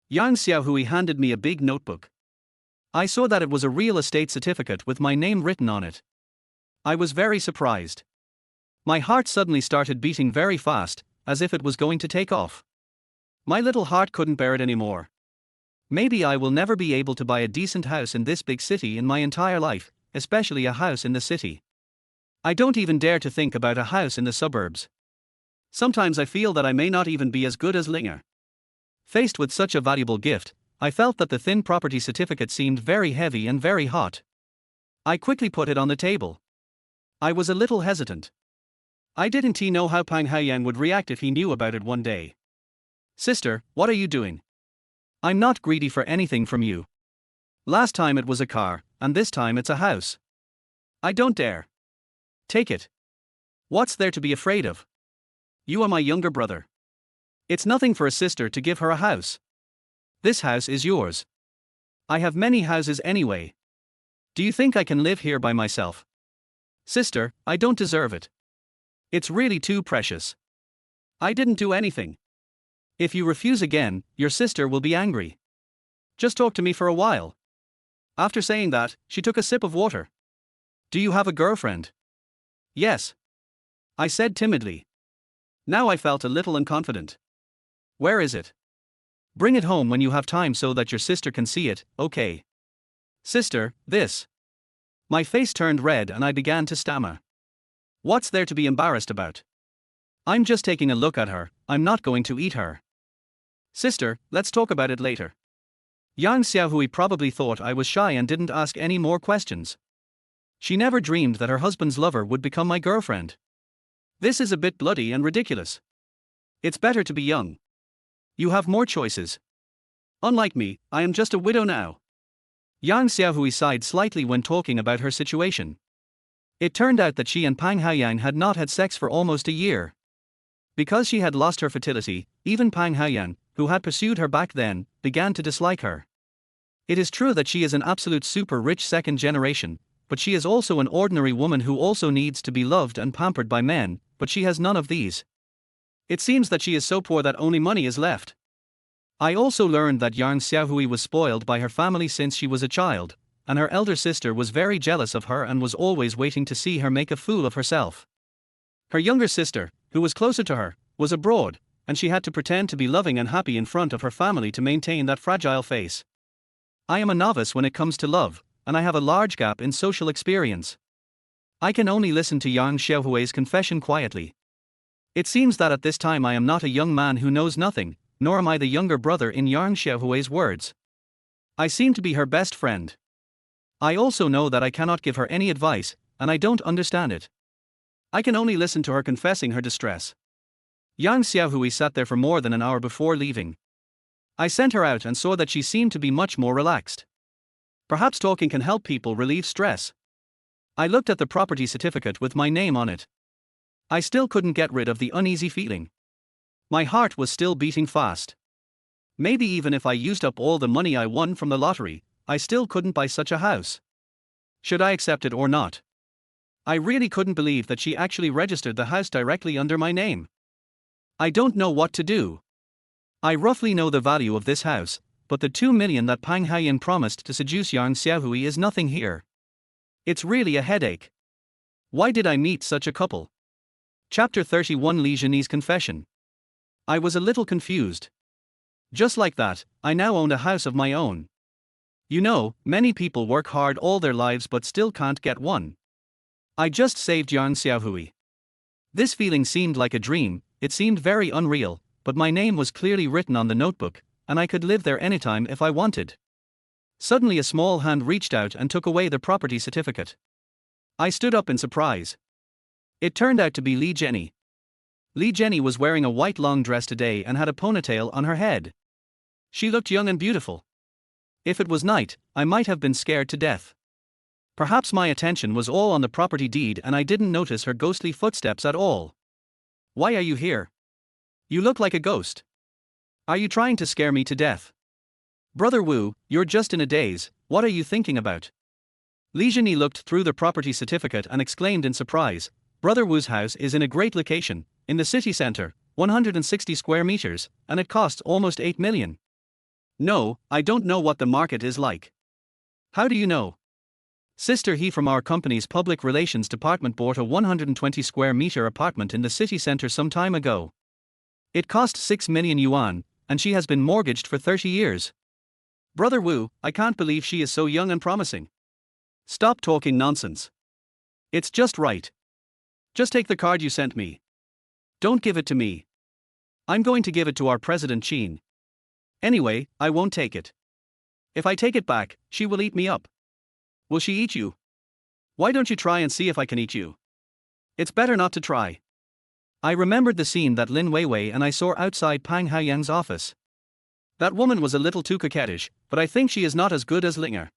Yang Xiaohui handed me a big notebook. I saw that it was a real estate certificate with my name written on it. I was very surprised. My heart suddenly started beating very fast, as if it was going to take off. My little heart couldn't bear it anymore. Maybe I will never be able to buy a decent house in this big city in my entire life, especially a house in the city. I don't even dare to think about a house in the suburbs. Sometimes I feel that I may not even be as good as Linger. Faced with such a valuable gift, I felt that the thin property certificate seemed very heavy and very hot. I quickly put it on the table. I was a little hesitant. I didn't know how Pang Haoyang would react if he knew about it one day. Sister, what are you doing? I'm not greedy for anything from you. Last time it was a car, and this time it's a house. I don't dare. Take it. What's there to be afraid of? You are my younger brother. It's nothing for a sister to give her a house. This house is yours. I have many houses anyway. Do you think I can live here by myself? Sister, I don't deserve it. It's really too precious. I didn't do anything. If you refuse again, your sister will be angry. Just talk to me for a while. After saying that, she took a sip of water. Do you have a girlfriend? Yes. I said timidly. Now I felt a little unconfident. Where is it? Bring it home when you have time so that your sister can see it, okay? Sister, this. My face turned red and I began to stammer. What's there to be embarrassed about? I'm just taking a look at her, I'm not going to eat her. Sister, let's talk about it later. Yang Xiaohui probably thought I was shy and didn't ask any more questions. She never dreamed that her husband's lover would become my girlfriend. This is a bit bloody and ridiculous. It's better to be young. You have more choices. Unlike me, I am just a widow now. Yang Xiaohui sighed slightly when talking about her situation. It turned out that she and Pang Haoyang had not had sex for almost a year. Because she had lost her fertility, even Pang Haoyang, who had pursued her back then, began to dislike her. It is true that she is an absolute super rich second generation, but she is also an ordinary woman who also needs to be loved and pampered by men, but she has none of these. It seems that she is so poor that only money is left. I also learned that Yang Xiaohui was spoiled by her family since she was a child, and her elder sister was very jealous of her and was always waiting to see her make a fool of herself. Her younger sister, who was closer to her, was abroad, and she had to pretend to be loving and happy in front of her family to maintain that fragile face. I am a novice when it comes to love, and I have a large gap in social experience. I can only listen to Yang Xiaohui's confession quietly. It seems that at this time I am not a young man who knows nothing, nor am I the younger brother in Yang Xiaohui's words. I seem to be her best friend. I also know that I cannot give her any advice, and I don't understand it. I can only listen to her confessing her distress. Yang Xiaohui sat there for more than an hour before leaving. I sent her out and saw that she seemed to be much more relaxed. Perhaps talking can help people relieve stress. I looked at the property certificate with my name on it. I still couldn't get rid of the uneasy feeling. My heart was still beating fast. Maybe even if I used up all the money I won from the lottery, I still couldn't buy such a house. Should I accept it or not? I really couldn't believe that she actually registered the house directly under my name. I don't know what to do. I roughly know the value of this house, but the 2 million that Pang Haoyang promised to seduce Yang Xiaohui is nothing here. It's really a headache. Why did I meet such a couple? Chapter 31 Li Zhenyi's Confession. I was a little confused. Just like that, I now own a house of my own. You know, many people work hard all their lives but still can't get one. I just saved Yang Xiaohui. This feeling seemed like a dream, it seemed very unreal, but my name was clearly written on the notebook, and I could live there anytime if I wanted. Suddenly a small hand reached out and took away the property certificate. I stood up in surprise. It turned out to be Li Jenny. Li Jenny was wearing a white long dress today and had a ponytail on her head. She looked young and beautiful. If it was night, I might have been scared to death. Perhaps my attention was all on the property deed and I didn't notice her ghostly footsteps at all. Why are you here? You look like a ghost. Are you trying to scare me to death? Brother Wu, you're just in a daze, what are you thinking about? Li Zhenyi looked through the property certificate and exclaimed in surprise, Brother Wu's house is in a great location, in the city center, 160 square meters, and it costs almost 8 million. No, I don't know what the market is like. How do you know? Sister, he from our company's public relations department bought a 120 square meter apartment in the city center some time ago. It cost 6 million yuan, and she has been mortgaged for 30 years. Brother Wu, I can't believe she is so young and promising. Stop talking nonsense. It's just right. Just take the card you sent me. Don't give it to me. I'm going to give it to our President Qin. Anyway, I won't take it. If I take it back, she will eat me up. Will she eat you? Why don't you try and see if I can eat you? It's better not to try. I remembered the scene that Lin Weiwei and I saw outside Pang Haoyang's office. That woman was a little too coquettish, but I think she is not as good as Linger.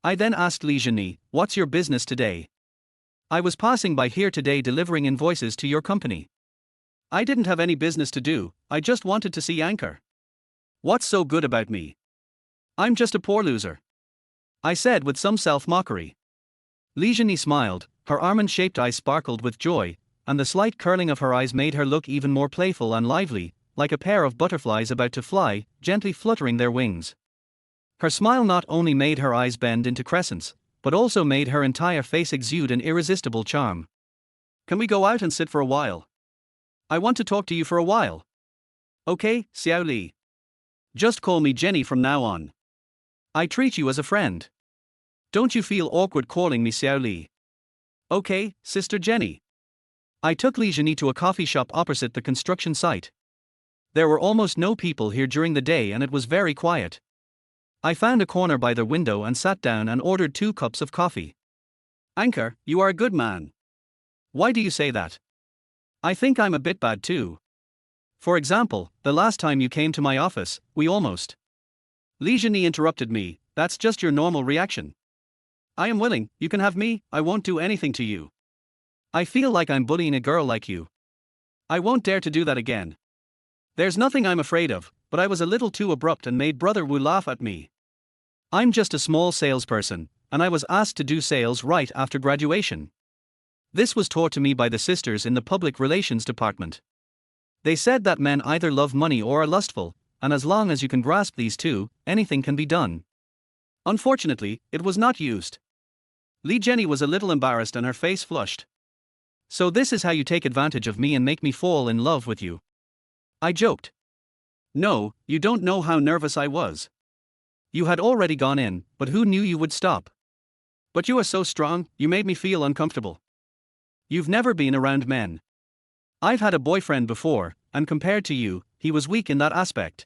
I then asked Li Zhenyi, what's your business today? I was passing by here today delivering invoices to your company. I didn't have any business to do, I just wanted to see Anchor. What's so good about me? I'm just a poor loser. I said with some self-mockery. Li Zhenyi smiled, her almond-shaped eyes sparkled with joy, and the slight curling of her eyes made her look even more playful and lively, like a pair of butterflies about to fly, gently fluttering their wings. Her smile not only made her eyes bend into crescents, but also made her entire face exude an irresistible charm. Can we go out and sit for a while? I want to talk to you for a while. Okay, Xiao Li. Just call me Jenny from now on. I treat you as a friend. Don't you feel awkward calling me Xiao Li? Okay, Sister Jenny. I took Li Zhenyi to a coffee shop opposite the construction site. There were almost no people here during the day and it was very quiet. I found a corner by the window and sat down and ordered 2 cups of coffee. Anchor, you are a good man. Why do you say that? I think I'm a bit bad too. For example, the last time you came to my office, we almost. Li Zhenyi interrupted me, that's just your normal reaction. I am willing, you can have me, I won't do anything to you. I feel like I'm bullying a girl like you. I won't dare to do that again. There's nothing I'm afraid of, but I was a little too abrupt and made Brother Wu laugh at me. I'm just a small salesperson, and I was asked to do sales right after graduation. This was taught to me by the sisters in the public relations department. They said that men either love money or are lustful, and as long as you can grasp these two, anything can be done. Unfortunately, it was not used. Li Zhenyi was a little embarrassed and her face flushed. So this is how you take advantage of me and make me fall in love with you? I joked. No, you don't know how nervous I was. You had already gone in, but who knew you would stop? But you are so strong, you made me feel uncomfortable. You've never been around men. I've had a boyfriend before, and compared to you, he was weak in that aspect.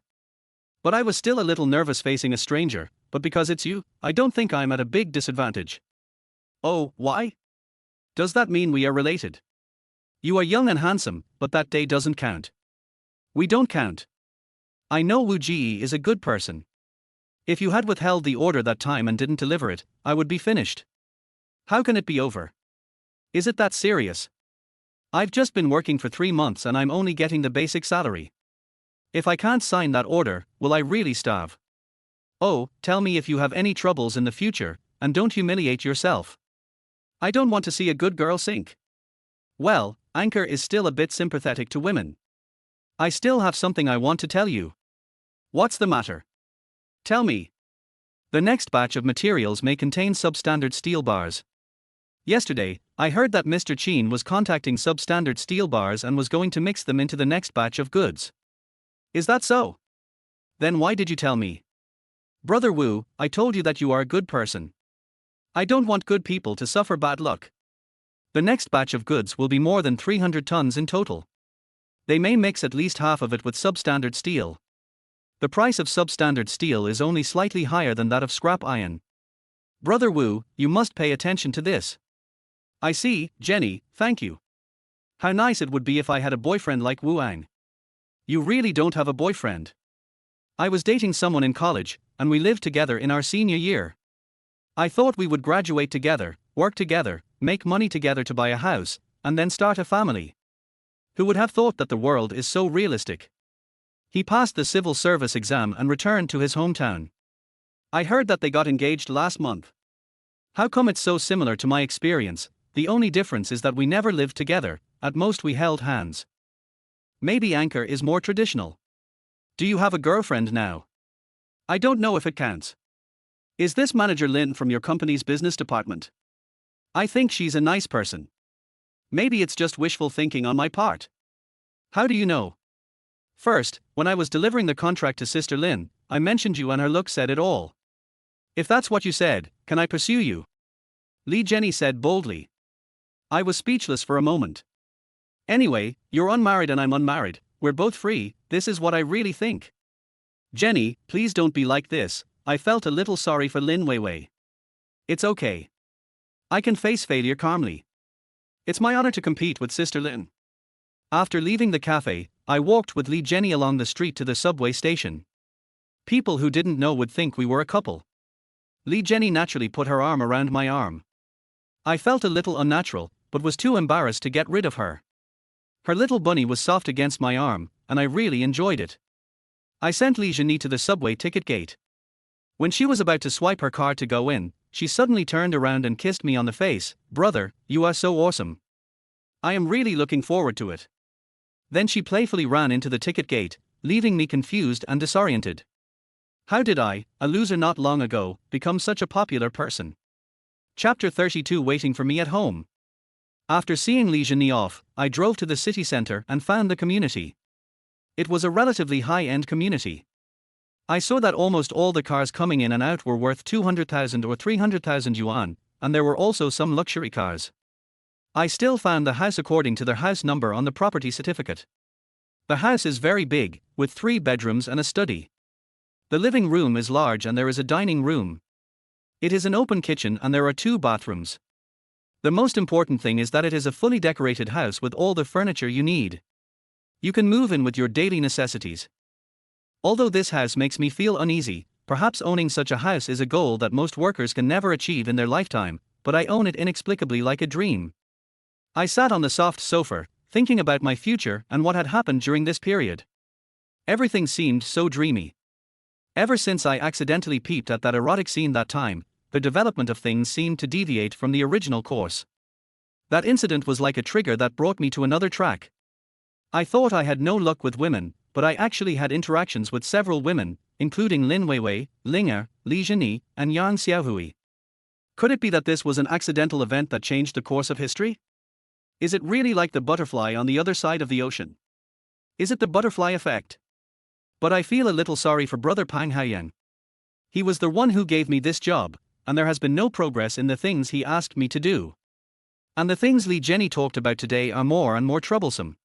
But I was still a little nervous facing a stranger, but because it's you, I don't think I'm at a big disadvantage. Oh, why? Does that mean we are related? You are young and handsome, but that day doesn't count. We don't count. I know Wu Ji is a good person. If you had withheld the order that time and didn't deliver it, I would be finished. How can it be over? Is it that serious? I've just been working for 3 months and I'm only getting the basic salary. If I can't sign that order, will I really starve? Oh, tell me if you have any troubles in the future, and don't humiliate yourself. I don't want to see a good girl sink. Well, Anchor is still a bit sympathetic to women. I still have something I want to tell you. What's the matter? Tell me. The next batch of materials may contain substandard steel bars. Yesterday, I heard that Mr. Qin was contacting substandard steel bars and was going to mix them into the next batch of goods. Is that so? Then why did you tell me? Brother Wu, I told you that you are a good person. I don't want good people to suffer bad luck. The next batch of goods will be more than 300 tons in total. They may mix at least half of it with substandard steel. The price of substandard steel is only slightly higher than that of scrap iron. Brother Wu, you must pay attention to this. I see, Jenny, thank you. How nice it would be if I had a boyfriend like Wuang. You really don't have a boyfriend. I was dating someone in college, and we lived together in our senior year. I thought we would graduate together, work together, make money together to buy a house, and then start a family. Who would have thought that the world is so realistic? He passed the civil service exam and returned to his hometown. I heard that they got engaged last month. How come it's so similar to my experience? The only difference is that we never lived together, at most we held hands. Maybe Anchor is more traditional. Do you have a girlfriend now? I don't know if it counts. Is this Manager Lin from your company's business department? I think she's a nice person. Maybe it's just wishful thinking on my part. How do you know? First, when I was delivering the contract to Sister Lin, I mentioned you and her look said it all. If that's what you said, can I pursue you? Li Jenny said boldly. I was speechless for a moment. Anyway, you're unmarried and I'm unmarried, we're both free, this is what I really think. Jenny, please don't be like this, I felt a little sorry for Lin Weiwei. It's okay. I can face failure calmly. It's my honor to compete with Sister Lin. After leaving the cafe, I walked with Li Jenny along the street to the subway station. People who didn't know would think we were a couple. Li Jenny naturally put her arm around my arm. I felt a little unnatural, but was too embarrassed to get rid of her. Her little bunny was soft against my arm, and I really enjoyed it. I sent Li Jenny to the subway ticket gate. When she was about to swipe her card to go in, she suddenly turned around and kissed me on the face. Brother, you are so awesome. I am really looking forward to it. Then she playfully ran into the ticket gate, leaving me confused and disoriented. How did I, a loser not long ago, become such a popular person? Chapter 32 Waiting for me at home. After seeing Li Jenny off, I drove to the city center and found the community. It was a relatively high-end community. I saw that almost all the cars coming in and out were worth 200,000 or 300,000 yuan, and there were also some luxury cars. I still found the house according to their house number on the property certificate. The house is very big, with 3 bedrooms and a study. The living room is large and there is a dining room. It is an open kitchen and there are 2 bathrooms. The most important thing is that it is a fully decorated house with all the furniture you need. You can move in with your daily necessities. Although this house makes me feel uneasy, perhaps owning such a house is a goal that most workers can never achieve in their lifetime, but I own it inexplicably like a dream. I sat on the soft sofa, thinking about my future and what had happened during this period. Everything seemed so dreamy. Ever since I accidentally peeped at that erotic scene that time, the development of things seemed to deviate from the original course. That incident was like a trigger that brought me to another track. I thought I had no luck with women, but I actually had interactions with several women, including Lin Weiwei, Ling, Li Jenny, and Yang Xiaohui. Could it be that this was an accidental event that changed the course of history? Is it really like the butterfly on the other side of the ocean? Is it the butterfly effect? But I feel a little sorry for brother Pang Haoyang. He was the one who gave me this job, and there has been no progress in the things he asked me to do. And the things Li Jenny talked about today are more and more troublesome.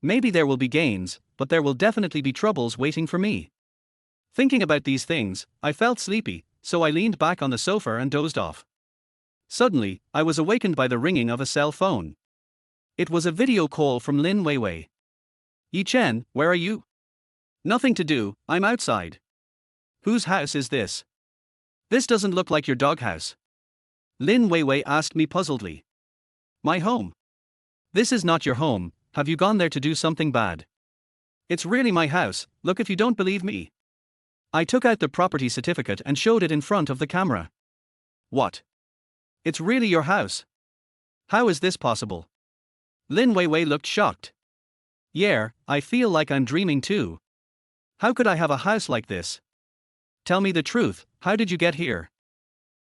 Maybe there will be gains, but there will definitely be troubles waiting for me. Thinking about these things, I felt sleepy, so I leaned back on the sofa and dozed off. Suddenly, I was awakened by the ringing of a cell phone. It was a video call from Lin Weiwei. Yi Chen, where are you? Nothing to do, I'm outside. Whose house is this? This doesn't look like your doghouse. Lin Weiwei asked me puzzledly. My home. This is not your home, have you gone there to do something bad? It's really my house, look if you don't believe me. I took out the property certificate and showed it in front of the camera. What? It's really your house? How is this possible? Lin Weiwei looked shocked. Yeah, I feel like I'm dreaming too. How could I have a house like this? Tell me the truth, how did you get here?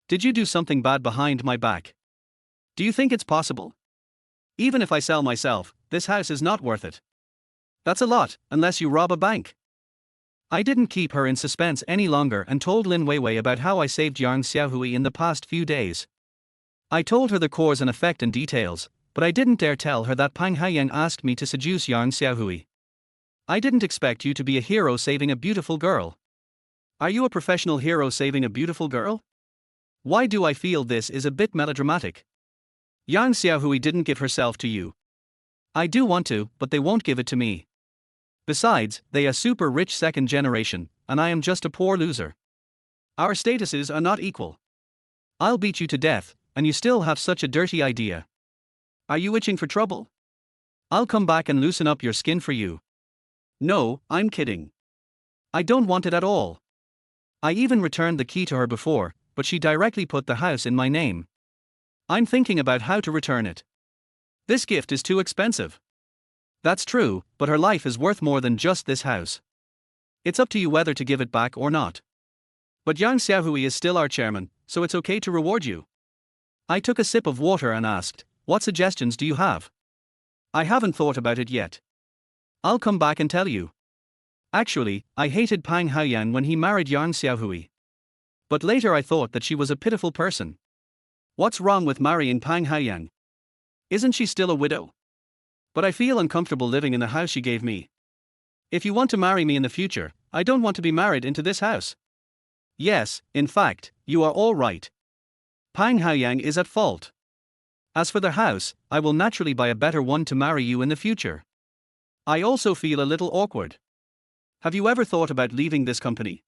Did you do something bad behind my back? Do you think it's possible? Even if I sell myself, this house is not worth it. That's a lot, unless you rob a bank. I didn't keep her in suspense any longer and told Lin Weiwei about how I saved Yang Xiaohui in the past few days. I told her the cause and effect and details, but I didn't dare tell her that Pang Haoyang asked me to seduce Yang Xiaohui. I didn't expect you to be a hero saving a beautiful girl. Are you a professional hero saving a beautiful girl? Why do I feel this is a bit melodramatic? Yang Xiaohui didn't give herself to you. I do want to, but they won't give it to me. Besides, they are super rich second generation, and I am just a poor loser. Our statuses are not equal. I'll beat you to death, and you still have such a dirty idea. Are you itching for trouble? I'll come back and loosen up your skin for you. No, I'm kidding. I don't want it at all. I even returned the key to her before, but she directly put the house in my name. I'm thinking about how to return it. This gift is too expensive. That's true, but her life is worth more than just this house. It's up to you whether to give it back or not. But Yang Xiaohui is still our chairman, so it's okay to reward you. I took a sip of water and asked, what suggestions do you have? I haven't thought about it yet. I'll come back and tell you. Actually, I hated Pang Haoyang when he married Yang Xiaohui. But later I thought that she was a pitiful person. What's wrong with marrying Pang Haoyang? Isn't she still a widow? But I feel uncomfortable living in the house she gave me. If you want to marry me in the future, I don't want to be married into this house. Yes, in fact, you are all right. Pang Haoyang is at fault. As for the house, I will naturally buy a better one to marry you in the future. I also feel a little awkward. Have you ever thought about leaving this company?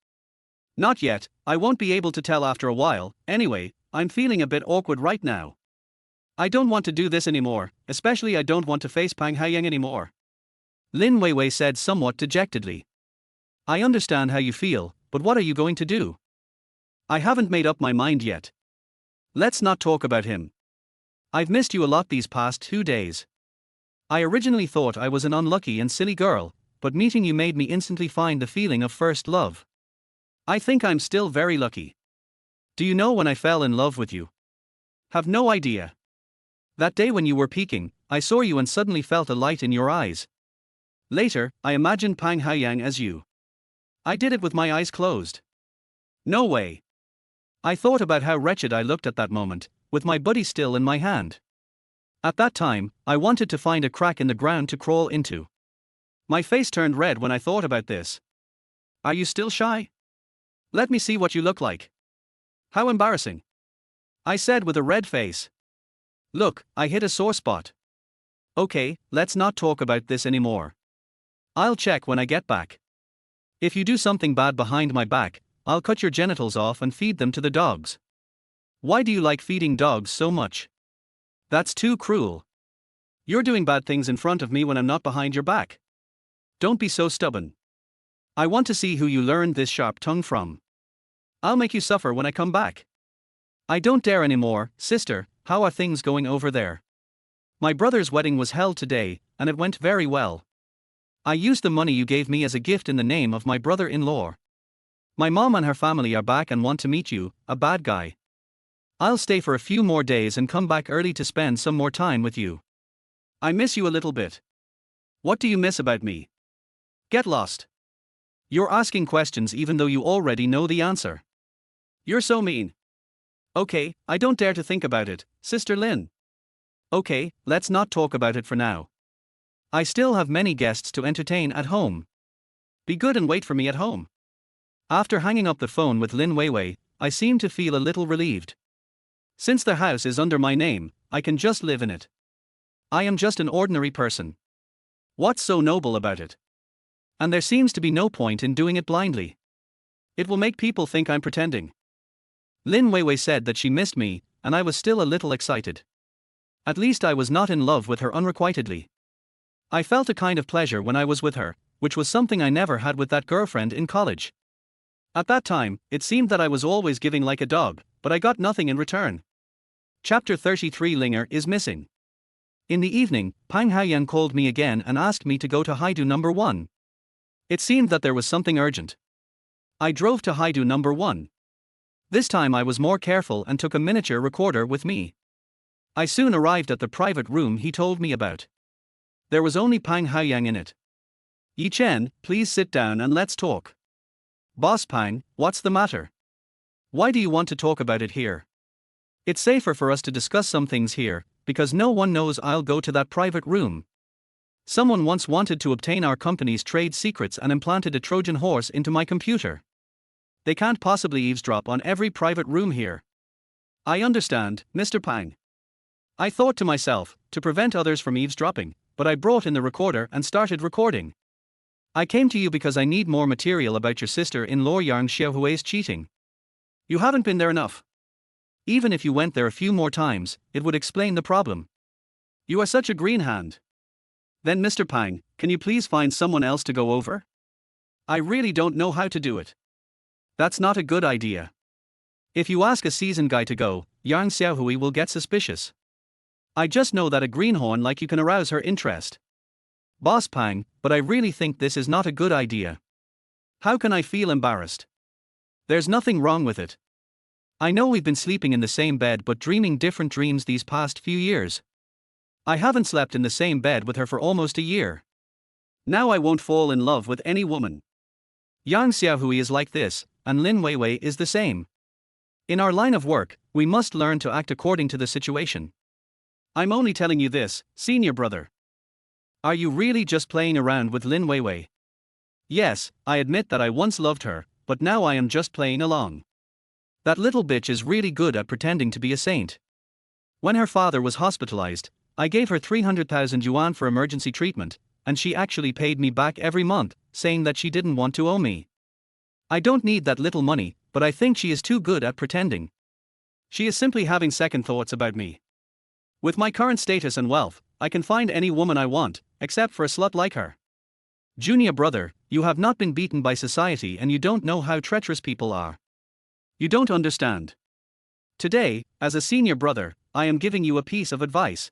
Not yet, I won't be able to tell after a while. Anyway, I'm feeling a bit awkward right now. I don't want to do this anymore, especially I don't want to face Pang Haoyang anymore. Lin Weiwei said somewhat dejectedly. I understand how you feel, but what are you going to do? I haven't made up my mind yet. Let's not talk about him. I've missed you a lot these past 2 days. I originally thought I was an unlucky and silly girl, but meeting you made me instantly find the feeling of first love. I think I'm still very lucky. Do you know when I fell in love with you? Have no idea. That day when you were peeking, I saw you and suddenly felt a light in your eyes. Later, I imagined Pang Haoyang as you. I did it with my eyes closed. No way. I thought about how wretched I looked at that moment, with my buddy still in my hand. At that time, I wanted to find a crack in the ground to crawl into. My face turned red when I thought about this. Are you still shy? Let me see what you look like. How embarrassing. I said with a red face. Look, I hit a sore spot. Okay, let's not talk about this anymore. I'll check when I get back. If you do something bad behind my back, I'll cut your genitals off and feed them to the dogs. Why do you like feeding dogs so much? That's too cruel. You're doing bad things in front of me when I'm not behind your back. Don't be so stubborn. I want to see who you learned this sharp tongue from. I'll make you suffer when I come back. I don't dare anymore. Sister, how are things going over there? My brother's wedding was held today, and it went very well. I used the money you gave me as a gift in the name of my brother-in-law. My mom and her family are back and want to meet you, a bad guy. I'll stay for a few more days and come back early to spend some more time with you. I miss you a little bit. What do you miss about me? Get lost. You're asking questions even though you already know the answer. You're so mean. Okay, I don't dare to think about it, Sister Lin. Okay, let's not talk about it for now. I still have many guests to entertain at home. Be good and wait for me at home. After hanging up the phone with Lin Weiwei, I seem to feel a little relieved. Since the house is under my name, I can just live in it. I am just an ordinary person. What's so noble about it? And there seems to be no point in doing it blindly. It will make people think I'm pretending. Lin Weiwei said that she missed me, and I was still a little excited. At least I was not in love with her unrequitedly. I felt a kind of pleasure when I was with her, which was something I never had with that girlfriend in college. At that time, it seemed that I was always giving like a dog, but I got nothing in return. Chapter 33 Linger is missing. In the evening, Pang Haoyang called me again and asked me to go to Haidu number 1. It seemed that there was something urgent. I drove to Haidu number 1. This time I was more careful and took a miniature recorder with me. I soon arrived at the private room he told me about. There was only Pang Haoyang in it. Yi Chen, please sit down and let's talk. Boss Pang, what's the matter? Why do you want to talk about it here? It's safer for us to discuss some things here, because no one knows I'll go to that private room. Someone once wanted to obtain our company's trade secrets and implanted a Trojan horse into my computer. They can't possibly eavesdrop on every private room here. I understand, Mr. Pang. I thought to myself, to prevent others from eavesdropping, but I brought in the recorder and started recording. I came to you because I need more material about your sister-in-law Yang Xiaohui's cheating. You haven't been there enough. Even if you went there a few more times, it would explain the problem. You are such a green hand. Then Mr. Pang, can you please find someone else to go over? I really don't know how to do it. That's not a good idea. If you ask a seasoned guy to go, Yang Xiaohui will get suspicious. I just know that a greenhorn like you can arouse her interest. Boss Pang, but I really think this is not a good idea. How can I feel embarrassed? There's nothing wrong with it. I know we've been sleeping in the same bed but dreaming different dreams these past few years. I haven't slept in the same bed with her for almost a year. Now I won't fall in love with any woman. Yang Xiaohui is like this, and Lin Weiwei is the same. In our line of work, we must learn to act according to the situation. I'm only telling you this, senior brother. Are you really just playing around with Lin Weiwei? Yes, I admit that I once loved her, but now I am just playing along. That little bitch is really good at pretending to be a saint. When her father was hospitalized, I gave her 300,000 yuan for emergency treatment, and she actually paid me back every month, saying that she didn't want to owe me. I don't need that little money, but I think she is too good at pretending. She is simply having second thoughts about me. With my current status and wealth, I can find any woman I want, except for a slut like her. Junior brother, you have not been beaten by society and you don't know how treacherous people are. You don't understand. Today, as a senior brother, I am giving you a piece of advice.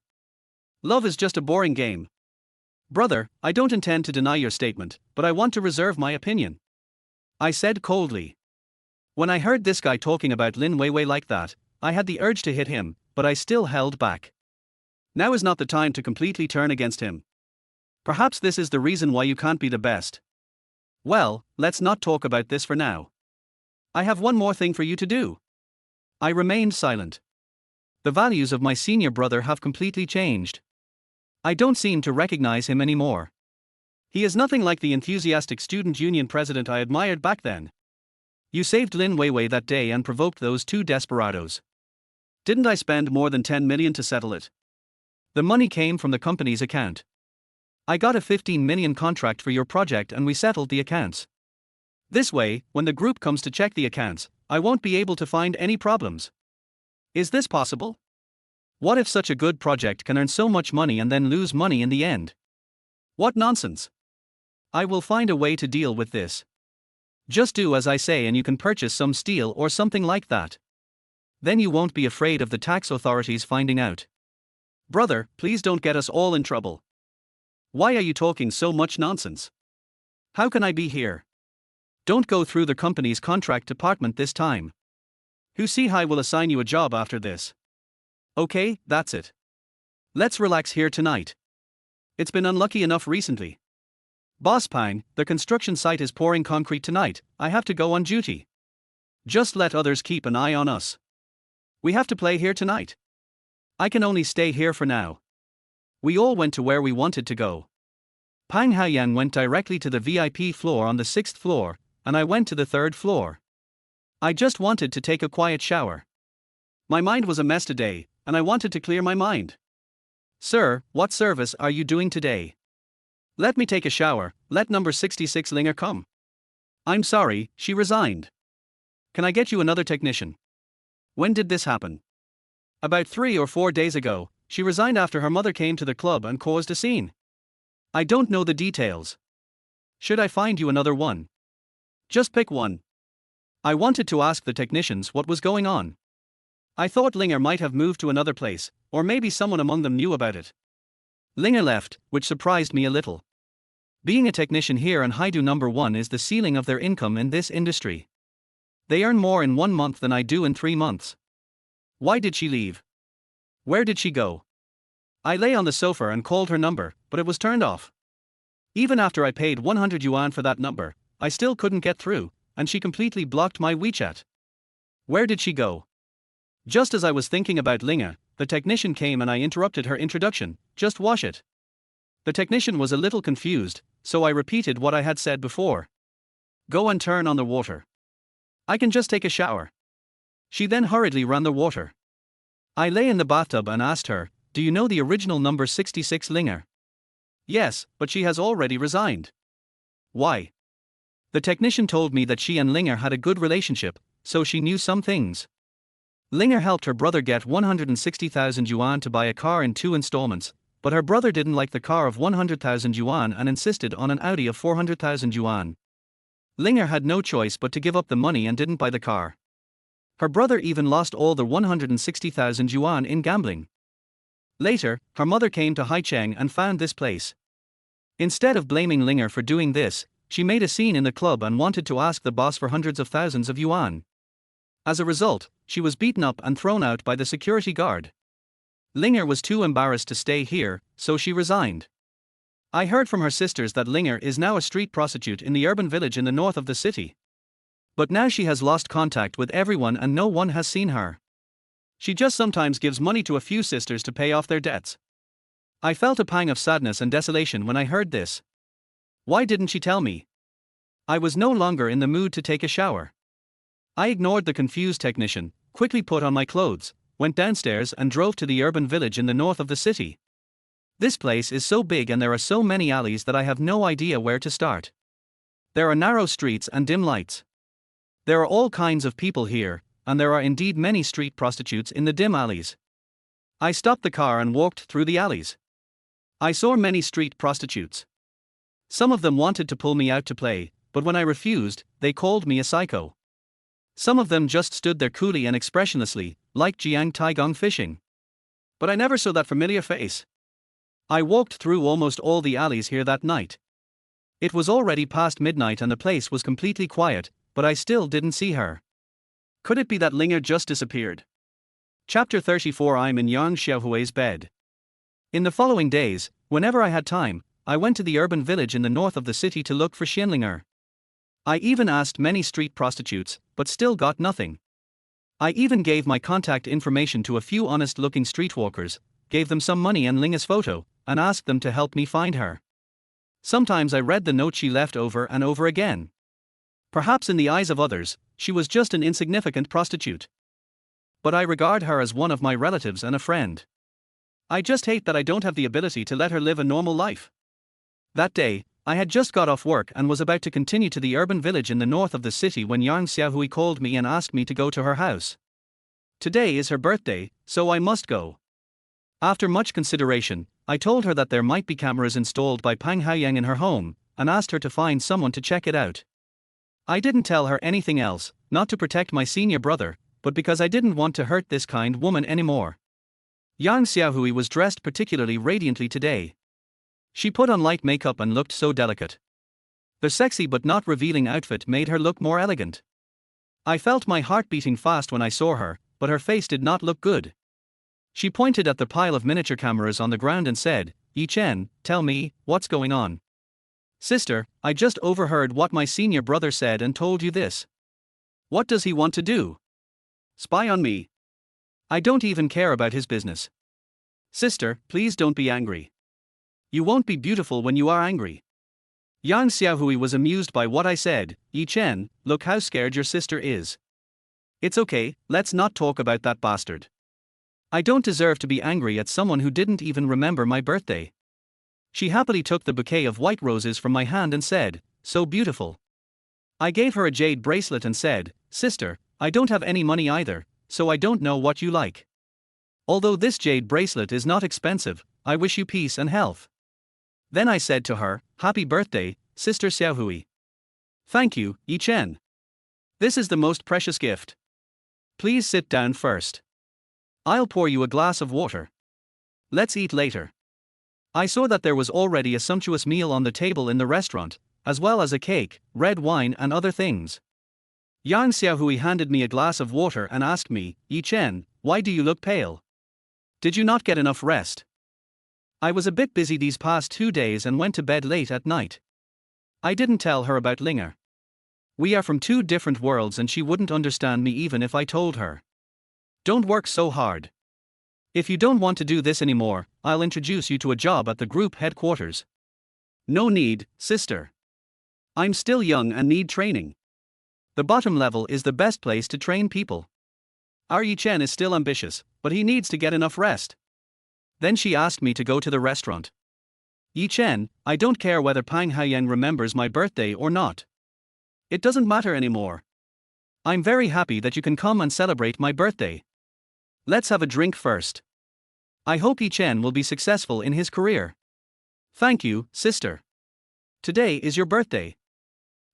Love is just a boring game. Brother, I don't intend to deny your statement, but I want to reserve my opinion. I said coldly. When I heard this guy talking about Lin Weiwei like that, I had the urge to hit him, but I still held back. Now is not the time to completely turn against him. Perhaps this is the reason why you can't be the best. Well, let's not talk about this for now. I have one more thing for you to do. I remained silent. The values of my senior brother have completely changed. I don't seem to recognize him anymore. He is nothing like the enthusiastic student union president I admired back then. You saved Lin Weiwei that day and provoked those two desperados. Didn't I spend more than 10 million to settle it? The money came from the company's account. I got a 15 million contract for your project and we settled the accounts. This way, when the group comes to check the accounts, I won't be able to find any problems. Is this possible? What if such a good project can earn so much money and then lose money in the end? What nonsense! I will find a way to deal with this. Just do as I say and you can purchase some steel or something like that. Then you won't be afraid of the tax authorities finding out. Brother, please don't get us all in trouble. Why are you talking so much nonsense? How can I be here? Don't go through the company's contract department this time. Hu Sihai will assign you a job after this. Okay, that's it. Let's relax here tonight. It's been unlucky enough recently. Boss Pang, the construction site is pouring concrete tonight, I have to go on duty. Just let others keep an eye on us. We have to play here tonight. I can only stay here for now. We all went to where we wanted to go. Pang Haoyang went directly to the VIP floor on the 6th floor, and I went to the 3rd floor. I just wanted to take a quiet shower. My mind was a mess today, and I wanted to clear my mind. Sir, what service are you doing today? Let me take a shower, let number 66 Linger come. I'm sorry, she resigned. Can I get you another technician? When did this happen? About 3 or 4 days ago, she resigned after her mother came to the club and caused a scene. I don't know the details. Should I find you another one? Just pick one. I wanted to ask the technicians what was going on. I thought Linger might have moved to another place, or maybe someone among them knew about it. Linger left, which surprised me a little. Being a technician here in Haidu number 1 is the ceiling of their income in this industry. They earn more in 1 month than I do in 3 months. Why did she leave? Where did she go? I lay on the sofa and called her number, but it was turned off. Even after I paid 100 yuan for that number, I still couldn't get through, and she completely blocked my WeChat. Where did she go? Just as I was thinking about Linga, the technician came and I interrupted her introduction. Just wash it. The technician was a little confused, so I repeated what I had said before. Go and turn on the water. I can just take a shower. She then hurriedly ran the water. I lay in the bathtub and asked her, "Do you know the original number 66 Linger?" "Yes, but she has already resigned." "Why?" The technician told me that she and Linger had a good relationship, so she knew some things. Linger helped her brother get 160,000 yuan to buy a car in 2 installments, but her brother didn't like the car of 100,000 yuan and insisted on an Audi of 400,000 yuan. Linger had no choice but to give up the money and didn't buy the car. Her brother even lost all the 160,000 yuan in gambling. Later, her mother came to Haicheng and found this place. Instead of blaming Linger for doing this, she made a scene in the club and wanted to ask the boss for hundreds of thousands of yuan. As a result, she was beaten up and thrown out by the security guard. Linger was too embarrassed to stay here, so she resigned. I heard from her sisters that Linger is now a street prostitute in the urban village in the north of the city. But now she has lost contact with everyone and no one has seen her. She just sometimes gives money to a few sisters to pay off their debts. I felt a pang of sadness and desolation when I heard this. Why didn't she tell me? I was no longer in the mood to take a shower. I ignored the confused technician, quickly put on my clothes, went downstairs and drove to the urban village in the north of the city. This place is so big and there are so many alleys that I have no idea where to start. There are narrow streets and dim lights. There are all kinds of people here, and there are indeed many street prostitutes in the dim alleys. I stopped the car and walked through the alleys. I saw many street prostitutes. Some of them wanted to pull me out to play, but when I refused, they called me a psycho. Some of them just stood there coolly and expressionlessly, like Jiang Taigong fishing. But I never saw that familiar face. I walked through almost all the alleys here that night. It was already past midnight and the place was completely quiet, but I still didn't see her. Could it be that Linger just disappeared? Chapter 34. I'm in Yang Xiaohui's bed. In the following days, whenever I had time, I went to the urban village in the north of the city to look for Xianlinger. I even asked many street prostitutes, but still got nothing. I even gave my contact information to a few honest-looking streetwalkers, gave them some money and Linger's photo, and asked them to help me find her. Sometimes I read the note she left over and over again. Perhaps in the eyes of others, she was just an insignificant prostitute. But I regard her as one of my relatives and a friend. I just hate that I don't have the ability to let her live a normal life. That day, I had just got off work and was about to continue to the urban village in the north of the city when Yang Xiaohui called me and asked me to go to her house. Today is her birthday, so I must go. After much consideration, I told her that there might be cameras installed by Pang Haoyang in her home, and asked her to find someone to check it out. I didn't tell her anything else, not to protect my senior brother, but because I didn't want to hurt this kind woman anymore. Yang Xiaohui was dressed particularly radiantly today. She put on light makeup and looked so delicate. The sexy but not revealing outfit made her look more elegant. I felt my heart beating fast when I saw her, but her face did not look good. She pointed at the pile of miniature cameras on the ground and said, "Yi Chen, tell me, what's going on?" "Sister, I just overheard what my senior brother said and told you this." "What does he want to do? Spy on me?" "I don't even care about his business." "Sister, please don't be angry. You won't be beautiful when you are angry." Yang Xiaohui was amused by what I said. "Yi Chen, look how scared your sister is." "It's okay, let's not talk about that bastard. I don't deserve to be angry at someone who didn't even remember my birthday." She happily took the bouquet of white roses from my hand and said, "So beautiful." I gave her a jade bracelet and said, "Sister, I don't have any money either, so I don't know what you like. Although this jade bracelet is not expensive, I wish you peace and health." Then I said to her, "Happy birthday, Sister Xiaohui." "Thank you, Yi Chen. This is the most precious gift. Please sit down first. I'll pour you a glass of water. Let's eat later." I saw that there was already a sumptuous meal on the table in the restaurant, as well as a cake, red wine and other things. Yang Xiaohui handed me a glass of water and asked me, "Yi Chen, why do you look pale? Did you not get enough rest?" I was a bit busy these past 2 days and went to bed late at night. I didn't tell her about Linger. We are from 2 different worlds and she wouldn't understand me even if I told her. "Don't work so hard. If you don't want to do this anymore, I'll introduce you to a job at the group headquarters." "No need, sister. I'm still young and need training. The bottom level is the best place to train people. Our Yi Chen is still ambitious, but he needs to get enough rest. Then she asked me to go to the restaurant. Yi Chen, I don't care whether Pang Haoyang remembers my birthday or not. It doesn't matter anymore. I'm very happy that you can come and celebrate my birthday. Let's have a drink first. I hope Yi Chen will be successful in his career. Thank you, sister. Today is your birthday.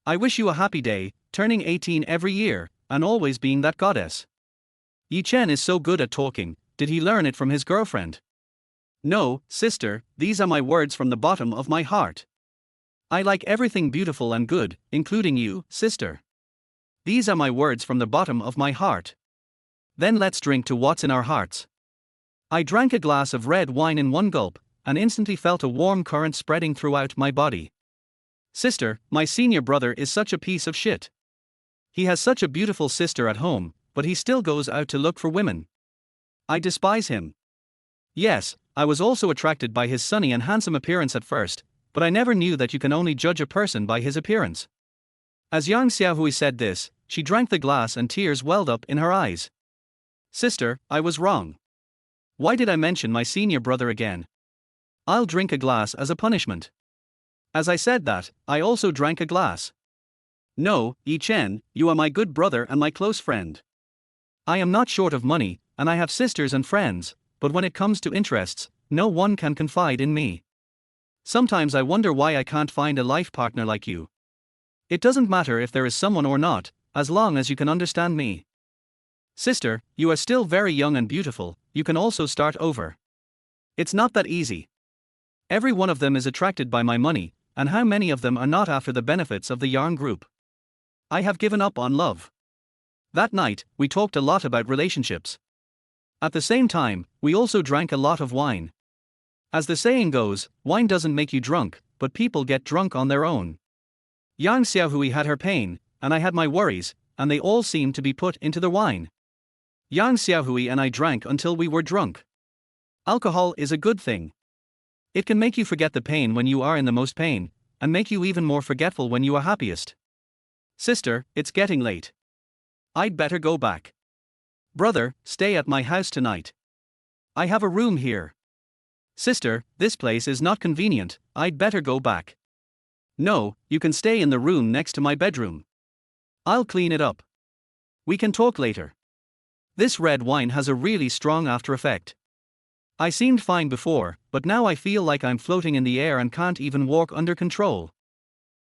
I wish you a happy day, turning 18 every year, and always being that goddess. Yi Chen is so good at talking, did he learn it from his girlfriend? No, sister, these are my words from the bottom of my heart. I like everything beautiful and good, including you, sister. These are my words from the bottom of my heart. Then let's drink to what's in our hearts. I drank a glass of red wine in one gulp, and instantly felt a warm current spreading throughout my body. Sister, my senior brother is such a piece of shit. He has such a beautiful sister at home, but he still goes out to look for women. I despise him. Yes, I was also attracted by his sunny and handsome appearance at first, but I never knew that you can only judge a person by his appearance. As Yang Xiaohui said this, she drank the glass and tears welled up in her eyes. Sister, I was wrong. Why did I mention my senior brother again? I'll drink a glass as a punishment. As I said that, I also drank a glass. No, Yi Chen, you are my good brother and my close friend. I am not short of money, and I have sisters and friends, but when it comes to interests, no one can confide in me. Sometimes I wonder why I can't find a life partner like you. It doesn't matter if there is someone or not, as long as you can understand me. Sister, you are still very young and beautiful, you can also start over. It's not that easy. Every one of them is attracted by my money, and how many of them are not after the benefits of the Yarn Group? I have given up on love. That night, we talked a lot about relationships. At the same time, we also drank a lot of wine. As the saying goes, wine doesn't make you drunk, but people get drunk on their own. Yang Xiaohui had her pain, and I had my worries, and they all seemed to be put into the wine. Yang Xiaohui and I drank until we were drunk. Alcohol is a good thing. It can make you forget the pain when you are in the most pain, and make you even more forgetful when you are happiest. Sister, it's getting late. I'd better go back. Brother, stay at my house tonight. I have a room here. Sister, this place is not convenient, I'd better go back. No, you can stay in the room next to my bedroom. I'll clean it up. We can talk later. This red wine has a really strong after effect. I seemed fine before, but now I feel like I'm floating in the air and can't even walk under control.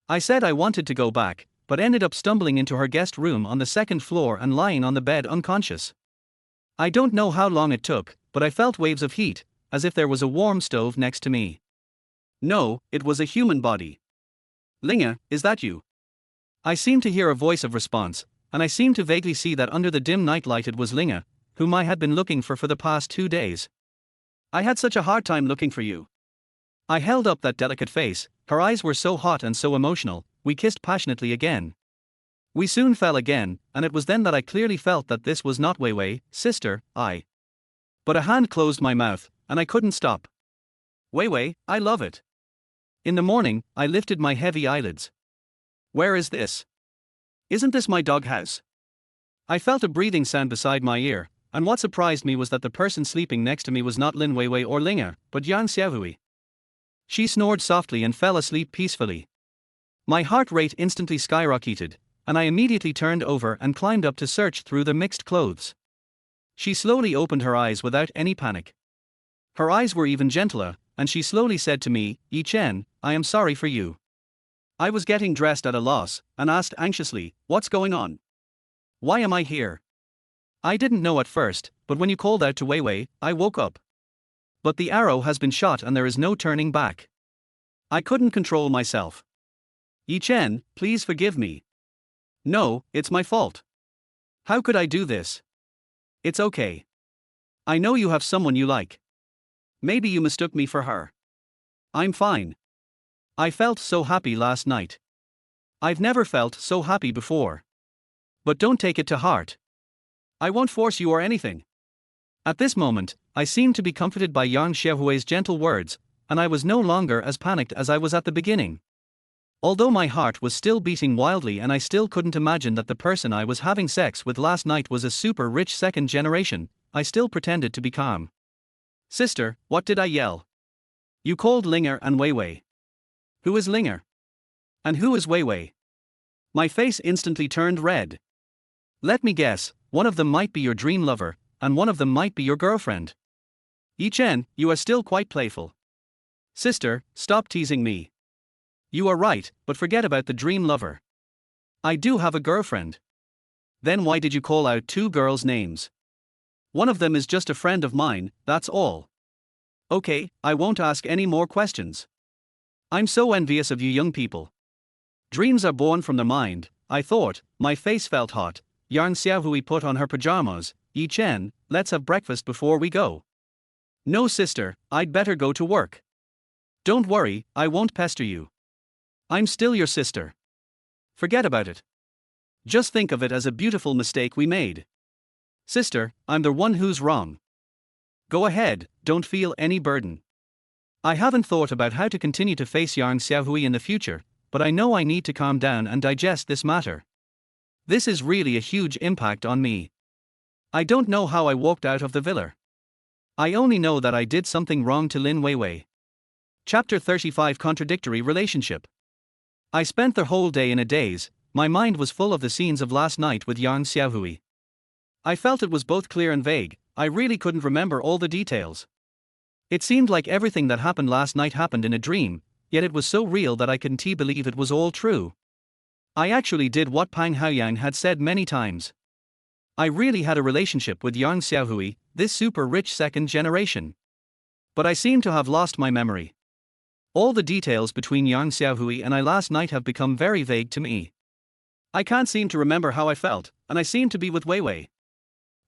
I said I wanted to go back, but ended up stumbling into her guest room on the second floor and lying on the bed unconscious. I don't know how long it took, but I felt waves of heat, as if there was a warm stove next to me. No, it was a human body. Linga, is that you? I seemed to hear a voice of response, and I seemed to vaguely see that under the dim nightlight it was Linga, whom I had been looking for the past 2 days. I had such a hard time looking for you. I held up that delicate face, her eyes were so hot and so emotional, we kissed passionately again. We soon fell again, and it was then that I clearly felt that this was not Weiwei, sister, But a hand closed my mouth, and I couldn't stop. Weiwei, I love it. In the morning, I lifted my heavy eyelids. Where is this? Isn't this my doghouse? I felt a breathing sound beside my ear, and what surprised me was that the person sleeping next to me was not Lin Weiwei or Linga, but Yang Xiaohui. She snored softly and fell asleep peacefully. My heart rate instantly skyrocketed, and I immediately turned over and climbed up to search through the mixed clothes. She slowly opened her eyes without any panic. Her eyes were even gentler, and she slowly said to me, Yi Chen, I am sorry for you. I was getting dressed at a loss, and asked anxiously, what's going on? Why am I here? I didn't know at first, but when you called out to Weiwei, I woke up. But the arrow has been shot and there is no turning back. I couldn't control myself. Yi Chen, please forgive me. No, it's my fault. How could I do this? It's okay. I know you have someone you like. Maybe you mistook me for her. I'm fine. I felt so happy last night. I've never felt so happy before. But don't take it to heart. I won't force you or anything. At this moment, I seemed to be comforted by Yang Xiaohui's gentle words, and I was no longer as panicked as I was at the beginning. Although my heart was still beating wildly and I still couldn't imagine that the person I was having sex with last night was a super rich second generation, I still pretended to be calm. Sister, what did I yell? You called Linger and Weiwei. Who is Linger? And who is Weiwei? My face instantly turned red. Let me guess, one of them might be your dream lover, and one of them might be your girlfriend. Yi Chen, you are still quite playful. Sister, stop teasing me. You are right, but forget about the dream lover. I do have a girlfriend. Then why did you call out two girls' names? One of them is just a friend of mine, that's all. Okay, I won't ask any more questions. I'm so envious of you young people. Dreams are born from the mind, I thought. My face felt hot. Yang Xiaohui put on her pajamas. Yi Chen, let's have breakfast before we go. No sister, I'd better go to work. Don't worry, I won't pester you. I'm still your sister. Forget about it. Just think of it as a beautiful mistake we made. Sister, I'm the one who's wrong. Go ahead, don't feel any burden. I haven't thought about how to continue to face Yang Xiaohui in the future, but I know I need to calm down and digest this matter. This is really a huge impact on me. I don't know how I walked out of the villa. I only know that I did something wrong to Lin Weiwei. Chapter 35 Contradictory Relationship. I spent the whole day in a daze. My mind was full of the scenes of last night with Yang Xiaohui. I felt it was both clear and vague. I really couldn't remember all the details. It seemed like everything that happened last night happened in a dream, yet it was so real that I couldn't believe it was all true. I actually did what Pang Haoyang had said many times. I really had a relationship with Yang Xiaohui, this super rich second generation. But I seem to have lost my memory. All the details between Yang Xiaohui and I last night have become very vague to me. I can't seem to remember how I felt, and I seem to be with Weiwei.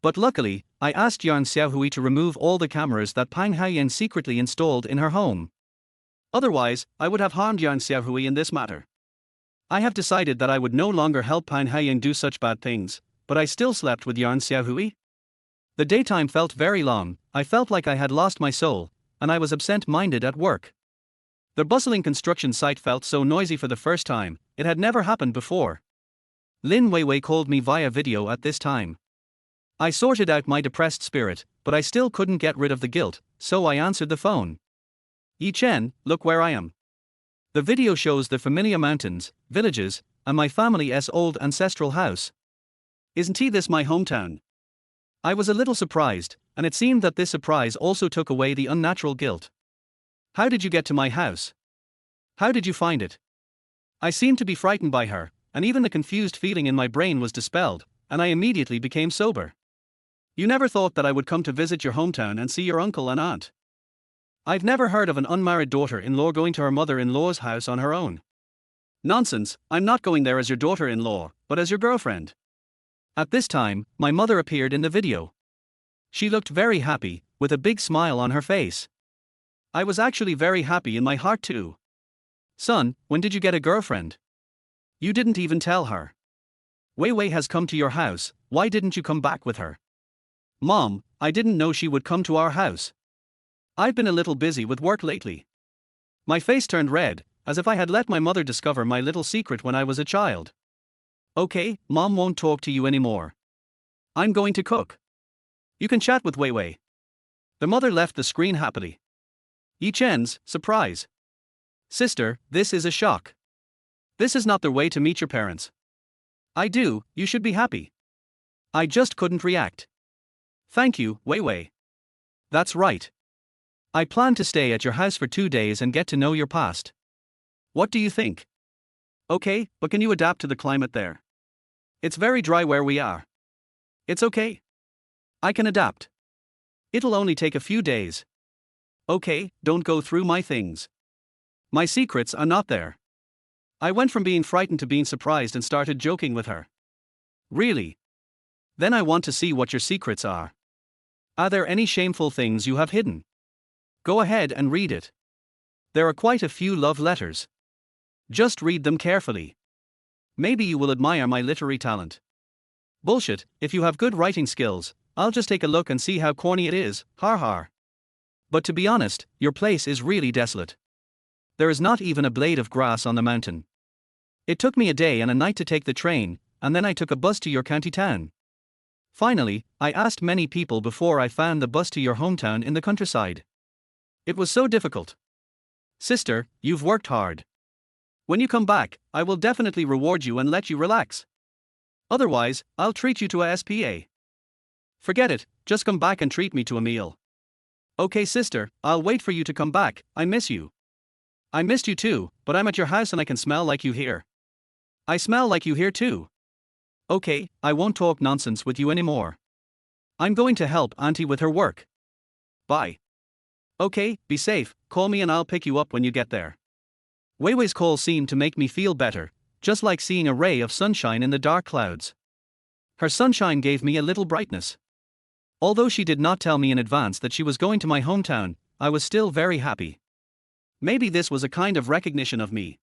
But luckily, I asked Yang Xiaohui to remove all the cameras that Pang Haoyang secretly installed in her home. Otherwise, I would have harmed Yang Xiaohui in this matter. I have decided that I would no longer help Pang Haoyang do such bad things, but I still slept with Yang Xiaohui. The daytime felt very long. I felt like I had lost my soul, and I was absent-minded at work. The bustling construction site felt so noisy for the first time. It had never happened before. Lin Weiwei called me via video at this time. I sorted out my depressed spirit, but I still couldn't get rid of the guilt, so I answered the phone. Yi Chen, look where I am. The video shows the familiar mountains, villages, and my family's old ancestral house. Isn't this my hometown? I was a little surprised, and it seemed that this surprise also took away the unnatural guilt. How did you get to my house? How did you find it? I seemed to be frightened by her, and even the confused feeling in my brain was dispelled, and I immediately became sober. You never thought that I would come to visit your hometown and see your uncle and aunt. I've never heard of an unmarried daughter-in-law going to her mother-in-law's house on her own. Nonsense, I'm not going there as your daughter-in-law, but as your girlfriend. At this time, my mother appeared in the video. She looked very happy, with a big smile on her face. I was actually very happy in my heart too. Son, when did you get a girlfriend? You didn't even tell her. Weiwei has come to your house, why didn't you come back with her? Mom, I didn't know she would come to our house. I've been a little busy with work lately. My face turned red, as if I had let my mother discover my little secret when I was a child. Okay, Mom won't talk to you anymore. I'm going to cook. You can chat with Weiwei. The mother left the screen happily. Yi Chen's surprise. Sister, this is a shock. This is not the way to meet your parents. I do, you should be happy. I just couldn't react. Thank you, Weiwei. That's right. I plan to stay at your house for 2 days and get to know your past. What do you think? Okay, but can you adapt to the climate there? It's very dry where we are. It's okay. I can adapt. It'll only take a few days. Okay, don't go through my things. My secrets are not there. I went from being frightened to being surprised and started joking with her. Really? Then I want to see what your secrets are. Are there any shameful things you have hidden? Go ahead and read it. There are quite a few love letters. Just read them carefully. Maybe you will admire my literary talent. Bullshit, if you have good writing skills, I'll just take a look and see how corny it is, har har. But to be honest, your place is really desolate. There is not even a blade of grass on the mountain. It took me a day and a night to take the train, and then I took a bus to your county town. Finally, I asked many people before I found the bus to your hometown in the countryside. It was so difficult. Sister, you've worked hard. When you come back, I will definitely reward you and let you relax. Otherwise, I'll treat you to a SPA. Forget it, just come back and treat me to a meal. Okay sister, I'll wait for you to come back, I miss you. I missed you too, but I'm at your house and I can smell like you here. I smell like you here too. Okay, I won't talk nonsense with you anymore. I'm going to help Auntie with her work. Bye. Okay, be safe, call me and I'll pick you up when you get there. Weiwei's call seemed to make me feel better, just like seeing a ray of sunshine in the dark clouds. Her sunshine gave me a little brightness. Although she did not tell me in advance that she was going to my hometown, I was still very happy. Maybe this was a kind of recognition of me.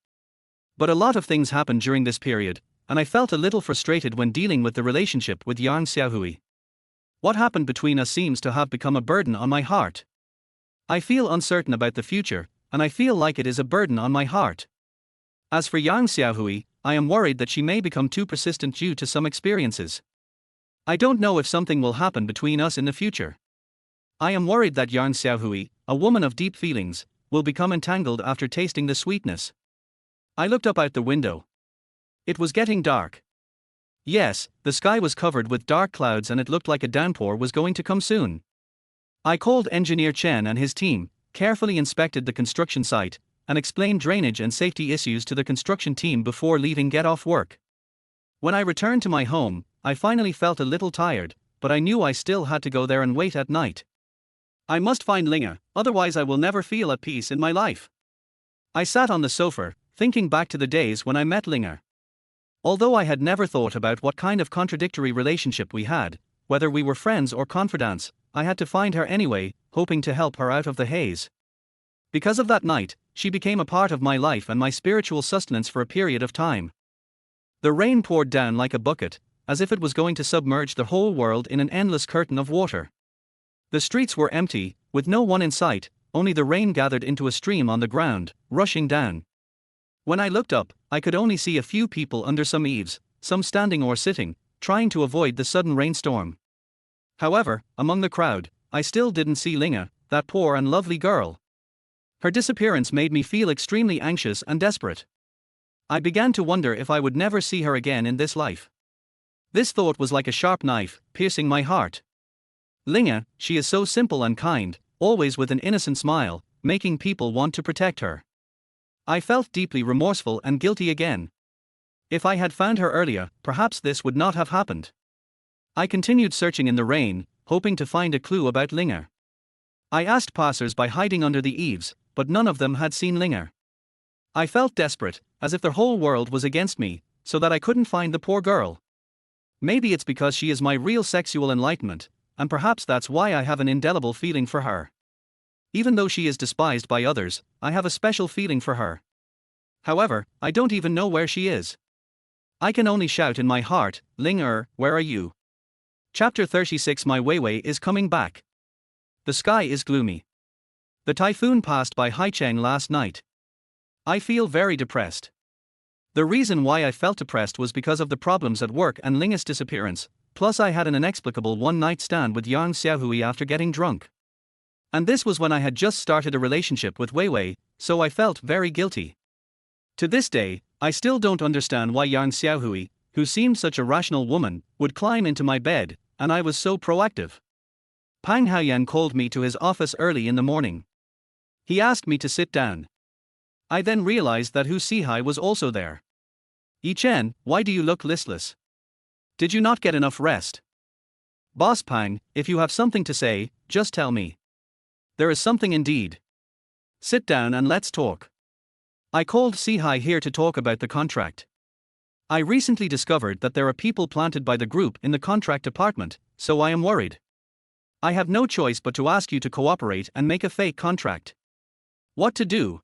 But a lot of things happened during this period, and I felt a little frustrated when dealing with the relationship with Yang Xiaohui. What happened between us seems to have become a burden on my heart. I feel uncertain about the future, and I feel like it is a burden on my heart. As for Yang Xiaohui, I am worried that she may become too persistent due to some experiences. I don't know if something will happen between us in the future. I am worried that Yang Xiaohui, a woman of deep feelings, will become entangled after tasting the sweetness. I looked up out the window. It was getting dark. Yes, the sky was covered with dark clouds and it looked like a downpour was going to come soon. I called Engineer Chen and his team, carefully inspected the construction site, and explained drainage and safety issues to the construction team before leaving get off work. When I returned to my home, I finally felt a little tired, but I knew I still had to go there and wait at night. I must find Linga, otherwise I will never feel at peace in my life. I sat on the sofa, thinking back to the days when I met Linga. Although I had never thought about what kind of contradictory relationship we had, whether we were friends or confidants, I had to find her anyway, hoping to help her out of the haze. Because of that night, she became a part of my life and my spiritual sustenance for a period of time. The rain poured down like a bucket, as if it was going to submerge the whole world in an endless curtain of water. The streets were empty, with no one in sight, only the rain gathered into a stream on the ground, rushing down. When I looked up, I could only see a few people under some eaves, some standing or sitting, trying to avoid the sudden rainstorm. However, among the crowd, I still didn't see Linga, that poor and lovely girl. Her disappearance made me feel extremely anxious and desperate. I began to wonder if I would never see her again in this life. This thought was like a sharp knife, piercing my heart. Linga, she is so simple and kind, always with an innocent smile, making people want to protect her. I felt deeply remorseful and guilty again. If I had found her earlier, perhaps this would not have happened. I continued searching in the rain, hoping to find a clue about Linga. I asked passers-by hiding under the eaves, but none of them had seen Linga. I felt desperate, as if the whole world was against me, so that I couldn't find the poor girl. Maybe it's because she is my real sexual enlightenment, and perhaps that's why I have an indelible feeling for her. Even though she is despised by others, I have a special feeling for her. However, I don't even know where she is. I can only shout in my heart, Ling where are you? Chapter 36. My Weiwei is coming back. The sky is gloomy. The typhoon passed by Haicheng last night. I feel very depressed. The reason why I felt depressed was because of the problems at work and Linga's disappearance, plus I had an inexplicable one-night stand with Yang Xiaohui after getting drunk. And this was when I had just started a relationship with Weiwei, so I felt very guilty. To this day, I still don't understand why Yang Xiaohui, who seemed such a rational woman, would climb into my bed, and I was so proactive. Pang Haoyang called me to his office early in the morning. He asked me to sit down. I then realized that Hu Sihai was also there. Yi Chen, why do you look listless? Did you not get enough rest? Boss Pang, if you have something to say, just tell me. There is something indeed. Sit down and let's talk. I called Sihai here to talk about the contract. I recently discovered that there are people planted by the group in the contract department, so I am worried. I have no choice but to ask you to cooperate and make a fake contract. What to do?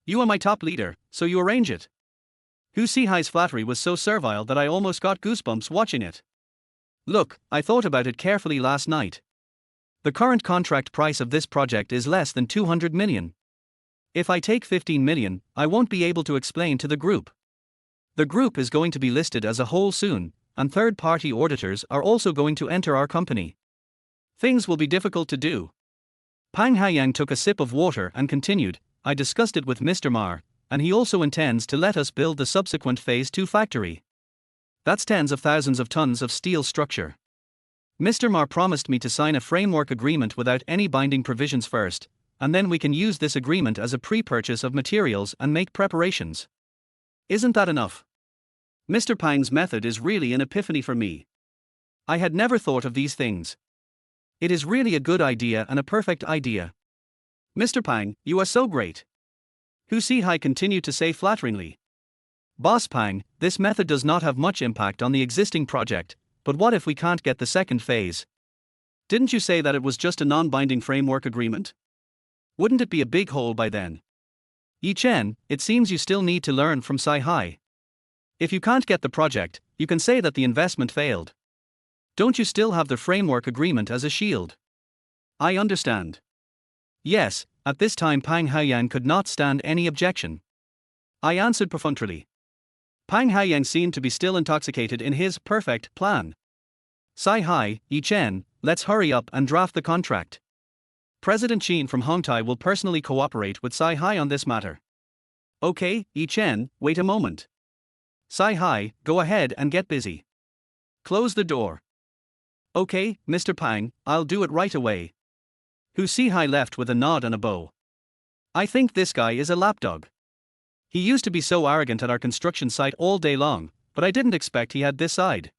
You are my top leader, so you arrange it. Hu Sihai's flattery was so servile that I almost got goosebumps watching it. Look, I thought about it carefully last night. The current contract price of this project is less than 200 million. If I take 15 million, I won't be able to explain to the group. The group is going to be listed as a whole soon, and third-party auditors are also going to enter our company. Things will be difficult to do. Pang Haoyang took a sip of water and continued, I discussed it with Mr. Ma, and he also intends to let us build the subsequent Phase 2 factory. That's tens of thousands of tons of steel structure. Mr. Ma promised me to sign a framework agreement without any binding provisions first, and then we can use this agreement as a pre-purchase of materials and make preparations. Isn't that enough? Mr. Pang's method is really an epiphany for me. I had never thought of these things. It is really a good idea and a perfect idea. Mr. Pang, you are so great. Hu Si-hai continued to say flatteringly. Boss Pang, this method does not have much impact on the existing project, but what if we can't get the second phase? Didn't you say that it was just a non-binding framework agreement? Wouldn't it be a big hole by then? Yi Chen, it seems you still need to learn from Si-hai. If you can't get the project, you can say that the investment failed. Don't you still have the framework agreement as a shield? I understand. Yes, at this time Pang Haoyang could not stand any objection. I answered perfunctorily. Pang Haoyang seemed to be still intoxicated in his perfect plan. Si-hai, Yi Chen, let's hurry up and draft the contract. President Qin from Hongtai will personally cooperate with Si-hai on this matter. Okay, Yi Chen, wait a moment. Si-hai, go ahead and get busy. Close the door. Okay, Mr. Pang, I'll do it right away. Hu Si-hai left with a nod and a bow. I think this guy is a lapdog. He used to be so arrogant at our construction site all day long, but I didn't expect he had this side.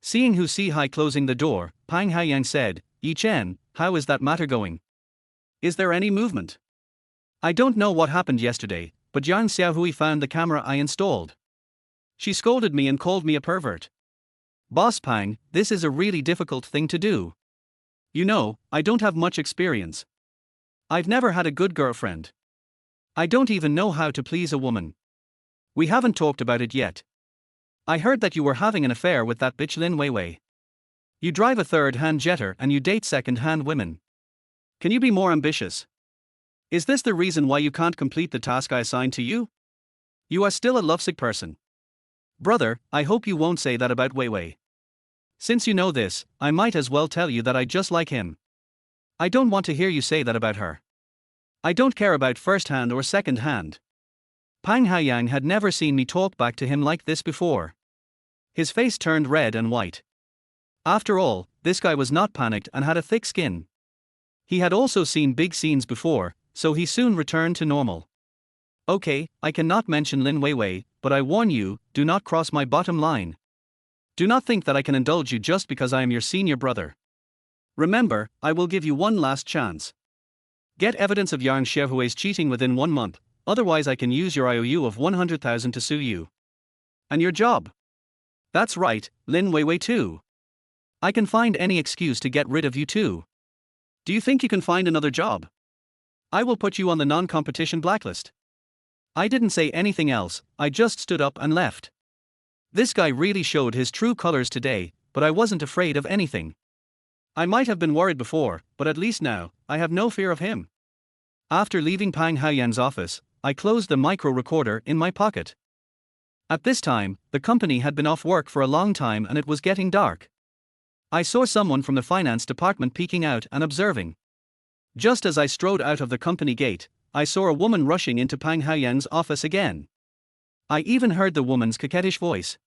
Seeing Hu Si-hai closing the door, Pang Haoyang said, Yi Chen, how is that matter going? Is there any movement? I don't know what happened yesterday, but Yang Xiaohui found the camera I installed. She scolded me and called me a pervert. Boss Pang, this is a really difficult thing to do. You know, I don't have much experience. I've never had a good girlfriend. I don't even know how to please a woman. We haven't talked about it yet. I heard that you were having an affair with that bitch Lin Weiwei. You drive a third-hand jetter and you date second-hand women. Can you be more ambitious? Is this the reason why you can't complete the task I assigned to you? You are still a lovesick person. Brother, I hope you won't say that about Weiwei. Since you know this, I might as well tell you that I just like him. I don't want to hear you say that about her. I don't care about first-hand or second-hand. Pang Haoyang had never seen me talk back to him like this before. His face turned red and white. After all, this guy was not panicked and had a thick skin. He had also seen big scenes before, so he soon returned to normal. Okay, I cannot mention Lin Weiwei, but I warn you, do not cross my bottom line. Do not think that I can indulge you just because I am your senior brother. Remember, I will give you one last chance. Get evidence of Yang Xiaohui's cheating within 1 month, otherwise I can use your IOU of 100,000 to sue you. And your job. That's right, Lin Weiwei too. I can find any excuse to get rid of you too. Do you think you can find another job? I will put you on the non-competition blacklist. I didn't say anything else, I just stood up and left. This guy really showed his true colors today, but I wasn't afraid of anything. I might have been worried before, but at least now, I have no fear of him. After leaving Pang Haoyang's office, I closed the micro recorder in my pocket. At this time, the company had been off work for a long time and it was getting dark. I saw someone from the finance department peeking out and observing. Just as I strode out of the company gate, I saw a woman rushing into Pang Haoyang's office again. I even heard the woman's coquettish voice.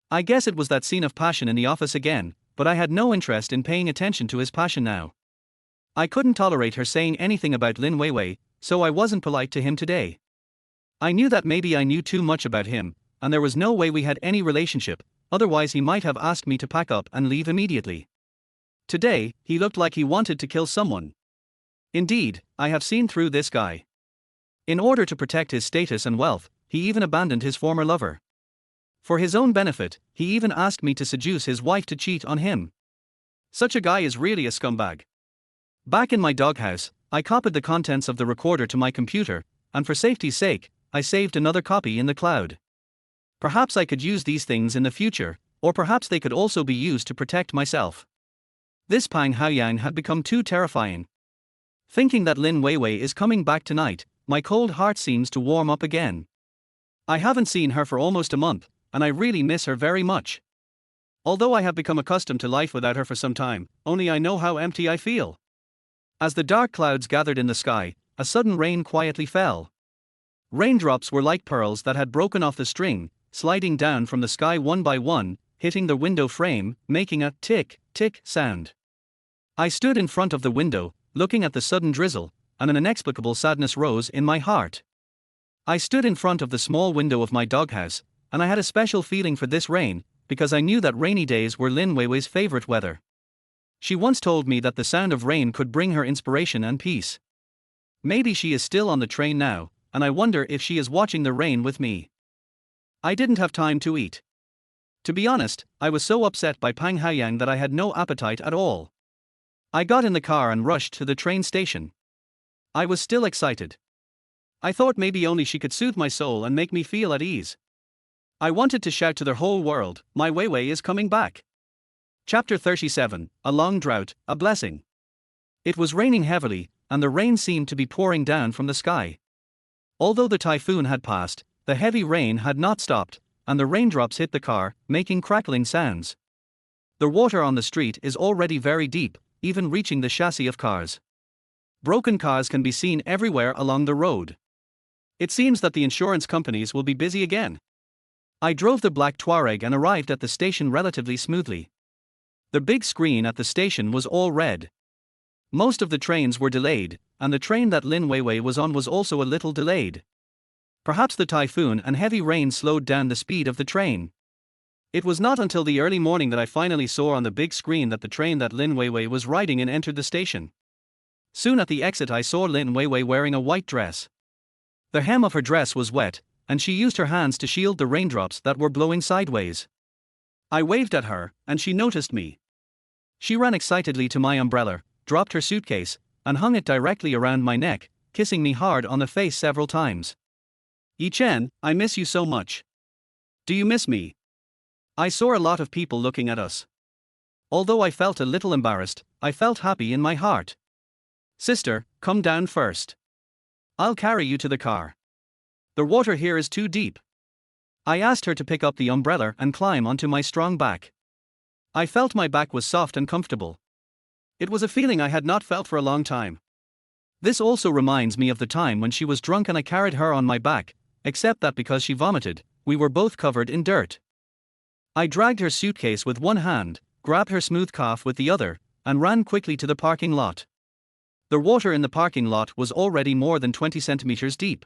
I guess it was that scene of passion in the office again, but I had no interest in paying attention to his passion now. I couldn't tolerate her saying anything about Lin Weiwei, so I wasn't polite to him today. I knew that maybe I knew too much about him, and there was no way we had any relationship, otherwise he might have asked me to pack up and leave immediately. Today, he looked like he wanted to kill someone. Indeed, I have seen through this guy. In order to protect his status and wealth, he even abandoned his former lover. For his own benefit, he even asked me to seduce his wife to cheat on him. Such a guy is really a scumbag. Back in my doghouse, I copied the contents of the recorder to my computer, and for safety's sake, I saved another copy in the cloud. Perhaps I could use these things in the future, or perhaps they could also be used to protect myself. This Pang Haoyang had become too terrifying. Thinking that Lin Weiwei is coming back tonight, my cold heart seems to warm up again. I haven't seen her for almost a month, and I really miss her very much. Although I have become accustomed to life without her for some time, only I know how empty I feel. As the dark clouds gathered in the sky, a sudden rain quietly fell. Raindrops were like pearls that had broken off the string, sliding down from the sky one by one, hitting the window frame, making a tick, tick sound. I stood in front of the window, looking at the sudden drizzle, and an inexplicable sadness rose in my heart. I stood in front of the small window of my doghouse, and I had a special feeling for this rain, because I knew that rainy days were Lin Weiwei's favorite weather. She once told me that the sound of rain could bring her inspiration and peace. Maybe she is still on the train now, and I wonder if she is watching the rain with me. I didn't have time to eat. To be honest, I was so upset by Pang Haoyang that I had no appetite at all. I got in the car and rushed to the train station. I was still excited. I thought maybe only she could soothe my soul and make me feel at ease. I wanted to shout to the whole world, "My Weiwei is coming back." Chapter 37, A Long Drought, A Blessing. It was raining heavily, and the rain seemed to be pouring down from the sky. Although the typhoon had passed, the heavy rain had not stopped, and the raindrops hit the car, making crackling sounds. The water on the street is already very deep, even reaching the chassis of cars. Broken cars can be seen everywhere along the road. It seems that the insurance companies will be busy again. I drove the black Touareg and arrived at the station relatively smoothly. The big screen at the station was all red. Most of the trains were delayed, and the train that Lin Weiwei was on was also a little delayed. Perhaps the typhoon and heavy rain slowed down the speed of the train. It was not until the early morning that I finally saw on the big screen that the train that Lin Weiwei was riding in entered the station. Soon at the exit I saw Lin Weiwei wearing a white dress. The hem of her dress was wet, and she used her hands to shield the raindrops that were blowing sideways. I waved at her, and she noticed me. She ran excitedly to my umbrella, dropped her suitcase, and hung it directly around my neck, kissing me hard on the face several times. "Yi-chen, I miss you so much. Do you miss me?" I saw a lot of people looking at us. Although I felt a little embarrassed, I felt happy in my heart. "Sister, come down first. I'll carry you to the car. The water here is too deep." I asked her to pick up the umbrella and climb onto my strong back. I felt my back was soft and comfortable. It was a feeling I had not felt for a long time. This also reminds me of the time when she was drunk and I carried her on my back, except that because she vomited, we were both covered in dirt. I dragged her suitcase with one hand, grabbed her smooth calf with the other, and ran quickly to the parking lot. The water in the parking lot was already more than 20 centimeters deep.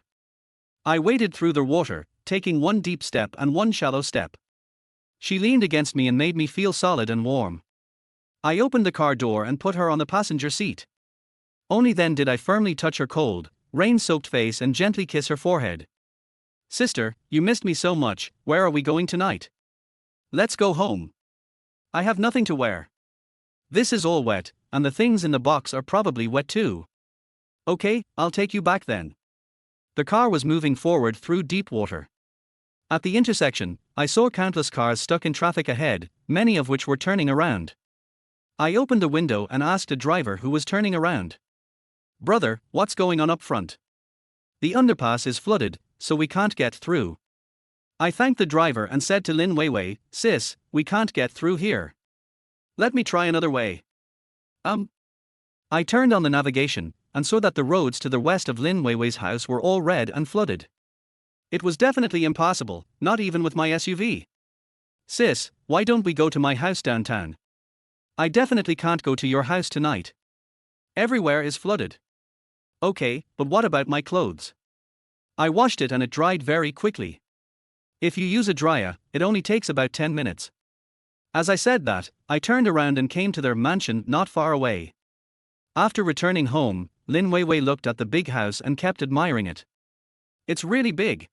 I waded through the water, taking one deep step and one shallow step. She leaned against me and made me feel solid and warm. I opened the car door and put her on the passenger seat. Only then did I firmly touch her cold, rain-soaked face and gently kiss her forehead. "Sister, you missed me so much. Where are we going tonight?" "Let's go home. I have nothing to wear. This is all wet, and the things in the box are probably wet too." "Okay, I'll take you back then." The car was moving forward through deep water. At the intersection, I saw countless cars stuck in traffic ahead, many of which were turning around. I opened the window and asked a driver who was turning around, "Brother, what's going on up front?" "The underpass is flooded, so we can't get through." I thanked the driver and said to Lin Weiwei, "Sis, we can't get through here. Let me try another way." I turned on the navigation, and saw that the roads to the west of Lin Weiwei's house were all red and flooded. It was definitely impossible, not even with my SUV. "Sis, why don't we go to my house downtown?" "I definitely can't go to your house tonight. Everywhere is flooded." "Okay, but what about my clothes?" "I washed it and it dried very quickly. If you use a dryer, it only takes about 10 minutes. As I said that, I turned around and came to their mansion not far away. After returning home, Lin Weiwei looked at the big house and kept admiring it. "It's really big.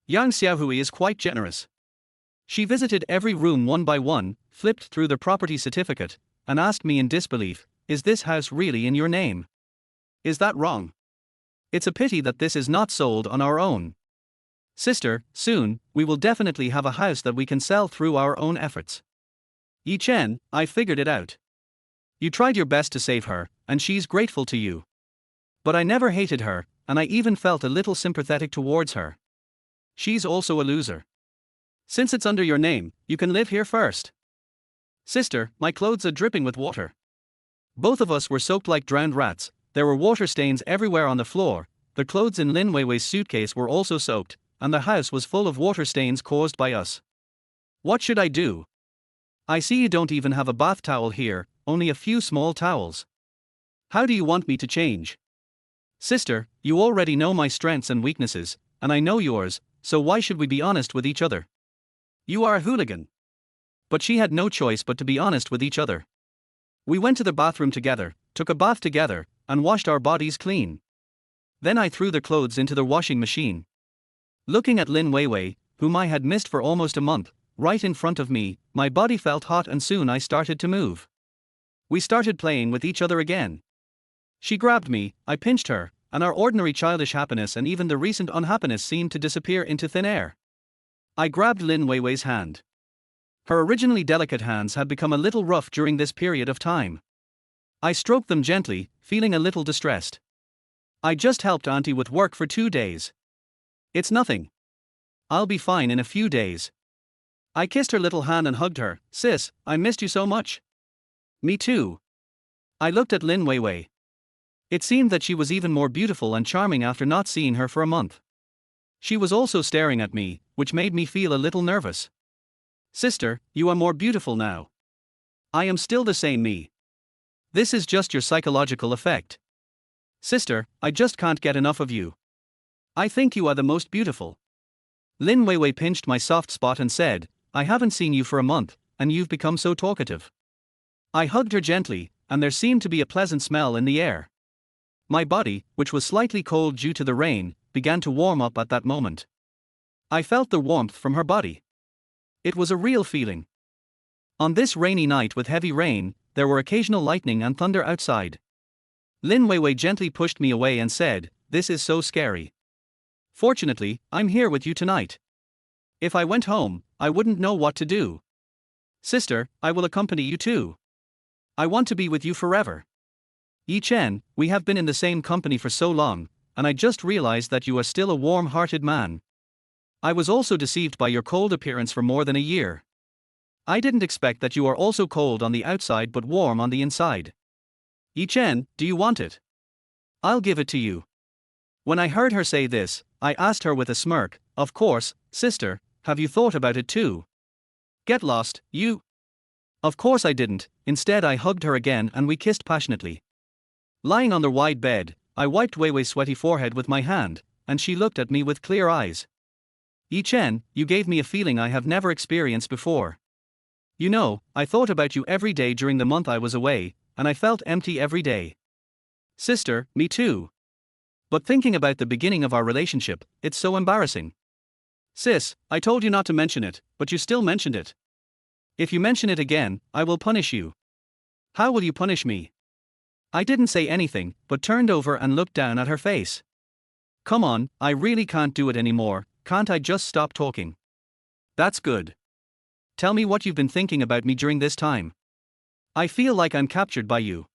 Yang Xiaohui is quite generous." She visited every room one by one, flipped through the property certificate, and asked me in disbelief, "Is this house really in your name? Is that wrong? It's a pity that this is not sold on our own. Sister, soon, we will definitely have a house that we can sell through our own efforts." "Yi-chen, I figured it out. You tried your best to save her, and she's grateful to you. But I never hated her, and I even felt a little sympathetic towards her. She's also a loser. Since it's under your name, you can live here first. Sister, my clothes are dripping with water. Both of us were soaked like drowned rats. There were water stains everywhere on the floor. The clothes in Lin Weiwei's suitcase were also soaked, and the house was full of water stains caused by us. What should I do? I see you don't even have a bath towel here, only a few small towels. How do you want me to change? Sister, you already know my strengths and weaknesses, and I know yours, so why should we be honest with each other? You are a hooligan. But she had no choice but to be honest with each other. We went to the bathroom together, took a bath together, and washed our bodies clean. Then I threw the clothes into the washing machine. Looking at Lin Weiwei, whom I had missed for almost a month, right in front of me, my body felt hot and soon I started to move. We started playing with each other again. She grabbed me, I pinched her, and our ordinary childish happiness and even the recent unhappiness seemed to disappear into thin air. I grabbed Lin Weiwei's hand. Her originally delicate hands had become a little rough during this period of time. I stroked them gently, feeling a little distressed. I just helped Auntie with work for 2 days. It's nothing. I'll be fine in a few days. I kissed her little hand and hugged her. Sis, I missed you so much. Me too. I looked at Lin Weiwei. It seemed that she was even more beautiful and charming after not seeing her for a month. She was also staring at me, which made me feel a little nervous. Sister, you are more beautiful now. I am still the same me. This is just your psychological effect. Sister, I just can't get enough of you. I think you are the most beautiful. Lin Weiwei pinched my soft spot and said, I haven't seen you for a month, and you've become so talkative. I hugged her gently, and there seemed to be a pleasant smell in the air. My body, which was slightly cold due to the rain, began to warm up at that moment. I felt the warmth from her body. It was a real feeling. On this rainy night with heavy rain, there were occasional lightning and thunder outside. Lin Weiwei gently pushed me away and said, This is so scary. Fortunately, I'm here with you tonight. If I went home, I wouldn't know what to do. Sister, I will accompany you too. I want to be with you forever. Yi Chen, we have been in the same company for so long, and I just realized that you are still a warm-hearted man. I was also deceived by your cold appearance for more than a year. I didn't expect that you are also cold on the outside but warm on the inside. Yi Chen, do you want it? I'll give it to you. When I heard her say this, I asked her with a smirk, Of course, sister, have you thought about it too? Get lost, you. Of course I didn't, instead I hugged her again and we kissed passionately. Lying on the wide bed, I wiped Weiwei's sweaty forehead with my hand, and she looked at me with clear eyes. Yi Chen, you gave me a feeling I have never experienced before. You know, I thought about you every day during the month I was away, and I felt empty every day. Sister, me too. But thinking about the beginning of our relationship, it's so embarrassing. Sis, I told you not to mention it, but you still mentioned it. If you mention it again, I will punish you. How will you punish me? I didn't say anything, but turned over and looked down at her face. Come on, I really can't do it anymore, can't I just stop talking? That's good. Tell me what you've been thinking about me during this time. I feel like I'm captured by you.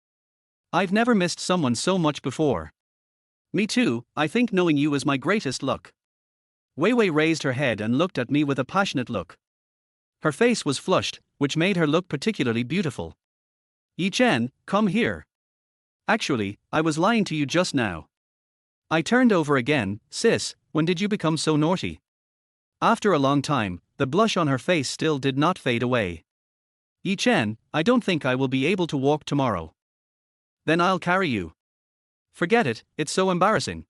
I've never missed someone so much before. Me too, I think knowing you is my greatest luck. Weiwei raised her head and looked at me with a passionate look. Her face was flushed, which made her look particularly beautiful. Yi Chen, come here. Actually, I was lying to you just now. I turned over again. Sis, when did you become so naughty? After a long time, the blush on her face still did not fade away. Yi Chen, I don't think I will be able to walk tomorrow. Then I'll carry you. Forget it, it's so embarrassing.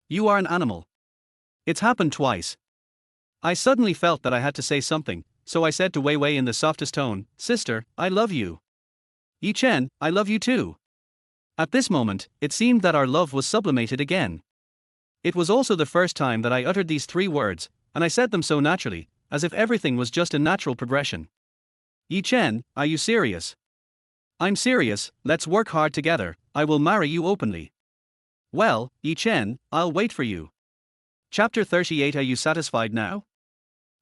You are an animal. It's happened twice. I suddenly felt that I had to say something, so I said to Weiwei in the softest tone, Sister, I love you. Yi Chen, I love you too. At this moment, it seemed that our love was sublimated again. It was also the first time that I uttered these 3 words, and I said them so naturally, as if everything was just a natural progression. Yi Chen, are you serious? I'm serious, let's work hard together, I will marry you openly. Well, Yi Chen, I'll wait for you. Chapter 38. Are you satisfied now?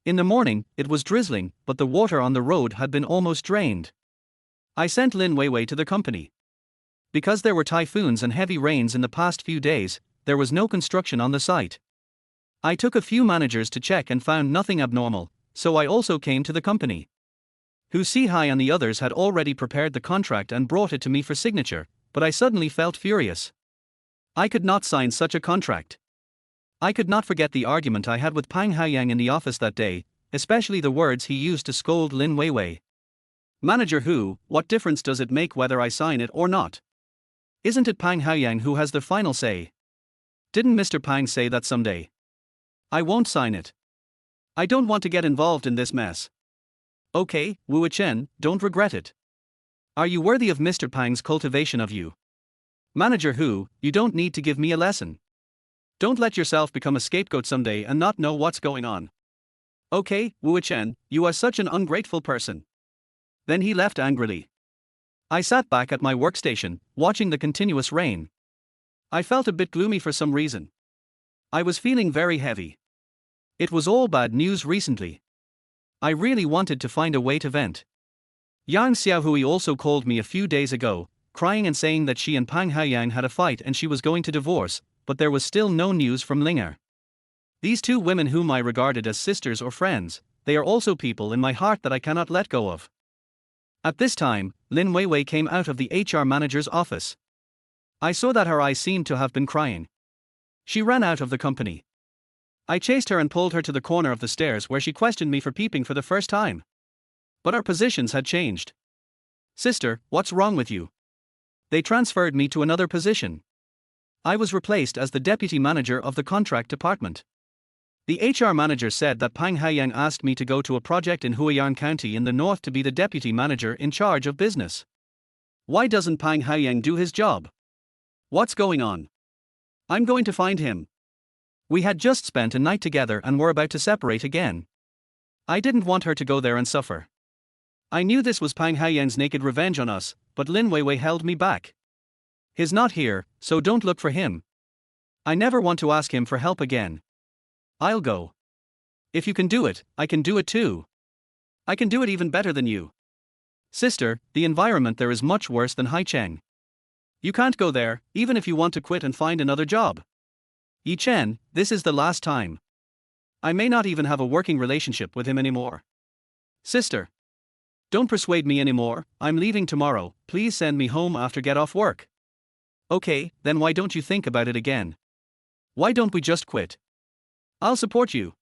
In the morning, it was drizzling, but the water on the road had been almost drained. I sent Lin Weiwei to the company. Because there were typhoons and heavy rains in the past few days, there was no construction on the site. I took a few managers to check and found nothing abnormal, so I also came to the company. Hu Sihai and the others had already prepared the contract and brought it to me for signature, but I suddenly felt furious. I could not sign such a contract. I could not forget the argument I had with Pang Haoyang in the office that day, especially the words he used to scold Lin Weiwei. Manager Hu, what difference does it make whether I sign it or not? Isn't it Pang Haoyang who has the final say? Didn't Mr. Pang say that someday? I won't sign it. I don't want to get involved in this mess. Okay, Wu Chen, don't regret it. Are you worthy of Mr. Pang's cultivation of you? Manager Hu, you don't need to give me a lesson. Don't let yourself become a scapegoat someday and not know what's going on. Okay, Wu Chen, you are such an ungrateful person. Then he left angrily. I sat back at my workstation, watching the continuous rain. I felt a bit gloomy for some reason. I was feeling very heavy. It was all bad news recently. I really wanted to find a way to vent. Yang Xiaohui also called me a few days ago, crying and saying that she and Pang Haoyang had a fight and she was going to divorce, but there was still no news from Linger. These two women whom I regarded as sisters or friends, they are also people in my heart that I cannot let go of. At this time, Lin Weiwei came out of the HR manager's office. I saw that her eyes seemed to have been crying. She ran out of the company. I chased her and pulled her to the corner of the stairs where she questioned me for peeping for the first time. But our positions had changed. Sister, what's wrong with you? They transferred me to another position. I was replaced as the deputy manager of the contract department. The HR manager said that Pang Haoyang asked me to go to a project in Haoyang County in the north to be the deputy manager in charge of business. Why doesn't Pang Haoyang do his job? What's going on? I'm going to find him. We had just spent a night together and were about to separate again. I didn't want her to go there and suffer. I knew this was Pang Haoyang's naked revenge on us, but Lin Weiwei held me back. He's not here, so don't look for him. I never want to ask him for help again. I'll go. If you can do it, I can do it too. I can do it even better than you. Sister, the environment there is much worse than Haicheng. You can't go there, even if you want to quit and find another job. Yi Chen, this is the last time. I may not even have a working relationship with him anymore. Sister. Don't persuade me anymore, I'm leaving tomorrow, please send me home after get off work. Okay, then why don't you think about it again? Why don't we just quit? I'll support you.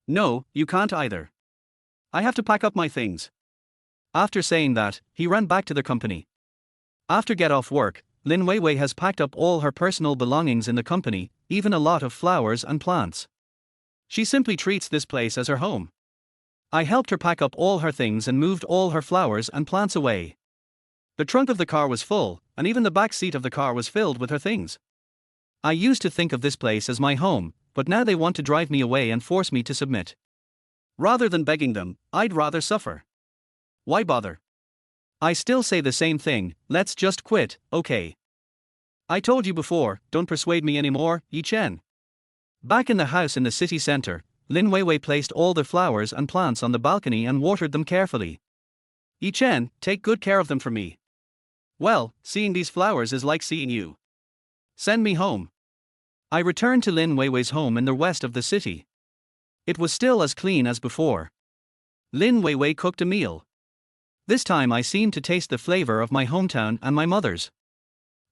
No, you can't either. I have to pack up my things. After saying that, he ran back to the company. After get off work, Lin Weiwei has packed up all her personal belongings in the company, even a lot of flowers and plants. She simply treats this place as her home. I helped her pack up all her things and moved all her flowers and plants away. The trunk of the car was full, and even the back seat of the car was filled with her things. I used to think of this place as my home, but now they want to drive me away and force me to submit. Rather than begging them, I'd rather suffer. Why bother? I still say the same thing, let's just quit, okay? I told you before, don't persuade me anymore, Yi Chen. Back in the house in the city center, Lin Weiwei placed all the flowers and plants on the balcony and watered them carefully. Yi Chen, take good care of them for me. Well, seeing these flowers is like seeing you. Send me home. I returned to Lin Weiwei's home in the west of the city. It was still as clean as before. Lin Weiwei cooked a meal. This time I seemed to taste the flavor of my hometown and my mother's.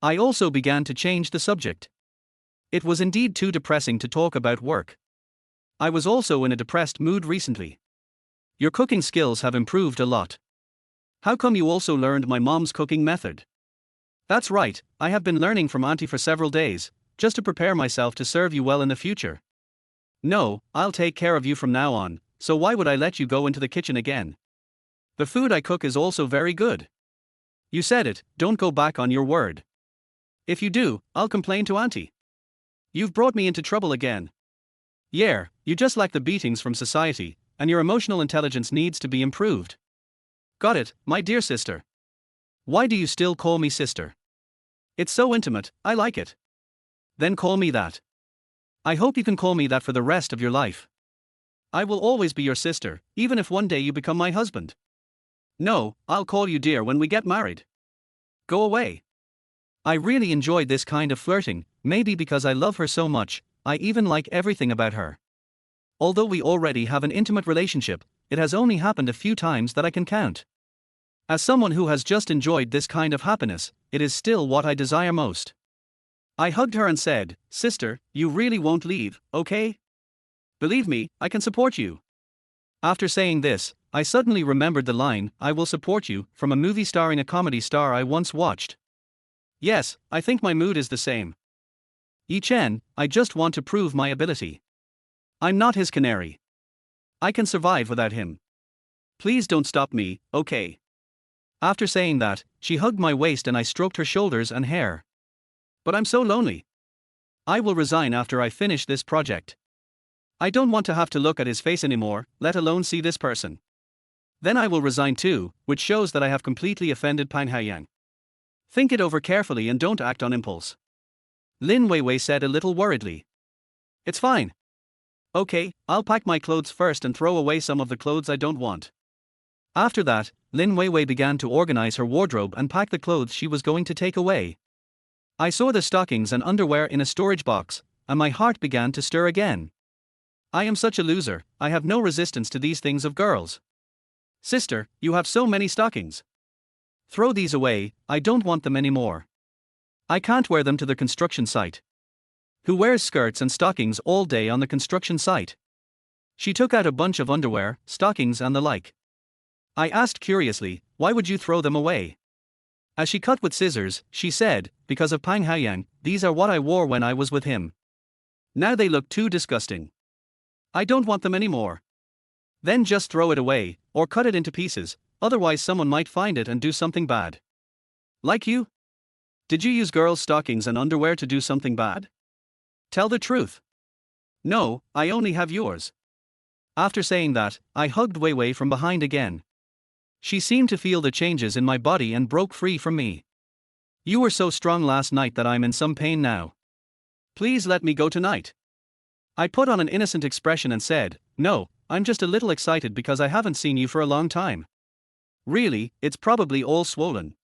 I also began to change the subject. It was indeed too depressing to talk about work. I was also in a depressed mood recently. Your cooking skills have improved a lot. How come you also learned my mom's cooking method? That's right, I have been learning from Auntie for several days, just to prepare myself to serve you well in the future. No, I'll take care of you from now on, so why would I let you go into the kitchen again? The food I cook is also very good. You said it, don't go back on your word. If you do, I'll complain to Auntie. You've brought me into trouble again. Yeah, you just lack the beatings from society, and your emotional intelligence needs to be improved. Got it, my dear sister. Why do you still call me sister? It's so intimate, I like it. Then call me that. I hope you can call me that for the rest of your life. I will always be your sister, even if one day you become my husband. No, I'll call you dear when we get married. Go away. I really enjoyed this kind of flirting, maybe because I love her so much, I even like everything about her. Although we already have an intimate relationship, it has only happened a few times that I can count. As someone who has just enjoyed this kind of happiness, it is still what I desire most. I hugged her and said, "Sister, you really won't leave, okay? Believe me, I can support you." After saying this, I suddenly remembered the line, "I will support you," from a movie starring a comedy star I once watched. Yes, I think my mood is the same. Yi Chen, I just want to prove my ability. I'm not his canary. I can survive without him. Please don't stop me, okay? After saying that, she hugged my waist and I stroked her shoulders and hair. But I'm so lonely. I will resign after I finish this project. I don't want to have to look at his face anymore, let alone see this person. Then I will resign too, which shows that I have completely offended Pang Haoyang. Think it over carefully and don't act on impulse. Lin Weiwei said a little worriedly. It's fine. Okay, I'll pack my clothes first and throw away some of the clothes I don't want. After that, Lin Weiwei began to organize her wardrobe and pack the clothes she was going to take away. I saw the stockings and underwear in a storage box, and my heart began to stir again. I am such a loser, I have no resistance to these things of girls. Sister, you have so many stockings. Throw these away, I don't want them anymore. I can't wear them to the construction site. Who wears skirts and stockings all day on the construction site? She took out a bunch of underwear, stockings and the like. I asked curiously, why would you throw them away? As she cut with scissors, she said, because of Pang Haoyang, these are what I wore when I was with him. Now they look too disgusting. I don't want them anymore. Then just throw it away, or cut it into pieces, otherwise someone might find it and do something bad. Like you? Did you use girls' stockings and underwear to do something bad? Tell the truth. No, I only have yours. After saying that, I hugged Weiwei from behind again. She seemed to feel the changes in my body and broke free from me. You were so strong last night that I'm in some pain now. Please let me go tonight. I put on an innocent expression and said, no, I'm just a little excited because I haven't seen you for a long time. Really, it's probably all swollen.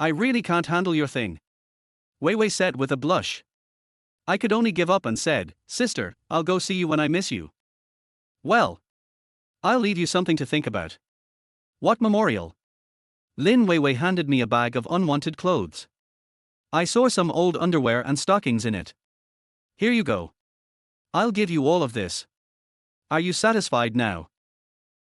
I really can't handle your thing. Weiwei said with a blush. I could only give up and said, sister, I'll go see you when I miss you. Well, I'll leave you something to think about. What memorial? Lin Weiwei handed me a bag of unwanted clothes. I saw some old underwear and stockings in it. Here you go. I'll give you all of this. Are you satisfied now?